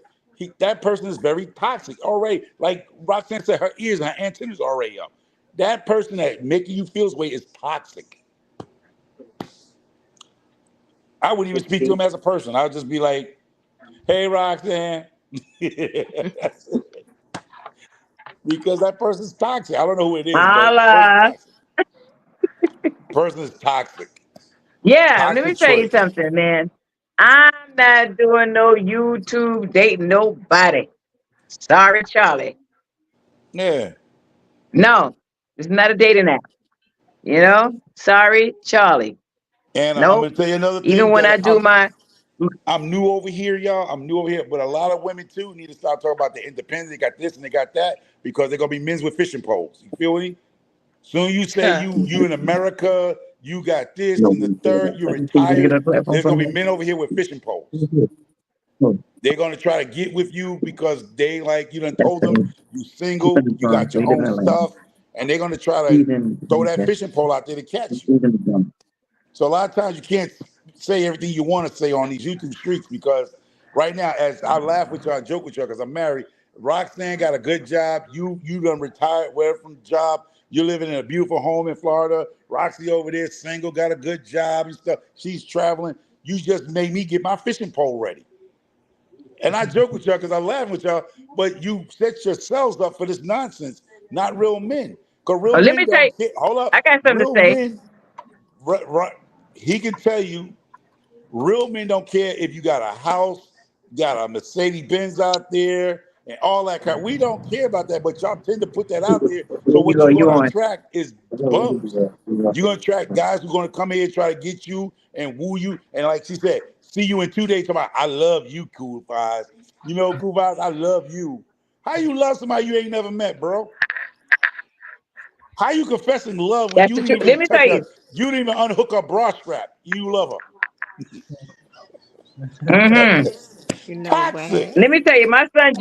that person is very toxic. Already, like Roxanne said, her ears and her antennas are already up. That person that making you feel this way is toxic. I wouldn't even
It's
speak to
deep.
him as a person. I would just be like, "Hey, Roxanne," because that person's toxic. I don't know who it is, but the person's
Holla.
toxic. Person is toxic.
Yeah, let me
Toxic
tell you
traits.
something, man. I'm not doing no YouTube dating nobody. Sorry, Charlie.
Yeah.
No, it's not a dating app. Sorry, Charlie.
And I'm
Nope.
gonna tell you another
Even
thing
when I
that
do my
I'm new over here, y'all. I'm new over here, but a lot of women too need to start talking about the independence. They got this and they got that because they're gonna be men's with fishing poles. You feel me? Soon you say
Huh.
you in America, you got this
no,
and the third, you're
you think you're gonna get
retired.
a platform
There's gonna
from
be men over here with fishing poles.
me? No,
They're gonna try to get with you because they like you done
that's
told them
the
you
keeping
single,
the
you
bond.
got
We
your
live
own
in Atlanta.
stuff, and they're gonna try to
Even
throw that fishing pole out there to catch you.
even the
So a lot of times you can't say everything you want to say on these YouTube streets because right now, as I laugh with y'all, I joke with y'all because I'm married. Roxanne got a good job. You done retired, where from the job. You're living in a beautiful home in Florida. Roxy over there, single, got a good job and stuff. She's traveling. You just made me get my fishing pole ready. And I joke with y'all because I laugh with y'all, but you set yourselves up for this nonsense, not real men. Because real
Oh, let
men
me tell you,
don't care. Hold
I
up.
got something to
Real
say.
men, he can tell you real men don't care if you got a house, got a Mercedes Benz out there, and all that kind. We don't care about that, but y'all tend to put that out there. So
Here you
what
go,
you're going
you
to
on.
attract is bums. You're going to attract guys who are going to come here and try to get you and woo you. And like she said, see you in 2 days. Tomorrow, I love you, Cool Vibes. Cool Vibes, I love you. How you love somebody you ain't never met, bro? How you confessing love when
That's
you
the
didn't
truth. Let
even
me tell
touch her?
you.
You didn't even unhook a bra strap. You love
Hmm.
her.
You know
Toxic.
what?
Let me tell you, my son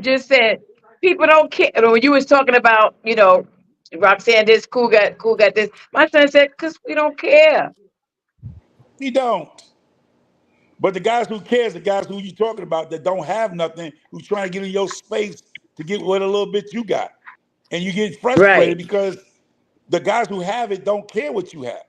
just said, people don't care. When you was talking about, Roxanne, this cool got this. My son said, because we don't care.
He don't. But the guys who cares, the guys who you talking about that don't have nothing, who's trying to get in your space to get what a little bit you got. And you get frustrated
Right.
because the guys who have it don't care what you have.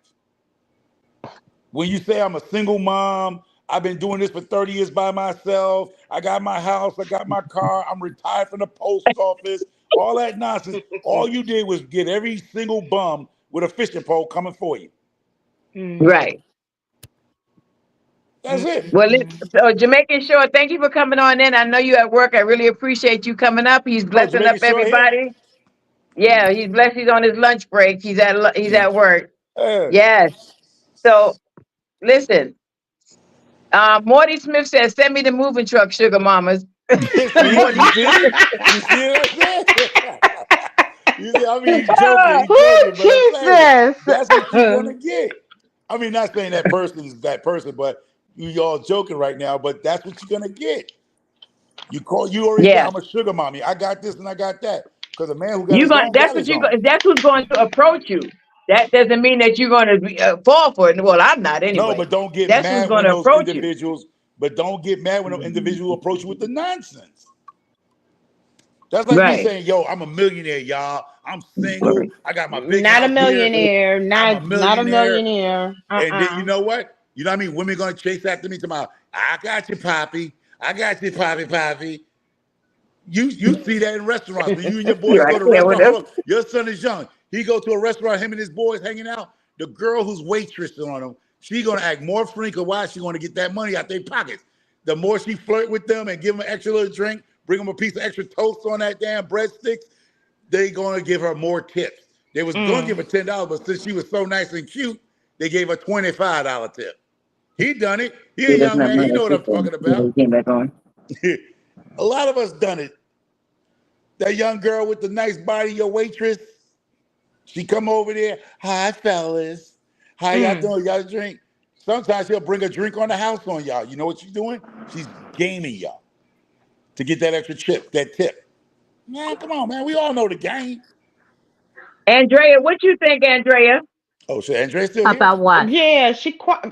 When you say I'm a single mom, I've been doing this for 30 years by myself. I got my house, I got my car, I'm retired from the post office, all that nonsense. All you did was get every single bum with a fishing pole coming for you.
Mm,
Right.
That's it.
Well,
mm.
so Jamaican Shore, thank you for coming on in. I know you at work. I really appreciate you coming up. He's
Oh,
blessing up
Jamaican Shore here?
everybody. Yeah, he's blessed. He's on his lunch break. He's at work.
Yeah.
Yes. So listen, Morty Smith says, "Send me the moving truck, sugar mamas."
See,
Morty.
you see what I'm saying? You see, I mean, he's
Oh,
joking, but I'm saying
Jesus.
that's what you're gonna get. I mean, not saying that person is that person, but you all joking right now. But that's what you're gonna get. You already said
Yeah.
I'm a sugar mommy. I got this and I got that. Because a man who got
You
his
going
own
that's
got
what
his
you go
own.
that's who's going to approach you. That doesn't mean that you're going to fall for it. Well, I'm not
No,
anyway.
but don't get
That's who's
mad
going
when
to
those
approach you.
individuals. But don't get mad when those individuals approach you with the nonsense. That's like me
Right.
saying, "Yo, I'm a millionaire, y'all. I'm single. I got my big
Not a
house here.
millionaire.
I'm a
Not a
millionaire."
millionaire.
And then you
Uh-uh.
know what? You know what I mean? Women gonna chase after me tomorrow. I got you, Poppy. I got you, Poppy, Poppy. You see that in restaurants when you and your boys
Right.
go to a
Yeah, well,
restaurant. Hold on, your son is young. He go to a restaurant, him and his boys hanging out. The girl who's waitressing on him, she gonna act more free. Cause why? She gonna get that money out their pockets. The more she flirt with them and give them an extra little drink, bring them a piece of extra toast on that damn breadsticks, they gonna give her more tips. They was gonna give
Mm.
her $10, but since she was so nice and cute, they gave her $25 tip. He done it. He a
yeah, that's
young
not
man.
my
He know what I'm talking about.
he came back on.
A lot of us done it. That young girl with the nice body, your waitress, she come over there. Hi, fellas. How y'all
Mm.
doing? Y'all drink? Sometimes she'll bring a drink on the house on y'all. You know what she's doing? She's gaming y'all to get that extra chip, that tip. Man, come on, man. We all know the game.
Andrea, what you think, Andrea?
Oh, shit. Andre's still here?
About what?
Yeah,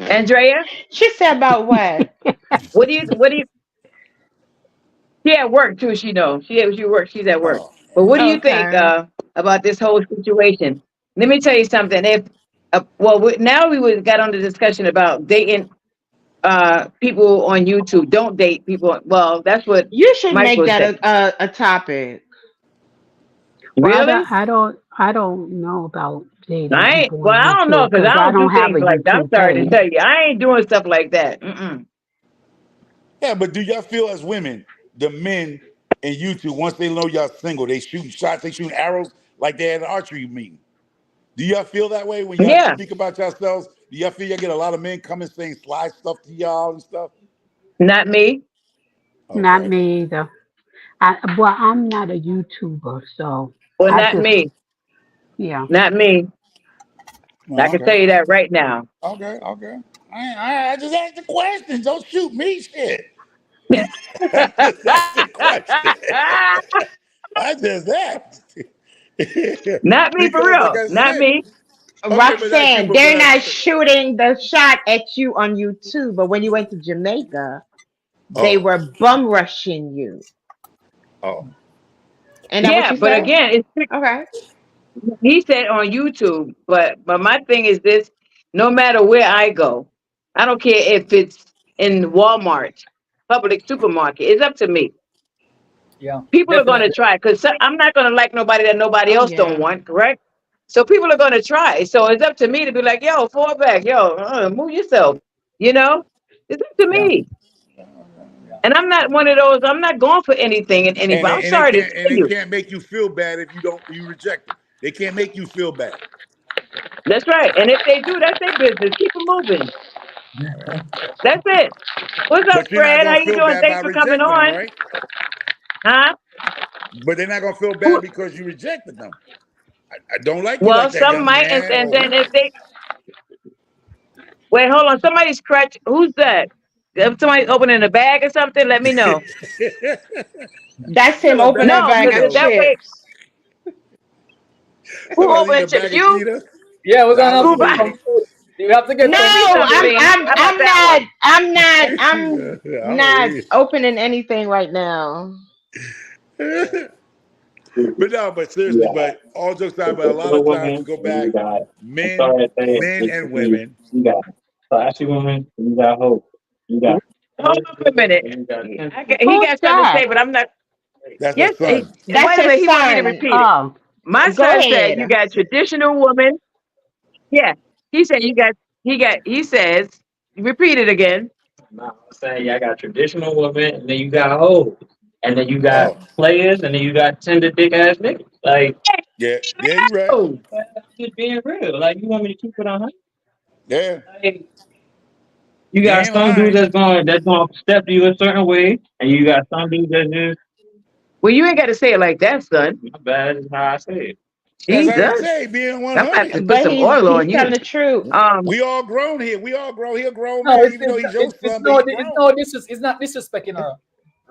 Andrea,
she said about what?
what do you she at work too, she knows. She works, she's at work.
Oh,
But what do you think
Okay.
about this whole situation? Let me tell you something. If now we would got on the discussion about dating people on YouTube. Don't date people. Well, that's what
You should
Mike
make
was
that
saying.
a topic.
Well,
Really?
I don't know about dating
I ain't.
people
Well,
on
I don't know
YouTube
because
because
I
I
don't do
don't have
things
a
like that. I'm
YouTube
sorry to
page.
tell you, I ain't doing stuff like that. Mm-mm.
yeah, but do y'all feel as women, the men in YouTube, once they know y'all single, they shooting shots, they shooting arrows like they had an archery meeting? Do y'all feel that way when y'all
Yeah,
speak about yourselves? Do y'all feel y'all get a lot of men coming saying sly stuff to y'all and stuff?
not me.
Not
Okay.
me either. I'm not a YouTuber, so
Well,
I
not
just,
me.
yeah.
Not me. I
Oh,
can tell
okay.
you that right now.
Okay. Okay. I just asked the question. Don't shoot me, shit. I just asked the question. I just asked.
Not me for
Because, like
real.
I
Not
said,
me.
okay, but that's
Roxanne,
people.
they're not shooting the shot at you on YouTube, but when you went to Jamaica, they
Oh,
were bum rushing you.
oh,
Ain't that what
Yeah,
you
but
said?
again,
Okay.
he said on YouTube. But my thing is this: no matter where I go, I don't care if it's in Walmart, public supermarket. It's up to me.
Yeah,
People are going to
definitely.
try because I'm not going to like nobody that nobody
Oh
else don't
yeah.
want. Correct? So people are going to try. So it's up to me to be like, yo, fall back, yo, move yourself. You know, it's up to
Yeah,
me.
yeah.
And I'm not one of those. I'm not going for anything and anybody. I'm sorry to tell
and they
you.
can't make you feel bad if you reject them. They can't make you feel bad.
That's right. And if they do, that's their business. Keep it moving. That's it. What's up,
But you're not
Fred? How
gonna
you
feel
doing?
bad by
Thanks for coming
rejecting them,
on.
right?
Huh?
But they're not gonna feel
Who?
bad because you rejected them. I don't like you
Well,
like that,
some
young
might,
man.
and
Or
then if they wait, hold on. Somebody's scratch. Who's that? If somebody's opening a bag or something, let me know.
That's
got
him
a
opening a
bag of
No,
bag of
because that
Cheetos.
way,
chips.
who
Somebody's eating
opening
a
chips?
bag of
You?
Cheetos.
Yeah, we're
Nah, I
gonna
was
have
Who
to get
buy?
feeding.
some food. You have to get
No,
Get
some
me
food.
some,
I'm
Sam.
I'm
How about
I'm
that
not
one?
I'm not I'm
I
not
don't
opening anything right now.
eat. But no, but seriously,
Yeah,
but all jokes aside, but a lot
traditional
of times we
women,
go
and
back,
you got, I'm
men,
sorry to say it,
men and
basically,
women.
you got classy women, and you got hope. You got
Hold
honest
on for a
women,
minute.
and you got
He
Who's
got something to
that?
say, but I'm not.
That's her
Yes.
son.
That's
Wait a
his
minute. He want me to
son.
repeat it.
Oh,
My
Go
son said you
ahead.
got traditional women. Yeah. He said you got. He says. Repeat it again.
no, I'm saying yeah, I got traditional women, and then you got hoes, and then you got
Oh,
players, and then you got tender dick ass niggas. Like
Yeah, yeah, you're right.
Oh,
Just being real. Like, you want me to keep it on her?
Yeah,
Like, you
you
got
ain't
some dudes
lying.
that's gonna step to you a certain way, and you got some dudes that just
well, you ain't got to say it like that, son.
my bad is how I say it.
That's how you
Jesus,
say being
I'm about
100.
to put
But
some
he's
oil
he's
on you.
telling the truth.
Um,
We all grown here. We all grown. He a grown
No,
man, even though he's your son, but he
it's
grown.
no it's not disrespecting her,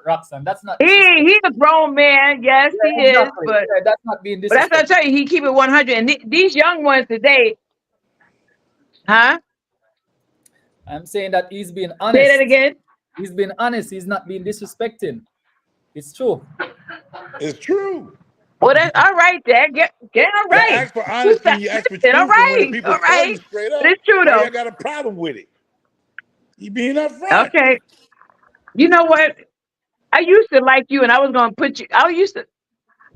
Roxanne. That's not
he
disrespect.
he's a grown man, yes, he
Yeah,
is,
exactly.
but
Yeah, that's not being
that's what I
disrespectful.
tell you. He keep it 100, and these young ones today, huh?
I'm saying that he's being
Say that
honest.
again.
He's being honest. He's not being disrespecting. It's true.
It's true.
Well, that's all right, Dad. Get all
You
right.
ask for
You
honesty
stop
and you ask for
listen, all
truth, and when the
right,
people
all
tell you
right.
straight
But
up,
it's true
why
though.
y'all got a problem with it? You being upfront.
Okay. You know what? I used to like you, and I was gonna put you. I used to.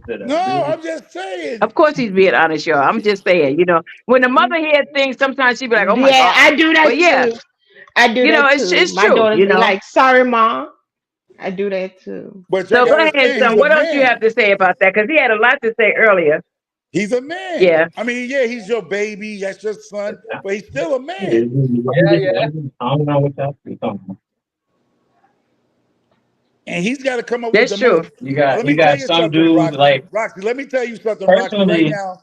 That
No,
dude.
I'm just saying.
Of course, he's being honest, y'all. I'm just saying. When the mother hears things, sometimes she be like, "Oh my
Yeah,
god."
I do
But
that
yeah,
too. I do that
it's
too.
it's
My
true.
daughters be like, "Sorry, mom." I do that too.
But y'all
So go
gotta
ahead,
understand,
son.
he's a
What else you
man.
have to say about that? Because he had a lot to say earlier.
He's a man.
Yeah.
I mean, yeah, he's your baby, that's your son, but he's still a man.
Yeah, yeah.
I don't know what y'all talking about.
And he's got to come up with
That's
the most.
true.
Let
You
me tell
got
you
some
something,
dudes
Roxy.
like
Roxy, let me tell you something, Roxy. Right
personally.
now,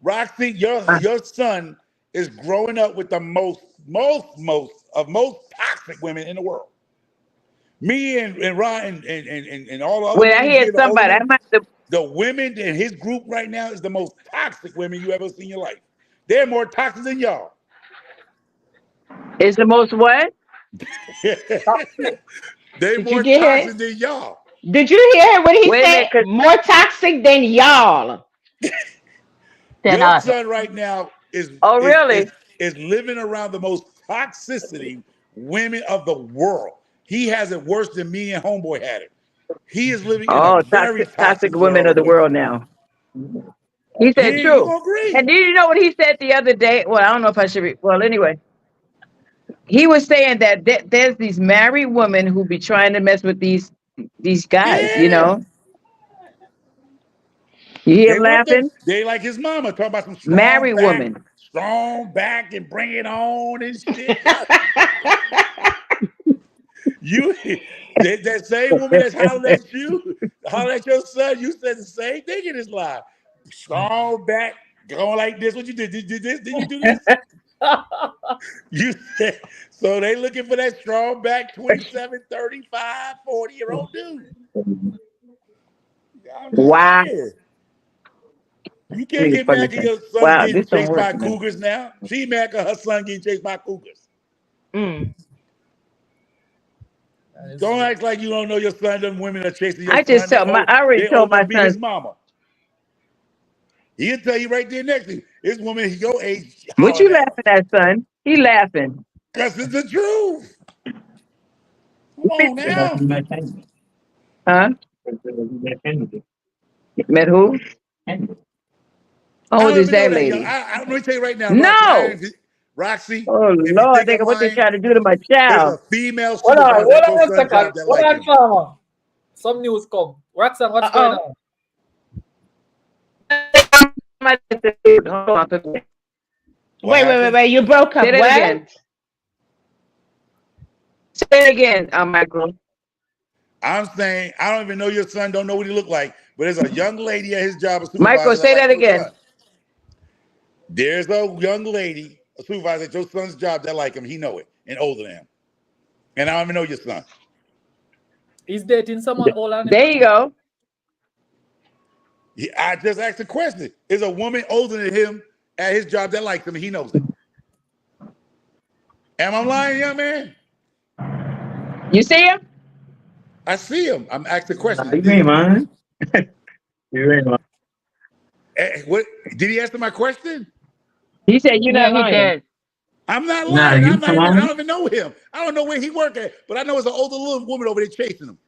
Roxy,
Uh,
your son is growing up with the most toxic women in the world. Me and Ryan and all the other
well, I
women
hear
here, the older
somebody. I
women,
might have to,
the women in his group right now is the most toxic women you ever seen in your life. They're more toxic than y'all.
is the most what?
Toxic.
They
Did you
more
get it?
toxic than y'all.
Did you hear what he
Wait a
said?
minute, cause
More toxic than y'all.
then
Your
also.
son right now is
Oh,
is
really?
is is living around the most toxicity women of the world. He has it worse than me and Homeboy had it. He is living in a
Oh,
very
toxic
toxic
women
world
of
of
the
women.
world now. He said
Yeah, you
true.
gonna
And
agree?
did you know what he said the other day? Well, I don't know if I should. Well, anyway, he was saying that there's these married women who be trying to mess with these guys.
Yeah.
You hear
They
him
want them.
laughing?
They like his mama talking about some
Married woman.
strong back, and bring it on and shit. You that same woman that's hollering at you, hollering at your son, you said the same thing in his life. Strong back, going like this. What you did? Did you do this? Did you do this? You said so they looking for that strong back 27, 35, 40-year-old dude. I'm just
Wow.
saying. You
Let
can't
me
get
funny
mad at
thing.
your son
Wow,
getting
this don't
chased
work
by
now.
cougars now. She mad at her son getting chased by cougars.
Mm.
Don't act like you don't know your son. Them women are chasing your
I just
son.
tell my. I already
They
told
old enough
my
to be his
son,
mama. He'll tell you right there next to you. This woman your age
"What
hollering
you
at him.
laughing at, son?" He laughing.
Because it's the truth. Come on now.
Huh? Met who? How
I
old
don't
is
even know
that
that young.
lady?
Let me tell you right now, Roxy.
No.
Roxy,
Oh
if you
Lord,
think
think
I'm
of what they
lying,
trying to do to my
there's a
child.
female
Hold on,
supervisor at your
one
son's
second.
job that
Hold
like
on,
him.
farmer. Some news come. Roxanne, what's going
Uh-oh.
on?
Hold on. Say
What happened?
Wait. You broke up.
that
What?
again. Say it again, Michael.
I'm saying I don't even know your son. Don't know what he look like, but there's a young lady at his job, a
Michael,
supervisor that
say
like
that
your
again.
son. There's a young lady, a supervisor at your son's job that like him. He know it and older than him. And I don't even know your son.
He's dating someone older than him.
There you go.
I just asked a question. Is a woman older than him at his job that likes him and he knows it? Am I lying, young man?
You see him?
I see him. I'm asking a question.
You ain't lying. You ain't lying.
What did he answer my question?
He said you're
Yeah,
not
he
lying.
did.
I'm not
Nah,
lying.
you not
I
lying.
don't even know him. I don't know where he work at, but I know it's an older little woman over there chasing him.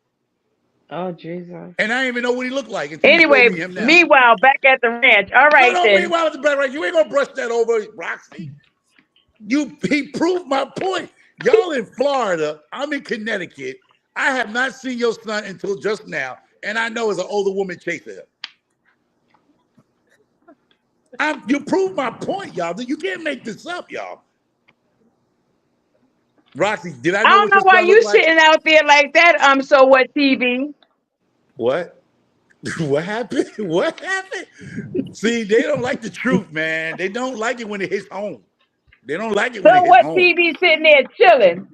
Oh Jesus.
And I didn't even know what he looked like until you showed
Anyway,
me him now.
meanwhile, back at the ranch. All right
No,
then.
meanwhile at the back right, you ain't gonna brush that over, Roxy. He proved my point. Y'all in Florida, I'm in Connecticut. I have not seen your son until just now, and I know it's an older woman chasing him. You prove my point, y'all. You can't make this up, y'all. Roxy, did I
I
know
don't
what
know
your
why
son
you
looked like?
sitting out there like that. So what, TV?
What? What happened? What happened? See, they don't like the truth, man. They don't like it when it hits home. They don't like it when it
So
hits
what,
home.
TV sitting there chilling?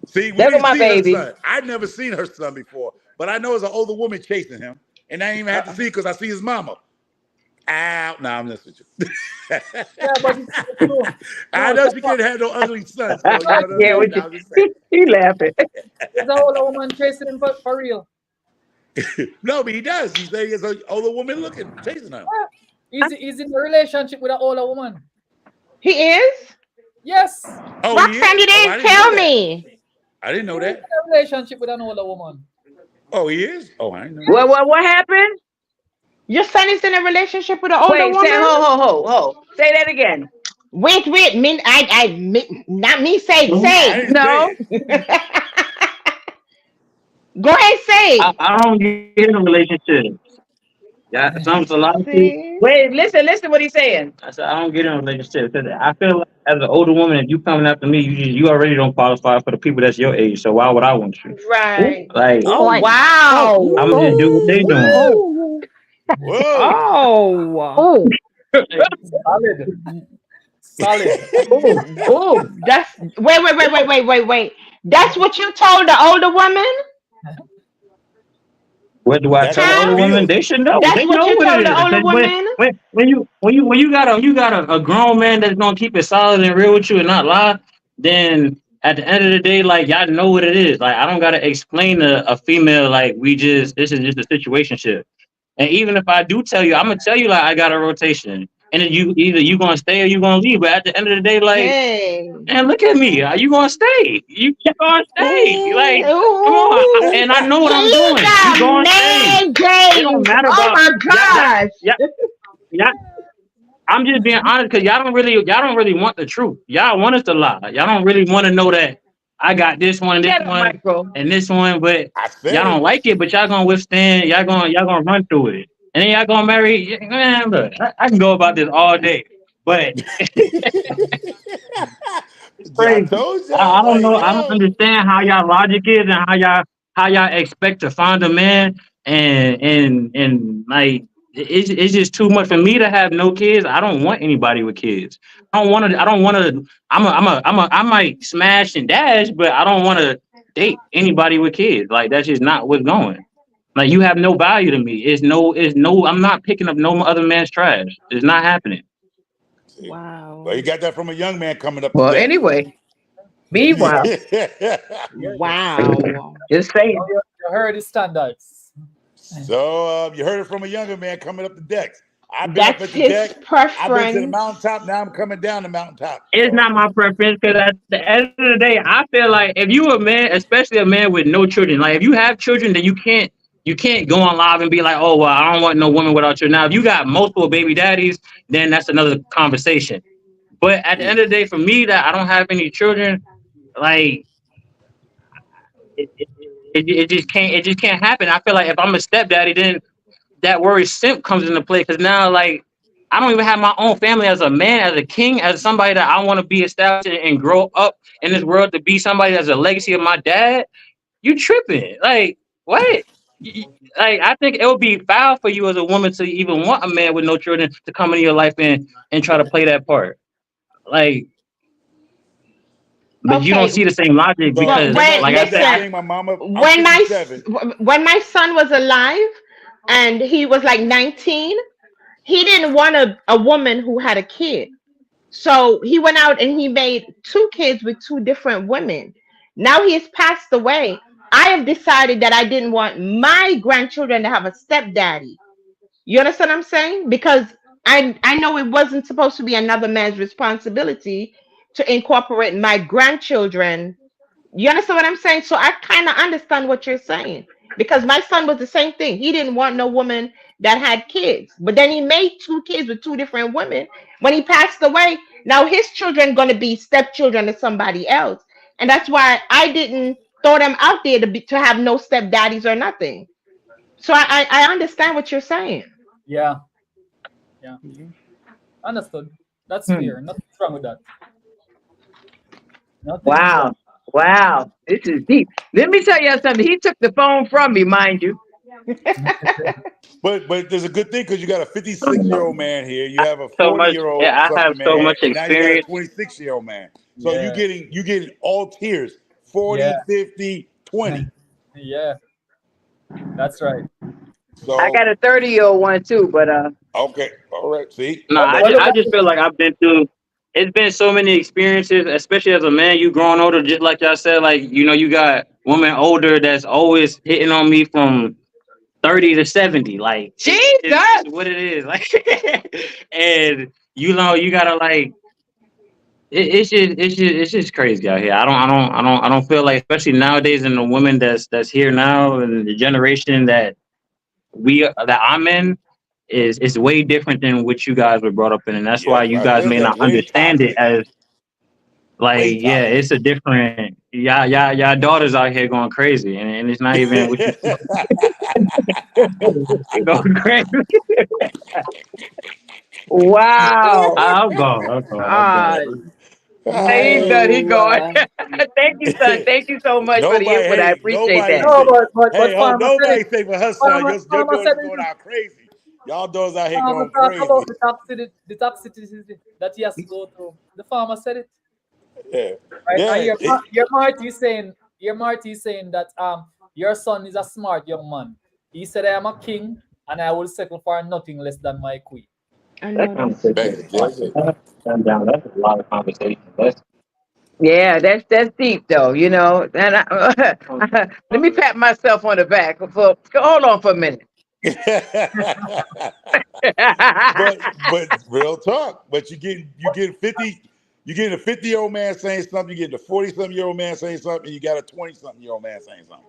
See, we
There go
didn't
my
see her
baby.
son. I'd never seen her son before, but I know it's an older woman chasing him, and I ain't even had to see it because I see his mama. Ow! No, I'm just with you.
Yeah, but it's true. No,
I
it's
know
a
she
fact.
couldn't have no ugly son, so you
I
know what I
can't
mean.
with you.
I'm just saying.
He laughing.
There's a whole woman chasing him for real.
No, but he does. He said he has an older woman looking, chasing him.
He's in a relationship with an older woman.
He is?
Yes,
Oh, he
Roxanne,
is?
you
Oh,
didn't
I didn't know
tell
that.
me.
I didn't know
he's in
that.
a relationship with an older woman.
Oh, he is? Oh, I didn't know that.
What happened?
Your son is in a relationship with an older
Wait, say
woman?
ho. Say that again.
Wait, not me,
I
say.
didn't say
No.
it.
Go ahead,
I,
say.
I don't get in relationships. Yeah, some a lot of people.
See?
Wait, listen what he's saying.
I said I don't get in relationships. 'Cause I feel like as an older woman, if you coming after me, you already don't qualify for the people that's your age. So why would I want you?
Right.
Like
Oh,
Oh,
Oh,
wow.
I'm gonna just do what they doing.
oh,
whoa.
Oh.
oh,
Solid, solid.
oh, oh.
That's wait. That's what you told the older woman?
What do I
That's
tell the
how it
Huh?
older women?
feels.
They should know.
That's
They
what
know
you
what it
told the
is.
older
'Cause
woman?
when you got a grown man that's gonna keep it solid and real with you and not lie, then at the end of the day, like y'all know what it is. Like I don't gotta explain to a female like this is just a situationship. And even if I do tell you, I'm gonna tell you like I got a rotation. And then you gonna stay or you gonna leave. But at the end of the day, like,
Hey.
man, look at me. Are you gonna stay? You gonna stay. Like, come on.
Ooh.
And I know what I'm
He's
doing. You
a
gonna stay.
man,
It don't
James.
matter
Oh
about
my
yeah,
gosh.
yeah, yeah. I'm just being honest because y'all don't really want the truth. Y'all want us to lie. Y'all don't really want to know that I got
Get him, Michael.
and this one, but
I
y'all
said
don't
it.
like it, but y'all gonna withstand, y'all gonna run through it. And then y'all gonna marry man, look, I can go about this all day. But
I
crazy.
told
I
y'all,
don't
like,
know. I don't
yo.
understand how y'all logic is and how y'all expect to find a man and like it's just too much for me to have no kids. I don't want anybody with kids. I don't want to. I might smash and dash, but I don't want to date anybody with kids. Like that's just not what's going. Like you have no value to me. It's no. I'm not picking up no other man's trash. It's not happening.
See? Well, you
Wow.
got that from a young man coming up
Well,
today.
anyway, meanwhile,
Yeah,
Wow.
just
now
saying.
you heard his standards.
So you heard it from a younger man coming up the decks. I've been up
That's
at the
his
deck. I've been to the
preference.
mountaintop. Now I'm coming down the mountaintop.
It's
So
not my preference because at the end of the day, I feel like if you a man, especially a man with no children, like if you have children, then you can't go on live and be like, oh well, I don't want no woman without children. Now, if you got multiple baby daddies, then that's another conversation. But at the end of the day, for me, that I don't have any children, like it just can't happen. I feel like if I'm a stepdaddy, then that word simp comes into play because now like I don't even have my own family as a man, as a king, as somebody that I want to be established and grow up in this world to be somebody that's a legacy of my dad. You tripping? Like what? Like I think it would be foul for you as a woman to even want a man with no children to come into your life and try to play that part. Like, but you don't
Okay.
see the same logic
so
because,
can I
When
like I
give
said,
that
listen,
same my mama? I'm
when
57.
when my son was alive and he was like 19, he didn't want a woman who had a kid. So he went out and he made two kids with two different women. Now he has passed away. I have decided that I didn't want my grandchildren to have a stepdaddy. You understand what I'm saying? Because I know it wasn't supposed to be another man's responsibility to incorporate my grandchildren. You understand what I'm saying? So I kind of understand what you're saying because my son was the same thing. He didn't want no woman that had kids, but then he made two kids with two different women. When he passed away, now his children going to be stepchildren to somebody else, and that's why I didn't throw them out there to have no stepdaddies or nothing. So I understand what you're saying.
Yeah, Yeah.
Mhm.
Understood. That's
Hmm.
fair. Nothing wrong with that. Nothing wrong.
Wow. Wow. This is deep. Let me tell you something. He took the phone from me, mind you.
But there's a good thing because you got a 56-year-old man here, you have a
So much.
40-year-old
Yeah, I have
something
so
man,
much
and now you got a
experience.
26-year-old man. So
Yeah.
you getting all tiers,
Yeah.
40, 50, 20.
Yeah. That's right.
I
So
got a 30-year-old one too, but
okay, all right. See,
No,
Well,
but
well, look
I
at
just
this.
feel like I've been through. It's been so many experiences, especially as a man. You growing older, just like y'all said. Like you got women older that's always hitting on me from 30 to 70. Like
Jesus.
it's what it is. Like, and you gotta like. It's just crazy out here. I don't feel like, especially nowadays, in the women that's here now and the generation that I'm in is way different than what you guys were brought up in, and that's why
yes,
you
I
guys
feel
may
that
not
way
understand it
toxic,
as like,
way
yeah,
toxic.
it's a different, y'all daughters out here going crazy, and it's not even what you they going crazy.
Wow.
I'm gone. I'm
Ah,
gone.
he's done. He
Hey,
going. Thank you, son. Thank you so much for the
nobody,
input. I
hey,
appreciate
nobody
that.
No,
say,
but
hey, oh,
farmer said it.
nobody say for her son, your
Farmer
daughter's
said
going
it.
out crazy. Y'all daughters out here
Farmer
going
talk about
crazy.
the toxicity that he has to go through. The farmer said it.
Yeah,
Right? And
yeah.
your Marty saying that your son is a smart young man. He said I am a king and I will settle for nothing less than my queen.
I
That
know that's
conversation
Back
right.
to
is hard.
Jackson.
That's a lot of conversation. That's
Yeah, that's deep though, you know. And let me pat myself on the back for hold on for a minute.
but real talk. But you getting 50, you getting a 50-year-old man saying something, you getting a 40-something-year-old man saying something, and you got a 20-something-year-old man saying something.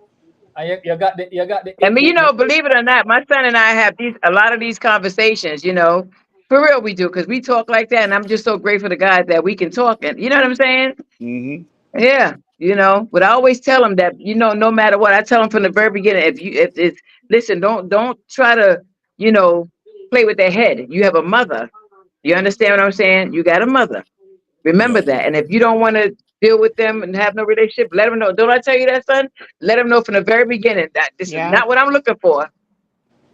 And you got
I mean, you know, believe it or not, my son and I have a lot of these conversations, you know. For real we do, because we talk like that, and I'm just so grateful to God that we can talk, and you know what I'm saying?
Mm-hmm.
Yeah, you know, but I always tell them that, you know, no matter what, I tell them from the very beginning, if it's, listen, don't try to, you know, play with their head. You have a mother. You understand what I'm saying? You got a mother. Remember
Yeah.
that. And if you don't want to deal with them and have no relationship, let them know. Don't I tell you that, son? Let them know from the very beginning that this is
Yeah.
not what I'm looking for.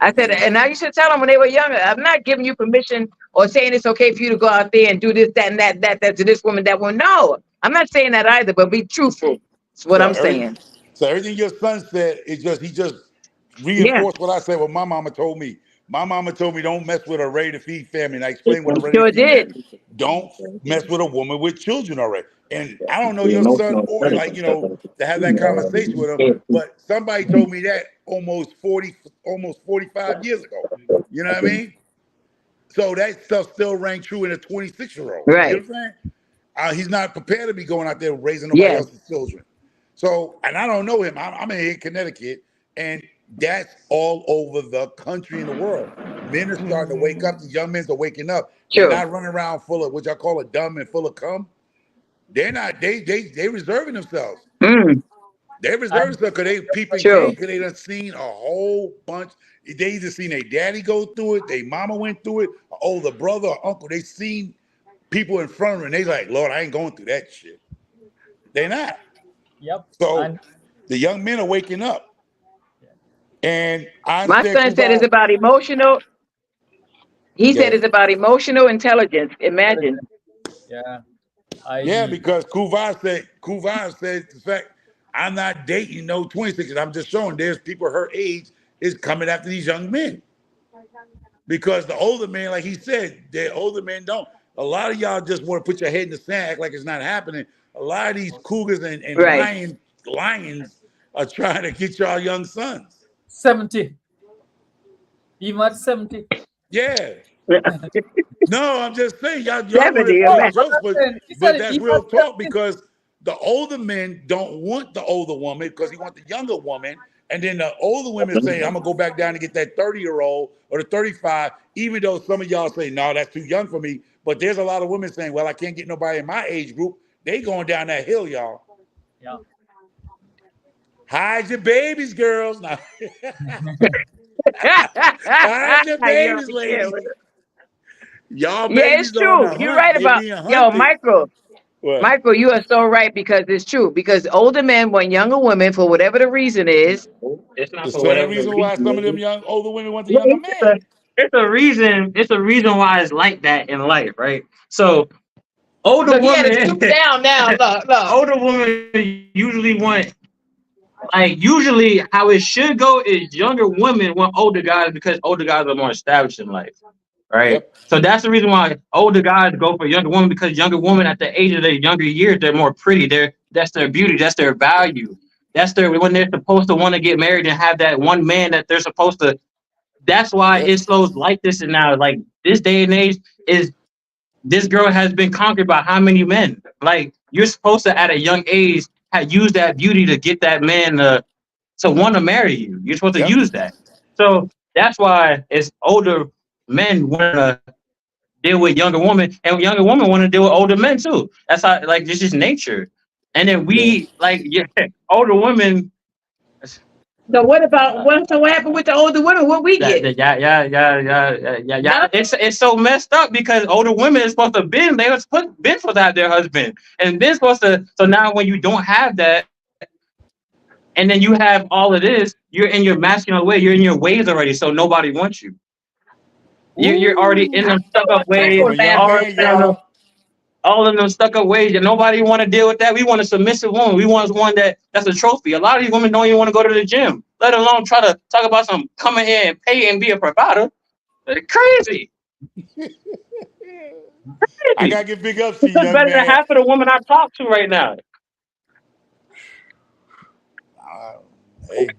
I said,
Yeah.
and I used to tell them when they were younger, I'm not giving you permission or saying it's okay for you to go out there and do this, that, and that to this woman, that one. No, I'm not saying that either, but be truthful. That's what
So
I'm
every
saying.
so everything your son said is just he just
Yeah,
reinforced what I said. What my mama told me. My mama told me don't mess with a ready to feed family. And I explained what a ready to
sure
feed family.
did.
Don't mess with a woman with children already. And I don't know your son or like to have that conversation with him, but somebody told me that almost 45 years ago. You know what I mean? So that stuff still rang true in a 26-year-old. You know
Right.
what I'm saying? He's not prepared to be going out there raising nobody
Yes.
else's children. So, and I don't know him. I'm in here in Connecticut, and that's all over the country and the world. Men are starting to wake up.
Mm.
The young men are waking up. They're
True.
not running around full of what y'all call a dumb and full of cum. They're not. They reserving themselves.
Mm,
They reserving themselves because they peeping game
true.
because they done seen a whole bunch. They either seen their daddy go through it, their mama went through it, or older brother or uncle. They seen people in front of them, and they like, Lord, I ain't going through that shit. They not.
Yep.
So
And
the young men are waking up.
yeah.
And I
My
said,
son said it's
Kuval,
about emotional. He said
yeah,
it's about emotional intelligence. Imagine.
Yeah.
yeah,
I
because Kuval said the fact I'm not dating no 26. I'm just showing there's people her age is coming after these young men. Because the older men, like he said, the older men don't. A lot of y'all just want to put your head in the sand, act like it's not happening. A lot of these cougars and
Right.
lions are trying to get y'all young sons.
70. Even at 70.
Yeah. No, I'm just saying, y'all want to
70.
play
No, I'm
jokes,
not saying. He said
but
it
that's
even at
real talk
70.
because the older men don't want the older woman because he want the younger woman. And then the older women say, I'm gonna go back down and get that 30-year-old or the 35, even though some of y'all say, no, that's too young for me. But there's a lot of women saying, well, I can't get nobody in my age group. They going down that hill, y'all.
Yeah.
Hide your babies, girls. Now,
Yeah,
hide your babies,
yeah.
ladies. Y'all
Yeah, it's
babies on
true.
the
You're
hunt.
right
They
about,
being
yo,
hunted.
Michael.
What?
Michael, you are so right because it's true. Because older men want younger women for whatever the reason is.
It's not
The
for
same
whatever the
reason why
reason
some of them
is.
young older women want the
Well,
younger men.
it's a reason. It's a reason why it's like that in life, right? So older
Look, he had to
women,
stoop down now. Look, look.
older women usually want, like, usually how it should go is younger women want older guys because older guys are more established in life, right?
Yep.
So that's the reason why older guys go for younger women, because younger women at the age of their younger years, they're more pretty. That's their beauty. That's their value. That's their when they're supposed to want to get married and have that one man that they're supposed to. That's why
Yep.
it's so like this. And now, like, this day and age is, this girl has been conquered by how many men? Like, you're supposed to at a young age have use that beauty to get that man to want to marry you. You're supposed to
Yep.
use that. So that's why it's older men want to deal with younger women, and younger women want to deal with older men too. That's how, like, this is nature. And then
Yeah.
we, like, yeah, older women.
So what about what happened with the older women? What we
That,
get?
that yeah. It's so messed up because older women is supposed to been they was been supposed to have their husband and been supposed to. So now when you don't have that, and then you have all of this, you're in your masculine way. You're in your ways already, so nobody wants you. You're already in
I
them
don't
stuck
know
up
what
Coming
ways.
from
Michael
a young
laughing
man,
at.
y'all.
All of them stuck up ways, and nobody want to deal with that. We want a submissive woman. We want one that's a trophy. A lot of these women don't even want to go to the gym, let alone try to talk about some coming here and pay and be a provider. They're crazy.
I
Crazy.
gotta give big ups to
This
you,
is
young
better than
man.
half of the women I talk to right now.
Uh, hey,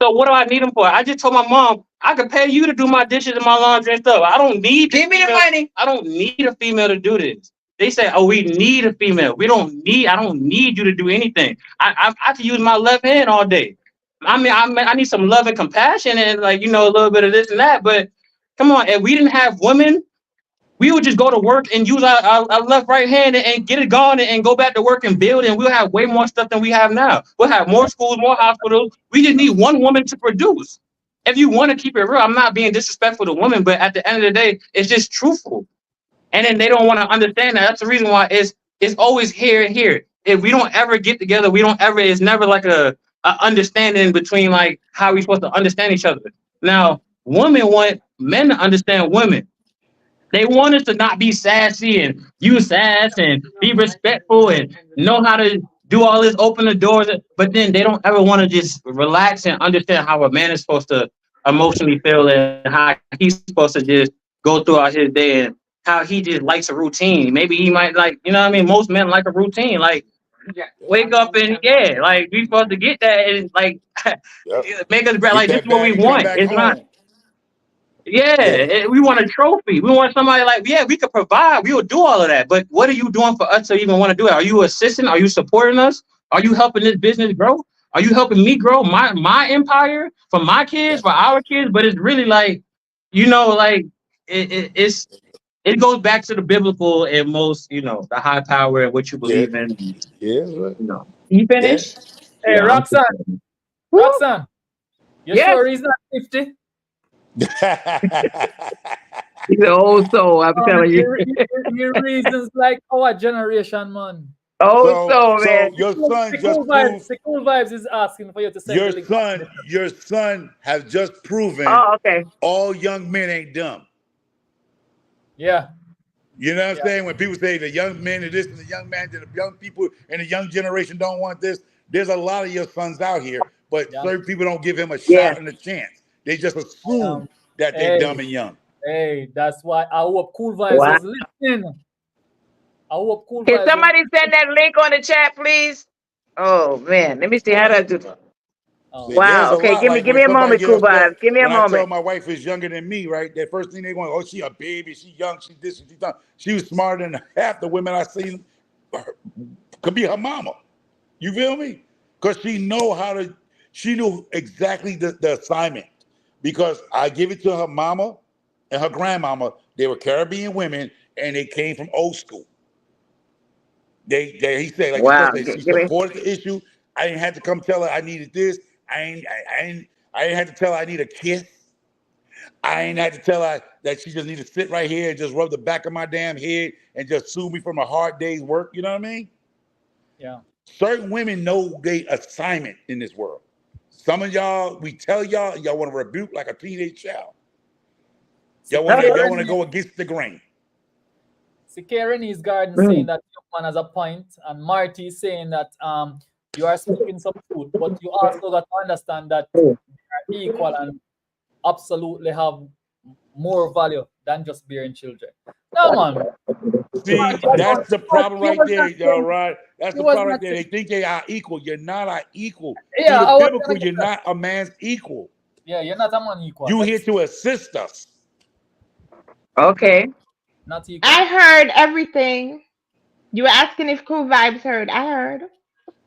So what do I need them for? I just told my mom I could pay you to do my dishes and my laundry and stuff. I don't need this
Give me the
female.
money.
I don't need a female to do this. They say, "Oh, we need a female. We don't need. I don't need you to do anything. I can use my left hand all day. I need some love and compassion and, like, a little bit of this and that. But come on, if we didn't have women, we would just go to work and use our left right hand and get it going and go back to work and build, and we'll have way more stuff than we have now. We'll have more schools, more hospitals. We just need one woman to produce. If you want to keep it real, I'm not being disrespectful to women, but at the end of the day, it's just truthful. And then they don't want to understand that. That's the reason why it's always here and here. If we don't ever get together, we don't ever. It's never like a understanding between, like, how we supposed to understand each other. Now, women want men to understand women. They want us to not be sassy and use sass and be respectful and know how to do all this, open the doors. But then they don't ever want to just relax and understand how a man is supposed to emotionally feel and how he's supposed to just go throughout his day and how he just likes a routine. Maybe he might like, what I mean? Most men like a routine. Like, wake up and, yeah, like, we supposed to get that and, like,
yep.
make us
Get
like, this
that
is what we
bag and come
want.
back
It's not.
home.
Yeah,
Yeah.
we want a trophy. We want somebody like, yeah, we could provide. We will do all of that. But what are you doing for us to even want to do it? Are you assisting? Are you supporting us? Are you helping this business grow? Are you helping me grow my empire for my kids,
Yes.
for our kids? But it's really like, like, it goes back to the biblical and most, the high power and what you
Yeah.
believe in.
Yeah. Right.
You
Yeah.
finish?
Hey,
Yeah, I'm
Roxanne,
Woo.
Roxanne, you
Yes,
sure he's not 50?
he's an old soul. I'm
Man,
telling
he,
you,
he, he reasons like our generation, man.
old
so
soul, man.
so your son just
The
proved
cool vibes is asking for you to send
your
the link.
son your son has just proven
Oh, okay.
all young men ain't dumb.
Yeah,
You know what I'm
yeah,
saying? When people say the young men and this and the young man and the young people and the young generation don't want this, there's a lot of your sons out here, but
yeah.
certain people don't give him a
Yeah.
shot and a chance. They just assume
Um,
that they're
hey,
dumb and young.
hey, that's why I hope Cool Vibes
Wow.
was listening. I hope Cool
Can
Vibes was
somebody send that link on the chat, please? Oh man, let me see how do I do.
See,
um,
there's
Wow.
a
Okay,
lot
give me
like
give
when
me a
somebody
moment,
get
cool
upset
vibes. Give me a
when I tell
moment.
my wife is younger than me, right? The first thing they want, oh, she a baby, she young, she this, she that. She was smarter than half the women I seen could be her mama. You feel me? Because she knew exactly the assignment. Because I give it to her mama and her grandmama. They were Caribbean women and they came from old school. He said, like his son
Wow.
said, she
Give me.
supported the issue. I didn't have to come tell her I needed this. I ain't have to tell her I need a kiss. I ain't had to tell her that she just need to sit right here and just rub the back of my damn head and just sue me from a hard day's work. You know what I mean?
Yeah.
Certain women know their assignment in this world. Some of y'all, we tell y'all, y'all want to rebuke like a teenage child.
See,
Y'all want
Karen,
to go against the grain.
is garden saying
Mm.
that young man has a point, and Marty is saying that you are speaking some truth, but you also got to understand that they are equal and absolutely have more value than just bearing children. No man,
See,
Marty, I
that's
don't,
the problem
You
right
was
there,
not
y'all,
saying,
right? That's
you
the
was
problem right
not
there. They
saying,
think they are equal. You're not an equal. Through
yeah,
the
I was
biblical,
gonna get
you're
that.
not a man's equal.
Yeah, you're not a man equal.
You
That
here
is
to assist us.
Okay.
not equal.
I heard everything. You were asking if Cool Vibes heard. I heard.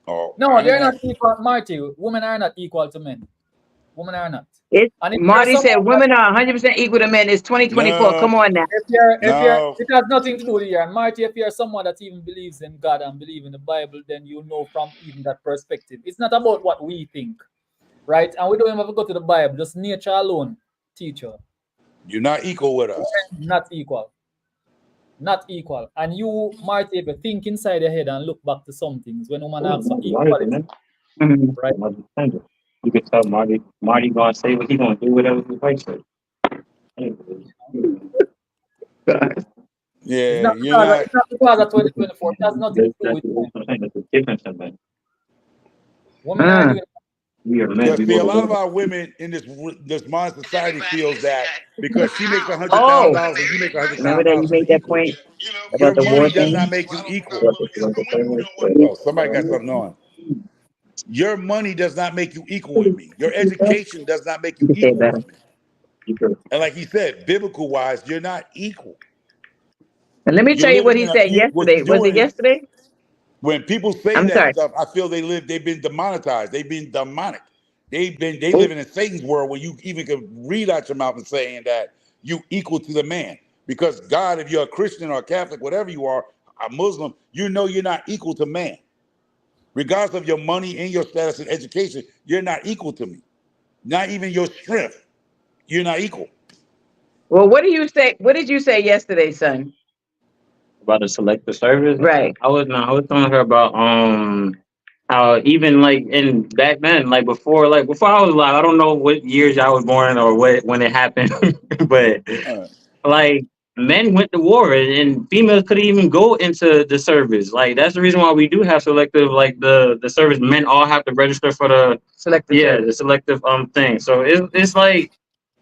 Oh,
No,
I ain't
they're not
ask.
equal, Marty. Women are not equal to men. Women are not.
It's
And if you're
Marty said
someone that
women are 100% equal to men. It's 2024.
No,
Come on now.
if you're
no.
it has nothing to do with you. And Marty, if you're someone that even believes in God and believe in the Bible, then you know from even that perspective. It's not about what we think, right? And we don't even have to go to the Bible, just nature alone, teacher.
You're not equal with us.
Not equal. Not equal. And you, Marty, if you think inside your head and look back to some things when woman asks for equality,
Mhm.
right?
You can tell Marty gonna say what he gonna do, whatever he likes.
Yeah, you're not.
It's not because of 2024. It has nothing to do with time.
That's the difference in that.
Women are
Mm.
doing
We are men.
Because
We
see,
go
a
to
lot of
war.
our women in this modern society feels that because she makes a hundred thousand
Oh,
dollars and you make a hundred
remember
thousand
that
dollars,
you
she's
made that
equal.
point
Your
about the war
money does
thing?
not make you equal.
What the
Oh, somebody got something on. Your money does not make you equal with me. Your education does not make you
You can say it
equal
better.
with me. And like he said, biblical wise, you're not equal.
And let me
You're
tell you what
living
he
in
said
what
yesterday.
you're
Was
doing
it
is
yesterday?
when people say
I'm
that
sorry.
stuff, I feel they've been demonetized. They've been demonic. They
Oh,
living in Satan's world where you even can read out your mouth and saying that you equal to the man. Because God, if you're a Christian or a Catholic, whatever you are, a Muslim, you know you're not equal to man. Regardless of your money and your status and education, you're not equal to me. Not even your strength. You're not equal.
well, what do you say? What did you say yesterday, son?
about the selective service.
Right.
I was telling her about how even like in back then, like before I was alive, I don't know what years I was born or what when it happened, but
Uh,
like men went to war and females couldn't even go into the service. Like that's the reason why we do have selective like the service. Men all have to register for the
Selective service.
the selective thing. So it's like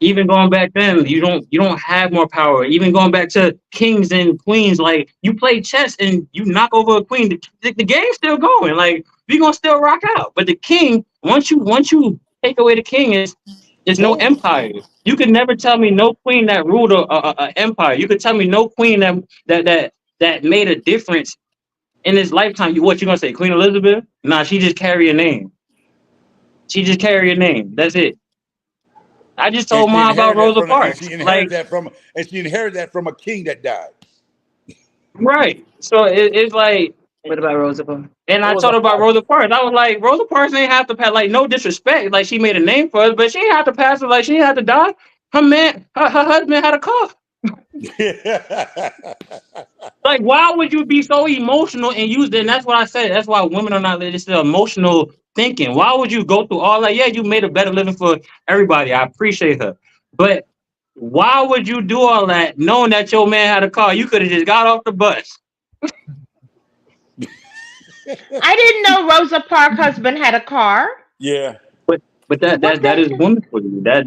even going back then, you don't have more power. Even going back to kings and queens, like you play chess and you knock over a queen, the game's still going. Like we gonna still rock out. But the king, once you take away the king, is
it's
no
over.
empire. You could never tell me no queen that ruled a empire. You could tell me no queen that made a difference in his lifetime. What you gonna say, Queen Elizabeth? Nah, she just carry a name. She just carry a name. That's it. I just
And
told mom about Rosa Parks. Like,
and she inherited that from a king that died.
right. So it's like,
What about Roosevelt?
and I
Rosa
told her about
Parks.
Rosa Parks. I was like, Rosa Parks ain't have to pass. Like, no disrespect. Like, she made a name for us, but she ain't have to pass it. Like, she ain't have to die. Her husband had a car. Like, why would you be so emotional and use that? And that's what I said. That's why women are not. It's the emotional thinking. Why would you go through all that? Yeah, you made a better living for everybody. I appreciate her, but why would you do all that knowing that your man had a car? You could have just got off the bus.
I didn't know Rosa Parks' husband had a car.
Yeah.
But that is
Okay.
woman for you. That's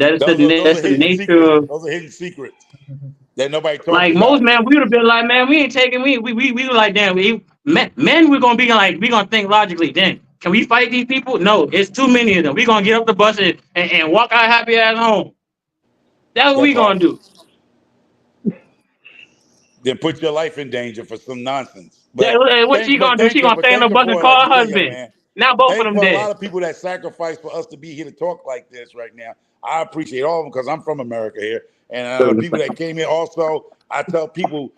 Those are
the
hidden
nature
secrets.
of
Those are hidden secrets that nobody talks
like most
about.
men. We would have been like, man, we ain't taking we were like, damn, men we're gonna be like we gonna think logically. Then can we fight these people? No, it's too many of them. We gonna get up the bus and walk our happy ass home. That's what
That
we gonna
part.
do.
Then put your life in danger for some nonsense.
What she gonna do? She gonna stay in the
Thank her
bus and
for it, like
call
you
her
said, young
husband.
man.
Now both of
Thank
them
for a
dead.
lot of people that sacrificed for us to be here to talk like this right now. I appreciate all of them because I'm from America here, and the people that came here also. I tell people,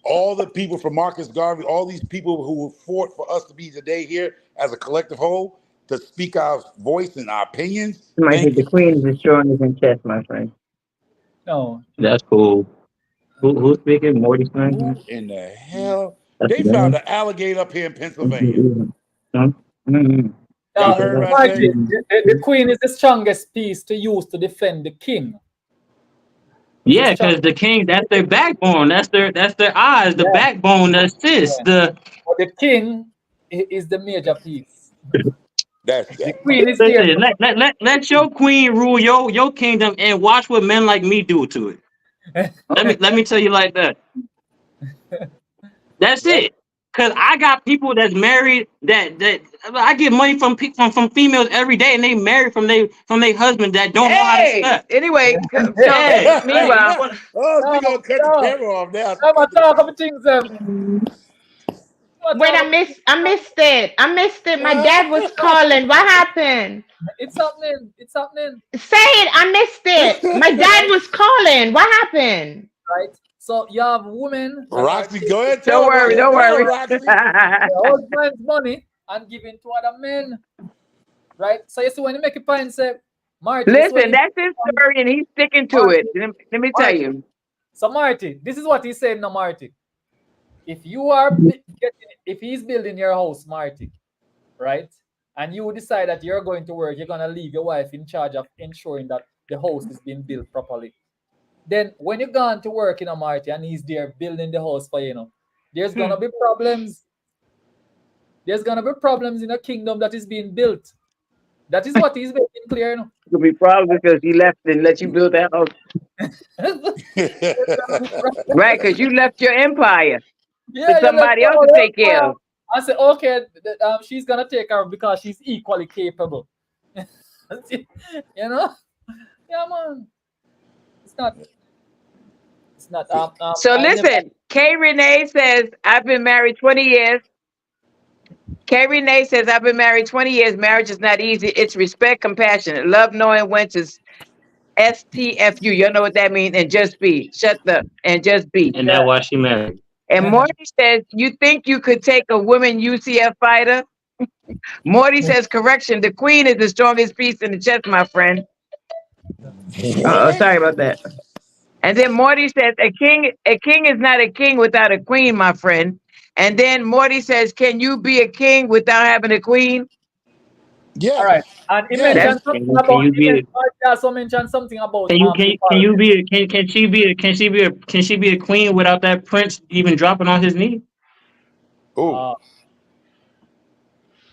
all the people from Marcus Garvey, all these people who fought for us to be today here as a collective whole to speak our voice and our opinions.
Somebody said
Thank
the
you.
queen is as strong as in chess, my friend.
No.
That's cool. Who's speaking? Morty
Who
Stein?
in the hell?
That's
They found
the
an alligator up here in Pennsylvania.
guy. Mhm.
Y'all heard what I
Marty,
say?
the queen is the strongest piece to use to defend the king. It's the
Yeah, because
strongest.
the king, that's their backbone. That's their eyes, the
Yeah,
backbone, the assist,
yeah.
the
But the king is the major piece.
That's
The
that.
queen is there.
listen, let your queen rule your kingdom and watch what men like me do to it. Let me tell you like that. That's
Yep.
it. Cause I got people that's married that I get money from females every day, and they married from their husband that don't know how to
Hey,
step.
anyway, so
Yeah, like
meanwhile,
what?
Oh, she
No,
gonna cut the
no.
camera off now. She
I'm
cut
gonna
the
talk about things. I'm
Wait,
talk
I
about
missed I missed it. I missed it. My dad was
camera.
calling. What happened?
it's happening. It's happening.
Say it. I missed it. My dad
Right,
was calling. What happened?
right. So you have women that are
Roxy, go ahead,
don't
tell
worry,
him.
don't
Tell him,
worry.
Roxy.
their husband's money and giving to other men. Right? So you see when you make a point say, Marty, you see when
Listen,
you
that's his story, and he's sticking to
Marty,
it. Let me tell
Marty.
you.
So Marty, this is what he's saying now, Marty. If you are if he's building your house, Marty, right? And you decide that you're going to work, you're gonna leave your wife in charge of ensuring that the house is being built properly. Then when you're gone to work, Marty, and he's there building the house for there's gonna be problems. There's gonna be problems in a kingdom that is being built. That is what he's making clear.
Could be problems because he left and let you build that house,
There's gonna be
right?
problems.
Because you left your empire for
Yeah, you left
somebody
her
else to take care
empire.
of.
I said, okay, she's gonna take her because she's equally capable. you know? Yeah, man. It's not. It's not.
So
I never.
listen, K Renee says I've been married 20 years. K Renee says I've been married 20 years. Marriage is not easy. It's respect, compassion, love, knowing when to STFU. You know what that means? And just be. Shut the and just be.
And that's why she married.
And Morty says, you think you could take a woman UCF fighter? Morty says, correction, the queen is the strongest piece in the chest, my friend. Oh,
What?
sorry about that. And then Morty says, a king is not a king without a queen, my friend. And then Morty says, can you be a king without having a queen?
All right.
Yes.
And he
Yes.
That's
mentioned something
Can
about.
you
He
be
mentioned, he also mentioned something about
can can
equality.
you be can she be a queen without that prince even dropping on his knee?
Oh,
Uh,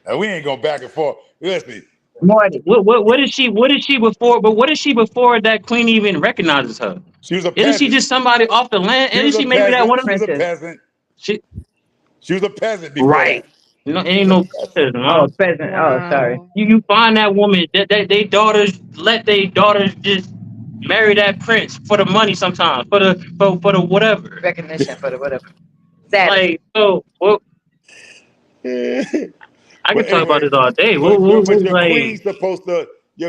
and we ain't going back and forth. Listen,
Morty.
What is she before? But what is she before that queen even recognizes her?
she was a
Isn't she
peasant.
just somebody off the land?
She
Isn't
was a
she maybe that one
peasant.
of
She was a
Princess.
peasant.
she
She was a peasant before
right?
that.
No,
She was
ain't
a
no
peasant.
peasant,
Oh,
huh?
pheasant. Oh, sorry.
Wow.
You find that woman that they daughters let their daughters just marry that prince for the money sometimes for the whatever.
Recognition for the whatever. Status.
Like so, well, I
But
could talk about
anyway,
this all day.
but your
Like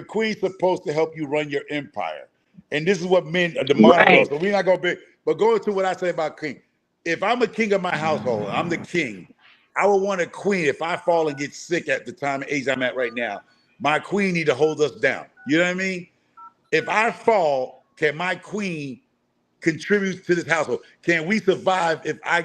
queen's supposed to help you run your empire, and this is what men are demanding of
Right.
us. So we're not gonna be. But going to what I say about king, if I'm a king of my household, I'm the king. I would want a queen. If I fall and get sick at the time and age I'm at right now, my queen need to hold us down. You know what I mean? If I fall, can my queen contribute to this household? Can we survive if I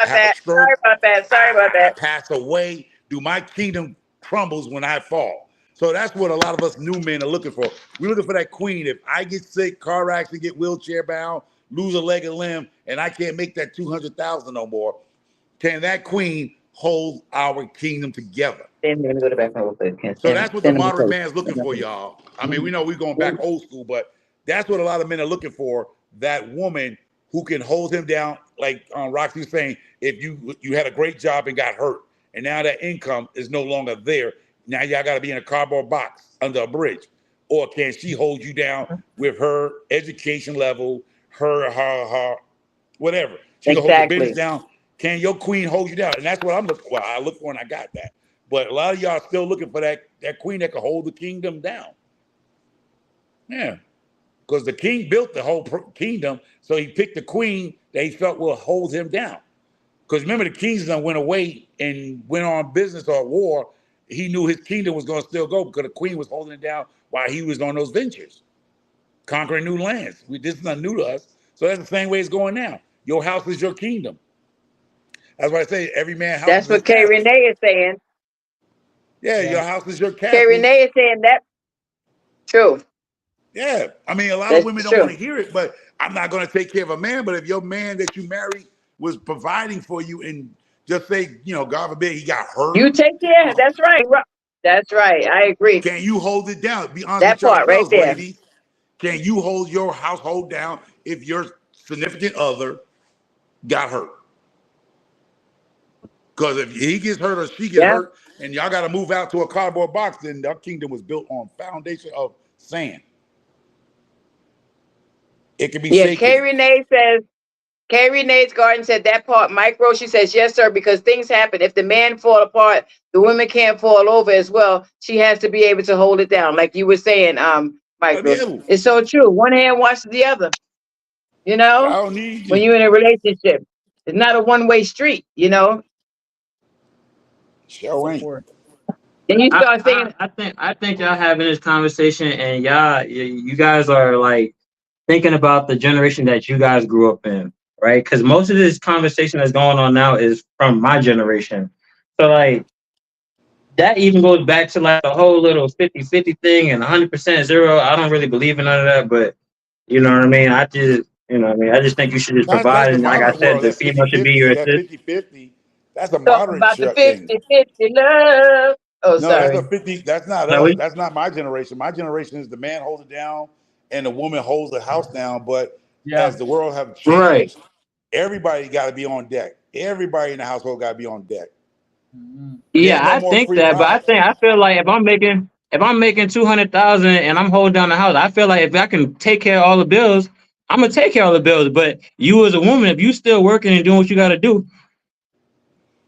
About
have a
that. Sorry
stroke?
about that. Sorry about
I
that.
pass away? Do my kingdom crumbles when I fall? So that's what a lot of us new men are looking for. We're looking for that queen. If I get sick, car accident, get wheelchair bound, lose a leg and limb, and I can't make that 200,000 no more, can that queen hold our kingdom together?
Then we're gonna go to back home with it.
So that's what the
Send them a
modern
coat.
man's looking for, y'all. I mean, we know we're going back old school, but that's what a lot of men are looking for. That woman who can hold him down, like Roxy was saying, if you had a great job and got hurt, and now that income is no longer there, now y'all got to be in a cardboard box under a bridge. Or can she hold you down with her education level, her whatever? She can hold your business
Exactly.
down. Can your queen hold you down? And that's what I'm looking for. I look for and I got that. But a lot of y'all still looking for that queen that can hold the kingdom down. Yeah, because the king built the whole kingdom, so he picked the queen that he felt will hold him down. Because remember, the kings that went away and went on business or war. He knew his kingdom was going to still go because the queen was holding it down while he was on those ventures. conquering new lands. This is not new to us. So that's the same way it's going now. Your house is your kingdom. That's why I say every man's house
That's
is his
what Kay
castle.
Renee is saying.
Yeah,
Yeah.
your house is your
Kay
castle.
Renee is saying that. True.
Yeah, I mean, a lot of
That's
women don't want
true.
to hear it, but I'm not going to take care of a man. But if your man that you married was providing for you, and just say, God forbid, he got hurt,
You take care. That's right. That's right. I agree.
can you hold it down? Be honest
That
with
part right
yourselves,
there.
ladies. Can you hold your household down if your significant other got hurt? Because if he gets hurt or she get
Yeah.
hurt, and y'all got to move out to a cardboard box, then our kingdom was built on foundation of sand. It can be
Yeah.
shaken.
Kay Renee's garden said that part micro. She says, yes, sir, because things happen. If the man fall apart, the women can't fall over as well. She has to be able to hold it down. Like you were saying,
Gotta be
micro.
able.
It's so true. One hand washes the other,
I don't need
when
you.
you're in a relationship. It's not a one-way street,
Sure ain't.
Support.
Then you
I,
start
I
thinking,
I think y'all having this conversation, and you guys are like thinking about the generation that you guys grew up in, right? Because most of this conversation that's going on now is from my generation. So like that even goes back to like the whole little 50-50 thing and 100% zero. I don't really believe in none of that, but you know what I mean? I just think you should just
That's
provide.
the
And like I
moderate
said,
world.
the
That
female should be
50-50.
your
That
assist.
50-50. That's a
talking
moderate
about the
thing.
50-50 love. Oh,
No, that's a
sorry.
50. That's not
No,
us. That's not my generation. My generation is the man holds it down and the woman holds the house down. But
Yeah.
as the world have
right.
changed, everybody got to be on deck. Everybody in the household got to be on deck.
Mhm.
There's
Yeah,
no
I
more
think
free
that, but
rides.
I feel like if I'm making 200,000 and I'm holding down the house, I feel like if I can take care of all the bills, I'm gonna take care of all the bills. But you as a woman, if you still working and doing what you got to do,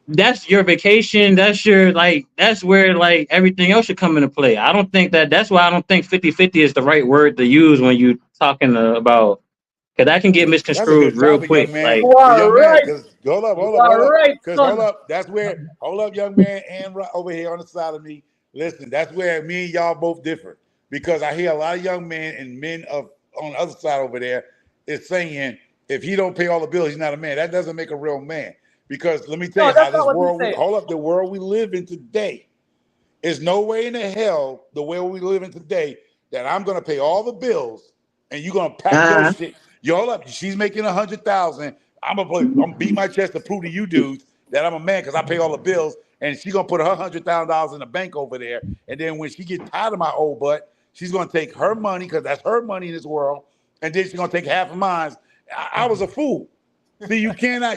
that's your vacation. That's where like everything else should come into play. I don't think that's why I don't think 50-50 is the right word to use when you talking about, because that can get
That's a
misconstrued
good
real
topic, young
quick.
man.
Like,
You
Cause
are
young man,
right.
cause hold up,
You
hold up, hold
are
up.
right,
Cause hold
son.
up. That's where hold up, young man, and right over here on the side of me. Listen, that's where me and y'all both differ. Because I hear a lot of young men and men of on the other side over there is saying if he don't pay all the bills, he's not a man. That doesn't make a real man. Because let me tell
No,
you how
that's not
this
what he
world we
said.
hold up, the world we live in today is no way in the hell the way we live in today that I'm gonna pay all the bills and you're gonna pack your
Uh-huh.
shit. Yo, hold up, she's making 100,000. I'm gonna beat my chest to prove to you dudes that I'm a man because I pay all the bills, and she's gonna put her $100,000 in the bank over there. And then when she gets tired of my old butt, she's gonna take her money because that's her money in this world, and then she's gonna take half of mine. I was a fool. See,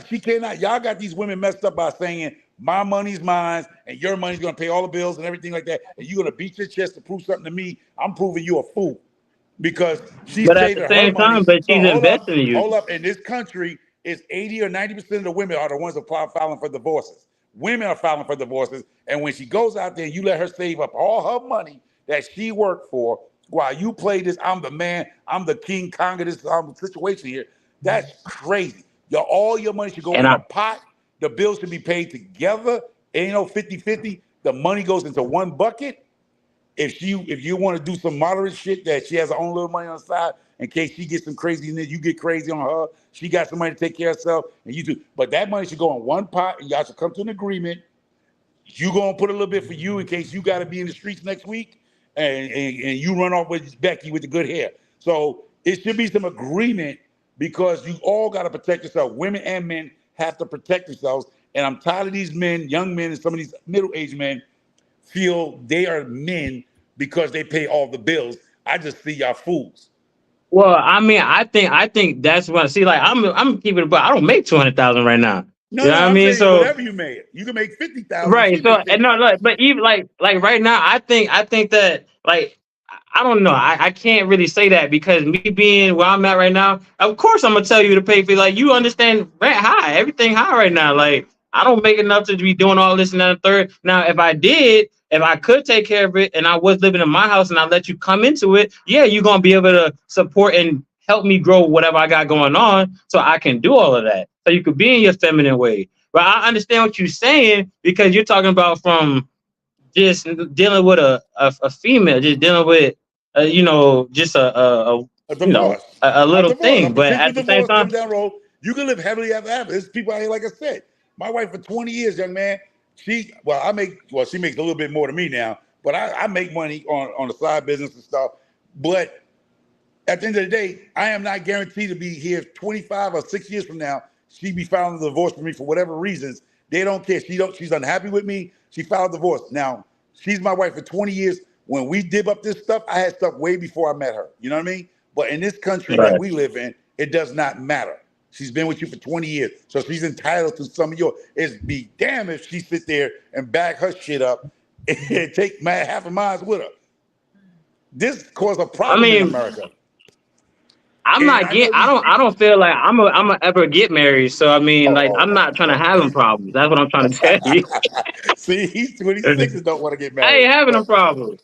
she cannot. Y'all got these women messed up by saying my money's mine and your money's gonna pay all the bills and everything like that. And you're gonna beat your chest to prove something to me. I'm proving you a fool because she's
but at the
saving her
same
money.
time, but
So
she's investing in you.
hold up. In this country, it's 80 or 90% of the women are the ones that are filing for divorces. Women are filing for divorces, and when she goes out there, you let her save up all her money that she worked for while you play this. I'm the man. I'm the King Kong of this situation here. That's crazy. All your money should go
And
in
I
a pot. The bills should be paid together. Ain't no 50-50. The money goes into one bucket. If you want to do some moderate shit that she has her own little money on the side in case she gets some crazy in there, you get crazy on her. She got somebody to take care of herself, and you do. But that money should go in one pot, and y'all should come to an agreement. You gonna put a little bit for you in case you got to be in the streets next week, and you run off with Becky with the good hair. So it should be some agreement because you all got to protect yourself. Women and men have to protect themselves. And I'm tired of these men, young men, and some of these middle-aged men feel they are men because they pay all the bills. I just see y'all fools.
well, I mean, I think that's what. See, like I'm keeping it, but I don't make 200,000 right now.
No,
You know
no,
what I
I'm
mean?
saying
So
whatever you made. You can make 50,000.
right.
She
So
makes
and no,
50.
look, but even like right now, I think that like I don't know. I can't really say that because me being where I'm at right now, of course I'm gonna tell you to pay for, like, you understand, rent high, everything high right now. Like I don't make enough to be doing all this and that and third. Now if I could take care of it and I was living in my house and I let you come into it, yeah, you're gonna be able to support and help me grow whatever I got going on so I can do all of that. So you could be in your feminine way. But I understand what you're saying because you're talking about from just dealing with a female, just dealing with just
A
you know,
divorce.
a
A
little
divorce. A
thing. But
potential
at the same
divorce
time,
comes down the road. You can live happily ever after. There's people out here, like I said. My wife for 20 years, young man. She makes a little bit more than me now, but I make money on the side business and stuff. But at the end of the day, I am not guaranteed to be here 25 or 6 years from now. She be filing a divorce for me for whatever reasons. They don't care. She's unhappy with me. She filed a divorce. Now, she's my wife for 20 years. When we dib up this stuff, I had stuff way before I met her. You know what I mean? But in this country that
right.
we live in, it does not matter. She's been with you for 20 years. So she's entitled to some of yours. It's be damn if she sit there and bag her shit up and take half of mine with her. This caused a
I
problem in
mean,
America.
I'm
And
not
I know
get. I
these
don't. I
people.
don't feel like I'm a ever get married. So I mean, like, I'm not trying to
Oh.
have them problems. That's what I'm trying to tell you.
See, he's 26 and don't want to get
I
married.
ain't having them
But
problems.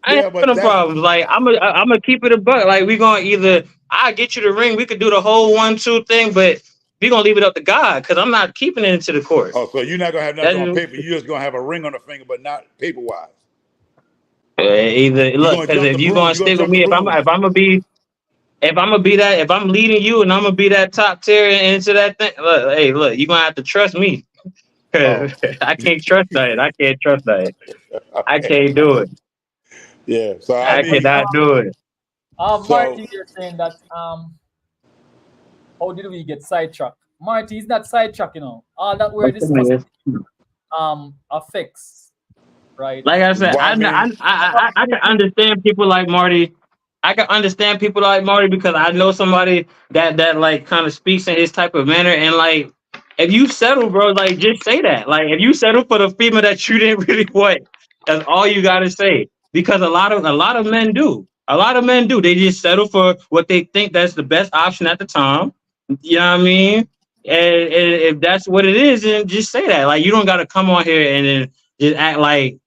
I ain't
yeah, but
having them
that's
problems. Like, I'm gonna keep it a buck. Like, we gonna either I get you the ring. We could do the whole 1-2 thing, but we gonna leave it up to God because I'm not keeping it into the court.
so you're not gonna have
That's
nothing on paper. You're just gonna have a ring on the finger, but not paper wise.
either
You're
look
gonna
because
jump the
if you
broom.
gonna
You're gonna
stick with
jump the
me,
broom.
if I'm gonna be that, if I'm leading you and I'm gonna be that top tier into that thing, look, hey, look, you're gonna have to trust me.
Oh,
I can't trust that. I can't trust that. I
okay.
can't do it.
Yeah. So I
Yeah,
I
but
mean,
cannot do it.
so
Marty, you're saying that how did we get sidetracked? Marty is not sidetracked, you know. All that we're discussing affects, right?
Like I said,
why men?
I can understand people like Marty. I can understand people like Marty because I know somebody that like kind of speaks in his type of manner. And like, if you settle, bro, like just say that. Like, if you settle for the female that you didn't really want, that's all you gotta say. Because a lot of men do. A lot of men do. They just settle for what they think that's the best option at the time. You know what I mean? And if that's what it is, then just say that. Like, you don't gotta come on here and then just act like,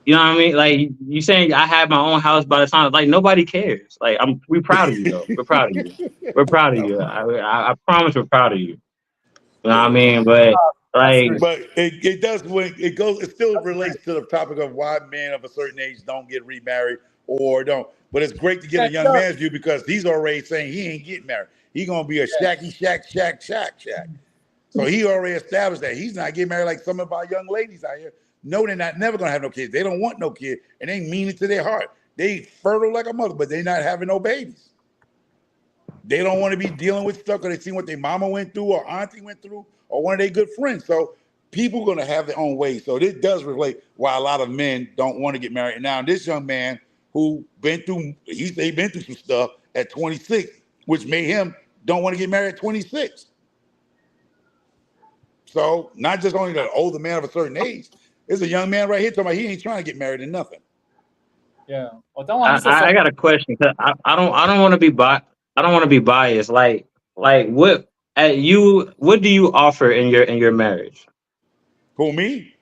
you know what I mean? Like, you saying I have my own house by the time, like, nobody cares. Like, we proud of you though. We're proud of you. We're proud of
No.
you. I promise we're proud of you. You know what I
Yeah.
mean? But
That's
like,
great.
But it does when it goes. It still relates to the topic of why men of a certain age don't get remarried or don't. But it's great to get
Yeah,
a young man's view because he's already saying he ain't getting married. He gonna be a shacky shack. So he already established that he's not getting married like some of our young ladies out here. No, they're not never gonna have no kids. They don't want no kid, and they mean it to their heart. They fertile like a mother, but they not having no babies. They don't want to be dealing with stuff because they see what their mama went through or auntie went through or one of their good friends. So people are going to have their own ways. So this does relate why a lot of men don't want to get married. Now, this young man who he been through some stuff at 26, which made him don't want to get married at 26. So not just only the older man of a certain age, there's a young man right here talking about he ain't trying to get married to nothing.
Yeah. But I want to say
I
something.
got a question. 'Cause I don't want to be I don't want to be biased. Like what do you offer in your marriage?
Who, me?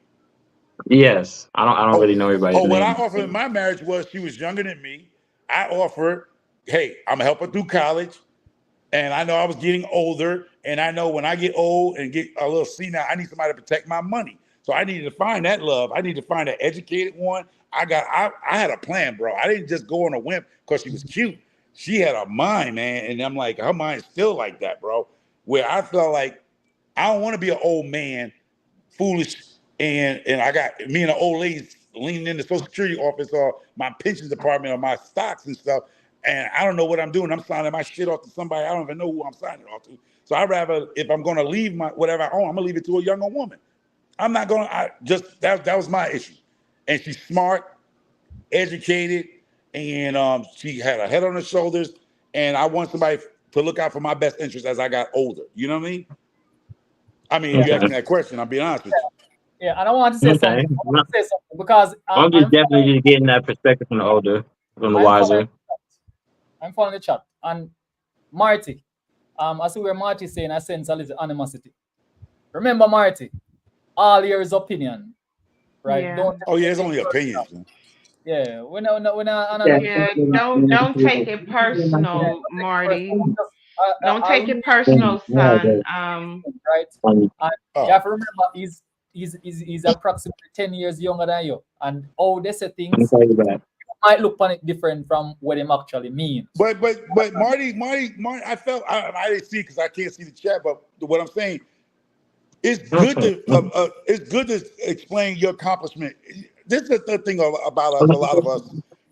Yes, I don't really
Oh,
know everybody's
oh, what I
name.
offered in my marriage was she was younger than me. I offered, hey, I'm gonna help her through college. And I know I was getting older, and I know when I get old and get a little senile, I need somebody to protect my money. So I needed to find that love. I need to find an educated one. I had a plan, bro. I didn't just go on a whim because she was cute. She had a mind, man, and I'm like, her mind's still like that, bro. Where I felt like I don't want to be an old man, foolish, and I got me and the old ladies leaning in the Social Security office or my pensions department or my stocks and stuff. And I don't know what I'm doing. I'm signing my shit off to somebody. I don't even know who I'm signing off to. So I'd rather, if I'm gonna leave my whatever I own, I'm gonna leave it to a younger woman. I'm not gonna that was my issue. And she's smart, educated, and she had a head on her shoulders. And I want somebody to look out for my best interest as I got older. You know what I mean? I mean, if
Yeah.
you ask
Okay.
me that question, I'll be honest with you.
Yeah, and I want to say
Okay.
something. I want to say something because
I'm just definitely just getting that perspective from the
I'm following
wiser.
I'm following the chat. And Marty, I see where Marty is saying I sense a little animosity. Remember, Marty, all here is opinion, right?
Yeah.
Don't
Oh yeah,
take
it's
it
only
personal.
opinions. Man.
Yeah, we're not
Yeah.
Yeah, don't take it
yeah,
personal,
don't take it
Marty.
personal. Just,
Don't
I
take it
really
personal, son.
right. And you have
Oh,
to remember, he's approximately 10 years younger than you. And how they say
Let me
things,
tell you that.
might look on it different from what him actually means.
But Marty, I felt I didn't see because I can't see the chat. But what I'm saying, it's good to explain your accomplishment. This is the thing about us. A lot of us,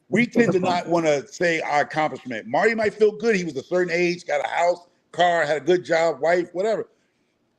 we tend to not want to say our accomplishment. Marty might feel good. He was a certain age, got a house, car, had a good job, wife, whatever.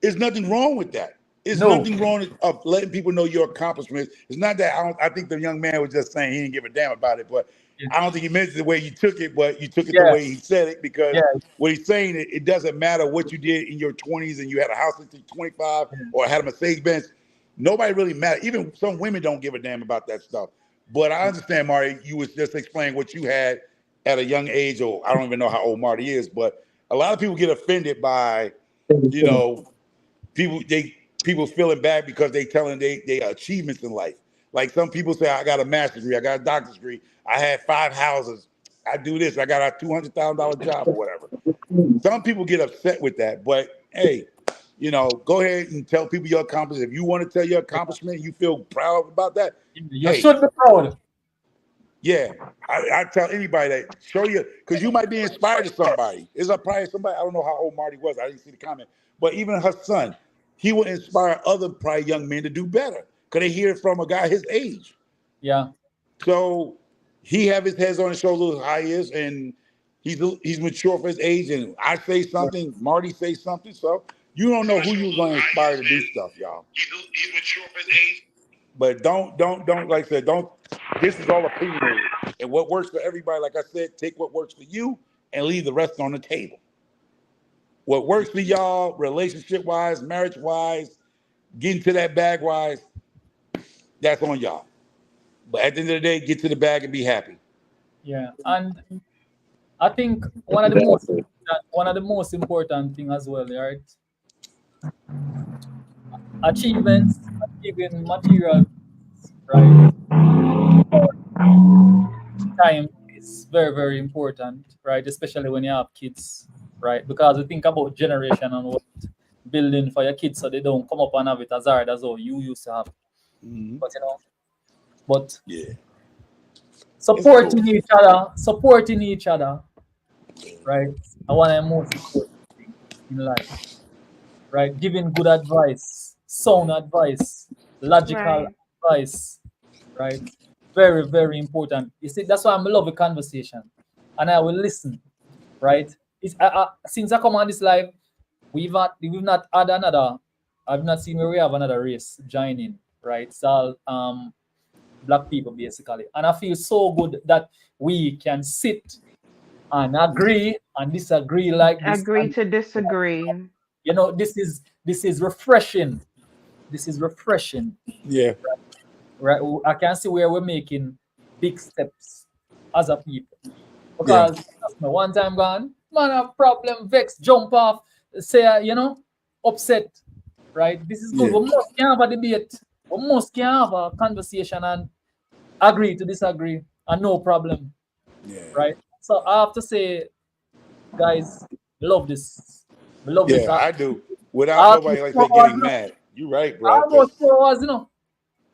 There's nothing wrong with that. There's
No.
nothing wrong of letting people know your accomplishments. It's not that I think the young man was just saying he didn't give a damn about it, but I don't think he meant it the way you took it, but you took it the way he said it because what he's saying, it doesn't matter what you did in your 20s and you had a house until 25 or had a Mercedes Benz. Nobody really matters. Even some women don't give a damn about that stuff. But I understand, Marty, you was just explaining what you had at a young age, or I don't even know how old Marty is, but a lot of people get offended by, you know, people feeling bad because they telling they achievements in life. Like some people say, I got a master's degree, I got a doctor's degree, I had 5 houses, I do this, I got a $200,000 job or whatever. Some people get upset with that, but hey, you know, go ahead and tell people your accomplishment. If you want to tell your accomplishment, you feel proud about that.
You should be proud.
Yeah, I tell anybody that, show you, because you might be inspired to somebody. It's probably somebody, I don't know how old Marty was, I didn't see the comment, but even her son, he would inspire other probably young men to do better because they hear it from a guy his age.
Yeah.
So he have his head on his shoulders how he is, and he's mature for his age. And I say something, Marty says something. So you don't know who you're going to inspire to do stuff, y'all. He's mature for his age. But don't like I said, don't. This is all opinionated, and what works for everybody. Like I said, take what works for you and leave the rest on the table. What works for y'all, relationship-wise, marriage-wise, getting to that bag-wise, that's on y'all. But at the end of the day, get to the bag and be happy.
Yeah, and I think one of the most important thing as well, right? Achieving material, right? Time is very, very important, right? Especially when you have kids, right? Because you think about generation and what building for your kids so they don't come up and have it as hard as all you used to have.
Mm-hmm.
But you know, but
yeah,
supporting each other, right? I want to most important thing in life, right? Giving good advice, sound advice, logical advice, right? Very, very important. You see, that's why I love a conversation, and I will listen, right? Since I come on this live, we've not had another. I've not seen where we have another race joining, right? It's all black people basically, and I feel so good that we can sit and agree and disagree like this.
Agree to disagree.
You know, this is refreshing. This is refreshing.
Yeah.
Right. I can see where we're making big steps as a people. Because one time gone, man, a problem, vex, jump off, say, you know, upset. Right. This is good. We must can have a debate. We must can have a conversation and agree to disagree, and no problem.
Yeah.
Right. So I have to say, guys, love this. We love this.
I do. Without nobody like that getting mad. You're right, bro.
Almost 4 hours, you know.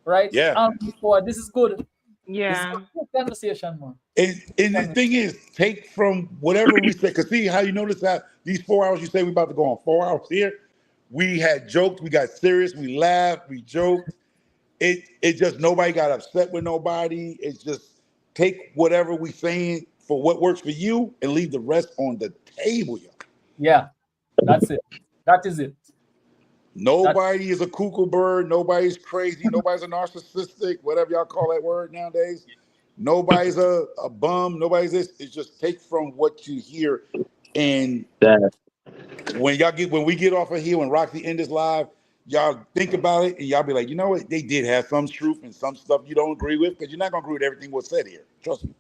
Right?
Yeah.
This is good.
Yeah.
This is a good conversation, man.
And the thing is, take from whatever we say, because see how you notice that these 4 hours you say we're about to go on 4 hours here. We had joked, we got serious, we laughed, we joked. It just nobody got upset with nobody. It's just take whatever we saying for what works for you and leave the rest on the table, yo.
Yeah, that's it. That is it.
Nobody is a cuckoo bird. Nobody's crazy. Nobody's a narcissistic, whatever y'all call that word nowadays. Nobody's a bum. Nobody's this. It's just take from what you hear. And when we get off of here, when Roxy end this live, y'all think about it and y'all be like, you know what? They did have some truth and some stuff you don't agree with, because you're not gonna agree with everything was said here. Trust me.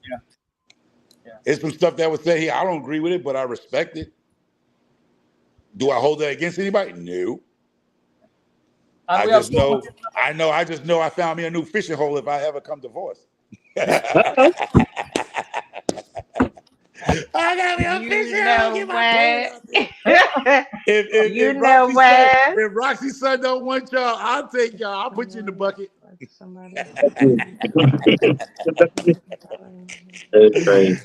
Yeah.
It's some stuff that was said here. I don't agree with it, but I respect it. Do I hold that against anybody? No. I just know I found me a new fishing hole if I ever come divorced. I got me a fishing hole. Get my if Roxy's son don't want y'all, I'll take y'all. I'll put you in the bucket.
Somebody
That's crazy.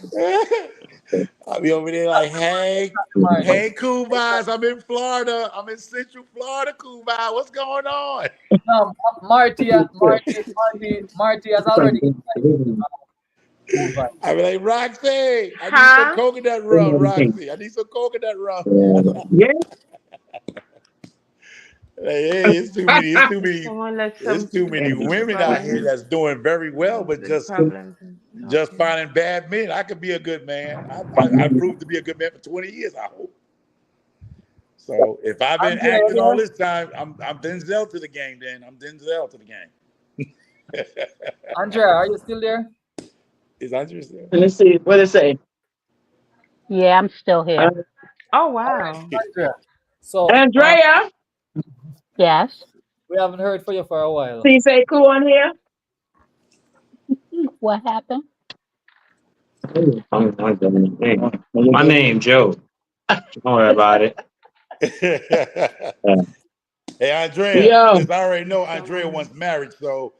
I'll be over there like, hey,
Marty.
hey, cool vibes. I'm in Florida. I'm in Central Florida, cool vibe. What's going on?
No, Marty has already invited you to cool vibe.
I be like, Roxy, I need some
huh?
coconut rum, Roxy. I need some coconut rum.
Yeah.
Like, hey,
Someone let
it's
some
too many women out here
problems,
that's doing very well, but
big
just
problems.
just
Okay.
finding bad men. I could be a good man. I proved to be a good man for 20 years, I hope. So if I've been
Andrea, you
acting all
there?
this time, I'm Denzel to the game. Then I'm Denzel to the game.
Andrea, are you still there?
Is Andres there?
Let's see what it say.
Yeah, I'm still
Uh,
here.
Oh
All right,
wow.
Andrea. So
Andrea,
Yes.
we haven't heard from you for a while.
please say cool on here.
What happened?
My name, Joe. Don't worry about it.
Hey, Andrea,
Yo,
since I already know Andrea
Someone.
once married, so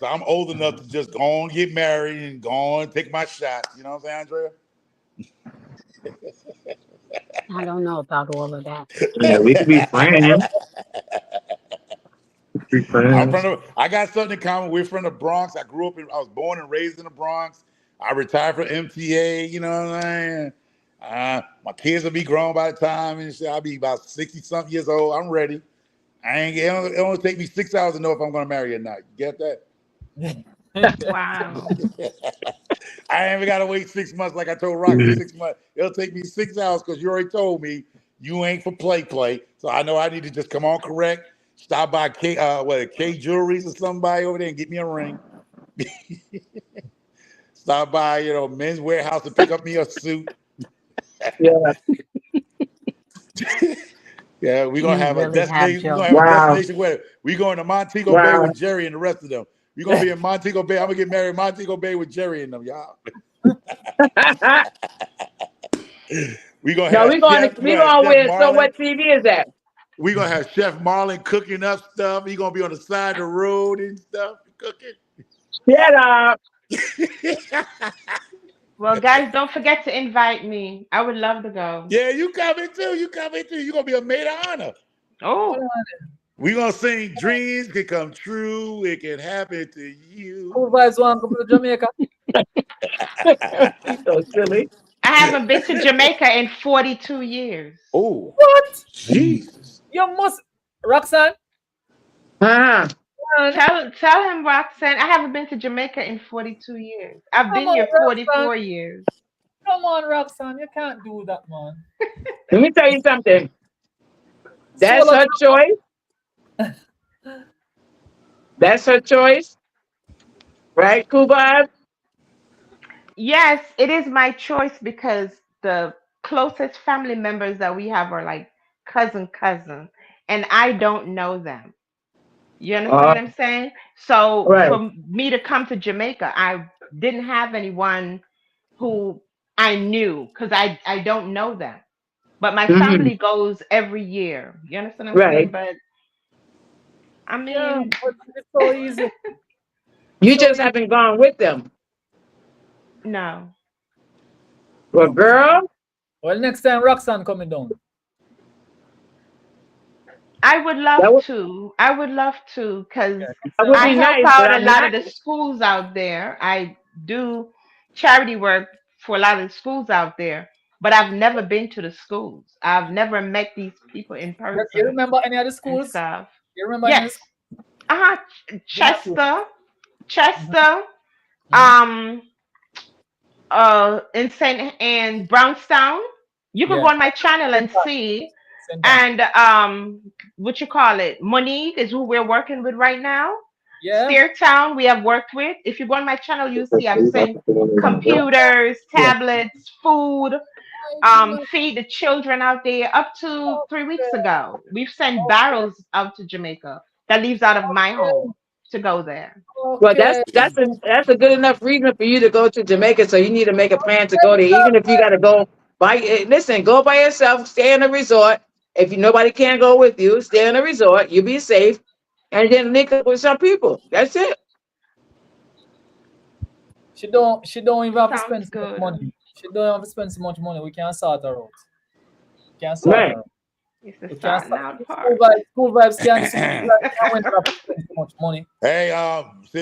I'm old enough to just go on get married and go on take my shots. You know what I'm saying,
I don't know about all of that.
yeah, we could be
Andrea?
friends. Be friends.
I got something in common. We're from the Bronx. I was born and raised in the Bronx. I retired from MTA. You know what I'm saying? My kids will be grown by the time, and shit. I'll be about 60 something years old. I'm ready. It only take me 6 hours to know if I'm gonna marry or not. You get that?
Wow.
I ain't even gotta wait 6 months like I told Roxy 6 months. It'll take me 6 hours because you already told me you ain't for play. So I know I need to just come on correct. Stop by K Jewelries or somebody over there and get me a ring. Stop by, Men's Warehouse to pick up me a suit.
Yeah.
Yeah, we're gonna
You
have a
really have,
destination. We're gonna
Joe.
have a
Wow.
destination wedding. We're going to Montego Bay
Wow.
with Jerry and the rest of them. We're gonna be in Montego Bay. I'm gonna get married in Montego Bay with Jerry and them, y'all. We're gonna
No,
have Chef. We're
we
gonna have
going
Chef
with. So
Marlon.
what TV is that?
We're gonna have Chef Marlon cooking up stuff. He's gonna be on the side of the road and stuff, cooking.
Shut up.
Well, guys, don't forget to invite me. I would love to go.
Yeah, you coming too. You coming too. You're gonna be a maid of honor.
Oh,
We're gonna sing dreams can come true. It can happen to you.
Cool vibes want to come to Jamaica.
He's so silly.
I haven't been to Jamaica in 42 years.
Oh,
What?
Jesus.
You must, Roxanne.
Uh-huh.
Man,
Tell him, Roxanne, I haven't been to Jamaica in 42 years. I've
come
been
on,
here
Roxanne.
44 years.
Come on, Roxanne. You can't do that, man.
Let me tell you something. That's
Solo
her choice. That's her choice, right? Cool vibe.
Yes, it is my choice because the closest family members that we have are like cousin, and I don't know them. You understand
Uh,
what I'm saying? So
right.
for me to come to Jamaica, I didn't have anyone who I knew because I don't know them. But my
Hmm.
family goes every year. You understand what I'm saying?
Right.
But I
Yeah,
mean,
but it's so easy.
You
So
just
easy.
haven't gone with them.
no.
Well, girl,
Well, next time Roxanne coming down.
I would love
that would,
to. I would love to because
Yeah, next
that
time
would
I
be
Roxanne.
help
nice, but
out a
I'm
lot
not.
of the schools out there. I do charity work for a lot of the schools out there, but I've never been to the schools. I've never met these people in
You
person
remember any of the
and
schools?
stuff.
You remember any of the
Yes.
schools?
Uh-huh.
Give me a few. Mhm,
Chester,
mhm.
um, in St. and Brownstown. You could go
Yeah.
on my channel and
Same time.
see.
Same time.
And what you call it? Monique is who we're working with right now.
Yeah.
Steertown, we have worked with. If you go on my channel, you'll see I've sent computers, tablets, food, feed the children out there. Up to 3 weeks
Okay.
ago, we've sent
Okay.
barrels out to Jamaica that leaves out of my
Okay.
home to go there.
Well,
Okay.
that's a good enough reason for you to go to Jamaica. So you need to make a plan to go there, even if you got to go by. Listen, go by yourself. Stay in a resort. If nobody can go with you, stay in a resort. You be safe, and then link up with some people. That's it.
She don't even have to spend
Sounds
so much
good.
money. She don't have to spend so much money. We can sort her out. Can sort
Right.
her out.
It's the
We can
starting
start.
out
School
part.
vibes. School vibes can. School vibes can win have to spend so much money.
Hey,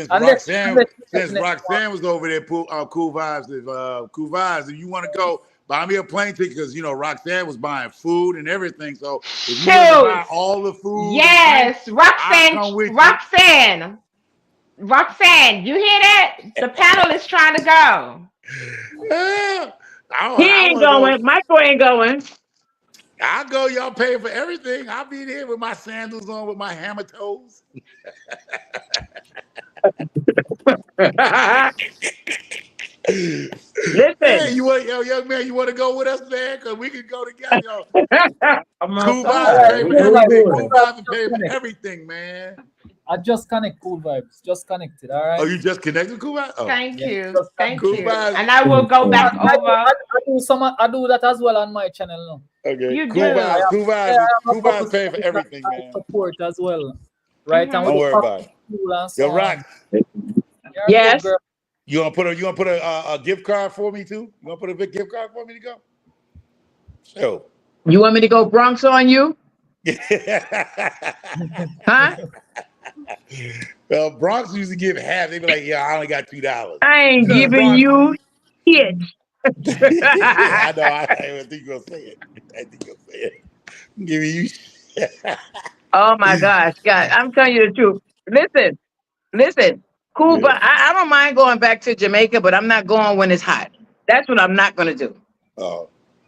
Unless she
Since
definitely want.
Roxanne was over there, cool vibes. Cool vibes. If you want to go, buy me a plane ticket because Roxanne was buying food and everything. So if you willing to
Shoot.
buy all the food and drinks,
Yes,
I'll
Roxanne,
come with you.
Roxanne, Roxanne, you hear that? The panel is trying to go.
Yeah.
He
I
ain't
want to go.
going. Michael ain't going.
I'll go. Y'all paying for everything. I'll be there with my sandals on, with my hammer toes. Hey,
Listen.
young man, you want to go with us, man? Because we can go together, yo.
I'm
Cool
outside.
All
vibes
right.
pay for
What we
everything.
doing?
Cool vibes pay for everything, man.
I just connect. Cool vibes. Just connected. All
Oh,
right.
you just connected with Cool vibes? Oh,
Thank
Yeah.
you.
Just
Thank
Cool
connected.
you.
vibes.
And I will go back over.
I do some. I do that as well on my channel
Okay,
You
cool
do.
vibes.
now. I have a
Cool
couple
vibes
of
paying for
things that
everything,
I
man.
support as well. Right, and
Mm-hmm.
with
Don't
the
worry
coffee
about it.
school and so
Yo,
on.
Rox,
You're a good
Yes.
girl.
you gonna put a gift card for me too? You gonna put a big gift card for me to go? Sure.
You want me to go Bronx on you? Huh?
Well, Bronx used to give half. They be like, "Yeah, I only got $2."
I ain't
You know, the
giving
Bronx.
you shit.
I know. I didn't think you gonna say it. I think you'll say it. I'm giving you.
Oh my gosh, God, I'm telling you the truth. Listen, listen, cool,
Yeah.
but I don't mind going back to Jamaica, but I'm not going when it's hot. That's what I'm not gonna do.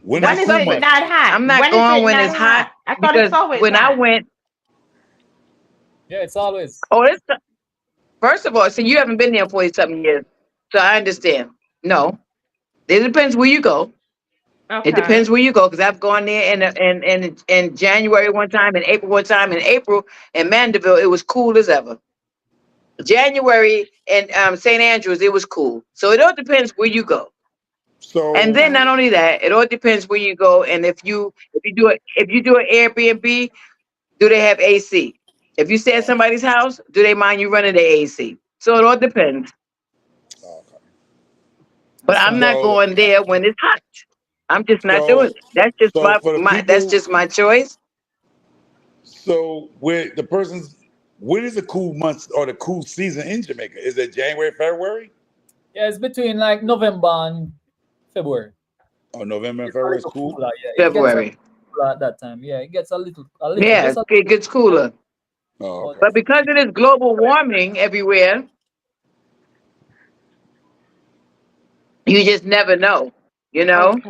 When is
When
That's
is
cool
it
something.
months?
not hot?
I'm not
When is
going
it
when
not
it's hot
hot? I thought it's
because
always
when I
hot.
went,
Yeah, it's always.
oh, it's first of all, see, you haven't been there 40 something years, so I understand. No, it depends where you go. It
Okay.
depends where you go because I've gone there in January one time, in April one time. In April in Mandeville, it was cool as ever. January in St. Andrews, it was cool. So it all depends where you go. And
So,
then
Okay.
not only that, it all depends where you go and if you do an Airbnb, do they have AC? If you stay at
uh,
somebody's house, do they mind you running the AC? So it all depends.
okay.
But I'm
Listen,
not
so,
going there when it's hot. I'm just not doing
so,
it. That's just
so for the
that's
people,
just my choice.
so with the person's, when is the cool months or the cool season in Jamaica? Is it January, February?
yeah, it's between like November and February.
Or November and
It's a
February is
little
cool?
cooler. Yeah, it gets a
February.
little cooler at that time. Yeah, it gets a little,
Yeah,
just a
it gets cooler.
Oh,
but
okay.
But because it is global warming everywhere, you just never know. You know?
Okay.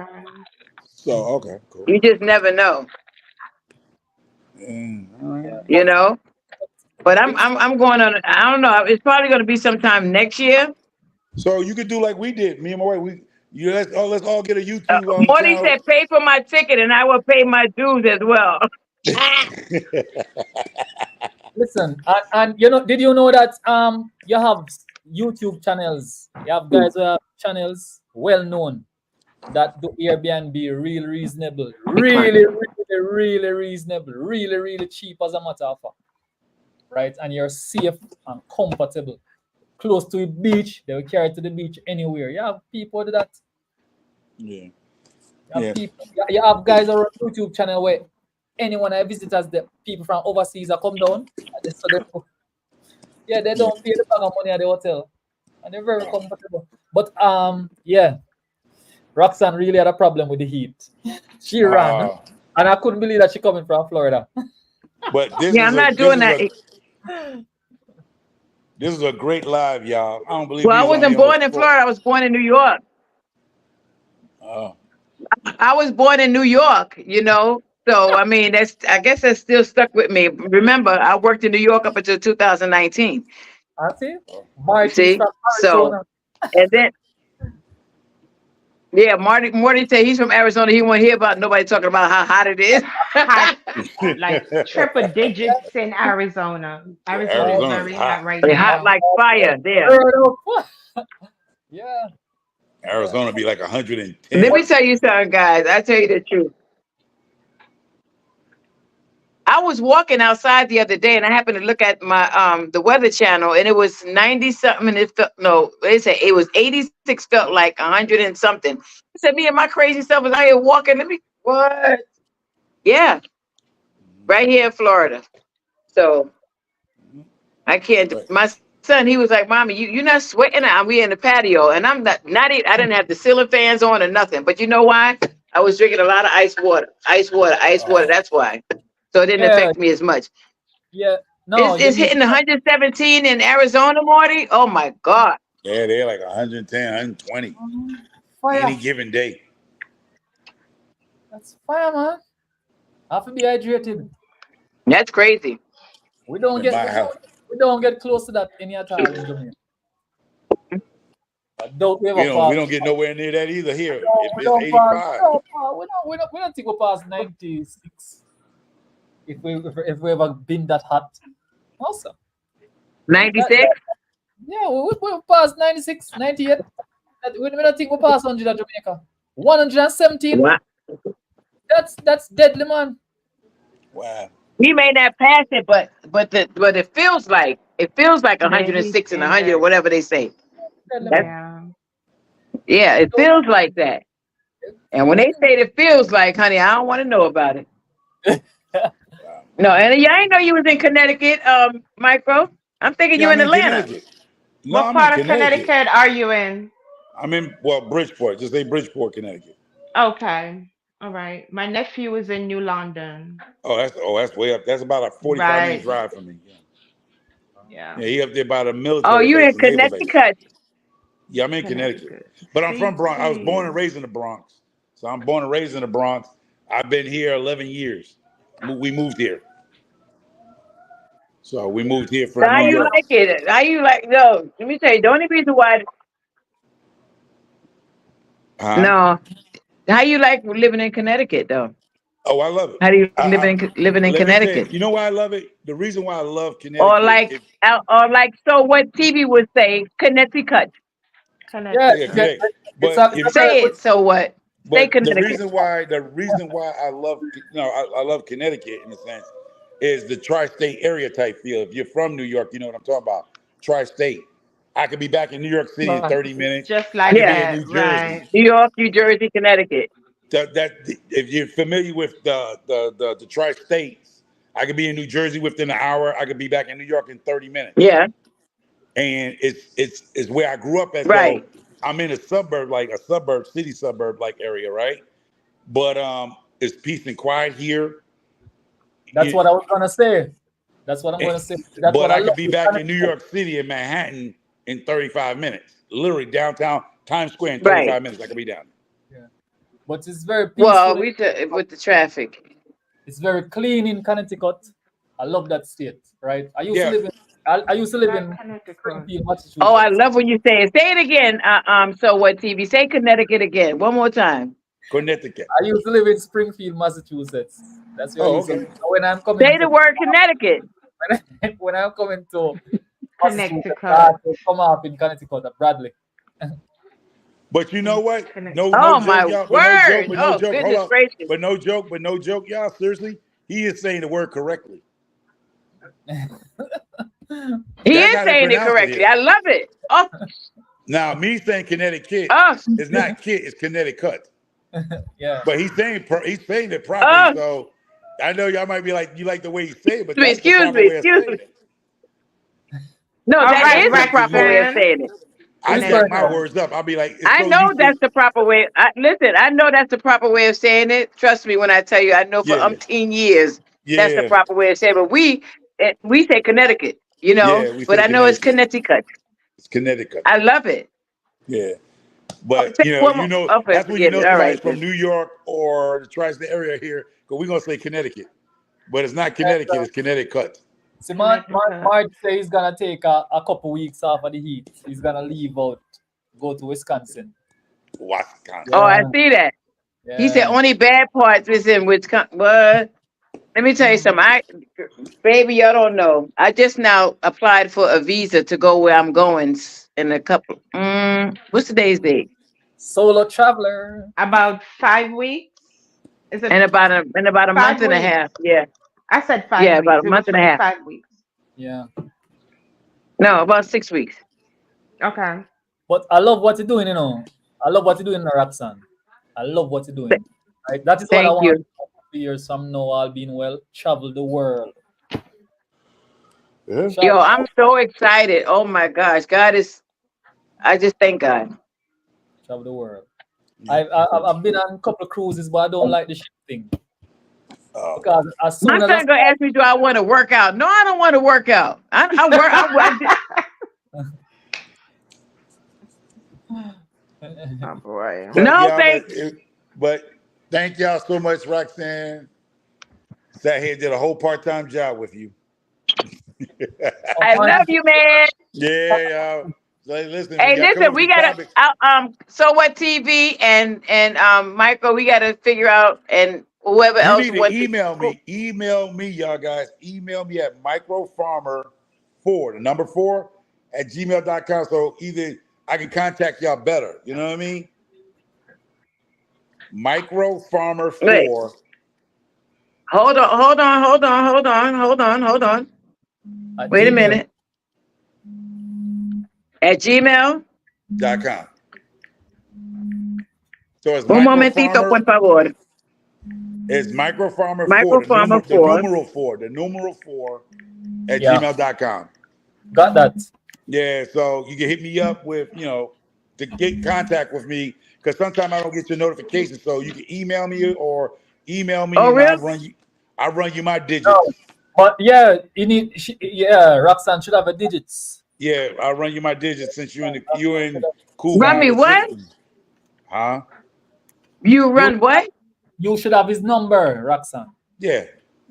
So, okay, cool.
You just never know.
All right.
yeah,
You know? But
things.
I'm going on. I don't know. It's probably going to be sometime next year.
So you could do like we did, me and my wife. Let's all get a YouTube
Morty
channel.
said, "Pay for my ticket, and I will pay my dues as well."
Listen, and you know, did you know that you have YouTube channels? You have guys who have channels well known that do Airbnb real reasonable,
Be quiet.
really reasonable, really cheap as a matter of fact, right? And you're safe and comfortable, close to a beach. They will carry it to the beach anywhere. You have people do that.
Yeah,
You have
yeah.
people. You have guys on a YouTube channel where anyone that visits us, the people from overseas are come down. So yeah, they
Yeah.
don't pay the bag of money at the hotel, and they're very
Oh.
comfortable. But yeah, Roxanne really had a problem with the heat. She ran,
Uh,
and I couldn't believe that she coming from Florida.
but
Yeah, I'm not doing that.
this is a great live, y'all. I don't believe
Well,
we
I
was only
wasn't
almost
born in
four.
Florida. I was born in New York.
Oh,
I was born in New York. You know. So I mean, I guess that's still stuck with me. Remember, I worked in New York up until 2019.
I see.
oh.
Marty's
See,
from
so
Arizona.
and then yeah, Morty said he's from Arizona. He won't hear about nobody talking about how hot it is.
Hot, like triple digits in Arizona.
Yeah,
Arizona is
Arizona is
very hot
hot.
right
It's hot
now.
like fire there.
Yeah.
Arizona be like
Let
110.
me tell you something, guys. I tell you the truth.
I was walking outside the other day and I happened to look at my the weather channel and it was 90 something and it felt no, they said it was 86, felt like 100 and something. I said, me and my crazy self was out here walking. Let me what? Yeah, right here in Florida. So I can't
Right.
my son, he was like, Mommy, you're not sweating out. We in the patio and I'm not even I didn't have the ceiling fans on or nothing. But you know why? I was drinking a lot of ice water. Ice water, ice water.
Oh,
That's why. So it didn't
Yeah,
affect me as much.
yeah. No,
It's,
you
it's
need
hitting 117 in Arizona, Marty. Oh my God.
yeah, they're like 110, 120 any
fire.
given day.
That's fire, man. Have to be hydrated.
That's crazy.
We don't
In
get
my
we
house,
don't, we don't get close to that any at all in Jamaica. I don't we
we
ever
don't we
pass.
don't get nowhere near that either. Here,
No,
if
we
it's
don't pass.
85,
We don't think we pass 96 if we ever been that hot. Awesome. That,
96.
that yeah, we pass 96, 98. We don't think we pass 100 at Jamaica. 117.
Wow.
That's deadly, man.
wow.
He may not pass it, but it feels like
Yeah, he's
106 and
in
100 or
there.
whatever they say.
Deadly,
That's,
man.
Yeah.
yeah, it
So,
feels like that.
it
And when
feels
they say it feels like, honey, I don't want to know about it.
like-
Wow.
No, and yeah, I didn't know you was in Connecticut, Micro. I'm thinking
Yeah,
you
I'm
in
in
Atlanta.
Connecticut. No,
What
I'm in
part of
Connecticut.
Connecticut are you in?
I'm in Bridgeport. Just say Bridgeport, Connecticut.
Okay. All right. My nephew is in New London.
That's way up. That's about a 45 minute
Right.
drive from me. Yeah,
Yeah.
yeah, he up there by the
Oh,
military
you
base,
in
the naval base.
Connecticut.
Yeah, I'm in Connecticut,
Connecticut.
but I'm
See,
from Bronx. I was born
see.
and raised in the Bronx, so I'm born and raised in the Bronx. I've been here 11 years. We moved here, so we moved here
So
from
how
New
you
York.
like it? How you like? No, let me tell you. The only reason why,
Huh?
no, how you like living in Connecticut though?
Oh, I love it.
How do you
I,
like
I
living in
let me tell you.
Connecticut?
You know why I love it? The reason why I love
Or
Connecticut,
like, or like, so what TV would say, Connecticut.
yeah,
yeah,
Connecticut.
Connecticut.
it's
But
a
if
very
Say
good.
it. So what? Say
But
Connecticut.
the reason why I love I love Connecticut in a sense is the tri-state area type feel. If you're from New York, you know what I'm talking about. Tri-state. I could be back in New York City in
Man.
30 minutes.
Just
I
like
could be
Yeah,
in
that.
New Jersey.
Right.
New York, New Jersey, Connecticut.
That if you're familiar with the tri-states, I could be in New Jersey within an hour. I could be back in New York in 30 minutes.
Yeah,
And it's where I grew up at. So
right.
I'm in a suburb, like a suburb, city suburb like area, right? But it's peace and quiet here.
That's
You,
what I was gonna say. That's what I'm
eh,
gonna say. That's
but
what I
I
love.
could be back in New York City in Manhattan in 35 minutes. Literally downtown Times Square in
Right.
35 minutes. I could be down.
Yeah. But it's very
Well,
peaceful.
with the traffic.
It's very clean in Connecticut. I love that state. Right.
Yeah,
I used to live
Like
in
Connecticut.
Springfield,
Oh, I
Massachusetts.
love when you say it. Say it again. So what TV? Say Connecticut again. One more time.
Connecticut.
I used to live in Springfield, Massachusetts. That's where I
Oh,
used to
okay.
live. So when I'm coming
Say the
to
word Connecticut.
when I'm coming to Massachusetts, I
Connecticut.
have to come up in Connecticut at Bradley.
But you know what?
Connect.
No
Oh my
joke, y'all. But no joke,
word.
but no
Oh
joke. Hold
goodness
up.
gracious.
But no joke, y'all. Seriously, he is saying the word correctly.
He
Y'all
is
got to
saying it
pronounce it
correctly.
here.
I love it. Oh,
Now, me saying Connecticut
oh,
is not kit, it's Connecticut.
Yeah.
But he's saying it properly.
oh.
So I know y'all might be like, you like the way he say it, but that's the
Excuse
proper
me.
way of
Excuse
saying
me.
it.
No,
All
that
right,
is the
Connecticut is
proper way
more.
of
Rexton.
saying it.
I
It's
jack
very
my
Connecticut.
words up. I'll be like, it's
I
so
know
used to.
that's the proper way. Listen, I know that's the proper way of saying it. Trust me when I tell you. I know for
Yeah,
umpteen years that's the
yeah,
proper way of saying it. But we say Connecticut,
yeah. We
but
say
I know it's
Connecticut.
Connecticut.
It's Connecticut.
I love it.
Yeah.
Oh,
But
say one more. Okay,
that's when you
forget
know
it. All
somebody's
right.
from New York or the tri-state area here, because we're gonna say Connecticut. But it's not Connecticut, it's Connecticut.
See,
Connecticut.
Mark say he's gonna take a couple weeks off of the heat. He's gonna leave out, go to Wisconsin.
Oh,
Wisconsin.
I
Yeah,
see that. He said
yeah.
only bad parts is in Wisconsin. What? Let me tell you
Mm.
something. Baby, y'all don't know. I just now applied for a visa to go where I'm going in a couple. What's today's date?
Solo traveler.
About 5 weeks. Is it
In about a month
5
and a
weeks?
half. Yeah.
I said
Yeah,
5
about
weeks.
a
It was
month and
for
a
the
half.
5 weeks.
Yeah.
No, about 6 weeks.
Okay.
But I love what you're doing, you know. I love what you're doing, Roxanne. I love what you're doing. Right? That is what I
Thank
want
you.
2 years from now, all being well. Travel the world.
Yeah.
Yo,
Travel,
I'm so excited. Oh my gosh. God is, I just thank God.
travel the world. I've been on a couple of cruises, but I don't like the ship thing.
Oh.
Because as
My
soon as I
son gonna ask me, do I want to work out? No, I don't want to work out. I work.
Oh boy.
But
No,
yeah,
thank.
but thank y'all so much, Roxanne. Sat here and did a whole part-time job with you.
I love you, man.
Yeah, y'all. So listen, we
Hey,
got come
listen,
up with
we
some
gotta
topics.
so what TV and Michael, we gotta figure out and whoever
You
else
need to
wants to.
email me. Email me, y'all guys. Email me at microfarmer4, the number 4, at gmail.com. So either I can contact y'all better. You know what I mean?
Wait,
Microfarmer4.
hold on.
at
Wait a
Gmail.
minute. At Gmail.
.com. So it's
Un momentito, por
microfarmer.
favor.
It's microfarmer4,
Microfarmer
the
4.
numeral 4 at
Yeah,
gmail.com.
got that.
Yeah, so you can hit me up with, to get in contact with me, because sometimes I don't get your notifications. So you can email me or email me
Oh,
and
really?
I run you my
No,
digits.
but yeah, yeah, Roxanne should have a digits.
Yeah, I run you my digits since you
Roxanne should
in
have
Cool
Run me
Vibes
what?
system. Huh?
You
you
run what?
you should have his number, Roxanne.
Yeah.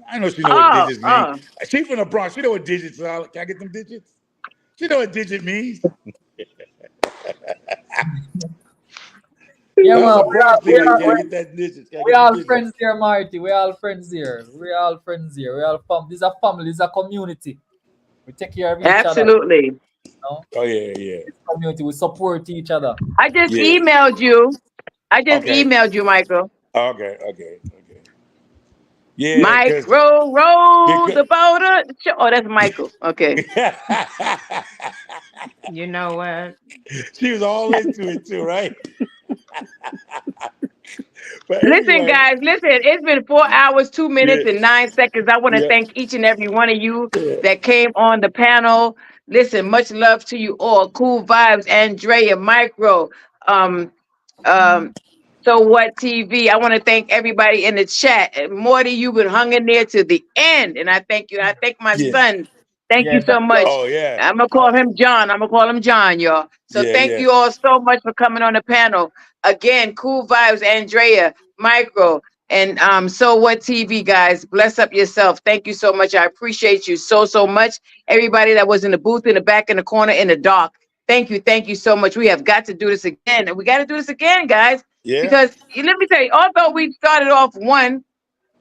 I know she know what
Oh,
digits mean.
oh.
She from the Bronx. She know what digits are. Can I get them digits? She know what digit means.
Yeah,
That's
man,
what Bronx like. Can I get that digits? Can I
we
get them
all
digits?
friends here, Marty. We all friends here. We all friends here. We all This is a family. This is a community. We take care of each other.
Absolutely.
You know?
Oh yeah, yeah.
This community. We support each other.
I just
Yeah.
emailed you. I just
Okay.
emailed you, Michael.
Okay. Yeah,
Micro roll
because
the boulder. Oh, that's Michael. Okay.
You know what?
she was all into it too, right? But
Listen,
anyway,
guys, listen. It's been 4 hours, 2 minutes,
yeah,
and 9 seconds. I want to
yeah,
thank each and every one of you
yeah,
that came on the panel. Listen, much love to you all. Cool vibes, Andrea, Micro, um, um, so what TV. I want to thank everybody in the chat. And Morty, you've been hung in there to the end, and I thank you. I thank my
yeah.
son. Thank
Yeah,
you so
thank you.
much.
Oh yeah,
I'm gonna call him John. I'm gonna call him John, y'all. So
yeah,
thank
yeah,
you all so much for coming on the panel. Again, cool vibes, Andrea, Micro, and so what TV, guys. Bless up yourself. Thank you so much. I appreciate you so much. Everybody that was in the booth, in the back, in the corner, in the dark. Thank you so much. We have got to do this again, and we got to do this again, guys.
yeah.
Because let me tell you, although we started off one,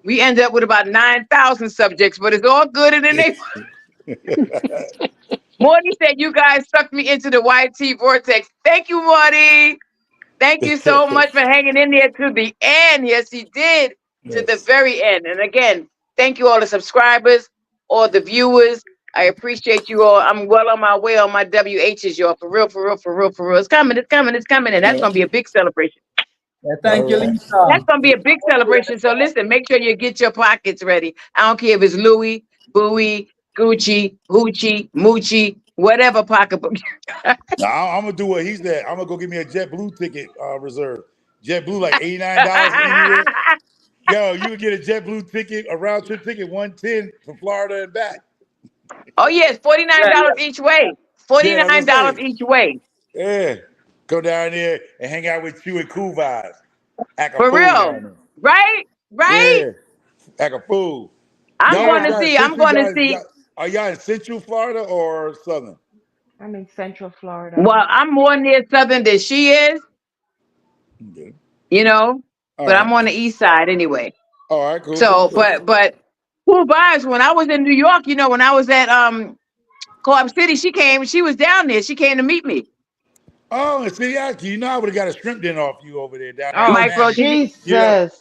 we ended up with about 9,000 subjects, but it's all good in the neighborhood. Morty said, you guys sucked me into the YT vortex. Thank you, Morty. Thank you so much for hanging in there to the end. Yes, he did. To the
Yes.
very end. And again, thank you all the subscribers, all the viewers. I appreciate you all. I'm well on my way on my WHs, y'all. For real. It's coming. And that's going to be a big celebration.
Yeah,
All
thank you,
right.
That's
Lisa.
gonna be a big celebration. So listen, make sure you get your pockets ready. I don't care if it's Louis, Bowie, Gucci, Hoochie, Moochie, whatever pocketbook.
Now I'm gonna do what he said. I'm gonna go get me a JetBlue ticket reserve. JetBlue like $89 anywhere. Yo, you would get a JetBlue ticket, a round trip ticket, 110 from Florida and back.
Oh yes,
Yeah,
$49 each way.
Yeah, that's what I'm
$49
saying.
each way.
Yeah. Go down there and hang out with you and Cool Vibes. Act a
For
fool
real.
down
Right? Right?
there. Yeah. Act a fool.
I'm
Y'all,
going
is
to
Yeah.
y'all in
see. I'm
Central?
going to see.
Are y'all in Central Florida or Southern?
I'm in Central Florida.
Well, I'm more near Southern than she is,
Okay.
you know,
All
but I'm
right.
on the east side anyway.
All right. Cool.
So, but cool vibes. When I was in New York, when I was at Co-op City, she was down there. She came to meet me.
Oh, and see, you know, I would have got a shrimp dinner off you over there down there in
Oh
Micro,
Miami.
did you?
You know,
Jesus.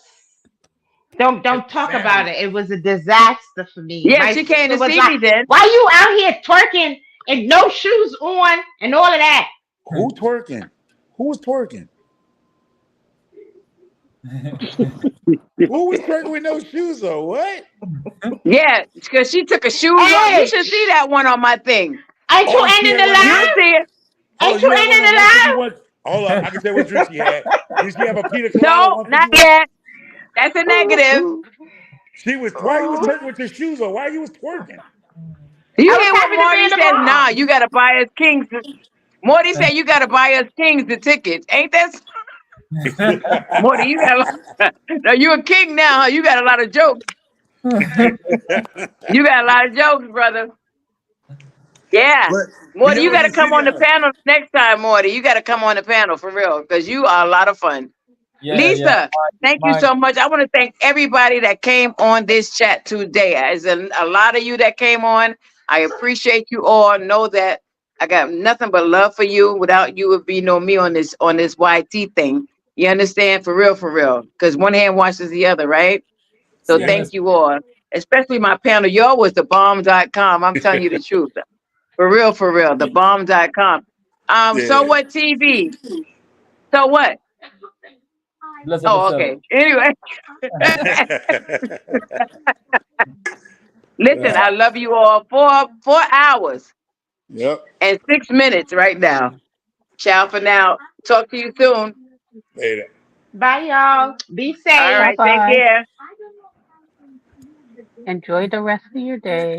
Don't talk about
Family.
it. It was a disaster for me.
Yeah,
My
she came
sister
to
was
see
like,
me then.
"Why you out here twerking and no shoes on and all of that?"
Who twerking? Who was twerking? Who was twerking with no shoes on? What?
Yeah, because she took her shoes off. You
Hey,
should see that one on my thing.
ain't you
Oh, she
ending
had
the
one of
You'll
them.
live?
see it.
Hold
Ain't
on,
you
you had one
ending
of them
the
151. Hold up, I can tell what drink she had. Did she have a pina colada
No, not
151?
yet. That's a negative.
live?
She was. Why you was twerking with your shoes on? Why you was twerking?
You
I was
hear what
happy to be
Marty
in the
says? Nah,
room.
you gotta buy us Kings. Morty said you gotta buy us Kings the tickets. Ain't that Morty? You got a lot. Now you a king now, huh? You got a lot of jokes. You got a lot of jokes, brother. Yeah.
but
Morty,
y'all
you
was
gotta
in
come
City
on the
Hall.
panel next time, Morty. You gotta come on the panel for real. Because you are a lot of fun.
Yeah.
Lisa, thank you
Mine.
so much. I want to thank everybody that came on this chat today. There's a lot of you that came on. I appreciate you all. Know that I got nothing but love for you. Without you, would be no me on this YT thing. You understand? For real. Because one hand washes the other, right? So
Same
thank
as
you all. Especially my panel. Y'all was the bomb.com. I'm telling you the truth. For real. The bomb.com. So
Yeah.
what TV? So what?
bless up
Oh,
yourself.
okay. Anyway. Listen, I
Ah,
love you all. 4 hours
yep.
and 6 minutes right now. Ciao for now. Talk to you soon.
Later.
Bye, y'all. Be
All
safe.
Bye
right. Take
bye.
care.
Enjoy the rest of your day.